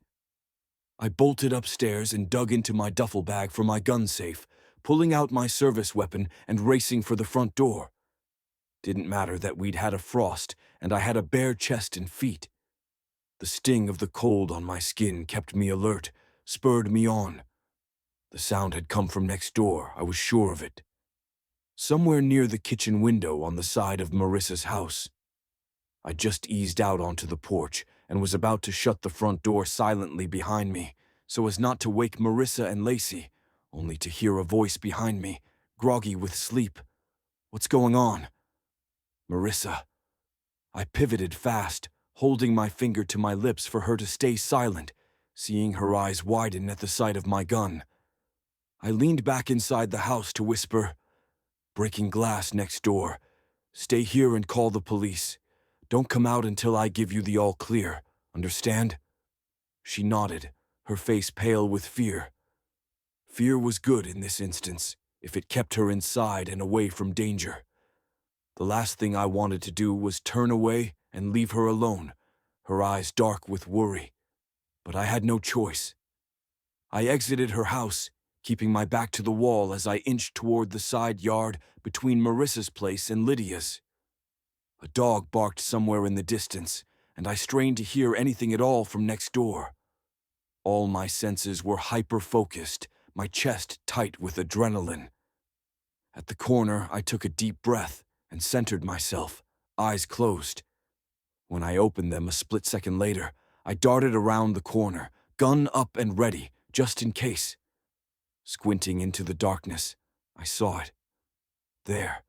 I bolted upstairs and dug into my duffel bag for my gun safe, pulling out my service weapon and racing for the front door. Didn't matter that we'd had a frost and I had a bare chest and feet. The sting of the cold on my skin kept me alert, spurred me on. The sound had come from next door, I was sure of it. Somewhere near the kitchen window on the side of Marissa's house. I just eased out onto the porch and was about to shut the front door silently behind me, so as not to wake Marissa and Lacey, only to hear a voice behind me, groggy with sleep. What's going on? Marissa. I pivoted fast, holding my finger to my lips for her to stay silent, seeing her eyes widen at the sight of my gun. I leaned back inside the house to whisper, "Breaking glass next door. Stay here and call the police. Don't come out until I give you the all clear. Understand?" She nodded, her face pale with fear. Fear was good in this instance, if it kept her inside and away from danger. The last thing I wanted to do was turn away and leave her alone, her eyes dark with worry. But I had no choice. I exited her house, keeping my back to the wall as I inched toward the side yard between Marissa's place and Lydia's. A dog barked somewhere in the distance, and I strained to hear anything at all from next door. All my senses were hyper-focused, my chest tight with adrenaline. At the corner, I took a deep breath and centered myself, eyes closed. When I opened them a split second later, I darted around the corner, gun up and ready, just in case. Squinting into the darkness, I saw it. There,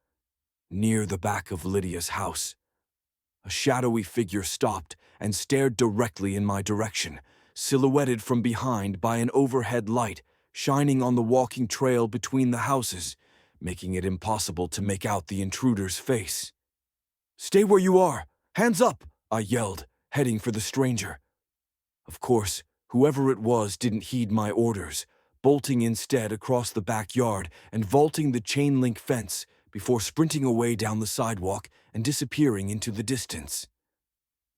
near the back of Lydia's house. A shadowy figure stopped and stared directly in my direction, silhouetted from behind by an overhead light shining on the walking trail between the houses, making it impossible to make out the intruder's face. "Stay where you are! Hands up!" I yelled, heading for the stranger. Of course, whoever it was didn't heed my orders, bolting instead across the backyard and vaulting the chain-link fence before sprinting away down the sidewalk and disappearing into the distance.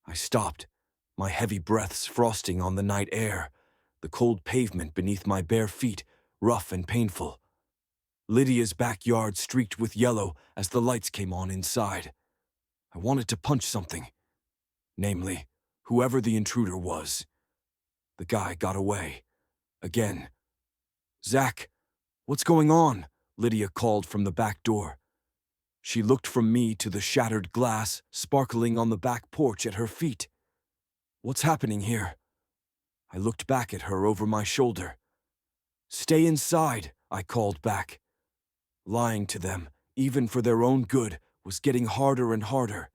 I stopped, my heavy breaths frosting on the night air, the cold pavement beneath my bare feet, rough and painful. Lydia's backyard streaked with yellow as the lights came on inside. I wanted to punch something. Namely, whoever the intruder was. The guy got away. Again. "Zach, what's going on?" Lydia called from the back door. She looked from me to the shattered glass sparkling on the back porch at her feet. What's happening here? I looked back at her over my shoulder. Stay inside, I called back. Lying to them, even for their own good, was getting harder and harder.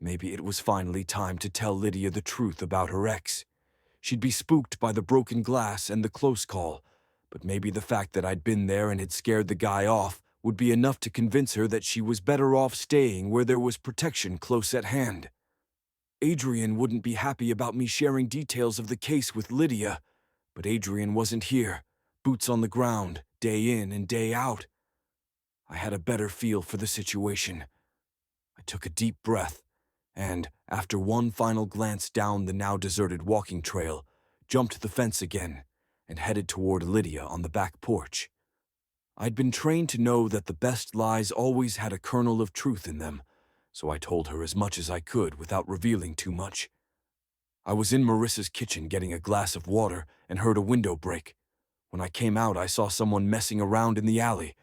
Maybe it was finally time to tell Lydia the truth about her ex. She'd be spooked by the broken glass and the close call, but maybe the fact that I'd been there and had scared the guy off would be enough to convince her that she was better off staying where there was protection close at hand. Adrian wouldn't be happy about me sharing details of the case with Lydia, but Adrian wasn't here, boots on the ground, day in and day out. I had a better feel for the situation. I took a deep breath and, after one final glance down the now deserted walking trail, jumped the fence again and headed toward Lydia on the back porch. I'd been trained to know that the best lies always had a kernel of truth in them, so I told her as much as I could without revealing too much. I was in Marissa's kitchen getting a glass of water and heard a window break. When I came out, I saw someone messing around in the alley.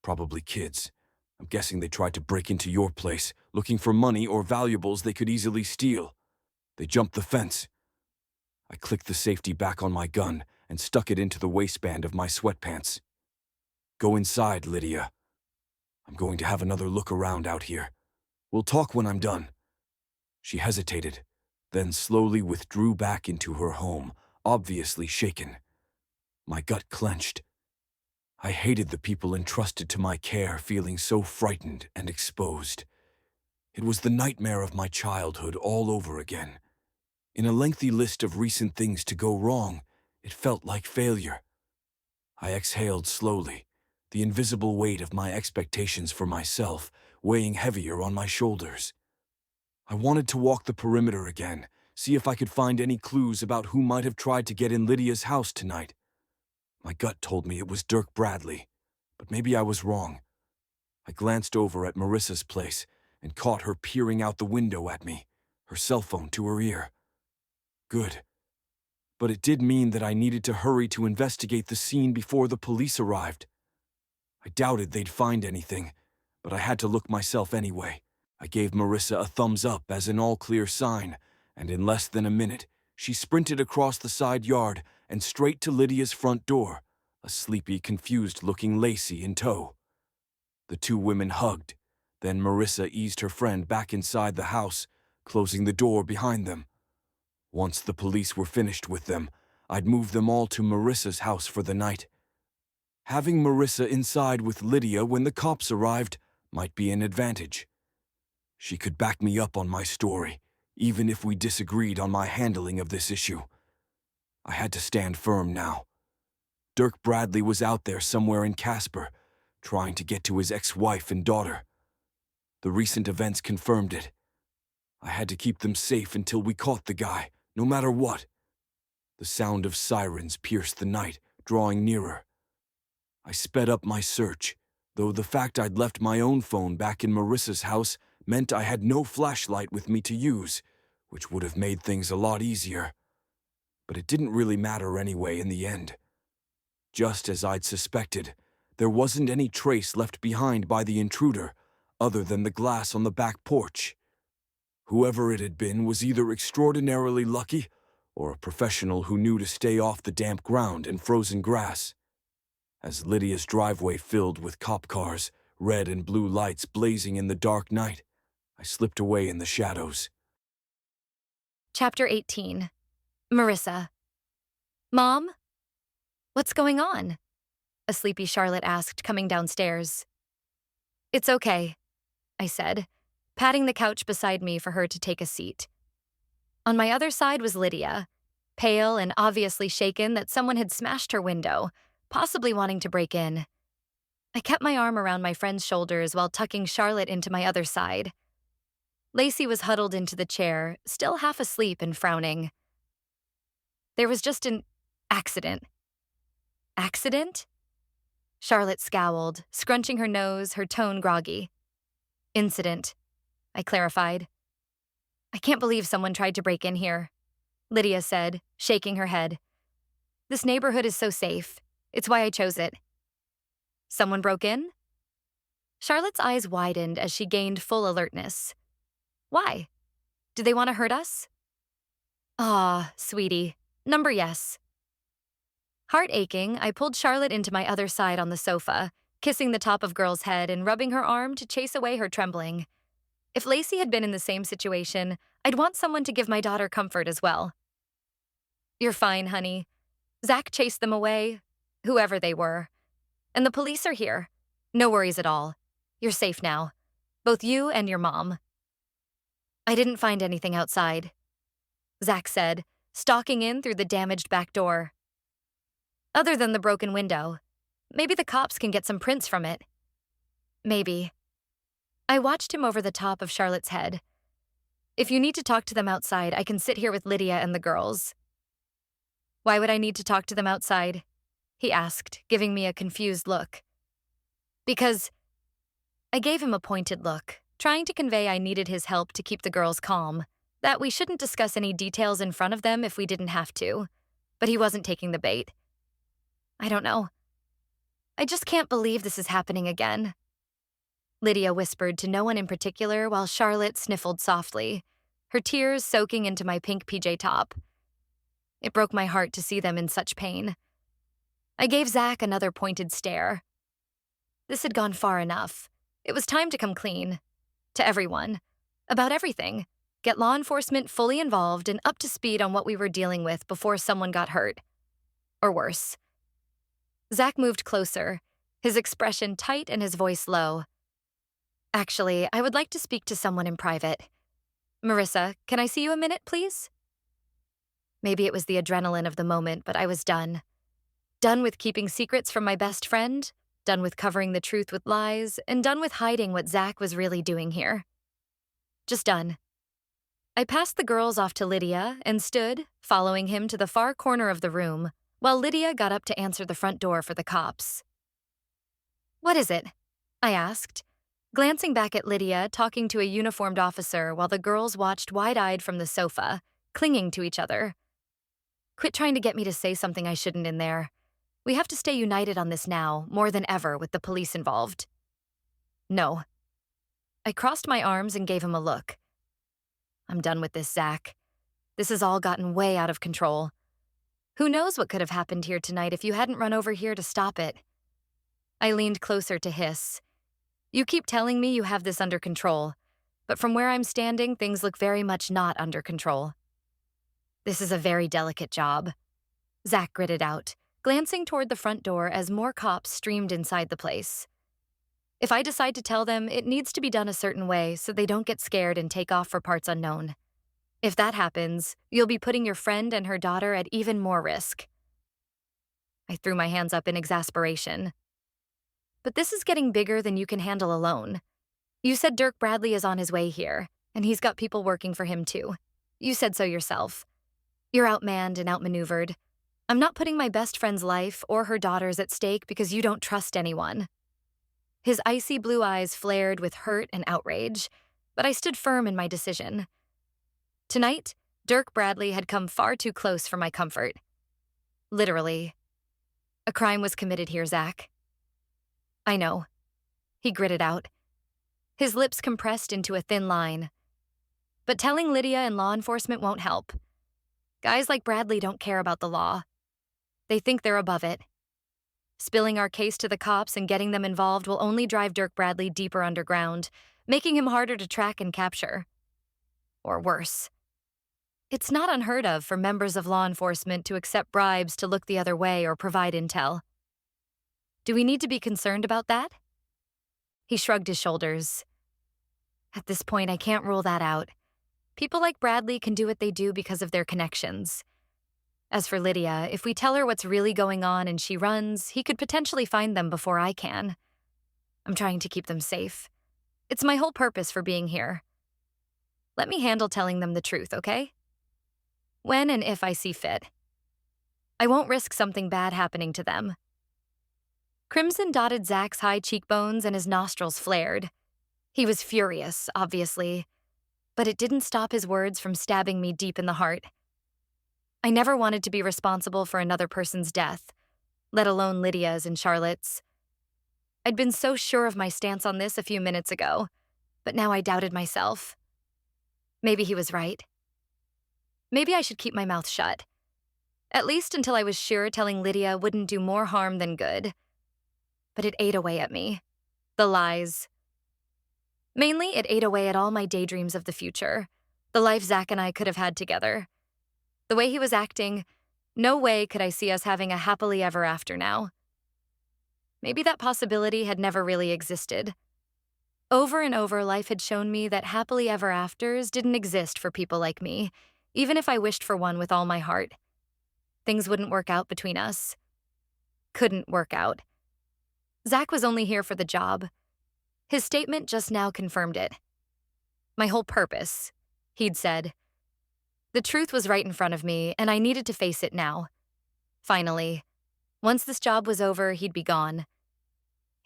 Probably kids. I'm guessing they tried to break into your place, looking for money or valuables they could easily steal. They jumped the fence. I clicked the safety back on my gun and stuck it into the waistband of my sweatpants. Go inside, Lydia. I'm going to have another look around out here. We'll talk when I'm done. She hesitated, then slowly withdrew back into her home, obviously shaken. My gut clenched. I hated the people entrusted to my care feeling so frightened and exposed. It was the nightmare of my childhood all over again. In a lengthy list of recent things to go wrong, it felt like failure. I exhaled slowly, the invisible weight of my expectations for myself weighing heavier on my shoulders. I wanted to walk the perimeter again, see if I could find any clues about who might have tried to get in Lydia's house tonight. My gut told me it was Dirk Bradley, but maybe I was wrong. I glanced over at Marissa's place and caught her peering out the window at me, her cell phone to her ear. Good. But it did mean that I needed to hurry to investigate the scene before the police arrived. I doubted they'd find anything, but I had to look myself anyway. I gave Marissa a thumbs up as an all-clear sign, and in less than a minute, she sprinted across the side yard and straight to Lydia's front door, a sleepy, confused-looking Lacey in tow. The two women hugged, then Marissa eased her friend back inside the house, closing the door behind them. Once the police were finished with them, I'd move them all to Marissa's house for the night. Having Marissa inside with Lydia when the cops arrived might be an advantage. She could back me up on my story, even if we disagreed on my handling of this issue. I had to stand firm now. Dirk Bradley was out there somewhere in Casper, trying to get to his ex-wife and daughter. The recent events confirmed it. I had to keep them safe until we caught the guy, no matter what. The sound of sirens pierced the night, drawing nearer. I sped up my search, though the fact I'd left my own phone back in Marissa's house meant I had no flashlight with me to use, which would have made things a lot easier. But it didn't really matter anyway in the end. Just as I'd suspected, there wasn't any trace left behind by the intruder, other than the glass on the back porch. Whoever it had been was either extraordinarily lucky or a professional who knew to stay off the damp ground and frozen grass. As Lydia's driveway filled with cop cars, red and blue lights blazing in the dark night, I slipped away in the shadows. Chapter 18. Marissa. Mom? What's going on? A sleepy Charlotte asked, coming downstairs. It's okay, I said, patting the couch beside me for her to take a seat. On my other side was Lydia, pale and obviously shaken that someone had smashed her window, possibly wanting to break in. I kept my arm around my friend's shoulders while tucking Charlotte into my other side. Lacey was huddled into the chair, still half asleep and frowning. There was just an accident. Accident? Charlotte scowled, scrunching her nose, her tone groggy. Incident, I clarified. I can't believe someone tried to break in here, Lydia said, shaking her head. This neighborhood is so safe. It's why I chose it. Someone broke in? Charlotte's eyes widened as she gained full alertness. Why? Do they want to hurt us? Ah, sweetie. Number yes. Heart aching, I pulled Charlotte into my other side on the sofa, kissing the top of Girl's head and rubbing her arm to chase away her trembling. If Lacey had been in the same situation, I'd want someone to give my daughter comfort as well. You're fine, honey. Zach chased them away, whoever they were. And the police are here. No worries at all. You're safe now. Both you and your mom. I didn't find anything outside, Zach said, stalking in through the damaged back door. Other than the broken window. Maybe the cops can get some prints from it. Maybe. I watched him over the top of Charlotte's head. If you need to talk to them outside, I can sit here with Lydia and the girls. Why would I need to talk to them outside? He asked, giving me a confused look. Because I gave him a pointed look, trying to convey I needed his help to keep the girls calm, that we shouldn't discuss any details in front of them if we didn't have to. But he wasn't taking the bait. I don't know. I just can't believe this is happening again. Lydia whispered to no one in particular while Charlotte sniffled softly, her tears soaking into my pink PJ top. It broke my heart to see them in such pain. I gave Zach another pointed stare. This had gone far enough. It was time to come clean. To everyone. About everything. Get law enforcement fully involved and up to speed on what we were dealing with before someone got hurt. Or worse. Zach moved closer, his expression tight and his voice low. Actually, I would like to speak to someone in private. Marissa, can I see you a minute, please? Maybe it was the adrenaline of the moment, but I was done. Done with keeping secrets from my best friend, done with covering the truth with lies, and done with hiding what Zach was really doing here. Just done. I passed the girls off to Lydia and stood, following him to the far corner of the room, while Lydia got up to answer the front door for the cops. What is it? I asked, glancing back at Lydia talking to a uniformed officer while the girls watched wide-eyed from the sofa, clinging to each other. Quit trying to get me to say something I shouldn't in there. We have to stay united on this now, more than ever, with the police involved. No. I crossed my arms and gave him a look. I'm done with this, Zach. This has all gotten way out of control. Who knows what could have happened here tonight if you hadn't run over here to stop it? I leaned closer to hiss. You keep telling me you have this under control, but from where I'm standing, things look very much not under control. This is a very delicate job. Zach gritted out, glancing toward the front door as more cops streamed inside the place. If I decide to tell them, it needs to be done a certain way so they don't get scared and take off for parts unknown. If that happens, you'll be putting your friend and her daughter at even more risk. I threw my hands up in exasperation. But this is getting bigger than you can handle alone. You said Dirk Bradley is on his way here, and he's got people working for him too. You said so yourself. You're outmanned and outmaneuvered. I'm not putting my best friend's life or her daughter's at stake because you don't trust anyone. His icy blue eyes flared with hurt and outrage, but I stood firm in my decision. Tonight, Dirk Bradley had come far too close for my comfort. Literally. A crime was committed here, Zach. I know. He gritted out. His lips compressed into a thin line. But telling Lydia and law enforcement won't help. Guys like Bradley don't care about the law. They think they're above it. Spilling our case to the cops and getting them involved will only drive Dirk Bradley deeper underground, making him harder to track and capture. Or worse. It's not unheard of for members of law enforcement to accept bribes to look the other way or provide intel. Do we need to be concerned about that? He shrugged his shoulders. At this point, I can't rule that out. People like Bradley can do what they do because of their connections. As for Lydia, if we tell her what's really going on and she runs, he could potentially find them before I can. I'm trying to keep them safe. It's my whole purpose for being here. Let me handle telling them the truth, okay? When and if I see fit. I won't risk something bad happening to them. Crimson dotted Zach's high cheekbones and his nostrils flared. He was furious, obviously, but it didn't stop his words from stabbing me deep in the heart. I never wanted to be responsible for another person's death, let alone Lydia's and Charlotte's. I'd been so sure of my stance on this a few minutes ago, but now I doubted myself. Maybe he was right. Maybe I should keep my mouth shut. At least until I was sure telling Lydia wouldn't do more harm than good. But it ate away at me. The lies. Mainly, it ate away at all my daydreams of the future, the life Zach and I could have had together. The way he was acting, no way could I see us having a happily ever after now. Maybe that possibility had never really existed. Over and over, life had shown me that happily ever afters didn't exist for people like me, even if I wished for one with all my heart. Things wouldn't work out between us. Couldn't work out. Zach was only here for the job. His statement just now confirmed it. My whole purpose, he'd said. The truth was right in front of me, and I needed to face it now. Finally, once this job was over, he'd be gone.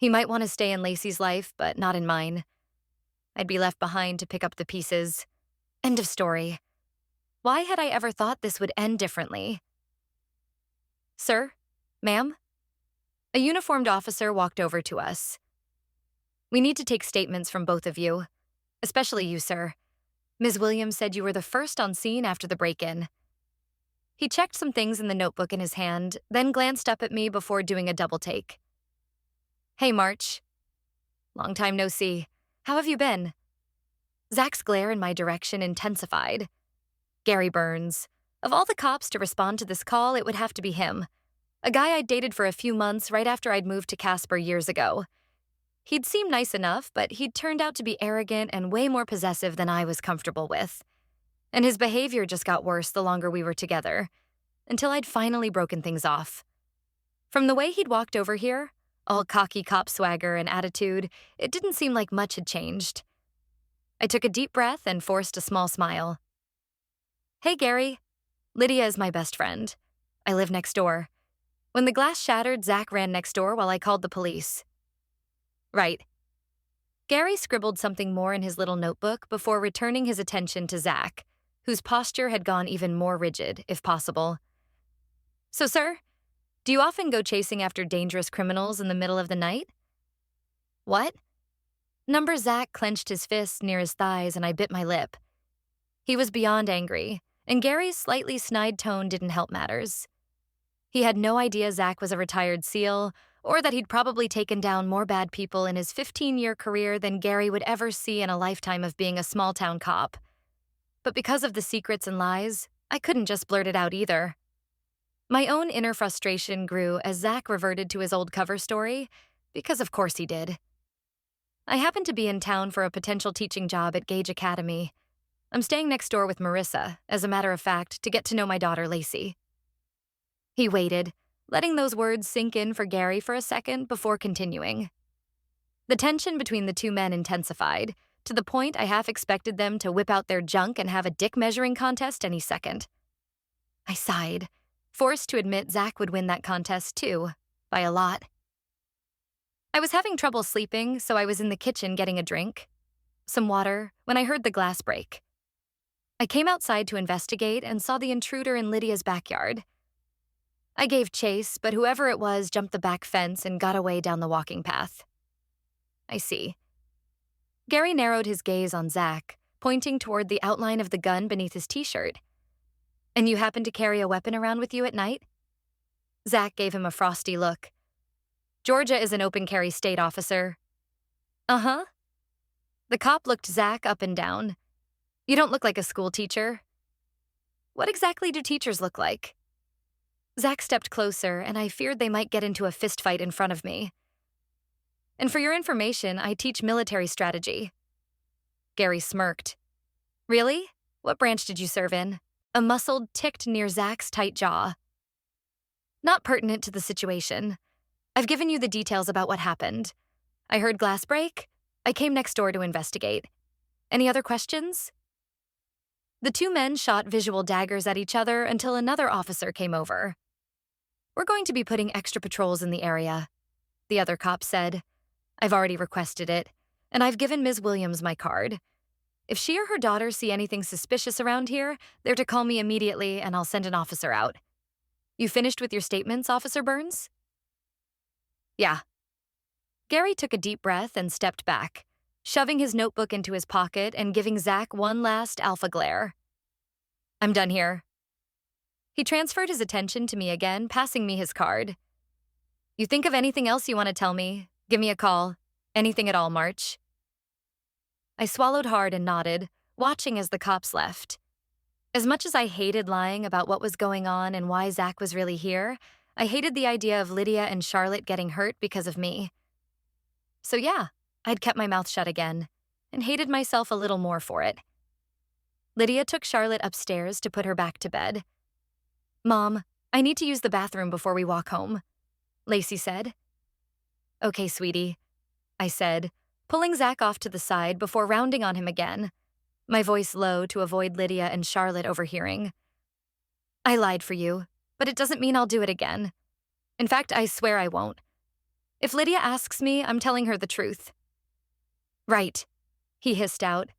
He might want to stay in Lacey's life, but not in mine. I'd be left behind to pick up the pieces. End of story. Why had I ever thought this would end differently? Sir? Ma'am? A uniformed officer walked over to us. We need to take statements from both of you, especially you, sir. Ms. Williams said you were the first on scene after the break-in. He checked some things in the notebook in his hand, then glanced up at me before doing a double take. Hey, March. Long time no see. How have you been? Zach's glare in my direction intensified. Gary Burns. Of all the cops to respond to this call, it would have to be him. A guy I'd dated for a few months right after I'd moved to Casper years ago. He'd seemed nice enough, but he'd turned out to be arrogant and way more possessive than I was comfortable with. And his behavior just got worse the longer we were together, until I'd finally broken things off. From the way he'd walked over here, all cocky cop swagger and attitude, it didn't seem like much had changed. I took a deep breath and forced a small smile. Hey, Gary. Lydia is my best friend. I live next door. When the glass shattered, Zach ran next door while I called the police. Right. Gary scribbled something more in his little notebook before returning his attention to Zach, whose posture had gone even more rigid, if possible. So, sir, do you often go chasing after dangerous criminals in the middle of the night? What? Number Zach clenched his fists near his thighs and I bit my lip. He was beyond angry, and Gary's slightly snide tone didn't help matters. He had no idea Zach was a retired SEAL, or that he'd probably taken down more bad people in his 15-year career than Gary would ever see in a lifetime of being a small-town cop. But because of the secrets and lies, I couldn't just blurt it out either. My own inner frustration grew as Zach reverted to his old cover story, because of course he did. I happened to be in town for a potential teaching job at Gage Academy. I'm staying next door with Marissa, as a matter of fact, to get to know my daughter Lacey. He waited, letting those words sink in for Gary for a second before continuing. The tension between the two men intensified, to the point I half expected them to whip out their junk and have a dick-measuring contest any second. I sighed, forced to admit Zach would win that contest too, by a lot. I was having trouble sleeping, so I was in the kitchen getting a drink, some water, when I heard the glass break. I came outside to investigate and saw the intruder in Lydia's backyard. I gave chase, but whoever it was jumped the back fence and got away down the walking path. I see. Gary narrowed his gaze on Zach, pointing toward the outline of the gun beneath his t-shirt. And you happen to carry a weapon around with you at night? Zach gave him a frosty look. Georgia is an open carry state, officer. Uh-huh. The cop looked Zach up and down. You don't look like a school teacher. What exactly do teachers look like? Zach stepped closer, and I feared they might get into a fistfight in front of me. And for your information, I teach military strategy. Gary smirked. Really? What branch did you serve in? A muscle ticked near Zach's tight jaw. Not pertinent to the situation. I've given you the details about what happened. I heard glass break. I came next door to investigate. Any other questions? The two men shot visual daggers at each other until another officer came over. We're going to be putting extra patrols in the area, the other cop said. I've already requested it, and I've given Ms. Williams my card. If she or her daughter see anything suspicious around here, they're to call me immediately and I'll send an officer out. You finished with your statements, Officer Burns? Yeah. Gary took a deep breath and stepped back, shoving his notebook into his pocket and giving Zach one last alpha glare. "I'm done here." He transferred his attention to me again, passing me his card. "You think of anything else you want to tell me, give me a call. Anything at all, March." I swallowed hard and nodded, watching as the cops left. As much as I hated lying about what was going on and why Zach was really here, I hated the idea of Lydia and Charlotte getting hurt because of me. So yeah, I'd kept my mouth shut again, and hated myself a little more for it. Lydia took Charlotte upstairs to put her back to bed. "Mom, I need to use the bathroom before we walk home," Lacey said. "Okay, sweetie," I said, pulling Zach off to the side before rounding on him again, my voice low to avoid Lydia and Charlotte overhearing. "I lied for you, but it doesn't mean I'll do it again. In fact, I swear I won't. If Lydia asks me, I'm telling her the truth." "Right," he hissed out.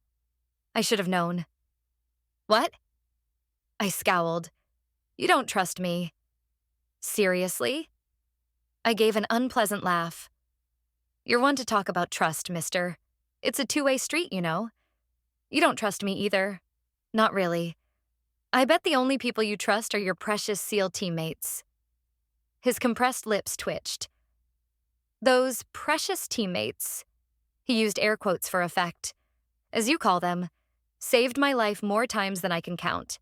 "I should have known." "What?" I scowled. "You don't trust me." "Seriously?" I gave an unpleasant laugh. "You're one to talk about trust, mister. It's a two-way street, you know. You don't trust me either. Not really. I bet the only people you trust are your precious SEAL teammates." His compressed lips twitched. "Those precious teammates," he used air quotes for effect, "as you call them, saved my life more times than I can count.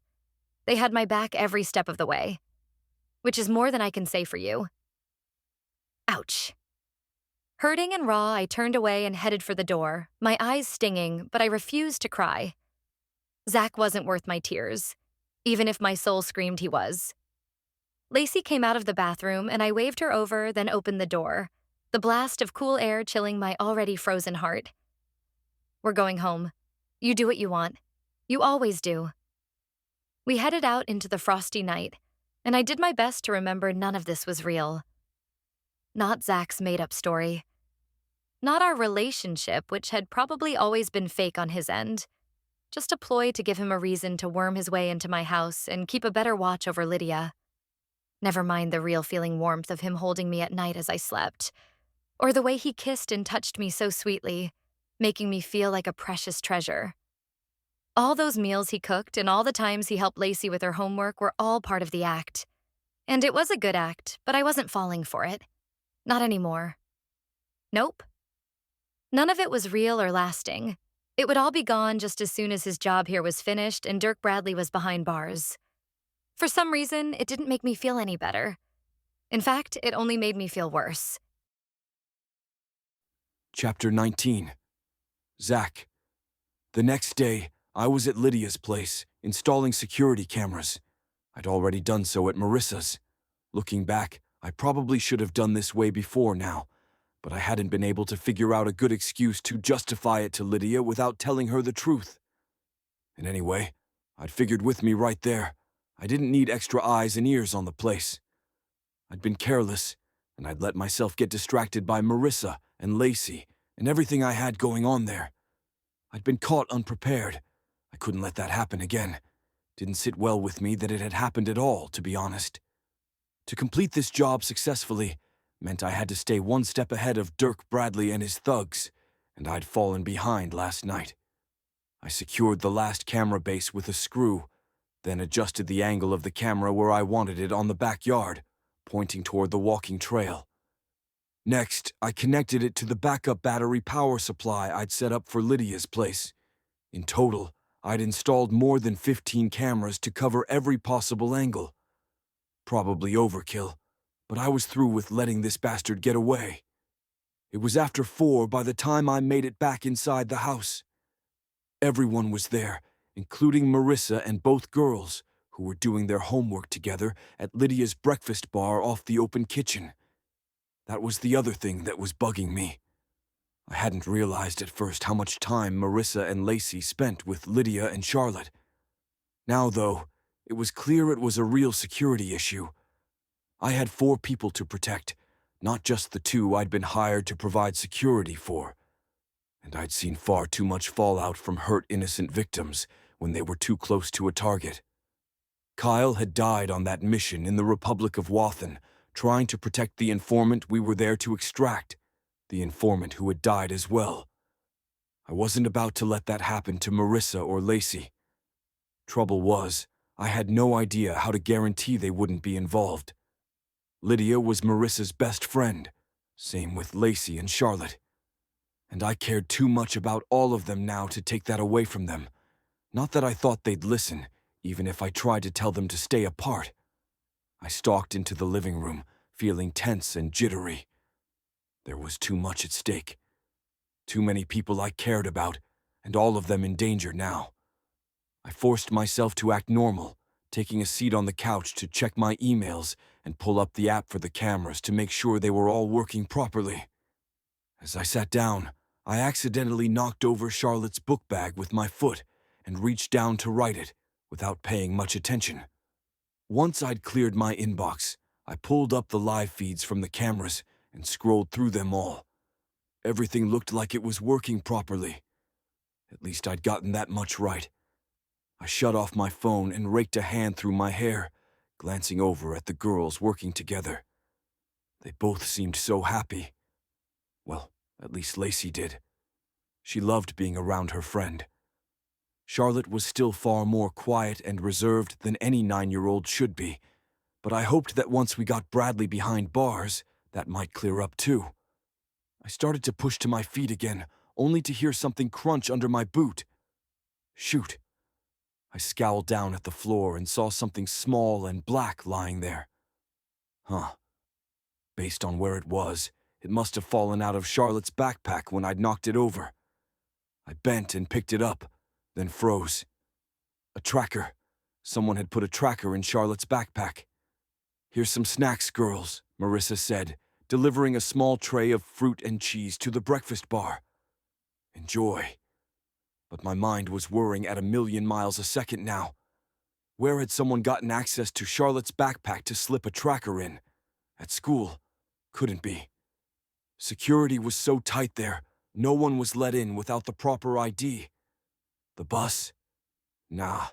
They had my back every step of the way. Which is more than I can say for you." Ouch. Hurting and raw, I turned away and headed for the door, my eyes stinging, but I refused to cry. Zach wasn't worth my tears, even if my soul screamed he was. Lacey came out of the bathroom and I waved her over, then opened the door, the blast of cool air chilling my already frozen heart. "We're going home. You do what you want. You always do." We headed out into the frosty night, and I did my best to remember none of this was real. Not Zach's made-up story. Not our relationship, which had probably always been fake on his end. Just a ploy to give him a reason to worm his way into my house and keep a better watch over Lydia. Never mind the real feeling warmth of him holding me at night as I slept, or the way he kissed and touched me so sweetly, making me feel like a precious treasure. All those meals he cooked and all the times he helped Lacey with her homework were all part of the act. And it was a good act, but I wasn't falling for it. Not anymore. Nope. None of it was real or lasting. It would all be gone just as soon as his job here was finished and Dirk Bradley was behind bars. For some reason, it didn't make me feel any better. In fact, it only made me feel worse. Chapter 19. Zach. The next day, I was at Lydia's place, installing security cameras. I'd already done so at Marissa's. Looking back, I probably should have done this way before now, but I hadn't been able to figure out a good excuse to justify it to Lydia without telling her the truth. And anyway, I'd figured with me right there, I didn't need extra eyes and ears on the place. I'd been careless, and I'd let myself get distracted by Marissa and Lacey and everything I had going on there. I'd been caught unprepared. I couldn't let that happen again. Didn't sit well with me that it had happened at all, to be honest. To complete this job successfully meant I had to stay one step ahead of Dirk Bradley and his thugs, and I'd fallen behind last night. I secured the last camera base with a screw, then adjusted the angle of the camera where I wanted it on the backyard, pointing toward the walking trail. Next, I connected it to the backup battery power supply I'd set up for Lydia's place. In total, I'd installed more than 15 cameras to cover every possible angle. Probably overkill, but I was through with letting this bastard get away. It was after 4 by the time I made it back inside the house. Everyone was there, including Marissa and both girls, who were doing their homework together at Lydia's breakfast bar off the open kitchen. That was the other thing that was bugging me. I hadn't realized at first how much time Marissa and Lacey spent with Lydia and Charlotte. Now, though, it was clear it was a real security issue. I had 4 people to protect, not just the 2 I'd been hired to provide security for. And I'd seen far too much fallout from hurt innocent victims when they were too close to a target. Kyle had died on that mission in the Republic of Wathen, trying to protect the informant we were there to extract. the informant who had died as well. I wasn't about to let that happen to Marissa or Lacey. Trouble was, I had no idea how to guarantee they wouldn't be involved. Lydia was Marissa's best friend, same with Lacey and Charlotte. And I cared too much about all of them now to take that away from them. Not that I thought they'd listen, even if I tried to tell them to stay apart. I stalked into the living room, feeling tense and jittery. There was too much at stake. Too many people I cared about, and all of them in danger now. I forced myself to act normal, taking a seat on the couch to check my emails and pull up the app for the cameras to make sure they were all working properly. As I sat down, I accidentally knocked over Charlotte's book bag with my foot and reached down to write it without paying much attention. Once I'd cleared my inbox, I pulled up the live feeds from the cameras and scrolled through them all. Everything looked like it was working properly. At least I'd gotten that much right. I shut off my phone and raked a hand through my hair, glancing over at the girls working together. They both seemed so happy. Well, at least Lacey did. She loved being around her friend. Charlotte was still far more quiet and reserved than any 9-year-old should be, but I hoped that once we got Bradley behind bars, that might clear up too. I started to push to my feet again, only to hear something crunch under my boot. Shoot. I scowled down at the floor and saw something small and black lying there. Huh. Based on where it was, it must have fallen out of Charlotte's backpack when I'd knocked it over. I bent and picked it up, then froze. A tracker. Someone had put a tracker in Charlotte's backpack. "Here's some snacks, girls," Marissa said, delivering a small tray of fruit and cheese to the breakfast bar. Enjoy. But my mind was whirring at 1,000,000 miles a second now. Where had someone gotten access to Charlotte's backpack to slip a tracker in? At school? Couldn't be. Security was so tight there, no one was let in without the proper ID. The bus? Nah.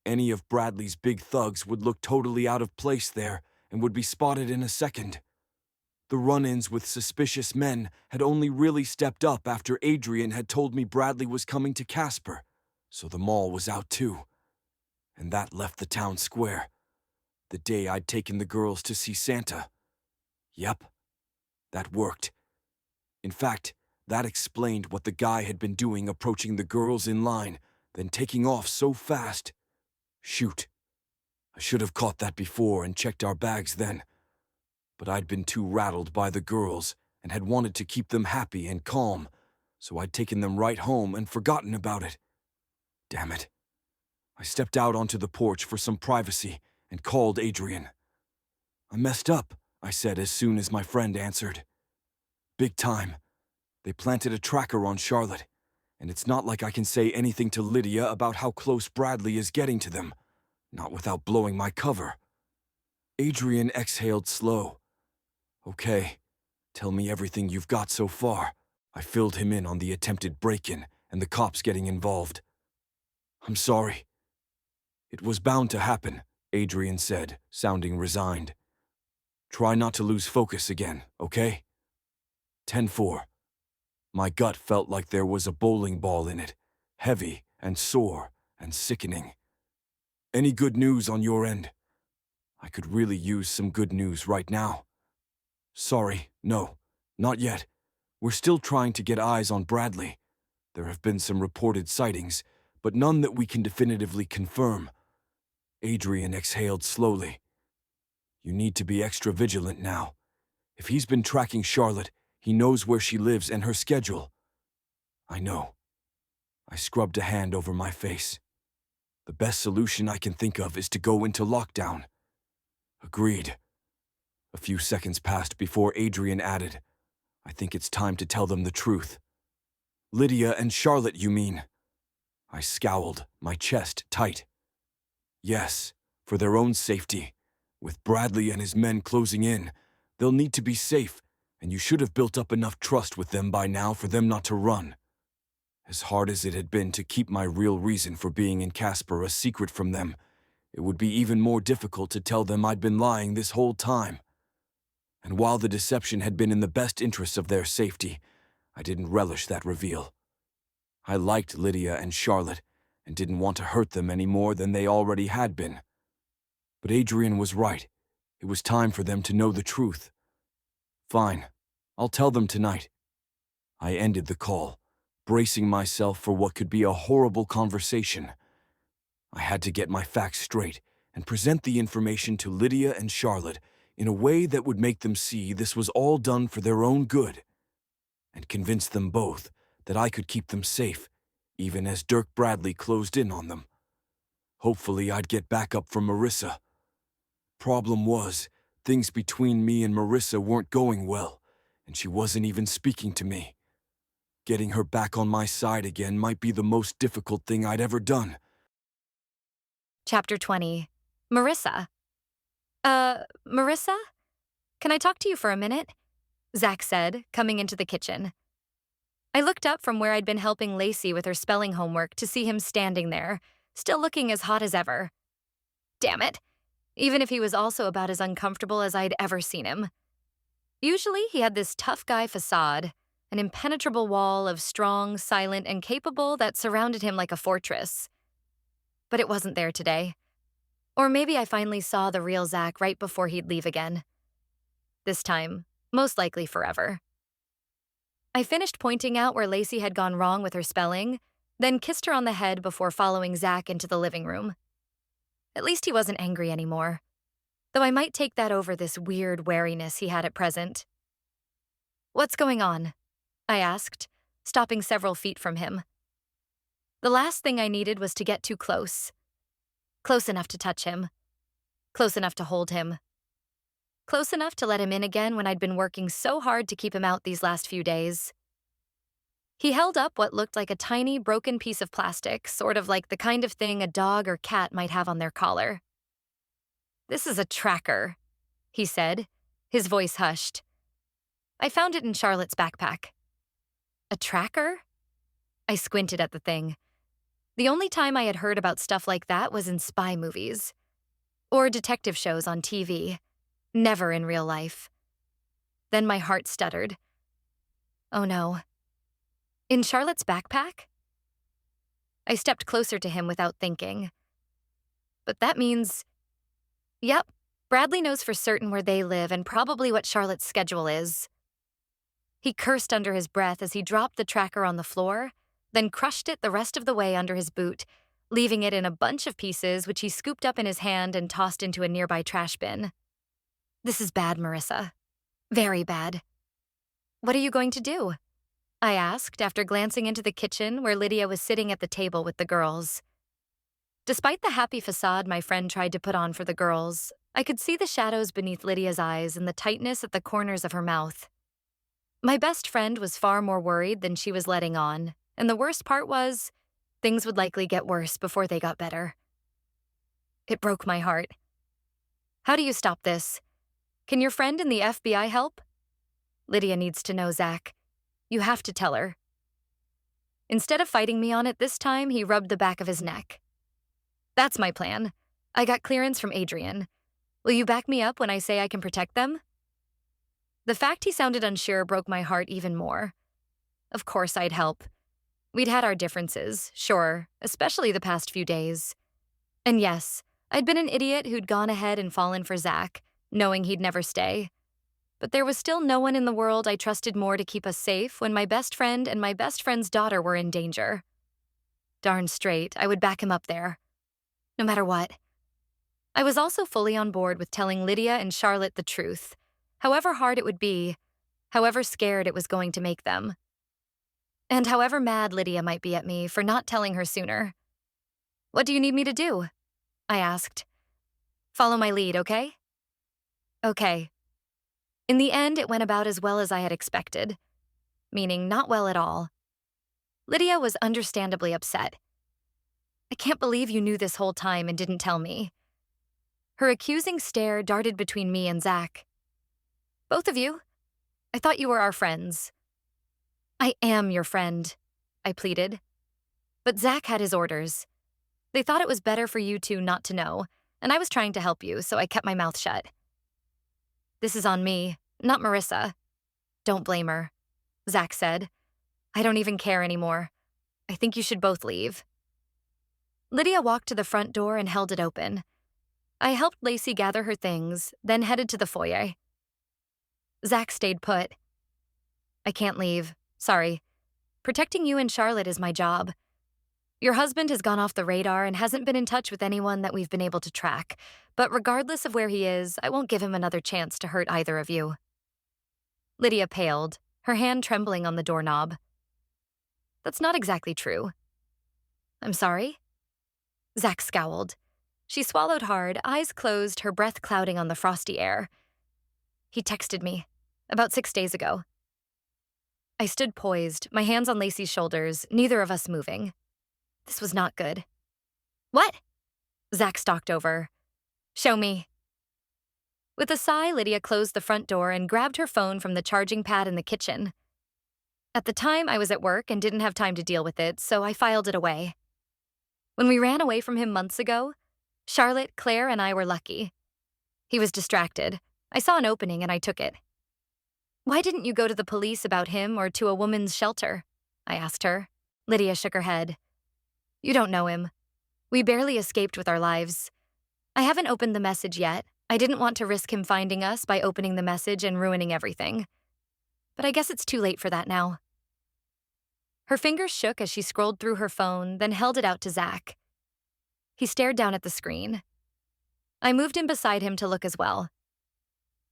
Any of Bradley's big thugs would look totally out of place there and would be spotted in a second. The run-ins with suspicious men had only really stepped up after Adrian had told me Bradley was coming to Casper, so the mall was out too. And that left the town square. The day I'd taken the girls to see Santa. Yep, that worked. In fact, that explained what the guy had been doing approaching the girls in line, then taking off so fast. Shoot. I should have caught that before and checked our bags then. But I'd been too rattled by the girls and had wanted to keep them happy and calm, so I'd taken them right home and forgotten about it. Damn it. I stepped out onto the porch for some privacy and called Adrian. "I messed up," I said as soon as my friend answered. "Big time. They planted a tracker on Charlotte, and it's not like I can say anything to Lydia about how close Bradley is getting to them, not without blowing my cover." Adrian exhaled slow. "Okay, tell me everything you've got so far." I filled him in on the attempted break-in and the cops getting involved. "I'm sorry." "It was bound to happen," Adrian said, sounding resigned. "Try not to lose focus again, okay?" 10-4. My gut felt like there was a bowling ball in it, heavy and sore and sickening. "Any good news on your end?" I could really use some good news right now. "Sorry, no, not yet. We're still trying to get eyes on Bradley. There have been some reported sightings, but none that we can definitively confirm." Adrian exhaled slowly. "You need to be extra vigilant now. If he's been tracking Charlotte, he knows where she lives and her schedule." "I know." I scrubbed a hand over my face. "The best solution I can think of is to go into lockdown." "Agreed." A few seconds passed before Adrian added, "I think it's time to tell them the truth." "Lydia and Charlotte, you mean?" I scowled, my chest tight. "Yes, for their own safety. With Bradley and his men closing in, they'll need to be safe, and you should have built up enough trust with them by now for them not to run." As hard as it had been to keep my real reason for being in Casper a secret from them, it would be even more difficult to tell them I'd been lying this whole time. And while the deception had been in the best interests of their safety, I didn't relish that reveal. I liked Lydia and Charlotte, and didn't want to hurt them any more than they already had been. But Adrian was right. It was time for them to know the truth. Fine, I'll tell them tonight. I ended the call, bracing myself for what could be a horrible conversation. I had to get my facts straight and present the information to Lydia and Charlotte in a way that would make them see this was all done for their own good, and convince them both that I could keep them safe, even as Dirk Bradley closed in on them. Hopefully I'd get backup from Marissa. Problem was, things between me and Marissa weren't going well, and she wasn't even speaking to me. Getting her back on my side again might be the most difficult thing I'd ever done. Chapter 20. Marissa. Marissa? Can I talk to you for a minute? Zach said, coming into the kitchen. I looked up from where I'd been helping Lacey with her spelling homework to see him standing there, still looking as hot as ever. Damn it. Even if he was also about as uncomfortable as I'd ever seen him. Usually he had this tough guy facade, an impenetrable wall of strong, silent, and capable that surrounded him like a fortress. But it wasn't there today. Or maybe I finally saw the real Zach right before he'd leave again. This time, most likely forever. I finished pointing out where Lacey had gone wrong with her spelling, then kissed her on the head before following Zach into the living room. At least he wasn't angry anymore, though I might take that over this weird wariness he had at present. "What's going on?" I asked, stopping several feet from him. The last thing I needed was to get too close. Close enough to touch him. Close enough to hold him. Close enough to let him in again when I'd been working so hard to keep him out these last few days. He held up what looked like a tiny, broken piece of plastic, sort of like the kind of thing a dog or cat might have on their collar. "This is a tracker," he said, his voice hushed. "I found it in Charlotte's backpack." A tracker? I squinted at the thing. The only time I had heard about stuff like that was in spy movies. Or detective shows on TV. Never in real life. Then my heart stuttered. Oh no. In Charlotte's backpack? I stepped closer to him without thinking. But that means... Yep, Bradley knows for certain where they live and probably what Charlotte's schedule is. He cursed under his breath as he dropped the tracker on the floor, then crushed it the rest of the way under his boot, leaving it in a bunch of pieces which he scooped up in his hand and tossed into a nearby trash bin. "This is bad, Marissa. Very bad." "What are you going to do?" I asked after glancing into the kitchen where Lydia was sitting at the table with the girls. Despite the happy facade my friend tried to put on for the girls, I could see the shadows beneath Lydia's eyes and the tightness at the corners of her mouth. My best friend was far more worried than she was letting on, and the worst part was, things would likely get worse before they got better. It broke my heart. "How do you stop this? Can your friend in the FBI help?" "Lydia needs to know, Zach. You have to tell her." Instead of fighting me on it this time, he rubbed the back of his neck. "That's my plan. I got clearance from Adrian. Will you back me up when I say I can protect them?" The fact he sounded unsure broke my heart even more. Of course I'd help. We'd had our differences, sure, especially the past few days. And yes, I'd been an idiot who'd gone ahead and fallen for Zach, knowing he'd never stay. But there was still no one in the world I trusted more to keep us safe when my best friend and my best friend's daughter were in danger. Darn straight, I would back him up there. No matter what. I was also fully on board with telling Lydia and Charlotte the truth, however hard it would be, however scared it was going to make them. And however mad Lydia might be at me for not telling her sooner. "What do you need me to do?" I asked. "Follow my lead, okay?" Okay. In the end, it went about as well as I had expected. Meaning not well at all. Lydia was understandably upset. "I can't believe you knew this whole time and didn't tell me." Her accusing stare darted between me and Zach. "Both of you? I thought you were our friends." "I am your friend," I pleaded. But Zach had his orders. They thought it was better for you two not to know, and I was trying to help you, so I kept my mouth shut. "This is on me," Not Marissa. Don't blame her, Zach said. I don't even care anymore. I think you should both leave. Lydia walked to the front door and held it open. I helped Lacey gather her things, then headed to the foyer. Zach stayed put. I can't leave. Sorry. Protecting you and Charlotte is my job. Your husband has gone off the radar and hasn't been in touch with anyone that we've been able to track, but regardless of where he is, I won't give him another chance to hurt either of you. Lydia paled, her hand trembling on the doorknob. That's not exactly true. I'm sorry? Zach scowled. She swallowed hard, eyes closed, her breath clouding on the frosty air. He texted me, about 6 days ago. I stood poised, my hands on Lacey's shoulders, neither of us moving. This was not good. What? Zach stalked over. Show me. With a sigh, Lydia closed the front door and grabbed her phone from the charging pad in the kitchen. At the time, I was at work and didn't have time to deal with it, so I filed it away. When we ran away from him months ago, Charlotte, Claire, and I were lucky. He was distracted. I saw an opening and I took it. Why didn't you go to the police about him or to a woman's shelter? I asked her. Lydia shook her head. You don't know him. We barely escaped with our lives. I haven't opened the message yet. I didn't want to risk him finding us by opening the message and ruining everything. But I guess it's too late for that now. Her fingers shook as she scrolled through her phone, then held it out to Zach. He stared down at the screen. I moved in beside him to look as well.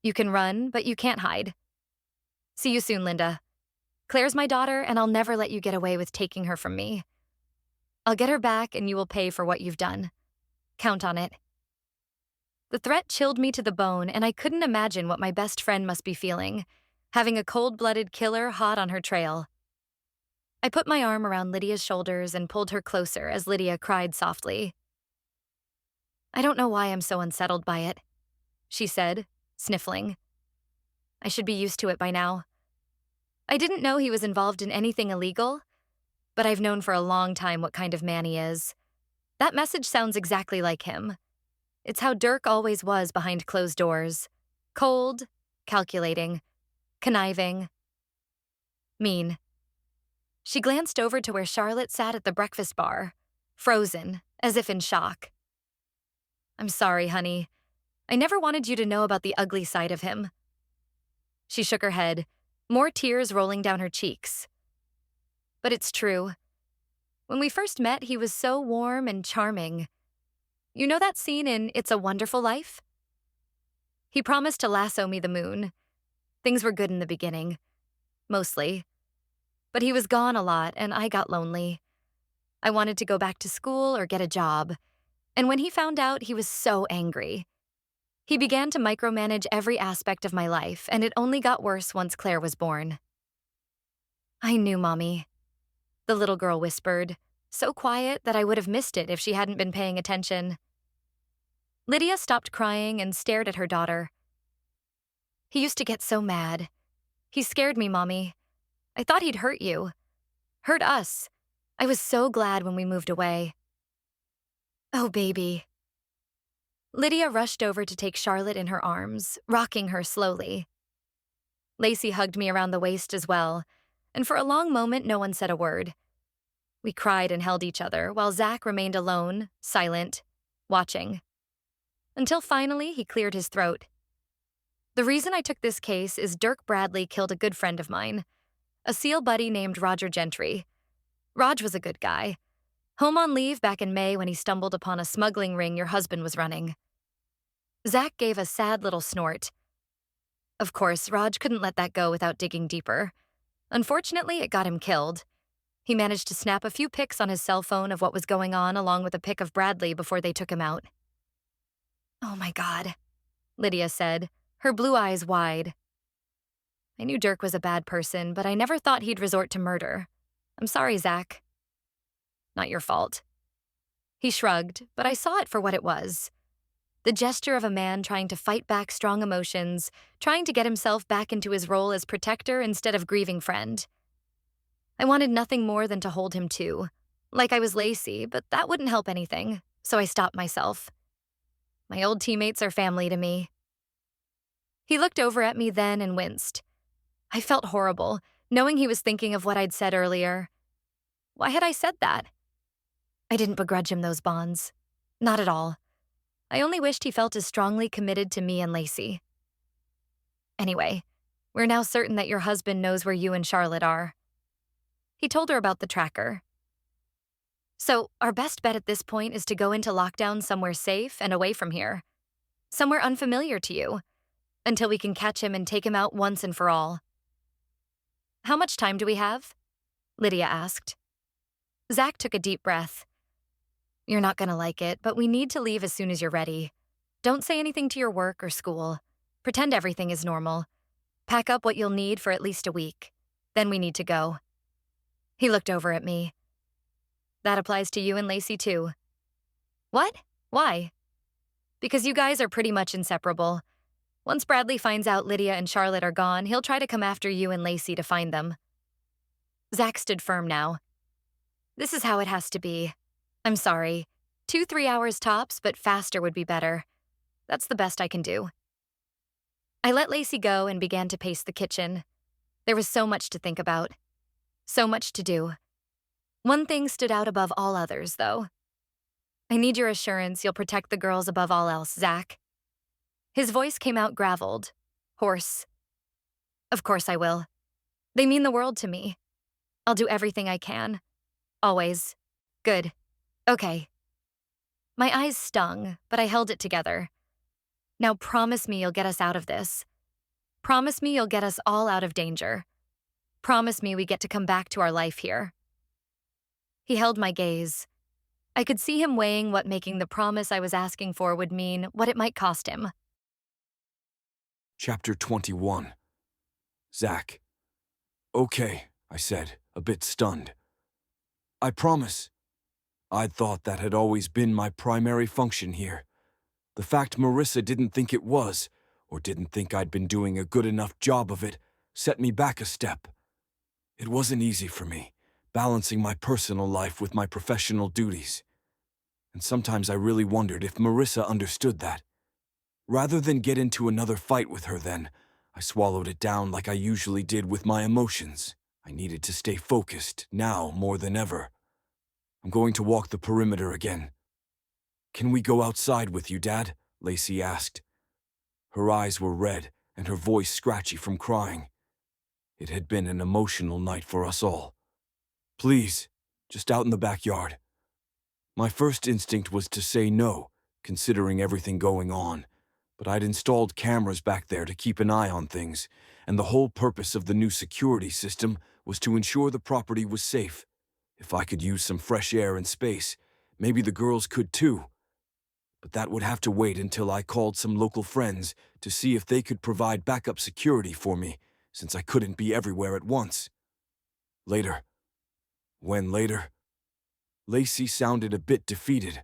You can run, but you can't hide. See you soon, Linda. Claire's my daughter, and I'll never let you get away with taking her from me. I'll get her back, and you will pay for what you've done. Count on it. The threat chilled me to the bone, and I couldn't imagine what my best friend must be feeling, having a cold-blooded killer hot on her trail. I put my arm around Lydia's shoulders and pulled her closer as Lydia cried softly. I don't know why I'm so unsettled by it, she said, sniffling. I should be used to it by now. I didn't know he was involved in anything illegal, but I've known for a long time what kind of man he is. That message sounds exactly like him. It's how Dirk always was behind closed doors. Cold, calculating, conniving, mean. She glanced over to where Charlotte sat at the breakfast bar, frozen, as if in shock. I'm sorry, honey. I never wanted you to know about the ugly side of him. She shook her head, more tears rolling down her cheeks. But it's true. When we first met, he was so warm and charming. You know that scene in It's a Wonderful Life? He promised to lasso me the moon. Things were good in the beginning. Mostly. But he was gone a lot, and I got lonely. I wanted to go back to school or get a job. And when he found out, he was so angry. He began to micromanage every aspect of my life, and it only got worse once Claire was born. I knew, Mommy, the little girl whispered, so quiet that I would have missed it if she hadn't been paying attention. Lydia stopped crying and stared at her daughter. He used to get so mad. He scared me, Mommy. I thought he'd hurt you. Hurt us. I was so glad when we moved away. Oh, baby. Lydia rushed over to take Charlotte in her arms, rocking her slowly. Lacey hugged me around the waist as well, and for a long moment no one said a word. We cried and held each other, while Zach remained alone, silent, watching. Until finally he cleared his throat. The reason I took this case is Dirk Bradley killed a good friend of mine, a SEAL buddy named Roger Gentry. Raj was a good guy. Home on leave back in May when he stumbled upon a smuggling ring your husband was running. Zach gave a sad little snort. Of course, Raj couldn't let that go without digging deeper. Unfortunately, it got him killed. He managed to snap a few pics on his cell phone of what was going on along with a pic of Bradley before they took him out. Oh my God, Lydia said, her blue eyes wide. I knew Dirk was a bad person, but I never thought he'd resort to murder. I'm sorry, Zach. Not your fault. He shrugged, but I saw it for what it was. The gesture of a man trying to fight back strong emotions, trying to get himself back into his role as protector instead of grieving friend. I wanted nothing more than to hold him too, like I was Lacey, but that wouldn't help anything, so I stopped myself. My old teammates are family to me. He looked over at me then and winced. I felt horrible, knowing he was thinking of what I'd said earlier. Why had I said that? I didn't begrudge him those bonds. Not at all. I only wished he felt as strongly committed to me and Lacey. Anyway, we're now certain that your husband knows where you and Charlotte are. He told her about the tracker. So, our best bet at this point is to go into lockdown somewhere safe and away from here. Somewhere unfamiliar to you, until we can catch him and take him out once and for all. How much time do we have? Lydia asked. Zach took a deep breath. You're not gonna like it, but we need to leave as soon as you're ready. Don't say anything to your work or school. Pretend everything is normal. Pack up what you'll need for at least a week. Then we need to go. He looked over at me. That applies to you and Lacey too. What? Why? Because you guys are pretty much inseparable. Once Bradley finds out Lydia and Charlotte are gone, he'll try to come after you and Lacey to find them. Zach stood firm now. This is how it has to be. I'm sorry. 2-3 hours tops, but faster would be better. That's the best I can do. I let Lacey go and began to pace the kitchen. There was so much to think about. So much to do. One thing stood out above all others, though. I need your assurance you'll protect the girls above all else, Zach. His voice came out graveled, hoarse. Of course I will. They mean the world to me. I'll do everything I can. Always. Good. Okay. My eyes stung, but I held it together. Now promise me you'll get us out of this. Promise me you'll get us all out of danger. Promise me we get to come back to our life here. He held my gaze. I could see him weighing what making the promise I was asking for would mean, what it might cost him. Chapter 21. Zach. Okay, I said, a bit stunned. I promise. I'd thought that had always been my primary function here. The fact Marissa didn't think it was, or didn't think I'd been doing a good enough job of it, set me back a step. It wasn't easy for me, balancing my personal life with my professional duties. And sometimes I really wondered if Marissa understood that. Rather than get into another fight with her then, I swallowed it down like I usually did with my emotions. I needed to stay focused, now more than ever. I'm going to walk the perimeter again. Can we go outside with you, Dad? Lacey asked. Her eyes were red and her voice scratchy from crying. It had been an emotional night for us all. Please, just out in the backyard. My first instinct was to say no, considering everything going on, but I'd installed cameras back there to keep an eye on things, and the whole purpose of the new security system was to ensure the property was safe. If I could use some fresh air and space, maybe the girls could too. But that would have to wait until I called some local friends to see if they could provide backup security for me, since I couldn't be everywhere at once. Later. When later? Lacey sounded a bit defeated.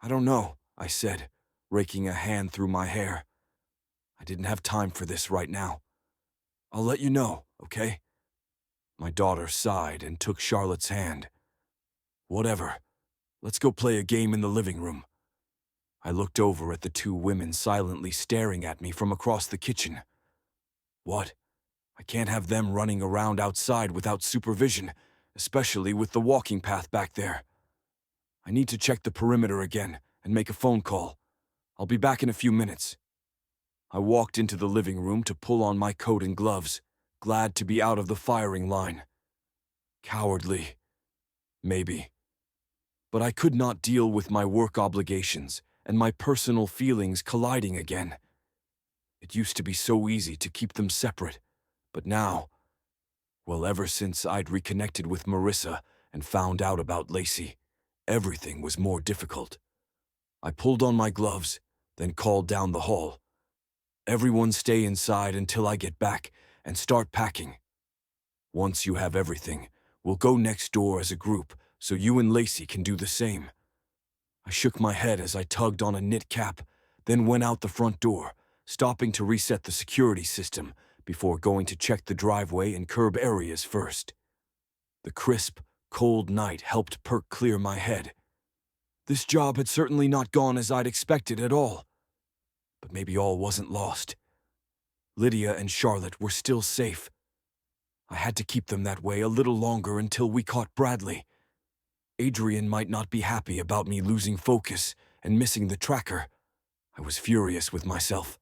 I don't know, I said, raking a hand through my hair. I didn't have time for this right now. I'll let you know, okay? My daughter sighed and took Charlotte's hand. Whatever. Let's go play a game in the living room. I looked over at the two women silently staring at me from across the kitchen. What? I can't have them running around outside without supervision, especially with the walking path back there. I need to check the perimeter again and make a phone call. I'll be back in a few minutes. I walked into the living room to pull on my coat and gloves, glad to be out of the firing line. Cowardly. Maybe. But I could not deal with my work obligations and my personal feelings colliding again. It used to be so easy to keep them separate, but now, well, ever since I'd reconnected with Marissa and found out about Lacey, everything was more difficult. I pulled on my gloves, then called down the hall. Everyone stay inside until I get back and start packing. Once you have everything, we'll go next door as a group so you and Lacey can do the same. I shook my head as I tugged on a knit cap, then went out the front door, stopping to reset the security system before going to check the driveway and curb areas first. The crisp, cold night helped perk clear my head. This job had certainly not gone as I'd expected at all. But maybe all wasn't lost. Lydia and Charlotte were still safe. I had to keep them that way a little longer until we caught Bradley. Adrian might not be happy about me losing focus and missing the tracker. I was furious with myself,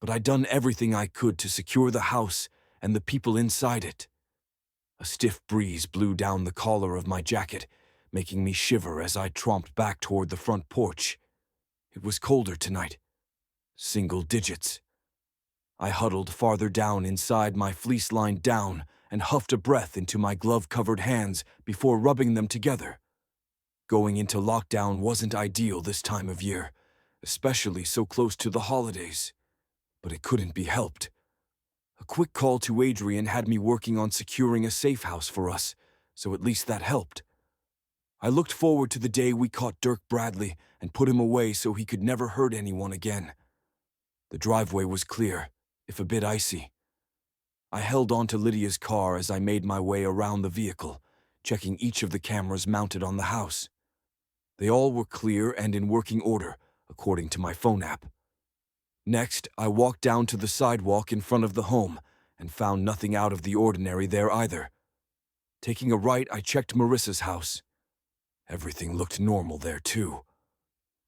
but I'd done everything I could to secure the house and the people inside it. A stiff breeze blew down the collar of my jacket, making me shiver as I tromped back toward the front porch. It was colder tonight. Single digits. I huddled farther down inside my fleece-lined down and huffed a breath into my glove-covered hands before rubbing them together. Going into lockdown wasn't ideal this time of year, especially so close to the holidays. But it couldn't be helped. A quick call to Adrian had me working on securing a safe house for us, so at least that helped. I looked forward to the day we caught Dirk Bradley and put him away so he could never hurt anyone again. The driveway was clear, if a bit icy. I held on to Lydia's car as I made my way around the vehicle, checking each of the cameras mounted on the house. They all were clear and in working order, according to my phone app. Next, I walked down to the sidewalk in front of the home and found nothing out of the ordinary there either. Taking a right, I checked Marissa's house. Everything looked normal there, too.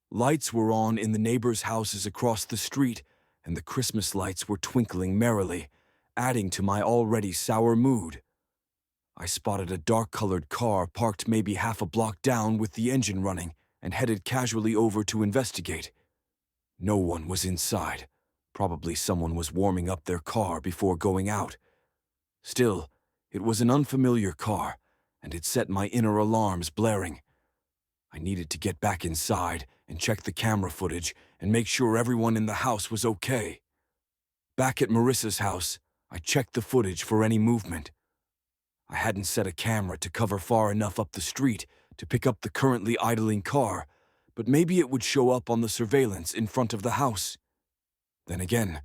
Lights were on in the neighbors' houses across the street, and the Christmas lights were twinkling merrily, adding to my already sour mood. I spotted a dark-colored car parked maybe half a block down with the engine running and headed casually over to investigate. No one was inside. Probably someone was warming up their car before going out. Still, it was an unfamiliar car, and it set my inner alarms blaring. I needed to get back inside and check the camera footage and make sure everyone in the house was okay. Back at Marissa's house, I checked the footage for any movement. I hadn't set a camera to cover far enough up the street to pick up the currently idling car, but maybe it would show up on the surveillance in front of the house. Then again,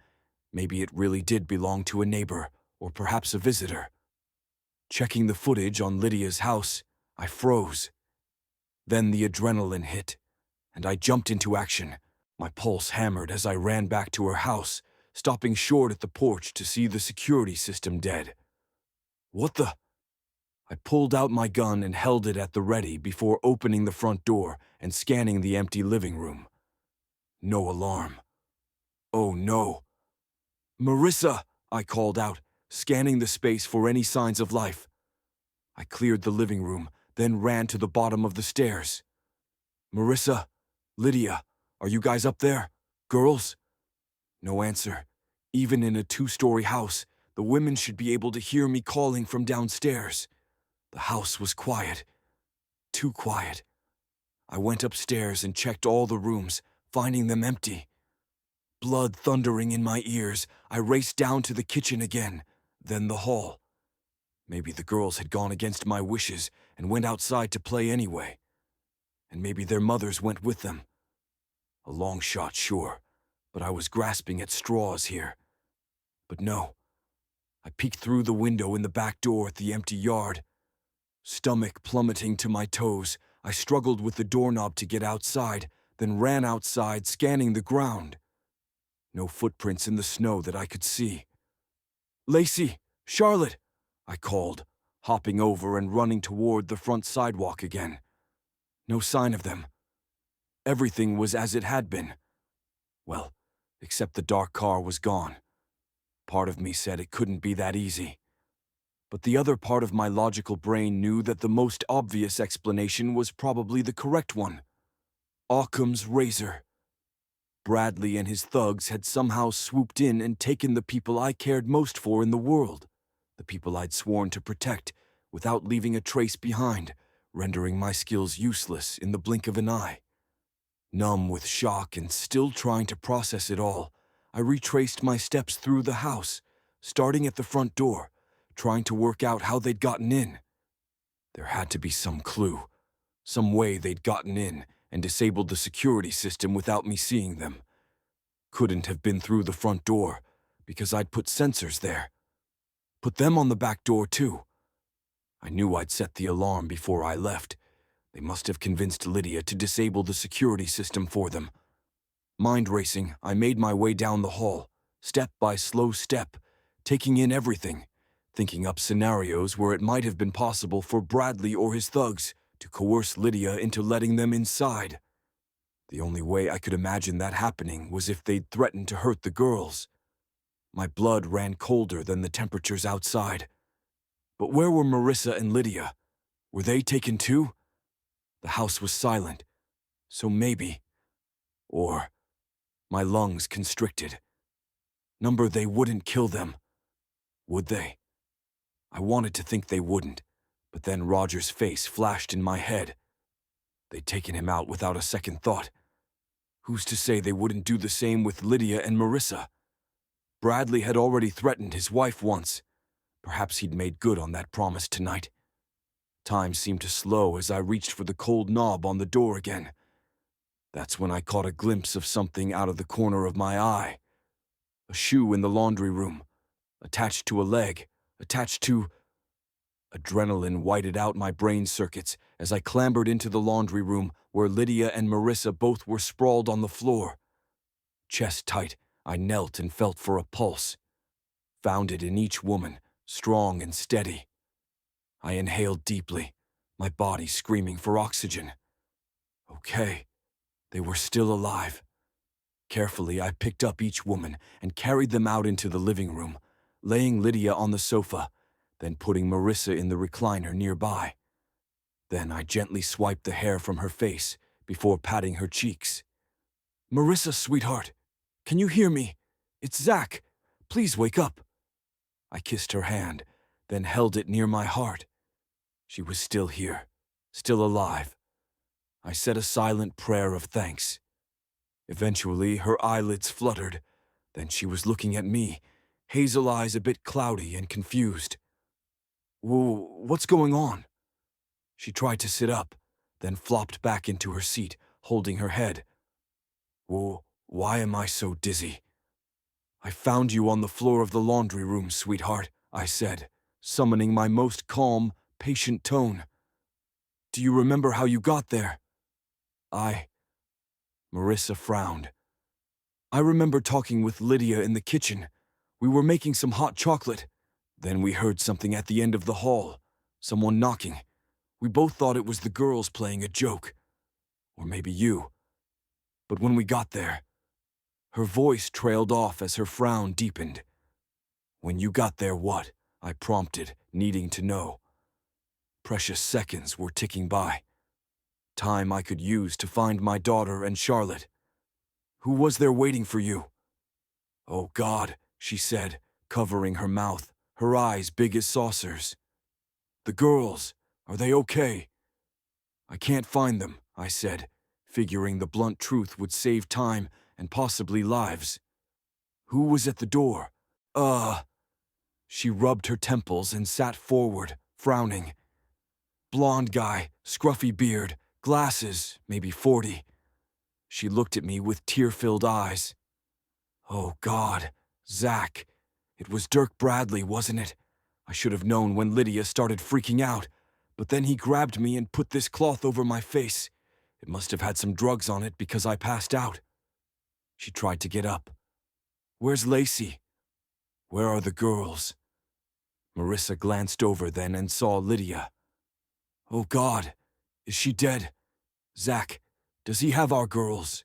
maybe it really did belong to a neighbor or perhaps a visitor. Checking the footage on Lydia's house, I froze. Then the adrenaline hit, and I jumped into action. My pulse hammered as I ran back to her house, stopping short at the porch to see the security system dead. What the? I pulled out my gun and held it at the ready before opening the front door and scanning the empty living room. No alarm. Oh no. Marissa, I called out, scanning the space for any signs of life. I cleared the living room, then ran to the bottom of the stairs. Marissa, Lydia, are you guys up there? Girls? No answer. Even in a 2-story house, the women should be able to hear me calling from downstairs. The house was quiet. Too quiet. I went upstairs and checked all the rooms, finding them empty. Blood thundering in my ears, I raced down to the kitchen again, then the hall. Maybe the girls had gone against my wishes and went outside to play anyway. And maybe their mothers went with them. A long shot, sure, but I was grasping at straws here. But no. I peeked through the window in the back door at the empty yard. Stomach plummeting to my toes, I struggled with the doorknob to get outside, then ran outside, scanning the ground. No footprints in the snow that I could see. Lacey! Charlotte! I called, hopping over and running toward the front sidewalk again. No sign of them. Everything was as it had been. Well, except the dark car was gone. Part of me said it couldn't be that easy. But the other part of my logical brain knew that the most obvious explanation was probably the correct one. Occam's razor. Bradley and his thugs had somehow swooped in and taken the people I cared most for in the world, the people I'd sworn to protect, without leaving a trace behind, rendering my skills useless in the blink of an eye. Numb with shock and still trying to process it all, I retraced my steps through the house, starting at the front door, trying to work out how they'd gotten in. There had to be some clue, some way they'd gotten in and disabled the security system without me seeing them. Couldn't have been through the front door, because I'd put sensors there. Put them on the back door, too. I knew I'd set the alarm before I left. They must have convinced Lydia to disable the security system for them. Mind racing, I made my way down the hall, step by slow step, taking in everything, thinking up scenarios where it might have been possible for Bradley or his thugs to coerce Lydia into letting them inside. The only way I could imagine that happening was if they'd threatened to hurt the girls. My blood ran colder than the temperatures outside. But where were Marissa and Lydia? Were they taken too? The house was silent, so maybe. Or my lungs constricted. Number they wouldn't kill them. Would they? I wanted to think they wouldn't, but then Roger's face flashed in my head. They'd taken him out without a second thought. Who's to say they wouldn't do the same with Lydia and Marissa? Bradley had already threatened his wife once. Perhaps he'd made good on that promise tonight. Time seemed to slow as I reached for the cold knob on the door again. That's when I caught a glimpse of something out of the corner of my eye. A shoe in the laundry room, attached to a leg, attached to... Adrenaline whited out my brain circuits as I clambered into the laundry room where Lydia and Marissa both were sprawled on the floor. Chest tight, I knelt and felt for a pulse. Found it in each woman, strong and steady. I inhaled deeply, my body screaming for oxygen. Okay, they were still alive. Carefully, I picked up each woman and carried them out into the living room, laying Lydia on the sofa, then putting Marissa in the recliner nearby. Then I gently swiped the hair from her face before patting her cheeks. "Marissa, sweetheart, can you hear me? It's Zach. Please wake up." I kissed her hand, then held it near my heart. She was still here, still alive. I said a silent prayer of thanks. Eventually, her eyelids fluttered. Then she was looking at me, hazel eyes a bit cloudy and confused. "Whoa, what's going on?" She tried to sit up, then flopped back into her seat, holding her head. "Whoa, why am I so dizzy?" "I found you on the floor of the laundry room, sweetheart," I said, summoning my most calm, patient tone. "Do you remember how you got there?" Marissa frowned. "I remember talking with Lydia in the kitchen. We were making some hot chocolate. Then we heard something at the end of the hall, someone knocking. We both thought it was the girls playing a joke. Or maybe you. But when we got there..." Her voice trailed off as her frown deepened. "When you got there, what?" I prompted, needing to know. Precious seconds were ticking by. Time I could use to find my daughter and Charlotte. "Who was there waiting for you?" "Oh God," she said, covering her mouth, her eyes big as saucers. "The girls, are they okay?" "I can't find them," I said, figuring the blunt truth would save time and possibly lives. "Who was at the door?" She rubbed her temples and sat forward, frowning. "Blonde guy, scruffy beard, glasses, maybe 40. She looked at me with tear-filled eyes. "Oh God, Zach. It was Dirk Bradley, wasn't it? I should have known when Lydia started freaking out, but then he grabbed me and put this cloth over my face. It must have had some drugs on it because I passed out." She tried to get up. "Where's Lacey?" "Where are the girls?" Marissa glanced over then and saw Lydia. "Oh God, is she dead? Zach, does he have our girls?"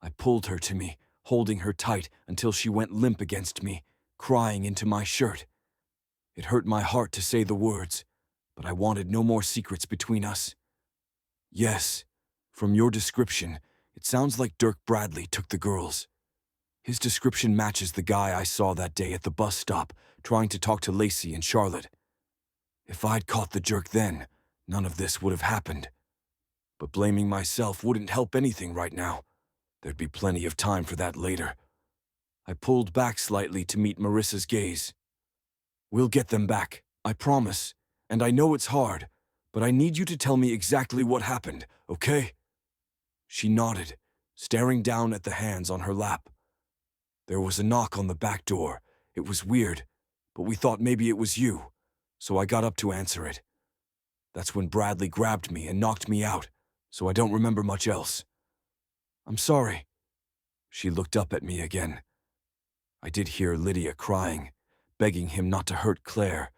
I pulled her to me, holding her tight until she went limp against me, crying into my shirt. It hurt my heart to say the words, but I wanted no more secrets between us. "Yes, from your description, it sounds like Dirk Bradley took the girls. His description matches the guy I saw that day at the bus stop, trying to talk to Lacey and Charlotte. If I'd caught the jerk then, none of this would have happened. But blaming myself wouldn't help anything right now. There'd be plenty of time for that later." I pulled back slightly to meet Marissa's gaze. "We'll get them back, I promise. And I know it's hard, but I need you to tell me exactly what happened, okay?" She nodded, staring down at the hands on her lap. "There was a knock on the back door. It was weird, but we thought maybe it was you, so I got up to answer it. That's when Bradley grabbed me and knocked me out, so I don't remember much else. I'm sorry." She looked up at me again. I did hear Lydia crying, begging him not to hurt Claire.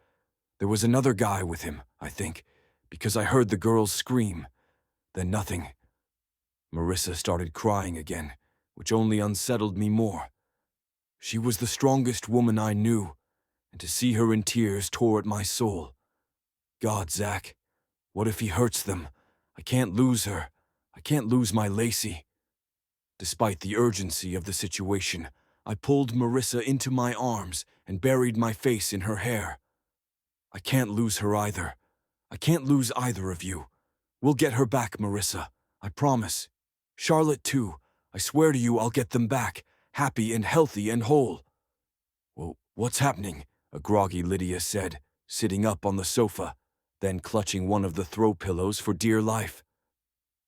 There was another guy with him, I think, because I heard the girls scream. Then nothing. Marissa started crying again, which only unsettled me more. She was the strongest woman I knew, and to see her in tears tore at my soul. God, Zach, what if he hurts them? I can't lose her. I can't lose my Lacey. Despite the urgency of the situation, I pulled Marissa into my arms and buried my face in her hair. I can't lose her either. I can't lose either of you. We'll get her back, Marissa. I promise. Charlotte, too. I swear to you I'll get them back, happy and healthy and whole. Well, what's happening? A groggy Lydia said, sitting up on the sofa, then clutching one of the throw pillows for dear life.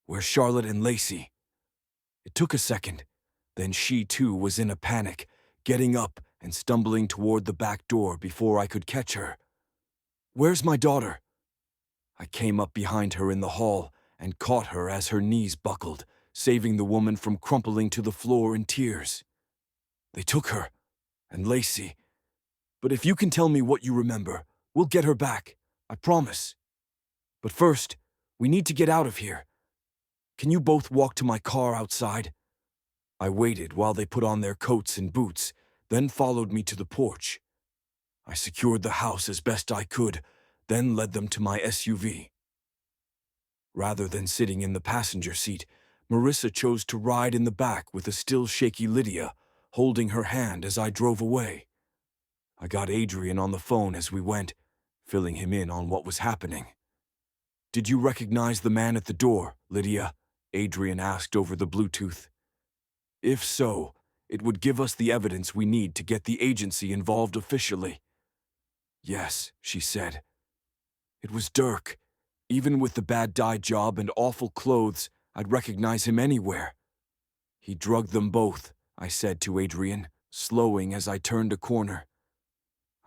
Where's Charlotte and Lacey? It took a second. Then she, too, was in a panic, getting up and stumbling toward the back door before I could catch her. Where's my daughter? I came up behind her in the hall and caught her as her knees buckled, saving the woman from crumpling to the floor in tears. They took her, and Lacey. But if you can tell me what you remember, we'll get her back, I promise. But first, we need to get out of here. Can you both walk to my car outside? I waited while they put on their coats and boots, then followed me to the porch. I secured the house as best I could, then led them to my SUV. Rather than sitting in the passenger seat, Marissa chose to ride in the back with a still shaky Lydia, holding her hand as I drove away. I got Adrian on the phone as we went, filling him in on what was happening. Did you recognize the man at the door, Lydia? Adrian asked over the Bluetooth. If so, it would give us the evidence we need to get the agency involved officially. Yes, she said. It was Dirk. Even with the bad dye job and awful clothes, I'd recognize him anywhere. He drugged them both, I said to Adrian, slowing as I turned a corner.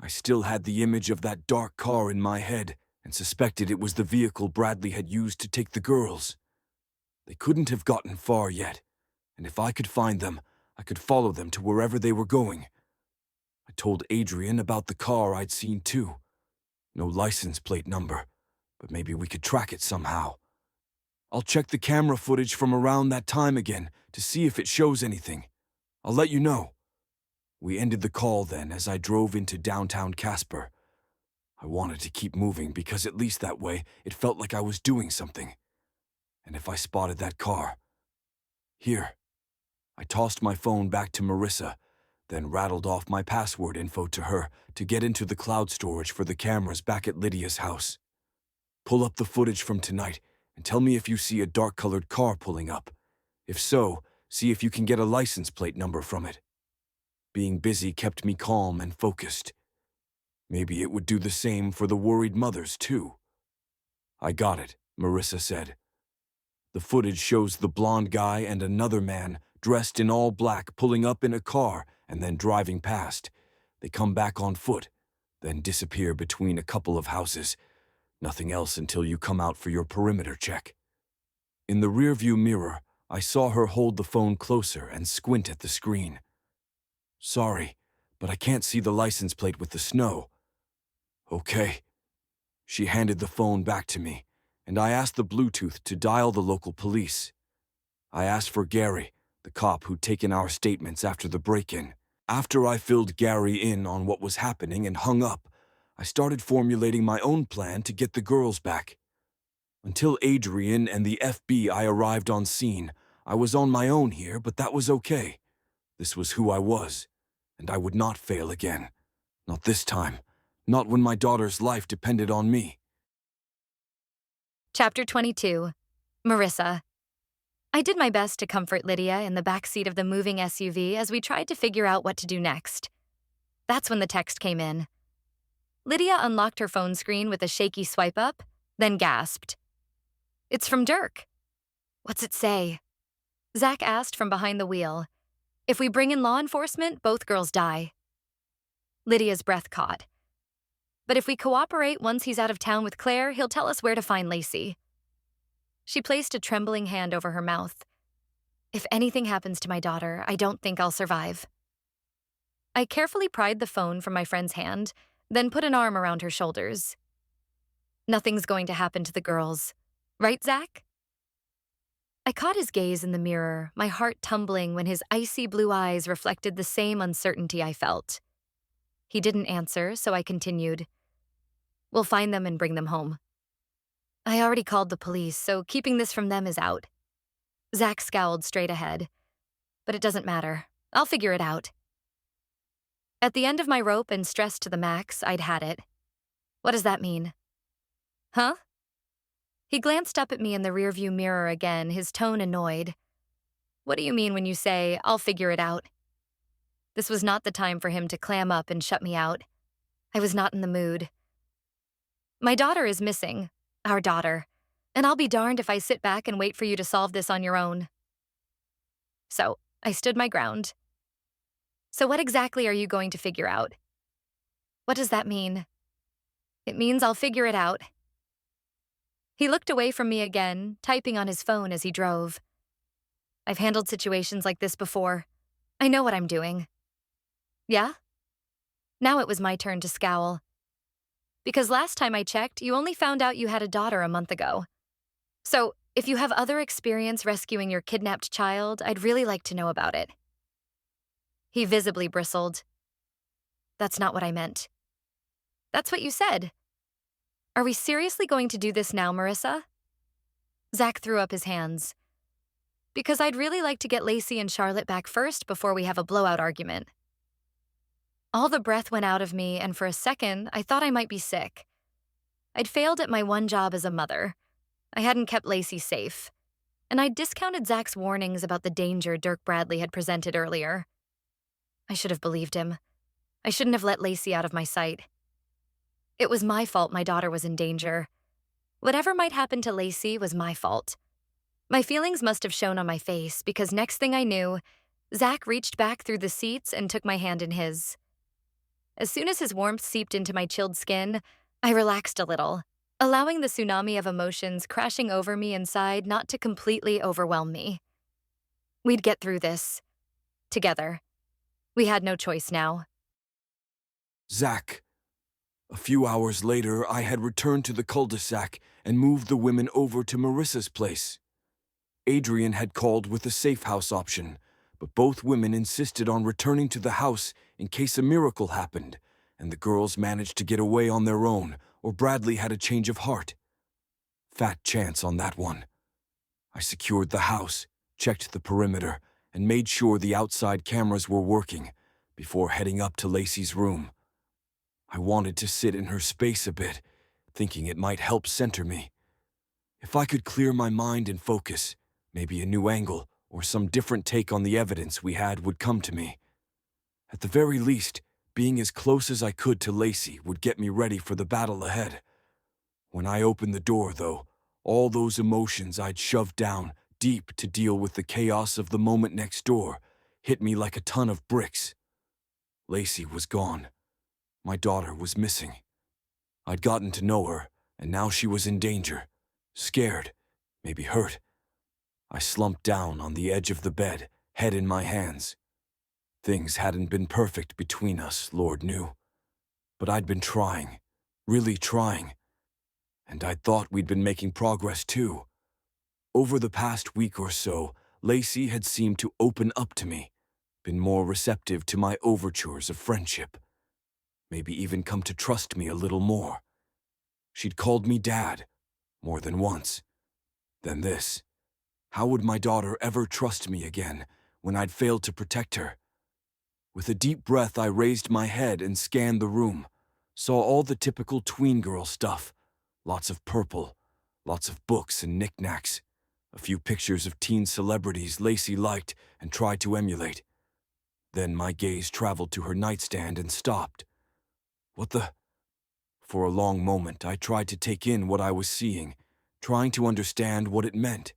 I still had the image of that dark car in my head and suspected it was the vehicle Bradley had used to take the girls. They couldn't have gotten far yet, and if I could find them, I could follow them to wherever they were going. I told Adrian about the car I'd seen too. No license plate number, but maybe we could track it somehow. I'll check the camera footage from around that time again to see if it shows anything. I'll let you know. We ended the call then as I drove into downtown Casper. I wanted to keep moving because at least that way it felt like I was doing something. And if I spotted that car... Here. I tossed my phone back to Marissa, then rattled off my password info to her to get into the cloud storage for the cameras back at Lydia's house. Pull up the footage from tonight and tell me if you see a dark-colored car pulling up. If so, see if you can get a license plate number from it. Being busy kept me calm and focused. Maybe it would do the same for the worried mothers, too. I got it, Marissa said. The footage shows the blonde guy and another man dressed in all black pulling up in a car and then driving past. They come back on foot, then disappear between a couple of houses. Nothing else until you come out for your perimeter check. In the rearview mirror, I saw her hold the phone closer and squint at the screen. Sorry, but I can't see the license plate with the snow. Okay. She handed the phone back to me, and I asked the Bluetooth to dial the local police. I asked for Gary, the cop who'd taken our statements after the break-in. After I filled Gary in on what was happening and hung up, I started formulating my own plan to get the girls back. Until Adrian and the FBI arrived on scene, I was on my own here, but that was okay. This was who I was, and I would not fail again. Not this time. Not when my daughter's life depended on me. Chapter 22. Marissa. I did my best to comfort Lydia in the back seat of the moving SUV as we tried to figure out what to do next. That's when the text came in. Lydia unlocked her phone screen with a shaky swipe up, then gasped. It's from Dirk. What's it say? Zach asked from behind the wheel. If we bring in law enforcement, both girls die. Lydia's breath caught. But if we cooperate once he's out of town with Claire, he'll tell us where to find Lacey. She placed a trembling hand over her mouth. If anything happens to my daughter, I don't think I'll survive. I carefully pried the phone from my friend's hand, then put an arm around her shoulders. Nothing's going to happen to the girls. Right, Zach? I caught his gaze in the mirror, my heart tumbling when his icy blue eyes reflected the same uncertainty I felt. He didn't answer, so I continued. We'll find them and bring them home. I already called the police, so keeping this from them is out. Zach scowled straight ahead. But it doesn't matter. I'll figure it out. At the end of my rope and stressed to the max, I'd had it. What does that mean? Huh? He glanced up at me in the rearview mirror again, his tone annoyed. What do you mean when you say, I'll figure it out? This was not the time for him to clam up and shut me out. I was not in the mood. My daughter is missing. Our daughter. And I'll be darned if I sit back and wait for you to solve this on your own. So, I stood my ground. So what exactly are you going to figure out? What does that mean? It means I'll figure it out. He looked away from me again, typing on his phone as he drove. I've handled situations like this before. I know what I'm doing. Yeah? Now it was my turn to scowl. Because last time I checked, you only found out you had a daughter a month ago. So, if you have other experience rescuing your kidnapped child, I'd really like to know about it. He visibly bristled. That's not what I meant. That's what you said. Are we seriously going to do this now, Marissa? Zach threw up his hands. Because I'd really like to get Lacey and Charlotte back first before we have a blowout argument. All the breath went out of me, and for a second, I thought I might be sick. I'd failed at my one job as a mother. I hadn't kept Lacey safe. And I'd discounted Zach's warnings about the danger Dirk Bradley had presented earlier. I should have believed him. I shouldn't have let Lacey out of my sight. It was my fault my daughter was in danger. Whatever might happen to Lacey was my fault. My feelings must have shown on my face because next thing I knew, Zach reached back through the seats and took my hand in his. As soon as his warmth seeped into my chilled skin, I relaxed a little, allowing the tsunami of emotions crashing over me inside not to completely overwhelm me. We'd get through this. Together. We had no choice now. Zach. A few hours later, I had returned to the cul-de-sac and moved the women over to Marissa's place. Adrian had called with a safe house option, but both women insisted on returning to the house in case a miracle happened, and the girls managed to get away on their own, or Bradley had a change of heart. Fat chance on that one. I secured the house, checked the perimeter, and made sure the outside cameras were working before heading up to Lacey's room. I wanted to sit in her space a bit, thinking it might help center me. If I could clear my mind and focus, maybe a new angle or some different take on the evidence we had would come to me. At the very least, being as close as I could to Lacey would get me ready for the battle ahead. When I opened the door, though, all those emotions I'd shoved down deep to deal with the chaos of the moment next door hit me like a ton of bricks. Lacey was gone. My daughter was missing. I'd gotten to know her, and now she was in danger, scared, maybe hurt. I slumped down on the edge of the bed, head in my hands. Things hadn't been perfect between us, Lord knew. But I'd been trying, really trying. And I'd thought we'd been making progress too. Over the past week or so, Lacey had seemed to open up to me, been more receptive to my overtures of friendship. Maybe even come to trust me a little more. She'd called me Dad, more than once. Then this. How would my daughter ever trust me again when I'd failed to protect her? With a deep breath, I raised my head and scanned the room, saw all the typical tween girl stuff. Lots of purple, lots of books and knickknacks, a few pictures of teen celebrities Lacey liked and tried to emulate. Then my gaze traveled to her nightstand and stopped. What the? For a long moment, I tried to take in what I was seeing, trying to understand what it meant.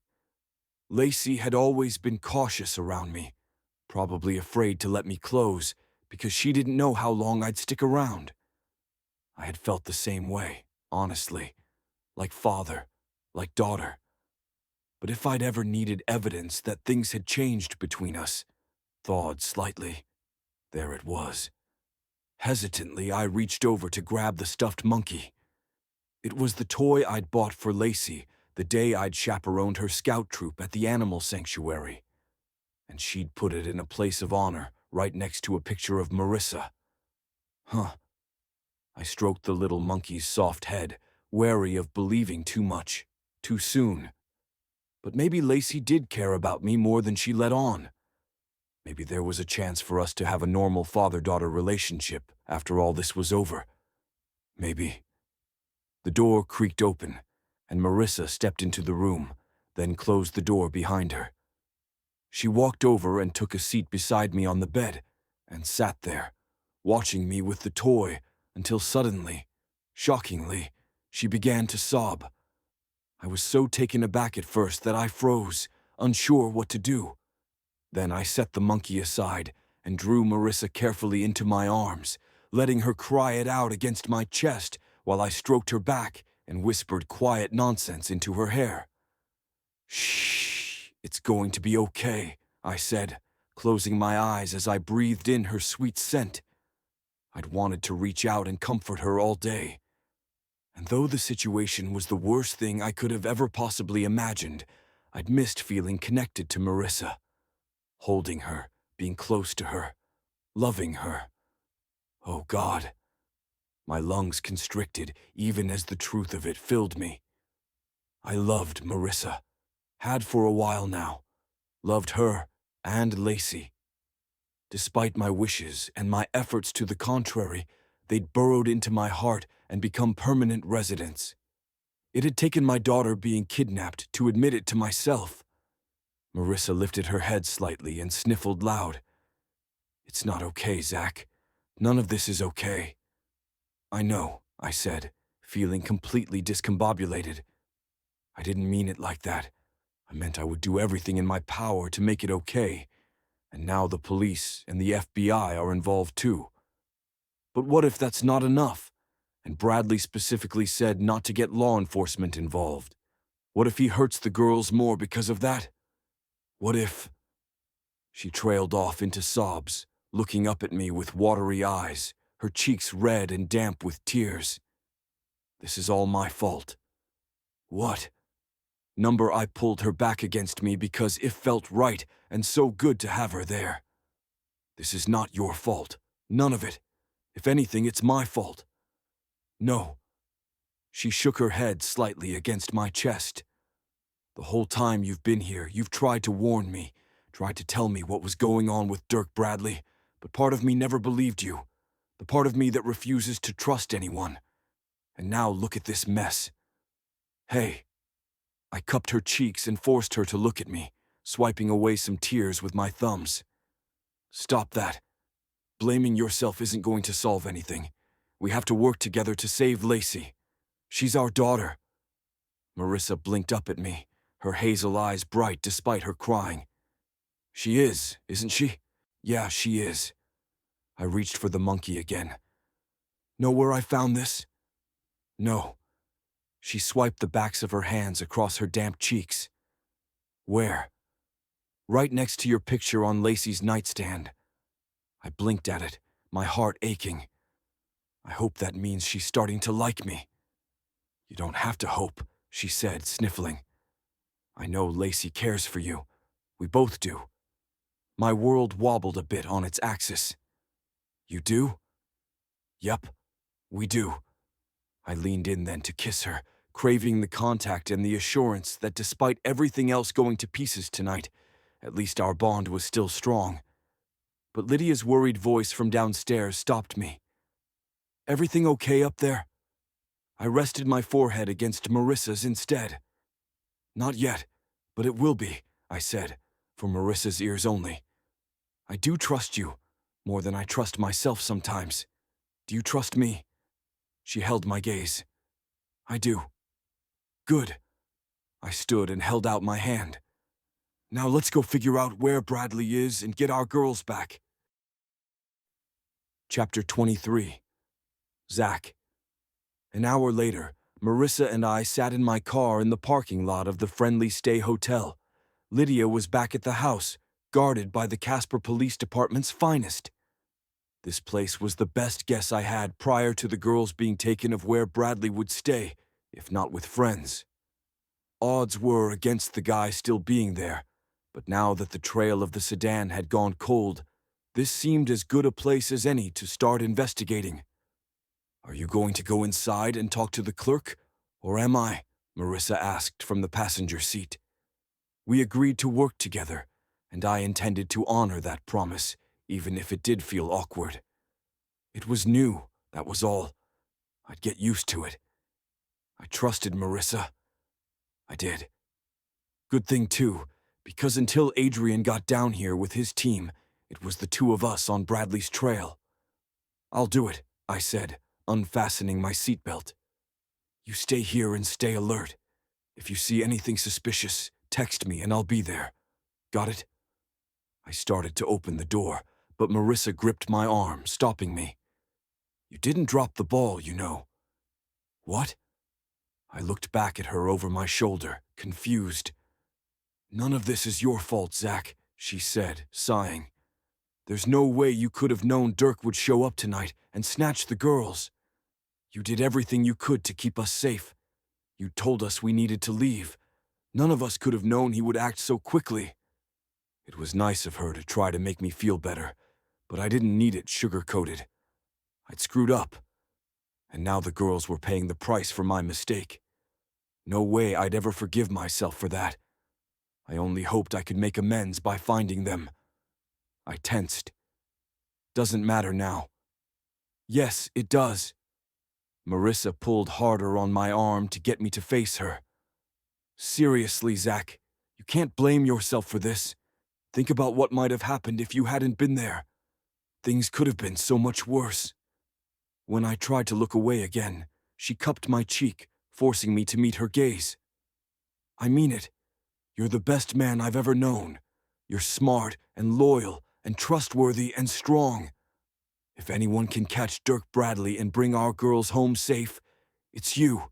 Lacey had always been cautious around me, probably afraid to let me close because she didn't know how long I'd stick around. I had felt the same way, honestly, like father, like daughter. But if I'd ever needed evidence that things had changed between us, thawed slightly, There it was. Hesitantly, I reached over to grab the stuffed monkey. It was the toy I'd bought for Lacey the day I'd chaperoned her scout troop at the animal sanctuary. And she'd put it in a place of honor right next to a picture of Marissa. Huh. I stroked the little monkey's soft head, wary of believing too much, too soon. But maybe Lacey did care about me more than she let on. Maybe there was a chance for us to have a normal father-daughter relationship after all this was over. Maybe. The door creaked open, and Marissa stepped into the room, then closed the door behind her. She walked over and took a seat beside me on the bed, and sat there, watching me with the toy, until suddenly, shockingly, she began to sob. I was so taken aback at first that I froze, unsure what to do. Then I set the monkey aside and drew Marissa carefully into my arms, letting her cry it out against my chest while I stroked her back and whispered quiet nonsense into her hair. "Shh, it's going to be okay," I said, closing my eyes as I breathed in her sweet scent. I'd wanted to reach out and comfort her all day. And though the situation was the worst thing I could have ever possibly imagined, I'd missed feeling connected to Marissa. Holding her, being close to her, loving her. Oh God. My lungs constricted even as the truth of it filled me. I loved Marissa. Had for a while now. Loved her and Lacey. Despite my wishes and my efforts to the contrary, they'd burrowed into my heart and become permanent residents. It had taken my daughter being kidnapped to admit it to myself. Marissa lifted her head slightly and sniffled loud. "It's not okay, Zach. None of this is okay." "I know," I said, feeling completely discombobulated. "I didn't mean it like that. I meant I would do everything in my power to make it okay. And now the police and the FBI are involved too. But what if that's not enough? And Bradley specifically said not to get law enforcement involved. What if he hurts the girls more because of that? What if—" She trailed off into sobs, looking up at me with watery eyes, her cheeks red and damp with tears. "This is all my fault." "What?" I pulled her back against me because it felt right and so good to have her there. "This is not your fault. None of it. If anything, it's my fault." "No." She shook her head slightly against my chest. "The whole time you've been here, you've tried to warn me, tried to tell me what was going on with Dirk Bradley, but part of me never believed you. The part of me that refuses to trust anyone. And now look at this mess. Hey." I cupped her cheeks and forced her to look at me, swiping away some tears with my thumbs. "Stop that. Blaming yourself isn't going to solve anything. We have to work together to save Lacey. She's our daughter." Marissa blinked up at me, her hazel eyes bright despite her crying. "She is, isn't she?" "Yeah, she is." I reached for the monkey again. "Know where I found this?" "No." She swiped the backs of her hands across her damp cheeks. "Where?" "Right next to your picture on Lacey's nightstand." I blinked at it, my heart aching. I hope that means she's starting to like me. "You don't have to hope," she said, sniffling. "I know Lacey cares for you. We both do." My world wobbled a bit on its axis. "You do?" "Yep, we do." I leaned in then to kiss her, craving the contact and the assurance that despite everything else going to pieces tonight, at least our bond was still strong. But Lydia's worried voice from downstairs stopped me. "Everything okay up there?" I rested my forehead against Marissa's instead. "Not yet, but it will be," I said, for Marissa's ears only. "I do trust you, more than I trust myself sometimes. Do you trust me?" She held my gaze. "I do." "Good." I stood and held out my hand. "Now let's go figure out where Bradley is and get our girls back." Chapter 23. Zach. An hour later, Marissa and I sat in my car in the parking lot of the Friendly Stay Hotel. Lydia was back at the house, guarded by the Casper Police Department's finest. This place was the best guess I had prior to the girls being taken of where Bradley would stay, if not with friends. Odds were against the guy still being there, but now that the trail of the sedan had gone cold, this seemed as good a place as any to start investigating. "Are you going to go inside and talk to the clerk, or am I?" Marissa asked from the passenger seat. We agreed to work together, and I intended to honor that promise, even if it did feel awkward. It was new, that was all. I'd get used to it. I trusted Marissa. I did. Good thing, too, because until Adrian got down here with his team, it was the two of us on Bradley's trail. "I'll do it," I said, unfastening my seatbelt. "You stay here and stay alert. If you see anything suspicious, text me and I'll be there. Got it?" I started to open the door, but Marissa gripped my arm, stopping me. "You didn't drop the ball, you know." "What?" I looked back at her over my shoulder, confused. "None of this is your fault, Zach," she said, sighing. "There's no way you could have known Dirk would show up tonight and snatch the girls. You did everything you could to keep us safe. You told us we needed to leave. None of us could have known he would act so quickly." It was nice of her to try to make me feel better, but I didn't need it sugar-coated. I'd screwed up, and now the girls were paying the price for my mistake. No way I'd ever forgive myself for that. I only hoped I could make amends by finding them. I tensed. "Doesn't matter now." "Yes, it does." Marissa pulled harder on my arm to get me to face her. "Seriously, Zach, you can't blame yourself for this. Think about what might have happened if you hadn't been there. Things could have been so much worse." When I tried to look away again, she cupped my cheek, forcing me to meet her gaze. "I mean it. You're the best man I've ever known. You're smart and loyal and trustworthy and strong. If anyone can catch Dirk Bradley and bring our girls home safe, it's you.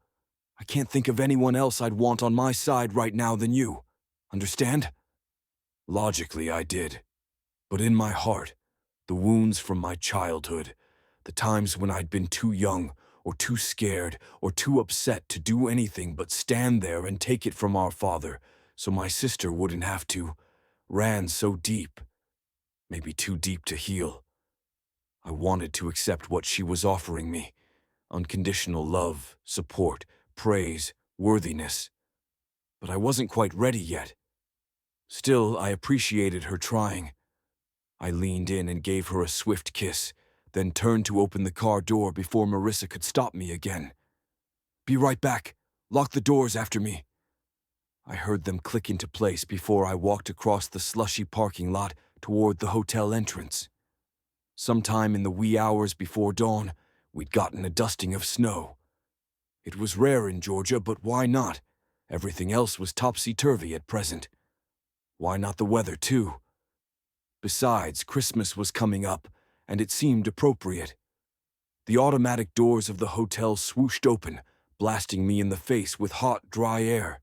I can't think of anyone else I'd want on my side right now than you. Understand?" Logically, I did. But in my heart, the wounds from my childhood, the times when I'd been too young or too scared or too upset to do anything but stand there and take it from our father so my sister wouldn't have to, ran so deep. Maybe too deep to heal. I wanted to accept what she was offering me. Unconditional love, support, praise, worthiness. But I wasn't quite ready yet. Still, I appreciated her trying. I leaned in and gave her a swift kiss, then turned to open the car door before Marissa could stop me again. "Be right back. Lock the doors after me." I heard them click into place before I walked across the slushy parking lot toward the hotel entrance. Sometime in the wee hours before dawn, we'd gotten a dusting of snow. It was rare in Georgia, but why not? Everything else was topsy-turvy at present. Why not the weather, too? Besides, Christmas was coming up, and it seemed appropriate. The automatic doors of the hotel swooshed open, blasting me in the face with hot, dry air.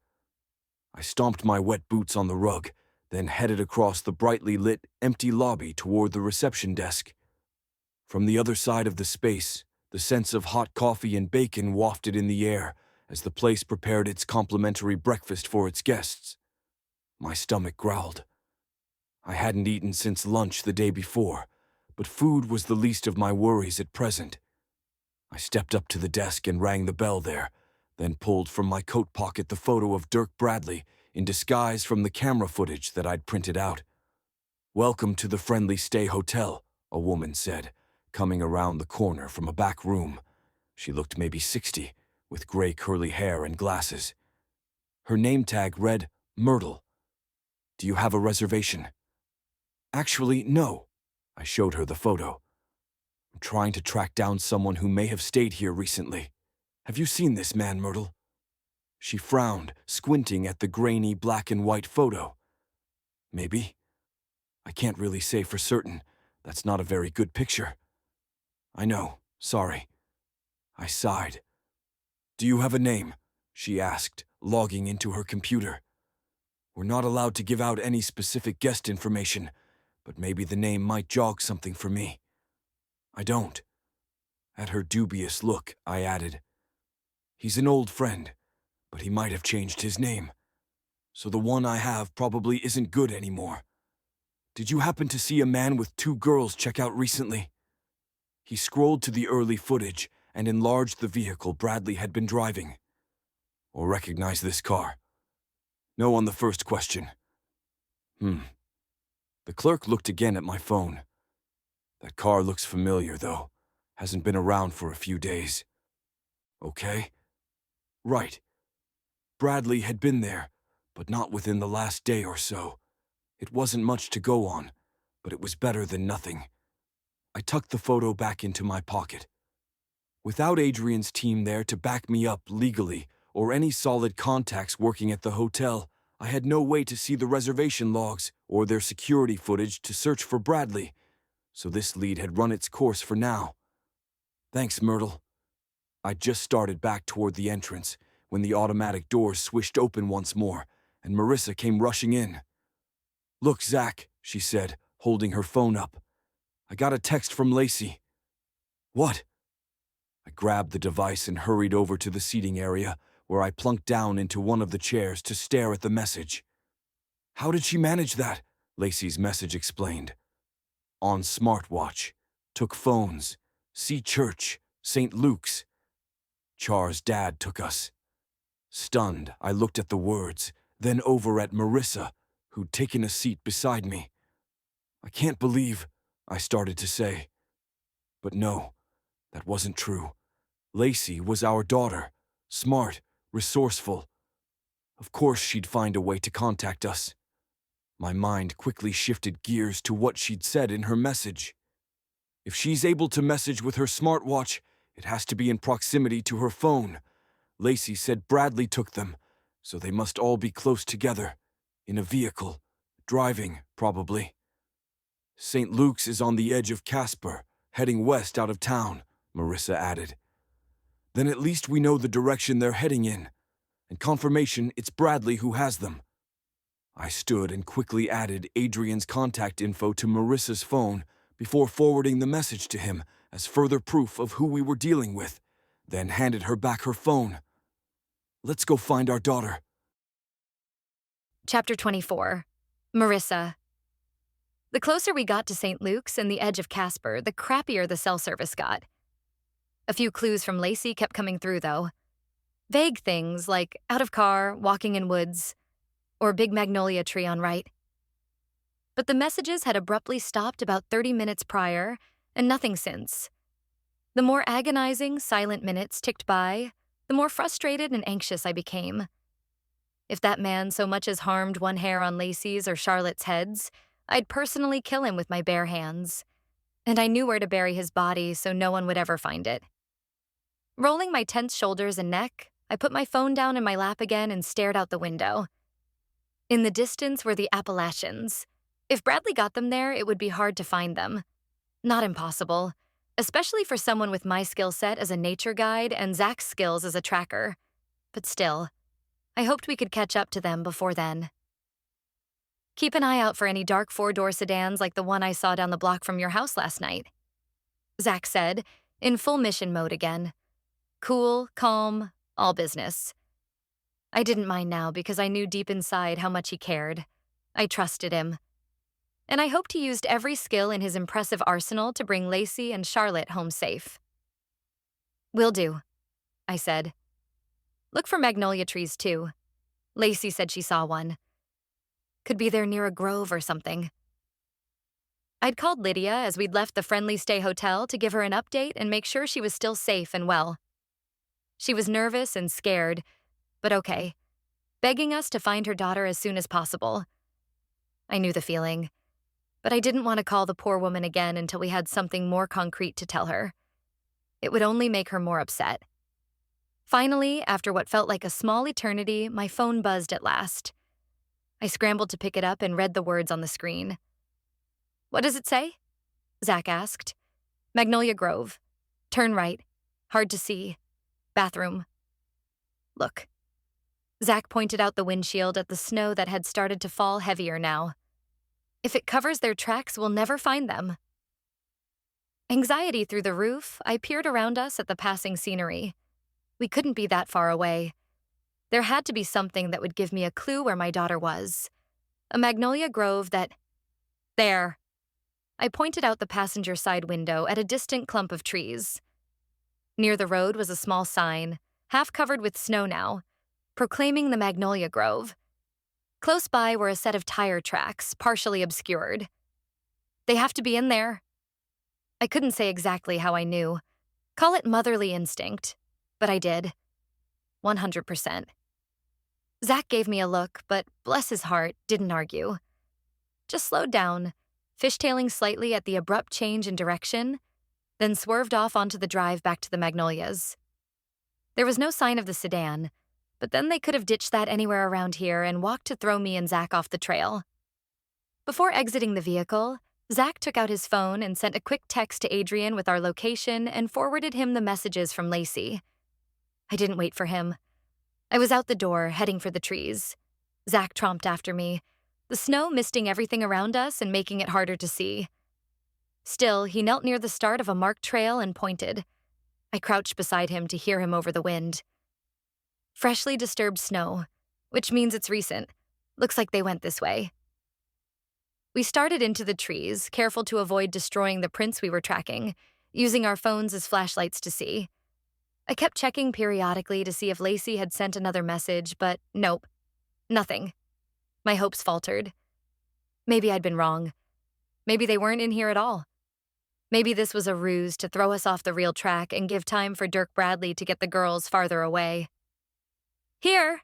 I stomped my wet boots on the rug, then headed across the brightly lit, empty lobby toward the reception desk. From the other side of the space, the sense of hot coffee and bacon wafted in the air as the place prepared its complimentary breakfast for its guests. My stomach growled. I hadn't eaten since lunch the day before, but food was the least of my worries at present. I stepped up to the desk and rang the bell there, then pulled from my coat pocket the photo of Dirk Bradley in disguise from the camera footage that I'd printed out. "Welcome to the Friendly Stay Hotel," a woman said, coming around the corner from a back room. She looked maybe 60, with gray curly hair and glasses. Her name tag read Myrtle. "Do you have a reservation?" "Actually, no." I showed her the photo. "I'm trying to track down someone who may have stayed here recently. Have you seen this man, Myrtle?" She frowned, squinting at the grainy black and white photo. "Maybe. I can't really say for certain. That's not a very good picture." "I know. Sorry." I sighed. "Do you have a name?" she asked, logging into her computer. "We're not allowed to give out any specific guest information, but maybe the name might jog something for me." I don't. At her dubious look, I added, "He's an old friend, but he might have changed his name. So the one I have probably isn't good anymore. Did you happen to see a man with 2 girls check out recently?" He scrolled to the early footage and enlarged the vehicle Bradley had been driving. "Or recognize this car?" "No on the first question." The clerk looked again at my phone. "That car looks familiar, though. Hasn't been around for a few days." "Okay." "Right. Bradley had been there, but not within the last day or so. It wasn't much to go on, but it was better than nothing." I tucked the photo back into my pocket. Without Adrian's team there to back me up legally or any solid contacts working at the hotel, I had no way to see the reservation logs or their security footage to search for Bradley, so this lead had run its course for now. "Thanks, Myrtle." I'd just started back toward the entrance when the automatic doors swished open once more, and Marissa came rushing in. "Look, Zach," she said, holding her phone up. "I got a text from Lacey." "What?" I grabbed the device and hurried over to the seating area, where I plunked down into one of the chairs to stare at the message. "How did she manage that?" Lacey's message explained. "On smartwatch. Took phones. See church. St. Luke's. Char's dad took us." Stunned, I looked at the words, then over at Marissa, who'd taken a seat beside me. "I can't believe," I started to say. But no, that wasn't true. Lacey was our daughter. Smart, resourceful. Of course she'd find a way to contact us. My mind quickly shifted gears to what she'd said in her message. If she's able to message with her smartwatch, it has to be in proximity to her phone. Lacey said Bradley took them, so they must all be close together, in a vehicle, driving, probably. "St. Luke's is on the edge of Casper, heading west out of town," Marissa added. "Then at least we know the direction they're heading in, and confirmation it's Bradley who has them." I stood and quickly added Adrian's contact info to Marissa's phone before forwarding the message to him as further proof of who we were dealing with, then handed her back her phone. "Let's go find our daughter." Chapter 24. Marissa. The closer we got to St. Luke's and the edge of Casper, the crappier the cell service got. A few clues from Lacey kept coming through, though. Vague things like out of car, walking in woods, or big magnolia tree on right. But the messages had abruptly stopped about 30 minutes prior, and nothing since. The more agonizing, silent minutes ticked by, the more frustrated and anxious I became. If that man so much as harmed one hair on Lacey's or Charlotte's heads, I'd personally kill him with my bare hands. And I knew where to bury his body so no one would ever find it. Rolling my tense shoulders and neck, I put my phone down in my lap again and stared out the window. In the distance were the Appalachians. If Bradley got them there, it would be hard to find them. Not impossible, especially for someone with my skill set as a nature guide and Zach's skills as a tracker. But still, I hoped we could catch up to them before then. "Keep an eye out for any dark 4-door sedans like the one I saw down the block from your house last night," Zach said, in full mission mode again. Cool, calm, all business. I didn't mind now because I knew deep inside how much he cared. I trusted him. And I hoped he used every skill in his impressive arsenal to bring Lacey and Charlotte home safe. "Will do," I said. "Look for magnolia trees, too. Lacey said she saw one. Could be there near a grove or something." I'd called Lydia as we'd left the Friendly Stay Hotel to give her an update and make sure she was still safe and well. She was nervous and scared, but okay, begging us to find her daughter as soon as possible. I knew the feeling, but I didn't want to call the poor woman again until we had something more concrete to tell her. It would only make her more upset. Finally, after what felt like a small eternity, my phone buzzed at last. I scrambled to pick it up and read the words on the screen. "What does it say?" Zach asked. "Magnolia Grove. Turn right. Hard to see. Bathroom." "Look." Zach pointed out the windshield at the snow that had started to fall heavier now. "If it covers their tracks, we'll never find them." Anxiety through the roof, I peered around us at the passing scenery. We couldn't be that far away. There had to be something that would give me a clue where my daughter was. A magnolia grove that. There. I pointed out the passenger side window at a distant clump of trees. Near the road was a small sign, half covered with snow now, proclaiming the Magnolia Grove. Close by were a set of tire tracks, partially obscured. They have to be in there. I couldn't say exactly how I knew. Call it motherly instinct, but I did. 100%. Zach gave me a look, but bless his heart, didn't argue. Just slowed down, fishtailing slightly at the abrupt change in direction, then swerved off onto the drive back to the Magnolias. There was no sign of the sedan, but then they could have ditched that anywhere around here and walked to throw me and Zach off the trail. Before exiting the vehicle, Zach took out his phone and sent a quick text to Adrian with our location and forwarded him the messages from Lacey. I didn't wait for him. I was out the door, heading for the trees. Zach tromped after me, the snow misting everything around us and making it harder to see. Still, he knelt near the start of a marked trail and pointed. I crouched beside him to hear him over the wind. Freshly disturbed snow, which means it's recent. Looks like they went this way. We started into the trees, careful to avoid destroying the prints we were tracking, using our phones as flashlights to see. I kept checking periodically to see if Lacey had sent another message, but nope. Nothing. My hopes faltered. Maybe I'd been wrong. Maybe they weren't in here at all. Maybe this was a ruse to throw us off the real track and give time for Dirk Bradley to get the girls farther away. Here,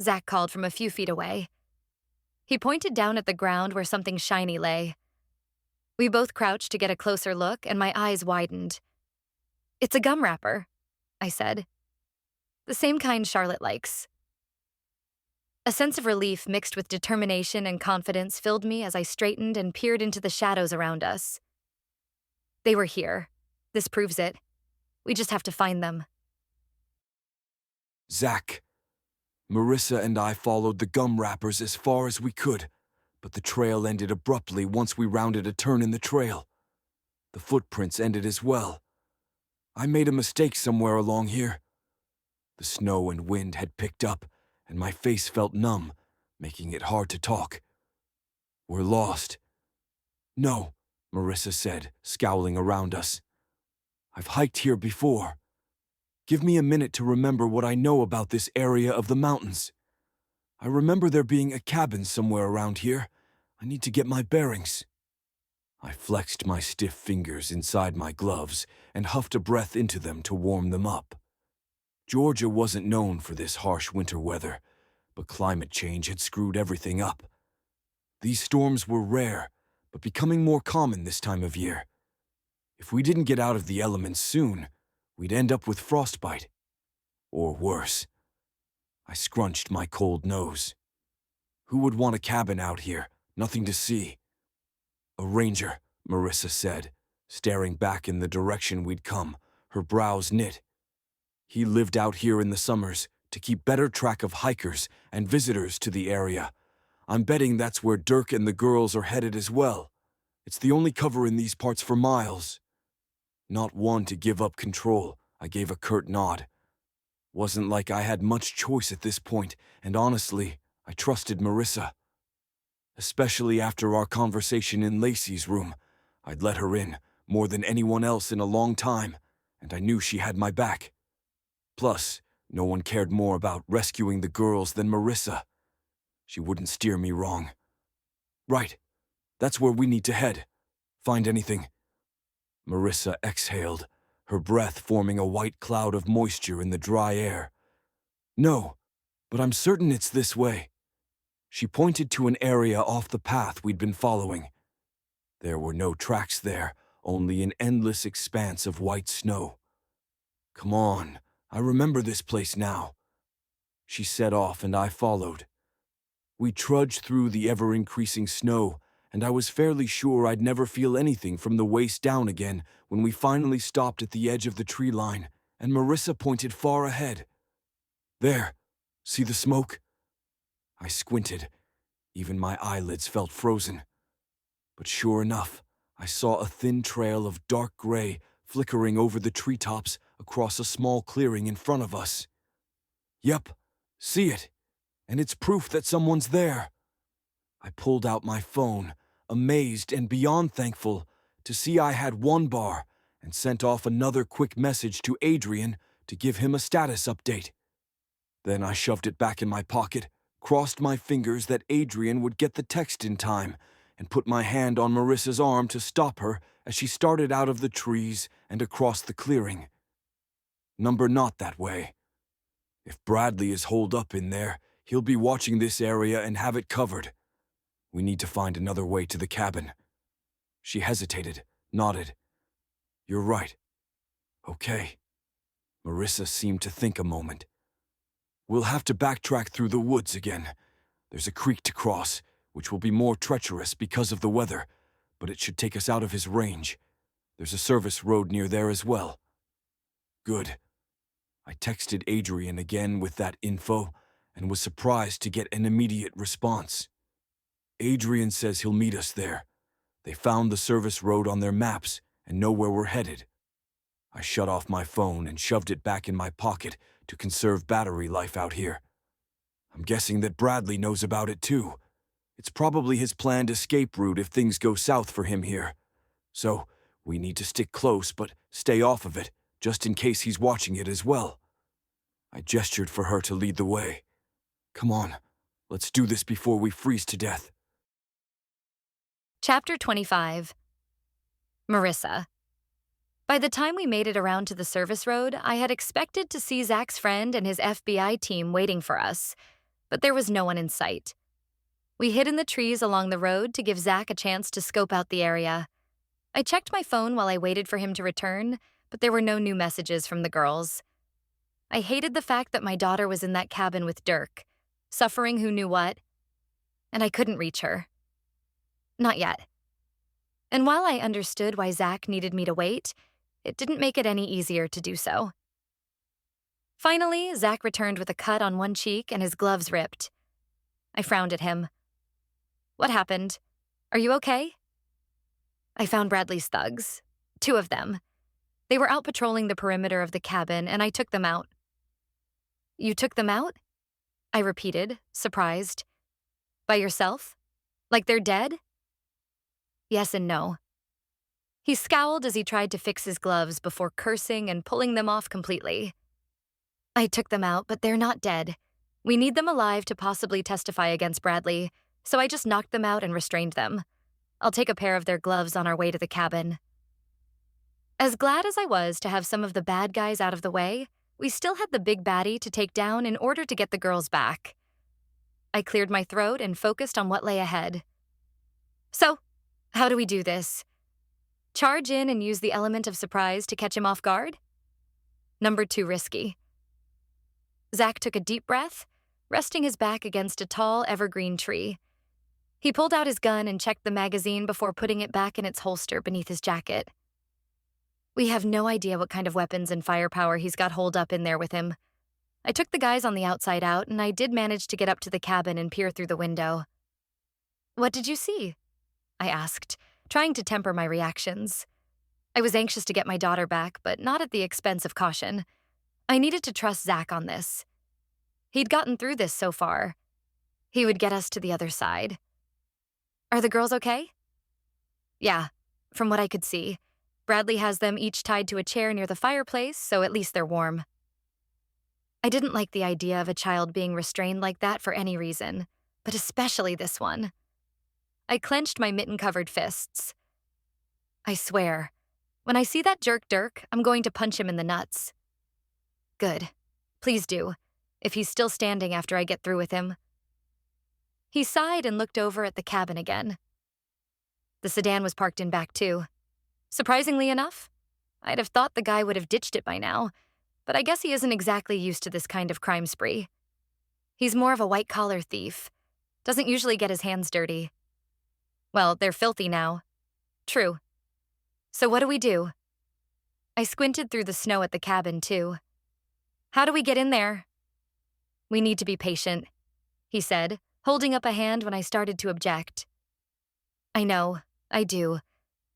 Zach called from a few feet away. He pointed down at the ground where something shiny lay. We both crouched to get a closer look, and my eyes widened. It's a gum wrapper, I said. The same kind Charlotte likes. A sense of relief mixed with determination and confidence filled me as I straightened and peered into the shadows around us. They were here. This proves it. We just have to find them. Zach. Marissa and I followed the gum wrappers as far as we could, but the trail ended abruptly once we rounded a turn in the trail. The footprints ended as well. I made a mistake somewhere along here. The snow and wind had picked up, and my face felt numb, making it hard to talk. We're lost. No, Marissa said, scowling around us. I've hiked here before. Give me a minute to remember what I know about this area of the mountains. I remember there being a cabin somewhere around here. I need to get my bearings. I flexed my stiff fingers inside my gloves and huffed a breath into them to warm them up. Georgia wasn't known for this harsh winter weather, but climate change had screwed everything up. These storms were rare, but becoming more common this time of year. If we didn't get out of the elements soon, we'd end up with frostbite. Or worse. I scrunched my cold nose. Who would want a cabin out here? Nothing to see. A ranger, Marissa said, staring back in the direction we'd come, her brows knit. He lived out here in the summers to keep better track of hikers and visitors to the area. I'm betting that's where Dirk and the girls are headed as well. It's the only cover in these parts for miles. Not one to give up control, I gave a curt nod. Wasn't like I had much choice at this point, and honestly, I trusted Marissa. Especially after our conversation in Lacey's room. I'd let her in, more than anyone else in a long time, and I knew she had my back. Plus, no one cared more about rescuing the girls than Marissa. She wouldn't steer me wrong. Right, that's where we need to head. Find anything? Marissa exhaled, her breath forming a white cloud of moisture in the dry air. No, but I'm certain it's this way. She pointed to an area off the path we'd been following. There were no tracks there, only an endless expanse of white snow. Come on, I remember this place now. She set off and I followed. We trudged through the ever-increasing snow, and I was fairly sure I'd never feel anything from the waist down again when we finally stopped at the edge of the tree line, and Marissa pointed far ahead. There, see the smoke? I squinted. Even my eyelids felt frozen. But sure enough, I saw a thin trail of dark gray flickering over the treetops across a small clearing in front of us. Yep, see it, and it's proof that someone's there. I pulled out my phone, amazed and beyond thankful to see I had one bar, and sent off another quick message to Adrian to give him a status update. Then I shoved it back in my pocket, crossed my fingers that Adrian would get the text in time, and put my hand on Marissa's arm to stop her as she started out of the trees and across the clearing. Number not that way. If Bradley is holed up in there, he'll be watching this area and have it covered. We need to find another way to the cabin. She hesitated, nodded. You're right. Okay. Marissa seemed to think a moment. We'll have to backtrack through the woods again. There's a creek to cross, which will be more treacherous because of the weather, but it should take us out of his range. There's a service road near there as well. Good. I texted Adrian again with that info and was surprised to get an immediate response. Adrian says he'll meet us there. They found the service road on their maps and know where we're headed. I shut off my phone and shoved it back in my pocket to conserve battery life out here. I'm guessing that Bradley knows about it too. It's probably his planned escape route if things go south for him here. So, we need to stick close but stay off of it, just in case he's watching it as well. I gestured for her to lead the way. Come on, let's do this before we freeze to death. Chapter 25. Marissa. By the time we made it around to the service road, I had expected to see Zach's friend and his FBI team waiting for us, but there was no one in sight. We hid in the trees along the road to give Zach a chance to scope out the area. I checked my phone while I waited for him to return, but there were no new messages from the girls. I hated the fact that my daughter was in that cabin with Dirk, suffering who knew what, and I couldn't reach her. Not yet. And while I understood why Zach needed me to wait, it didn't make it any easier to do so. Finally, Zach returned with a cut on one cheek and his gloves ripped. I frowned at him. What happened? Are you okay? I found Bradley's thugs. 2 of them. They were out patrolling the perimeter of the cabin, and I took them out. You took them out? I repeated, surprised. By yourself? Like they're dead? Yes and no. He scowled as he tried to fix his gloves before cursing and pulling them off completely. I took them out, but they're not dead. We need them alive to possibly testify against Bradley, so I just knocked them out and restrained them. I'll take a pair of their gloves on our way to the cabin. As glad as I was to have some of the bad guys out of the way, we still had the big baddie to take down in order to get the girls back. I cleared my throat and focused on what lay ahead. So, how do we do this? Charge in and use the element of surprise to catch him off guard? Number 2 risky. Zach took a deep breath, resting his back against a tall evergreen tree. He pulled out his gun and checked the magazine before putting it back in its holster beneath his jacket. We have no idea what kind of weapons and firepower he's got holed up in there with him. I took the guys on the outside out, and I did manage to get up to the cabin and peer through the window. What did you see? I asked, trying to temper my reactions. I was anxious to get my daughter back, but not at the expense of caution. I needed to trust Zach on this. He'd gotten through this so far. He would get us to the other side. Are the girls okay? Yeah, from what I could see. Bradley has them each tied to a chair near the fireplace, so at least they're warm. I didn't like the idea of a child being restrained like that for any reason, but especially this one. I clenched my mitten-covered fists. I swear, when I see that jerk Dirk, I'm going to punch him in the nuts. Good. Please do, if he's still standing after I get through with him. He sighed and looked over at the cabin again. The sedan was parked in back too. Surprisingly enough, I'd have thought the guy would have ditched it by now, but I guess he isn't exactly used to this kind of crime spree. He's more of a white-collar thief. Doesn't usually get his hands dirty. Well, they're filthy now. True. So what do we do? I squinted through the snow at the cabin, too. How do we get in there? We need to be patient, he said, holding up a hand when I started to object. I know, I do.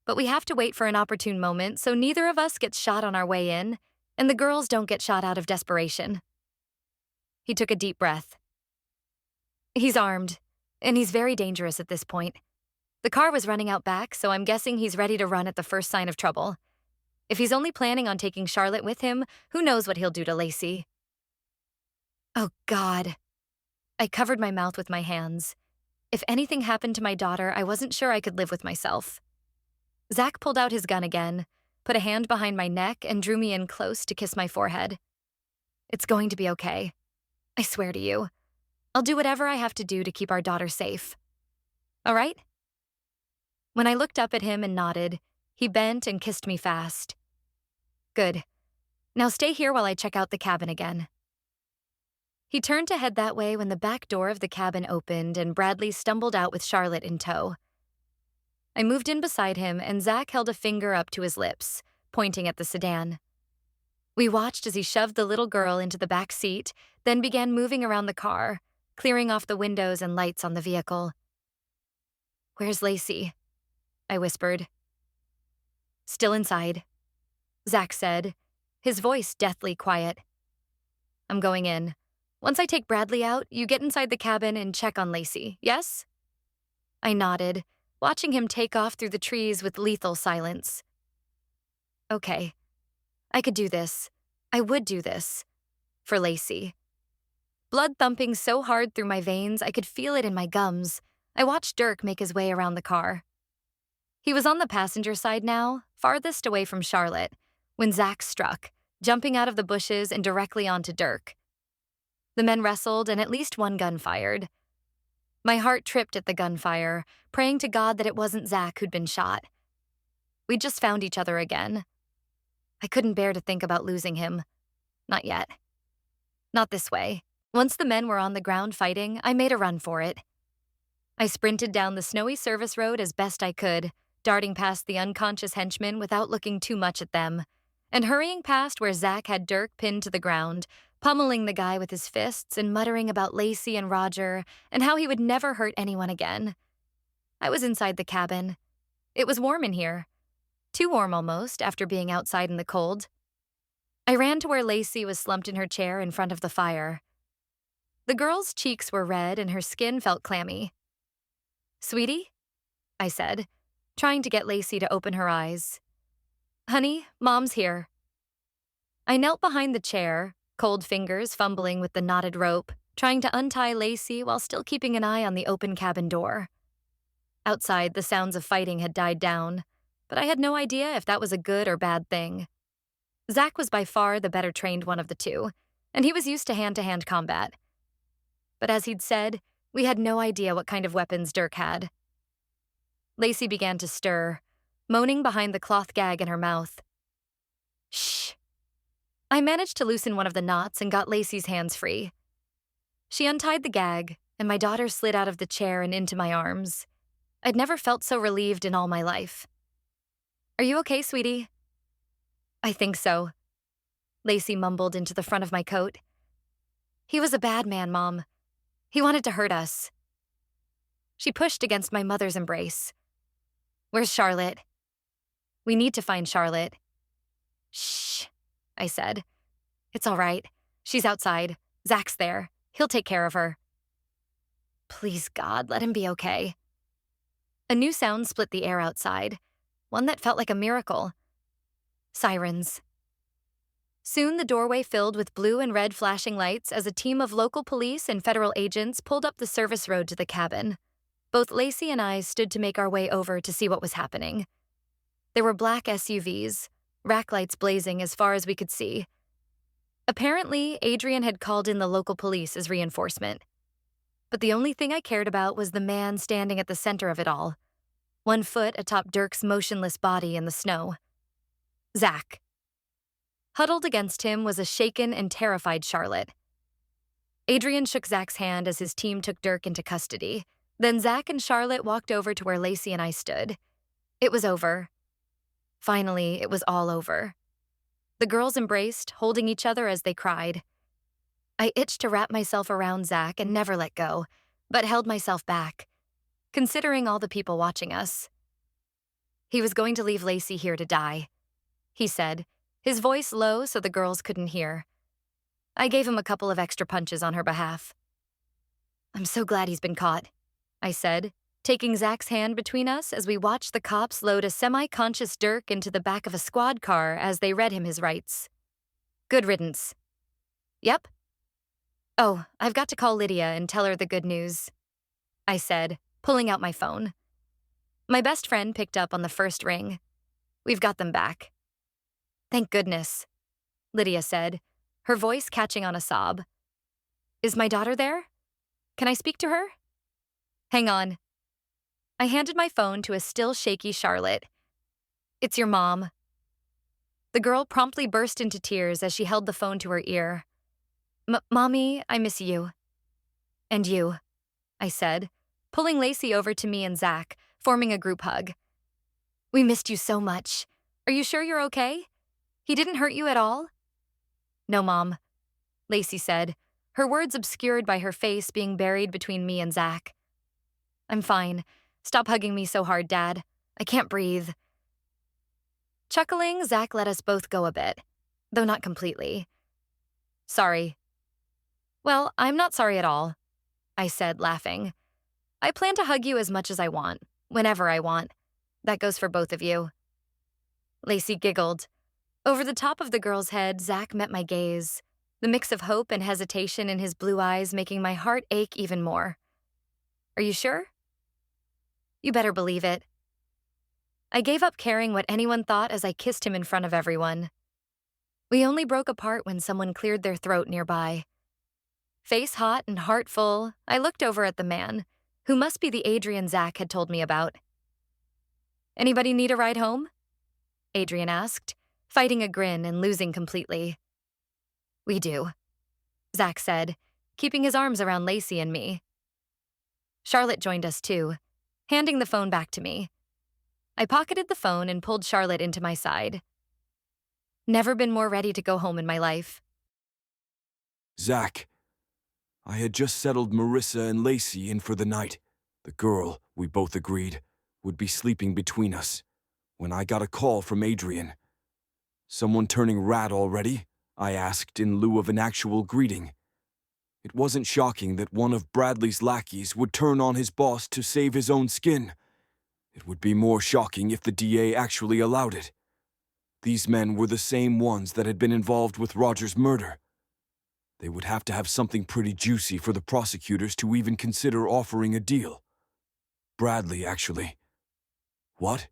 but we have to wait for an opportune moment so neither of us gets shot on our way in, and the girls don't get shot out of desperation. He took a deep breath. He's armed, and he's very dangerous at this point. The car was running out back, so I'm guessing he's ready to run at the first sign of trouble. If he's only planning on taking Charlotte with him, who knows what he'll do to Lacey. Oh, God. I covered my mouth with my hands. If anything happened to my daughter, I wasn't sure I could live with myself. Zach pulled out his gun again, put a hand behind my neck, and drew me in close to kiss my forehead. It's going to be okay. I swear to you. I'll do whatever I have to do to keep our daughter safe. All right? When I looked up at him and nodded, he bent and kissed me fast. Good. Now stay here while I check out the cabin again. He turned to head that way when the back door of the cabin opened and Bradley stumbled out with Charlotte in tow. I moved in beside him and Zach held a finger up to his lips, pointing at the sedan. We watched as he shoved the little girl into the back seat, then began moving around the car, clearing off the windows and lights on the vehicle. "Where's Lacey?" I whispered. "Still inside," Zach said, his voice deathly quiet. "I'm going in. Once I take Bradley out, you get inside the cabin and check on Lacey, yes?" I nodded, watching him take off through the trees with lethal silence. Okay. I could do this. I would do this. For Lacey. Blood thumping so hard through my veins I could feel it in my gums. I watched Dirk make his way around the car. He was on the passenger side now, farthest away from Charlotte, when Zach struck, jumping out of the bushes and directly onto Dirk. The men wrestled and at least one gun fired. My heart tripped at the gunfire, praying to God that it wasn't Zach who'd been shot. We'd just found each other again. I couldn't bear to think about losing him. Not yet. Not this way. Once the men were on the ground fighting, I made a run for it. I sprinted down the snowy service road as best I could, darting past the unconscious henchmen without looking too much at them, and hurrying past where Zach had Dirk pinned to the ground, pummeling the guy with his fists and muttering about Lacey and Roger and how he would never hurt anyone again. I was inside the cabin. It was warm in here. Too warm almost, after being outside in the cold. I ran to where Lacey was slumped in her chair in front of the fire. The girl's cheeks were red and her skin felt clammy. "Sweetie?" I said, trying to get Lacey to open her eyes. "Honey, Mom's here." I knelt behind the chair, cold fingers fumbling with the knotted rope, trying to untie Lacey while still keeping an eye on the open cabin door. Outside, the sounds of fighting had died down, but I had no idea if that was a good or bad thing. Zach was by far the better trained one of the two, and he was used to hand-to-hand combat. But as he'd said, we had no idea what kind of weapons Dirk had. Lacey began to stir, moaning behind the cloth gag in her mouth. "Shh." I managed to loosen one of the knots and got Lacey's hands free. She untied the gag, and my daughter slid out of the chair and into my arms. I'd never felt so relieved in all my life. "Are you okay, sweetie?" "I think so," Lacey mumbled into the front of my coat. "He was a bad man, Mom. He wanted to hurt us." She pushed against my mother's embrace. "Where's Charlotte?" "We need to find Charlotte." "Shh," I said. "It's all right. She's outside. Zach's there. He'll take care of her." Please, God, let him be okay. A new sound split the air outside, one that felt like a miracle. Sirens. Soon the doorway filled with blue and red flashing lights as a team of local police and federal agents pulled up the service road to the cabin. Both Lacey and I stood to make our way over to see what was happening. There were black SUVs, rack lights blazing as far as we could see. Apparently, Adrian had called in the local police as reinforcement. But the only thing I cared about was the man standing at the center of it all, 1 foot atop Dirk's motionless body in the snow. Zach. Huddled against him was a shaken and terrified Charlotte. Adrian shook Zach's hand as his team took Dirk into custody. Then Zach and Charlotte walked over to where Lacey and I stood. It was over. Finally, it was all over. The girls embraced, holding each other as they cried. I itched to wrap myself around Zach and never let go, but held myself back, considering all the people watching us. He was going to leave Lacey here to die, he said, his voice low so the girls couldn't hear. I gave him a couple of extra punches on her behalf. I'm so glad he's been caught, I said, taking Zach's hand between us as we watched the cops load a semi-conscious Dirk into the back of a squad car as they read him his rights. Good riddance. Yep. Oh, I've got to call Lydia and tell her the good news, I said, pulling out my phone. My best friend picked up on the first ring. We've got them back. Thank goodness, Lydia said, her voice catching on a sob. Is my daughter there? Can I speak to her? Hang on. I handed my phone to a still shaky Charlotte. It's your mom. The girl promptly burst into tears as she held the phone to her ear. Mommy, I miss you. And you, I said, pulling Lacey over to me and Zach, forming a group hug. We missed you so much. Are you sure you're okay? He didn't hurt you at all? No, Mom, Lacey said, her words obscured by her face being buried between me and Zach. I'm fine. Stop hugging me so hard, Dad. I can't breathe. Chuckling, Zach let us both go a bit, though not completely. Sorry. Well, I'm not sorry at all, I said, laughing. I plan to hug you as much as I want, whenever I want. That goes for both of you. Lacey giggled. Over the top of the girl's head, Zach met my gaze, the mix of hope and hesitation in his blue eyes making my heart ache even more. Are you sure? You better believe it. I gave up caring what anyone thought as I kissed him in front of everyone. We only broke apart when someone cleared their throat nearby. Face hot and heart full, I looked over at the man, who must be the Adrian Zach had told me about. Anybody need a ride home? Adrian asked, fighting a grin and losing completely. We do, Zach said, keeping his arms around Lacey and me. Charlotte joined us too, handing the phone back to me. I pocketed the phone and pulled Charlotte into my side. Never been more ready to go home in my life. Zach, I had just settled Marissa and Lacey in for the night. The girl, we both agreed, would be sleeping between us, when I got a call from Adrian. Someone turning rat already? I asked in lieu of an actual greeting. It wasn't shocking that one of Bradley's lackeys would turn on his boss to save his own skin. It would be more shocking if the DA actually allowed it. These men were the same ones that had been involved with Roger's murder. They would have to have something pretty juicy for the prosecutors to even consider offering a deal. Bradley, actually. What?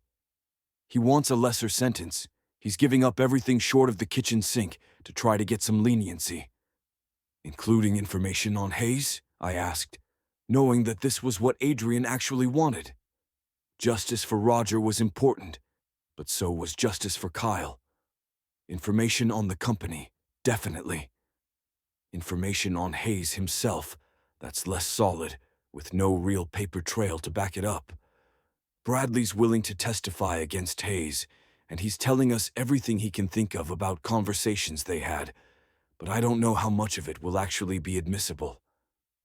He wants a lesser sentence. He's giving up everything short of the kitchen sink to try to get some leniency. Including information on Hayes? I asked, knowing that this was what Adrian actually wanted. Justice for Roger was important, but so was justice for Kyle. Information on the company, definitely. Information on Hayes himself, that's less solid, with no real paper trail to back it up. Bradley's willing to testify against Hayes, and he's telling us everything he can think of about conversations they had, but I don't know how much of it will actually be admissible.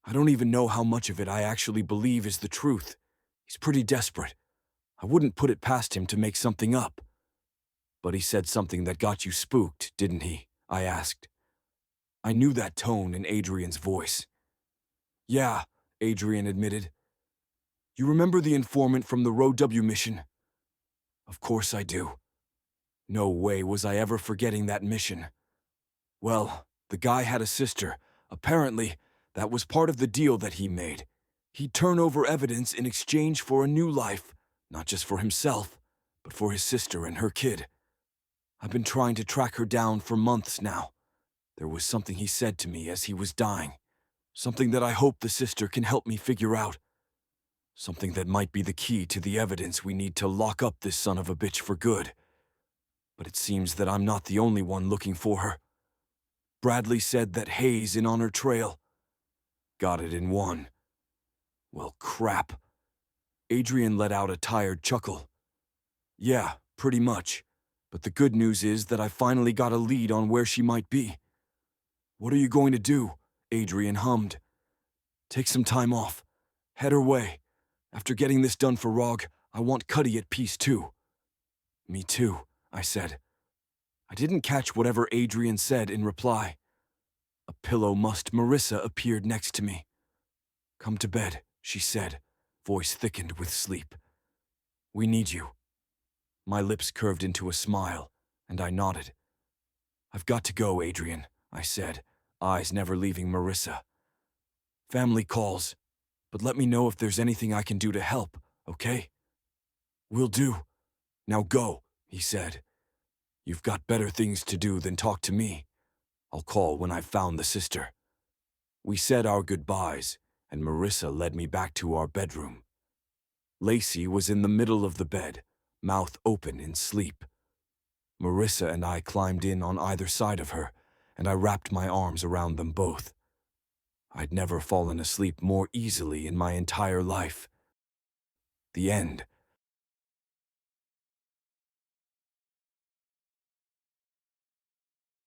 I don't even know how much of it I actually believe is the truth. He's pretty desperate. I wouldn't put it past him to make something up. But he said something that got you spooked, didn't he? I asked. I knew that tone in Adrian's voice. Yeah, Adrian admitted. You remember the informant from the Row W mission? Of course I do. No way was I ever forgetting that mission. Well, the guy had a sister. Apparently, that was part of the deal that he made. He'd turn over evidence in exchange for a new life, not just for himself, but for his sister and her kid. I've been trying to track her down for months now. There was something he said to me as he was dying. Something that I hope the sister can help me figure out. Something that might be the key to the evidence we need to lock up this son of a bitch for good. But it seems that I'm not the only one looking for her. Bradley said that Hayes in on her trail. Got it in one. Well, crap. Adrian let out a tired chuckle. Yeah, pretty much. But the good news is that I finally got a lead on where she might be. What are you going to do? Adrian hummed. Take some time off. Head her way. After getting this done for Rog, I want Cuddy at peace too. Me too, I said. I didn't catch whatever Adrian said in reply. A pillow mussed Marissa appeared next to me. Come to bed, she said, voice thickened with sleep. We need you. My lips curved into a smile, and I nodded. I've got to go, Adrian, I said, eyes never leaving Marissa. Family calls, but let me know if there's anything I can do to help, okay? Will do. Now go, he said. You've got better things to do than talk to me. I'll call when I've found the sister. We said our goodbyes, and Marissa led me back to our bedroom. Lacey was in the middle of the bed, mouth open in sleep. Marissa and I climbed in on either side of her, and I wrapped my arms around them both. I'd never fallen asleep more easily in my entire life. The end.